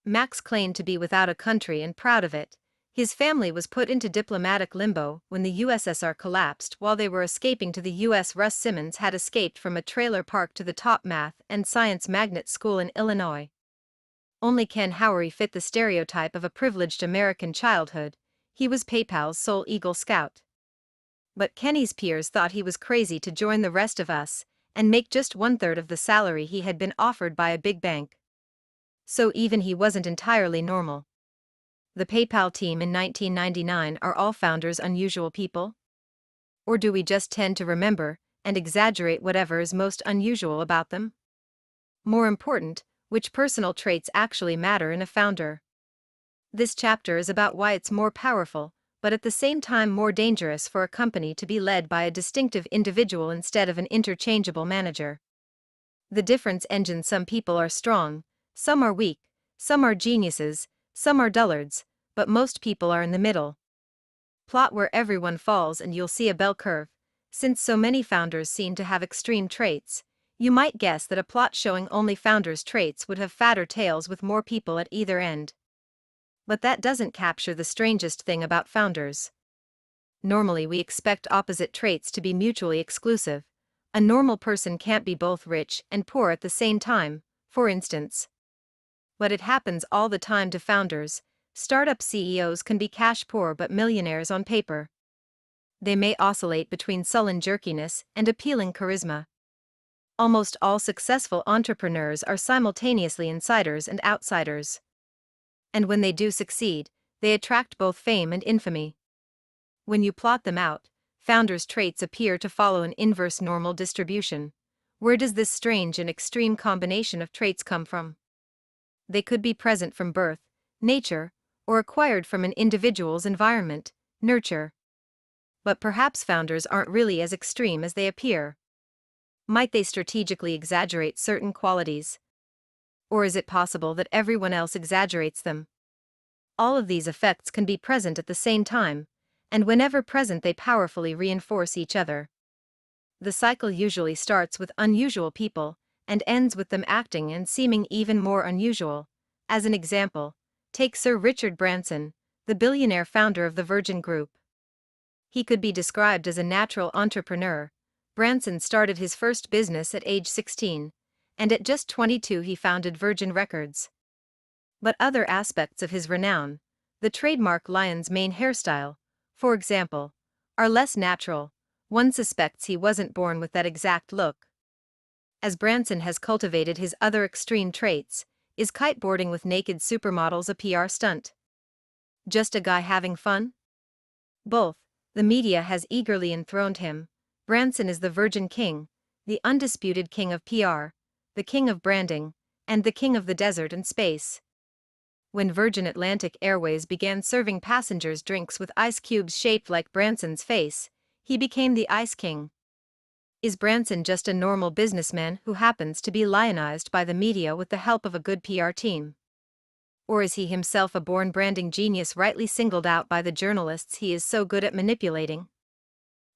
Max claimed to be without a country and proud of it. His family was put into diplomatic limbo when the USSR collapsed while they were escaping to the US. Russ Simmons had escaped from a trailer park to the top math and science magnet school in Illinois. Only Ken Howery fit the stereotype of a privileged American childhood. He was PayPal's sole Eagle Scout. But Kenny's peers thought he was crazy to join the rest of us and make just 1/3 of the salary he had been offered by a big bank. So even he wasn't entirely normal. The PayPal team in 1999 are all founders unusual people? Or do we just tend to remember and exaggerate whatever is most unusual about them? More important, which personal traits actually matter in a founder? This chapter is about why it's more powerful, but at the same time more dangerous for a company to be led by a distinctive individual instead of an interchangeable manager. The difference engine: some people are strong, some are weak, some are geniuses, some are dullards, but most people are in the middle. Plot where everyone falls and you'll see a bell curve. Since so many founders seem to have extreme traits, you might guess that a plot showing only founders' traits would have fatter tails with more people at either end. But that doesn't capture the strangest thing about founders. Normally we expect opposite traits to be mutually exclusive. A normal person can't be both rich and poor at the same time, for instance. But it happens all the time to founders. Startup CEOs can be cash poor but millionaires on paper. They may oscillate between sullen jerkiness and appealing charisma. Almost all successful entrepreneurs are simultaneously insiders and outsiders. And when they do succeed, they attract both fame and infamy. When you plot them out, founders' traits appear to follow an inverse normal distribution. Where does this strange and extreme combination of traits come from? They could be present from birth, nature, or acquired from an individual's environment, nurture. But perhaps founders aren't really as extreme as they appear. Might they strategically exaggerate certain qualities? Or is it possible that everyone else exaggerates them? All of these effects can be present at the same time, and whenever present they powerfully reinforce each other. The cycle usually starts with unusual people, and ends with them acting and seeming even more unusual. As an example, take Sir Richard Branson, the billionaire founder of the Virgin Group. He could be described as a natural entrepreneur. Branson started his first business at age 16, and at just 22 he founded Virgin Records. But other aspects of his renown, the trademark lion's mane hairstyle, for example, are less natural. One suspects he wasn't born with that exact look. As Branson has cultivated his other extreme traits, is kiteboarding with naked supermodels a PR stunt? Just a guy having fun? Both. The media has eagerly enthroned him. Branson is the Virgin King, the undisputed king of PR, the king of branding, and the king of the desert and space. When Virgin Atlantic Airways began serving passengers drinks with ice cubes shaped like Branson's face, he became the Ice King. Is Branson just a normal businessman who happens to be lionized by the media with the help of a good PR team? Or is he himself a born branding genius rightly singled out by the journalists he is so good at manipulating?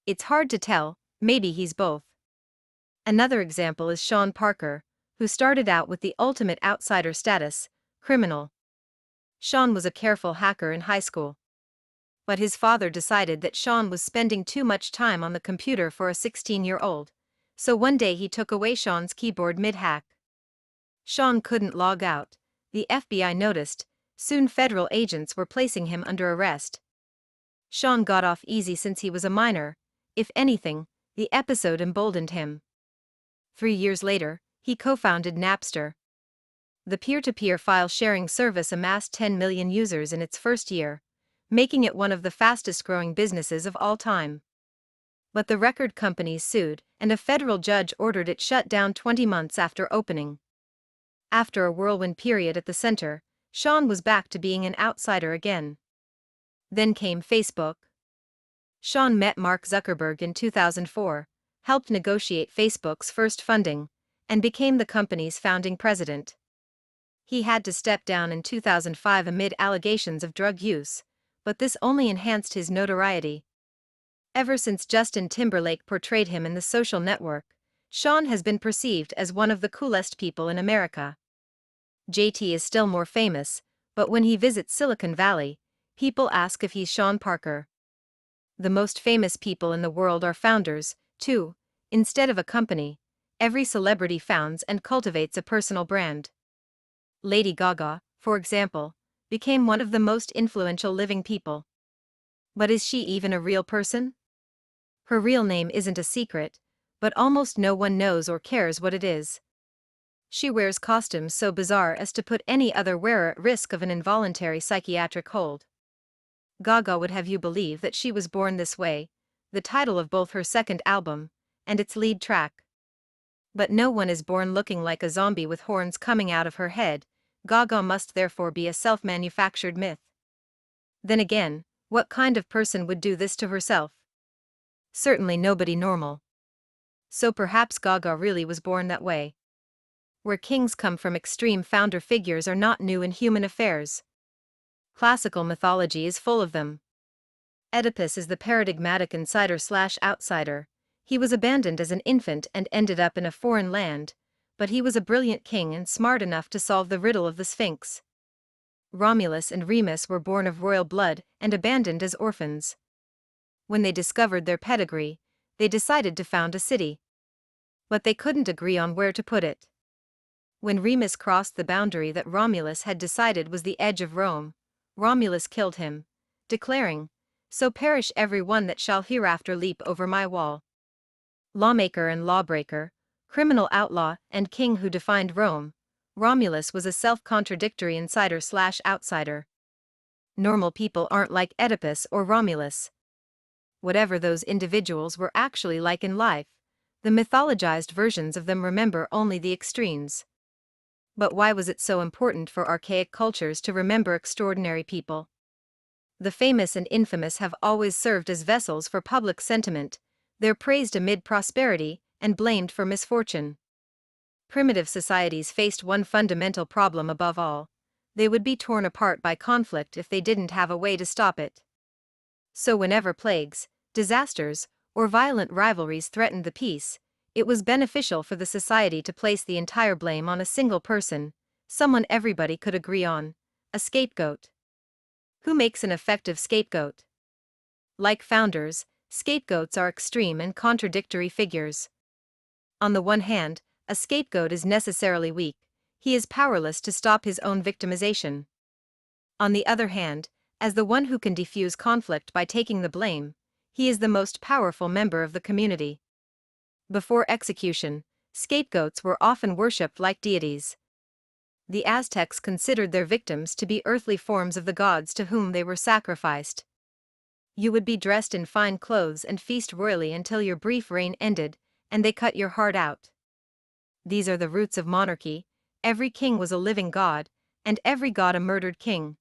It's hard to tell, maybe he's both. Another example is Sean Parker, who started out with the ultimate outsider status, criminal. Sean was a careful hacker in high school. But his father decided that Sean was spending too much time on the computer for a 16-year-old, so one day he took away Sean's keyboard mid-hack. Sean couldn't log out. The FBI noticed. Soon federal agents were placing him under arrest. Sean got off easy since he was a minor. If anything, the episode emboldened him. 3 years later, he co-founded Napster. The peer-to-peer file-sharing service amassed 10 million users in its first year, making it one of the fastest-growing businesses of all time. But the record company sued, and a federal judge ordered it shut down 20 months after opening. After a whirlwind period at the center, Sean was back to being an outsider again. Then came Facebook. Sean met Mark Zuckerberg in 2004, helped negotiate Facebook's first funding, and became the company's founding president. He had to step down in 2005 amid allegations of drug use, but this only enhanced his notoriety. Ever since Justin Timberlake portrayed him in The Social Network, Sean has been perceived as one of the coolest people in America. JT is still more famous, but when he visits Silicon Valley, people ask if he's Sean Parker. The most famous people in the world are founders, too. Instead of a company, every celebrity founds and cultivates a personal brand. Lady Gaga, for example, became one of the most influential living people. But is she even a real person? Her real name isn't a secret, but almost no one knows or cares what it is. She wears costumes so bizarre as to put any other wearer at risk of an involuntary psychiatric hold. Gaga would have you believe that she was born this way, the title of both her second album and its lead track. But no one is born looking like a zombie with horns coming out of her head. Gaga must therefore be a self-manufactured myth. Then again, what kind of person would do this to herself? Certainly nobody normal. So perhaps Gaga really was born that way. Where kings come from, extreme founder figures are not new in human affairs. Classical mythology is full of them. Oedipus is the paradigmatic insider/outsider. He was abandoned as an infant and ended up in a foreign land, but he was a brilliant king and smart enough to solve the riddle of the Sphinx. Romulus and Remus were born of royal blood and abandoned as orphans. When they discovered their pedigree, they decided to found a city. But they couldn't agree on where to put it. When Remus crossed the boundary that Romulus had decided was the edge of Rome, Romulus killed him, declaring, "So perish every one that shall hereafter leap over my wall." Lawmaker and lawbreaker, criminal outlaw and king who defined Rome, Romulus was a self-contradictory insider/outsider. Normal people aren't like Oedipus or Romulus. Whatever those individuals were actually like in life, the mythologized versions of them remember only the extremes. But why was it so important for archaic cultures to remember extraordinary people? The famous and infamous have always served as vessels for public sentiment. They're praised amid prosperity and blamed for misfortune. Primitive societies faced one fundamental problem above all: they would be torn apart by conflict if they didn't have a way to stop it. So whenever plagues, disasters, or violent rivalries threatened the peace, it was beneficial for the society to place the entire blame on a single person, someone everybody could agree on: a scapegoat. Who makes an effective scapegoat? Like founders, scapegoats are extreme and contradictory figures. On the one hand, a scapegoat is necessarily weak. He is powerless to stop his own victimization. On the other hand, as the one who can defuse conflict by taking the blame, he is the most powerful member of the community. Before execution, scapegoats were often worshipped like deities. The Aztecs considered their victims to be earthly forms of the gods to whom they were sacrificed. You would be dressed in fine clothes and feast royally until your brief reign ended, and they cut your heart out. These are the roots of monarchy. Every king was a living god, and every god a murdered king.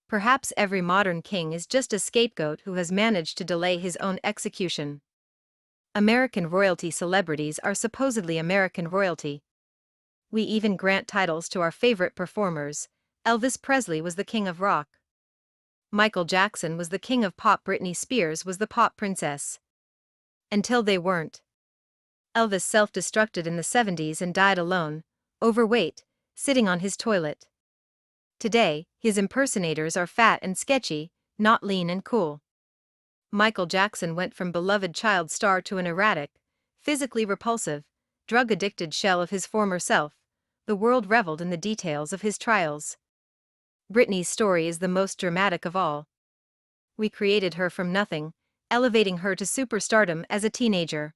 Perhaps every modern king is just a scapegoat who has managed to delay his own execution. American royalty celebrities are supposedly American royalty. We even grant titles to our favorite performers. Elvis Presley was the king of rock. Michael Jackson was the king of pop. Britney Spears was the pop princess. Until they weren't. Elvis self-destructed in the 70s and died alone, overweight, sitting on his toilet. Today, his impersonators are fat and sketchy, not lean and cool. Michael Jackson went from beloved child star to an erratic, physically repulsive, drug-addicted shell of his former self. The world reveled in the details of his trials. Britney's story is the most dramatic of all. We created her from nothing, elevating her to superstardom as a teenager.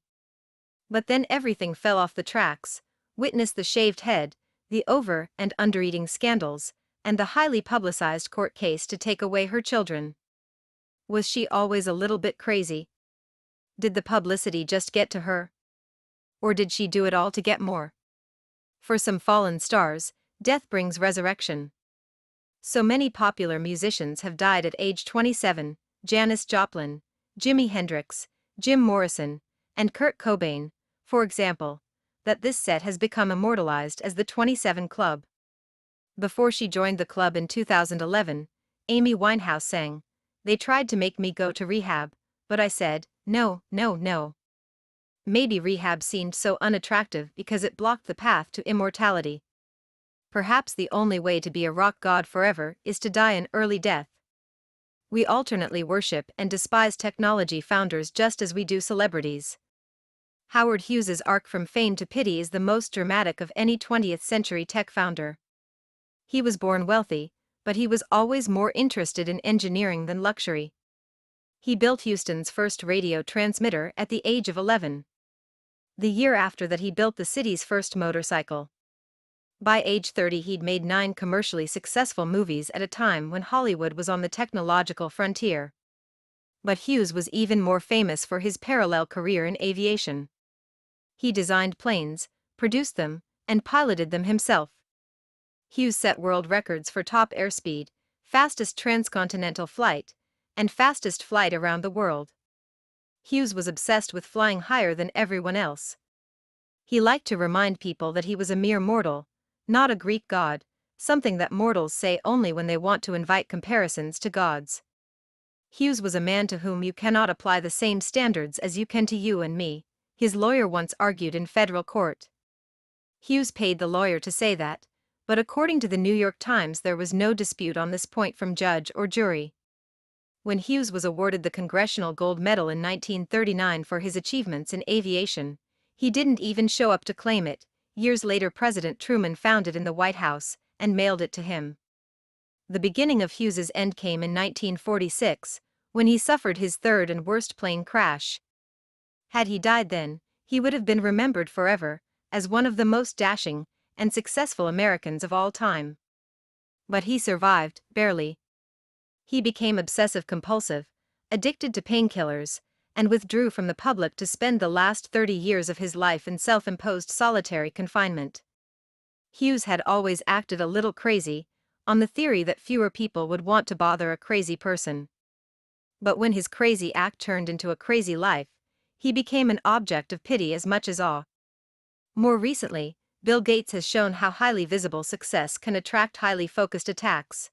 But then everything fell off the tracks. Witness the shaved head, the over- and under-eating scandals, and the highly publicized court case to take away her children. Was she always a little bit crazy? Did the publicity just get to her? Or did she do it all to get more? For some fallen stars, death brings resurrection. So many popular musicians have died at age 27, Janis Joplin, Jimi Hendrix, Jim Morrison, and Kurt Cobain, for example, that this set has become immortalized as the 27 Club. Before she joined the club in 2011, Amy Winehouse sang, "They tried to make me go to rehab, but I said, no, no, no." Maybe rehab seemed so unattractive because it blocked the path to immortality. Perhaps the only way to be a rock god forever is to die an early death. We alternately worship and despise technology founders just as we do celebrities. Howard Hughes's arc from fame to pity is the most dramatic of any 20th century tech founder. He was born wealthy, but he was always more interested in engineering than luxury. He built Houston's first radio transmitter at the age of 11. The year after that, he built the city's first motorcycle. By age 30, he'd made 9 commercially successful movies at a time when Hollywood was on the technological frontier. But Hughes was even more famous for his parallel career in aviation. He designed planes, produced them, and piloted them himself. Hughes set world records for top airspeed, fastest transcontinental flight, and fastest flight around the world. Hughes was obsessed with flying higher than everyone else. He liked to remind people that he was a mere mortal, not a Greek god, something that mortals say only when they want to invite comparisons to gods. Hughes was a man to whom you cannot apply the same standards as you can to you and me, his lawyer once argued in federal court. Hughes paid the lawyer to say that, but according to the New York Times, there was no dispute on this point from judge or jury. When Hughes was awarded the Congressional Gold Medal in 1939 for his achievements in aviation, he didn't even show up to claim it. Years later, President Truman found it in the White House and mailed it to him. The beginning of Hughes's end came in 1946, when he suffered his third and worst plane crash. Had he died then, he would have been remembered forever as one of the most dashing and successful Americans of all time. But he survived, barely. He became obsessive-compulsive, addicted to painkillers, and withdrew from the public to spend the last 30 years of his life in self-imposed solitary confinement. Hughes had always acted a little crazy, on the theory that fewer people would want to bother a crazy person. But when his crazy act turned into a crazy life, he became an object of pity as much as awe. More recently, Bill Gates has shown how highly visible success can attract highly focused attacks.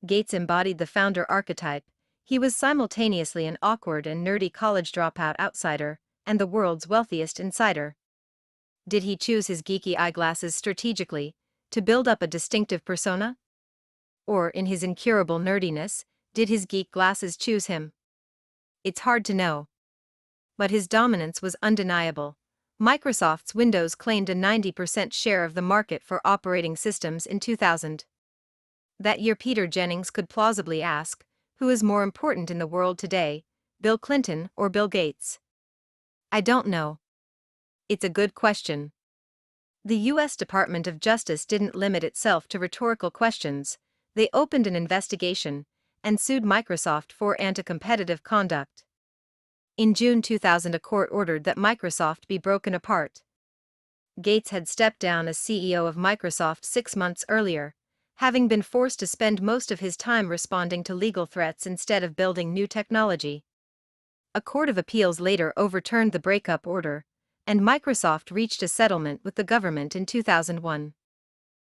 Gates embodied the founder archetype. He was simultaneously an awkward and nerdy college dropout outsider, and the world's wealthiest insider. Did he choose his geeky eyeglasses strategically, to build up a distinctive persona? Or, in his incurable nerdiness, did his geek glasses choose him? It's hard to know. But his dominance was undeniable. Microsoft's Windows claimed a 90% share of the market for operating systems in 2000. That year, Peter Jennings could plausibly ask, who is more important in the world today, Bill Clinton or Bill Gates? I don't know. It's a good question. The U.S. Department of Justice didn't limit itself to rhetorical questions. They opened an investigation and sued Microsoft for anti-competitive conduct. In June 2000, a court ordered that Microsoft be broken apart. Gates had stepped down as CEO of Microsoft 6 months earlier, having been forced to spend most of his time responding to legal threats instead of building new technology. A court of appeals later overturned the breakup order, and Microsoft reached a settlement with the government in 2001.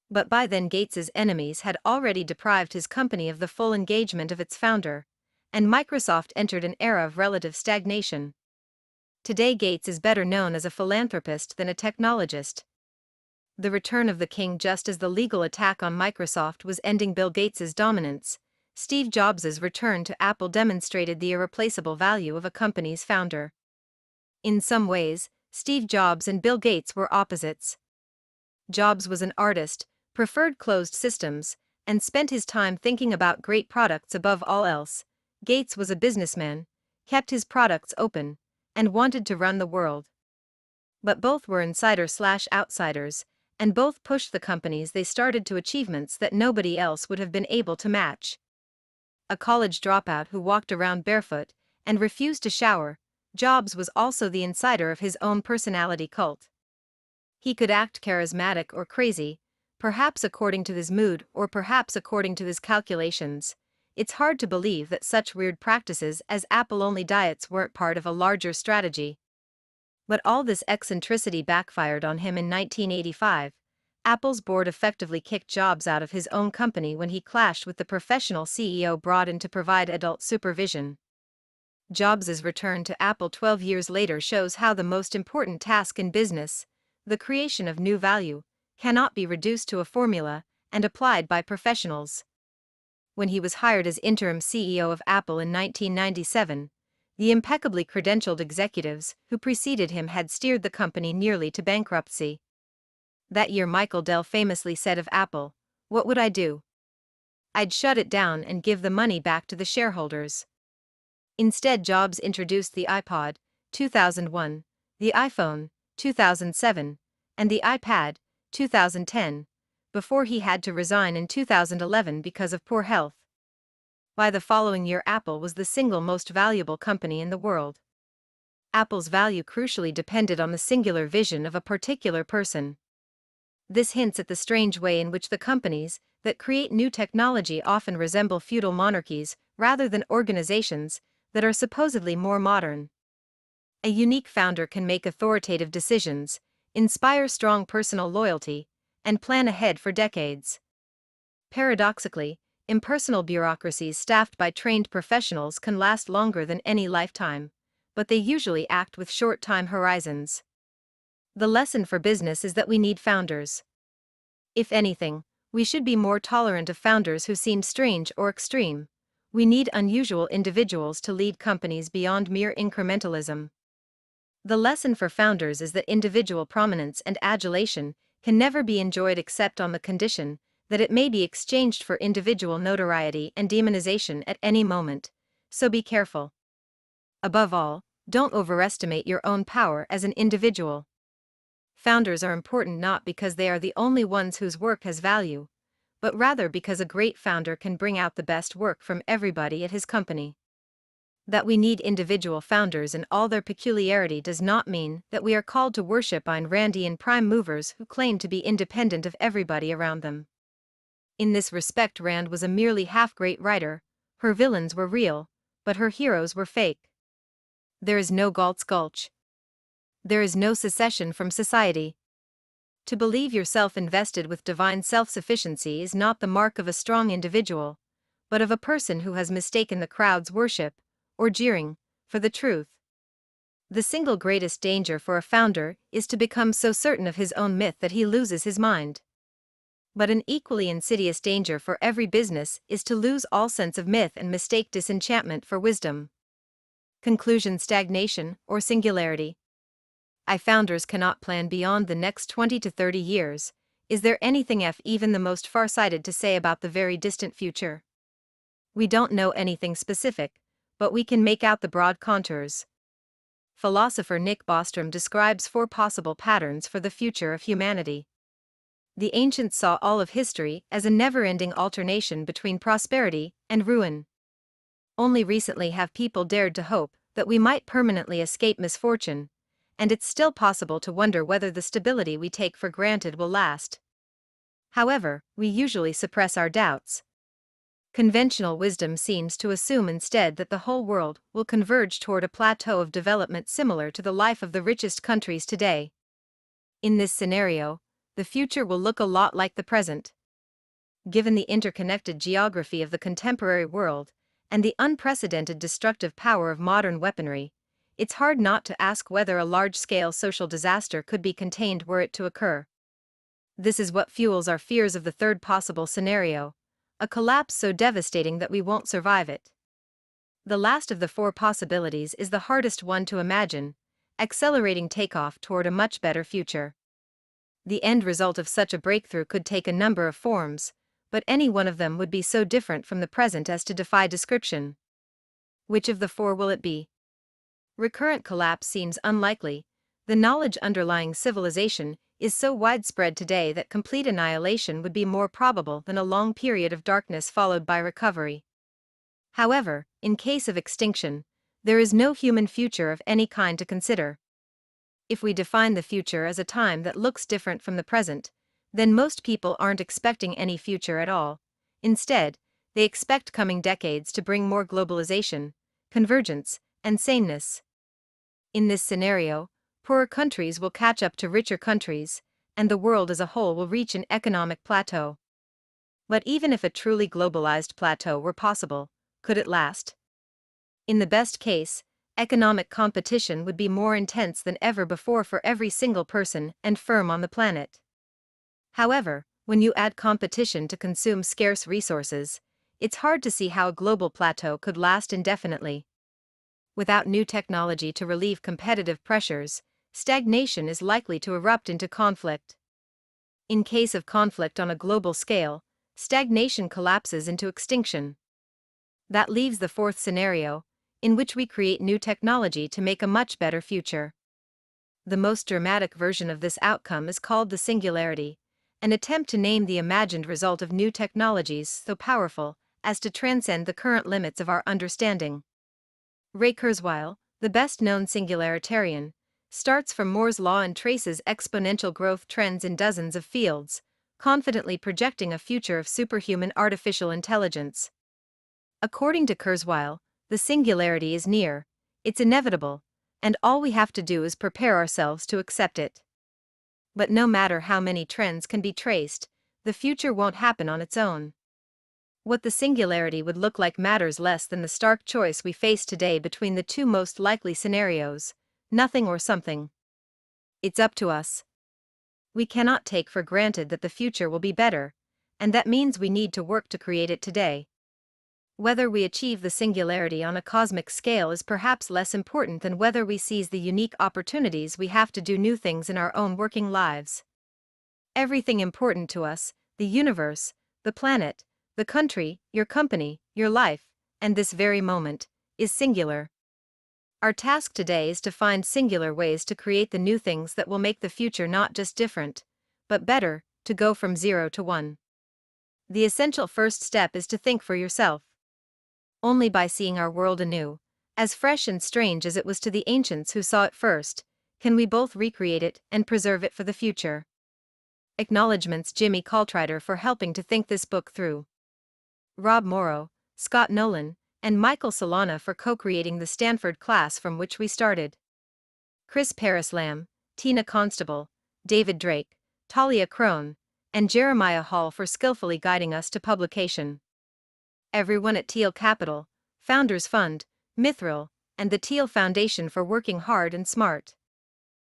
But by then, Gates's enemies had already deprived his company of the full engagement of its founder, and Microsoft entered an era of relative stagnation. Today, Gates is better known as a philanthropist than a technologist. The return of the king just as the legal attack on Microsoft was ending Bill Gates's dominance. Steve Jobs's return to Apple demonstrated the irreplaceable value of a company's founder. In some ways, Steve Jobs and Bill Gates were opposites. Jobs was an artist, preferred closed systems, and spent his time thinking about great products above all else. Gates was a businessman, kept his products open, and wanted to run the world. But both were insider/outsiders, and both pushed the companies they started to achievements that nobody else would have been able to match. A college dropout who walked around barefoot and refused to shower, Jobs was also the insider of his own personality cult. He could act charismatic or crazy, perhaps according to his mood or perhaps according to his calculations. It's hard to believe that such weird practices as Apple-only diets weren't part of a larger strategy. But all this eccentricity backfired on him in 1985. Apple's board effectively kicked Jobs out of his own company when he clashed with the professional CEO brought in to provide adult supervision. Jobs' return to Apple 12 years later shows how the most important task in business, the creation of new value, cannot be reduced to a formula and applied by professionals. When he was hired as interim CEO of Apple in 1997, the impeccably credentialed executives who preceded him had steered the company nearly to bankruptcy. That year, Michael Dell famously said of Apple, "What would I do? I'd shut it down and give the money back to the shareholders." Instead, Jobs introduced the iPod, 2001, the iPhone, 2007, and the iPad, 2010, before he had to resign in 2011 because of poor health. By the following year, Apple was the single most valuable company in the world. Apple's value crucially depended on the singular vision of a particular person. This hints at the strange way in which the companies that create new technology often resemble feudal monarchies rather than organizations that are supposedly more modern. A unique founder can make authoritative decisions, inspire strong personal loyalty, and plan ahead for decades. Paradoxically, impersonal bureaucracies staffed by trained professionals can last longer than any lifetime, but they usually act with short time horizons. The lesson for business is that we need founders. If anything, we should be more tolerant of founders who seem strange or extreme. We need unusual individuals to lead companies beyond mere incrementalism. The lesson for founders is that individual prominence and adulation can never be enjoyed except on the condition that it may be exchanged for individual notoriety and demonization at any moment, so be careful. Above all, don't overestimate your own power as an individual. Founders are important not because they are the only ones whose work has value, but rather because a great founder can bring out the best work from everybody at his company. That we need individual founders in all their peculiarity does not mean that we are called to worship Ayn Randian prime movers who claim to be independent of everybody around them. In this respect, Rand was a merely half-great writer. Her villains were real, but her heroes were fake. There is no Galt's Gulch. There is no secession from society. To believe yourself invested with divine self-sufficiency is not the mark of a strong individual, but of a person who has mistaken the crowd's worship, or jeering, for the truth. The single greatest danger for a founder is to become so certain of his own myth that he loses his mind. But an equally insidious danger for every business is to lose all sense of myth and mistake disenchantment for wisdom. Conclusion: stagnation or singularity. Founders cannot plan beyond the next 20 to 30 years. Is there anything even the most far-sighted to say about the very distant future? We don't know anything specific, but we can make out the broad contours. Philosopher Nick Bostrom describes 4 possible patterns for the future of humanity. The ancients saw all of history as a never-ending alternation between prosperity and ruin. Only recently have people dared to hope that we might permanently escape misfortune, and it's still possible to wonder whether the stability we take for granted will last. However, we usually suppress our doubts. Conventional wisdom seems to assume instead that the whole world will converge toward a plateau of development similar to the life of the richest countries today. In this scenario, the future will look a lot like the present. Given the interconnected geography of the contemporary world and the unprecedented destructive power of modern weaponry, it's hard not to ask whether a large-scale social disaster could be contained were it to occur. This is what fuels our fears of the third possible scenario, a collapse so devastating that we won't survive it. The last of the 4 possibilities is the hardest one to imagine: accelerating takeoff toward a much better future. The end result of such a breakthrough could take a number of forms, but any one of them would be so different from the present as to defy description. Which of the 4 will it be? Recurrent collapse seems unlikely. The knowledge underlying civilization is so widespread today that complete annihilation would be more probable than a long period of darkness followed by recovery. However, in case of extinction, there is no human future of any kind to consider. If we define the future as a time that looks different from the present, then most people aren't expecting any future at all. Instead, they expect coming decades to bring more globalization, convergence, and saneness. In this scenario, poorer countries will catch up to richer countries, and the world as a whole will reach an economic plateau. But even if a truly globalized plateau were possible, could it last? In the best case, economic competition would be more intense than ever before for every single person and firm on the planet. However, when you add competition to consume scarce resources, it's hard to see how a global plateau could last indefinitely. Without new technology to relieve competitive pressures, stagnation is likely to erupt into conflict. In case of conflict on a global scale, stagnation collapses into extinction. That leaves the fourth scenario, in which we create new technology to make a much better future. The most dramatic version of this outcome is called the singularity, an attempt to name the imagined result of new technologies so powerful as to transcend the current limits of our understanding. Ray Kurzweil, the best-known singularitarian, starts from Moore's law and traces exponential growth trends in dozens of fields, confidently projecting a future of superhuman artificial intelligence. According to Kurzweil, the singularity is near, it's inevitable, and all we have to do is prepare ourselves to accept it. But no matter how many trends can be traced, the future won't happen on its own. What the singularity would look like matters less than the stark choice we face today between the two most likely scenarios, nothing or something. It's up to us. We cannot take for granted that the future will be better, and that means we need to work to create it today. Whether we achieve the singularity on a cosmic scale is perhaps less important than whether we seize the unique opportunities we have to do new things in our own working lives. Everything important to us, the universe, the planet, the country, your company, your life, and this very moment, is singular. Our task today is to find singular ways to create the new things that will make the future not just different, but better, to go from 0 to 1. The essential first step is to think for yourself. Only by seeing our world anew, as fresh and strange as it was to the ancients who saw it first, can we both recreate it and preserve it for the future. Acknowledgements Jimmy Caltrider for helping to think this book through. Rob Morrow, Scott Nolan, and Michael Solana for co-creating the Stanford class from which we started. Chris Paris-Lamb, Tina Constable, David Drake, Talia Crone, and Jeremiah Hall for skillfully guiding us to publication. Everyone at Thiel Capital, Founders Fund, Mithril, and the Thiel Foundation for working hard and smart.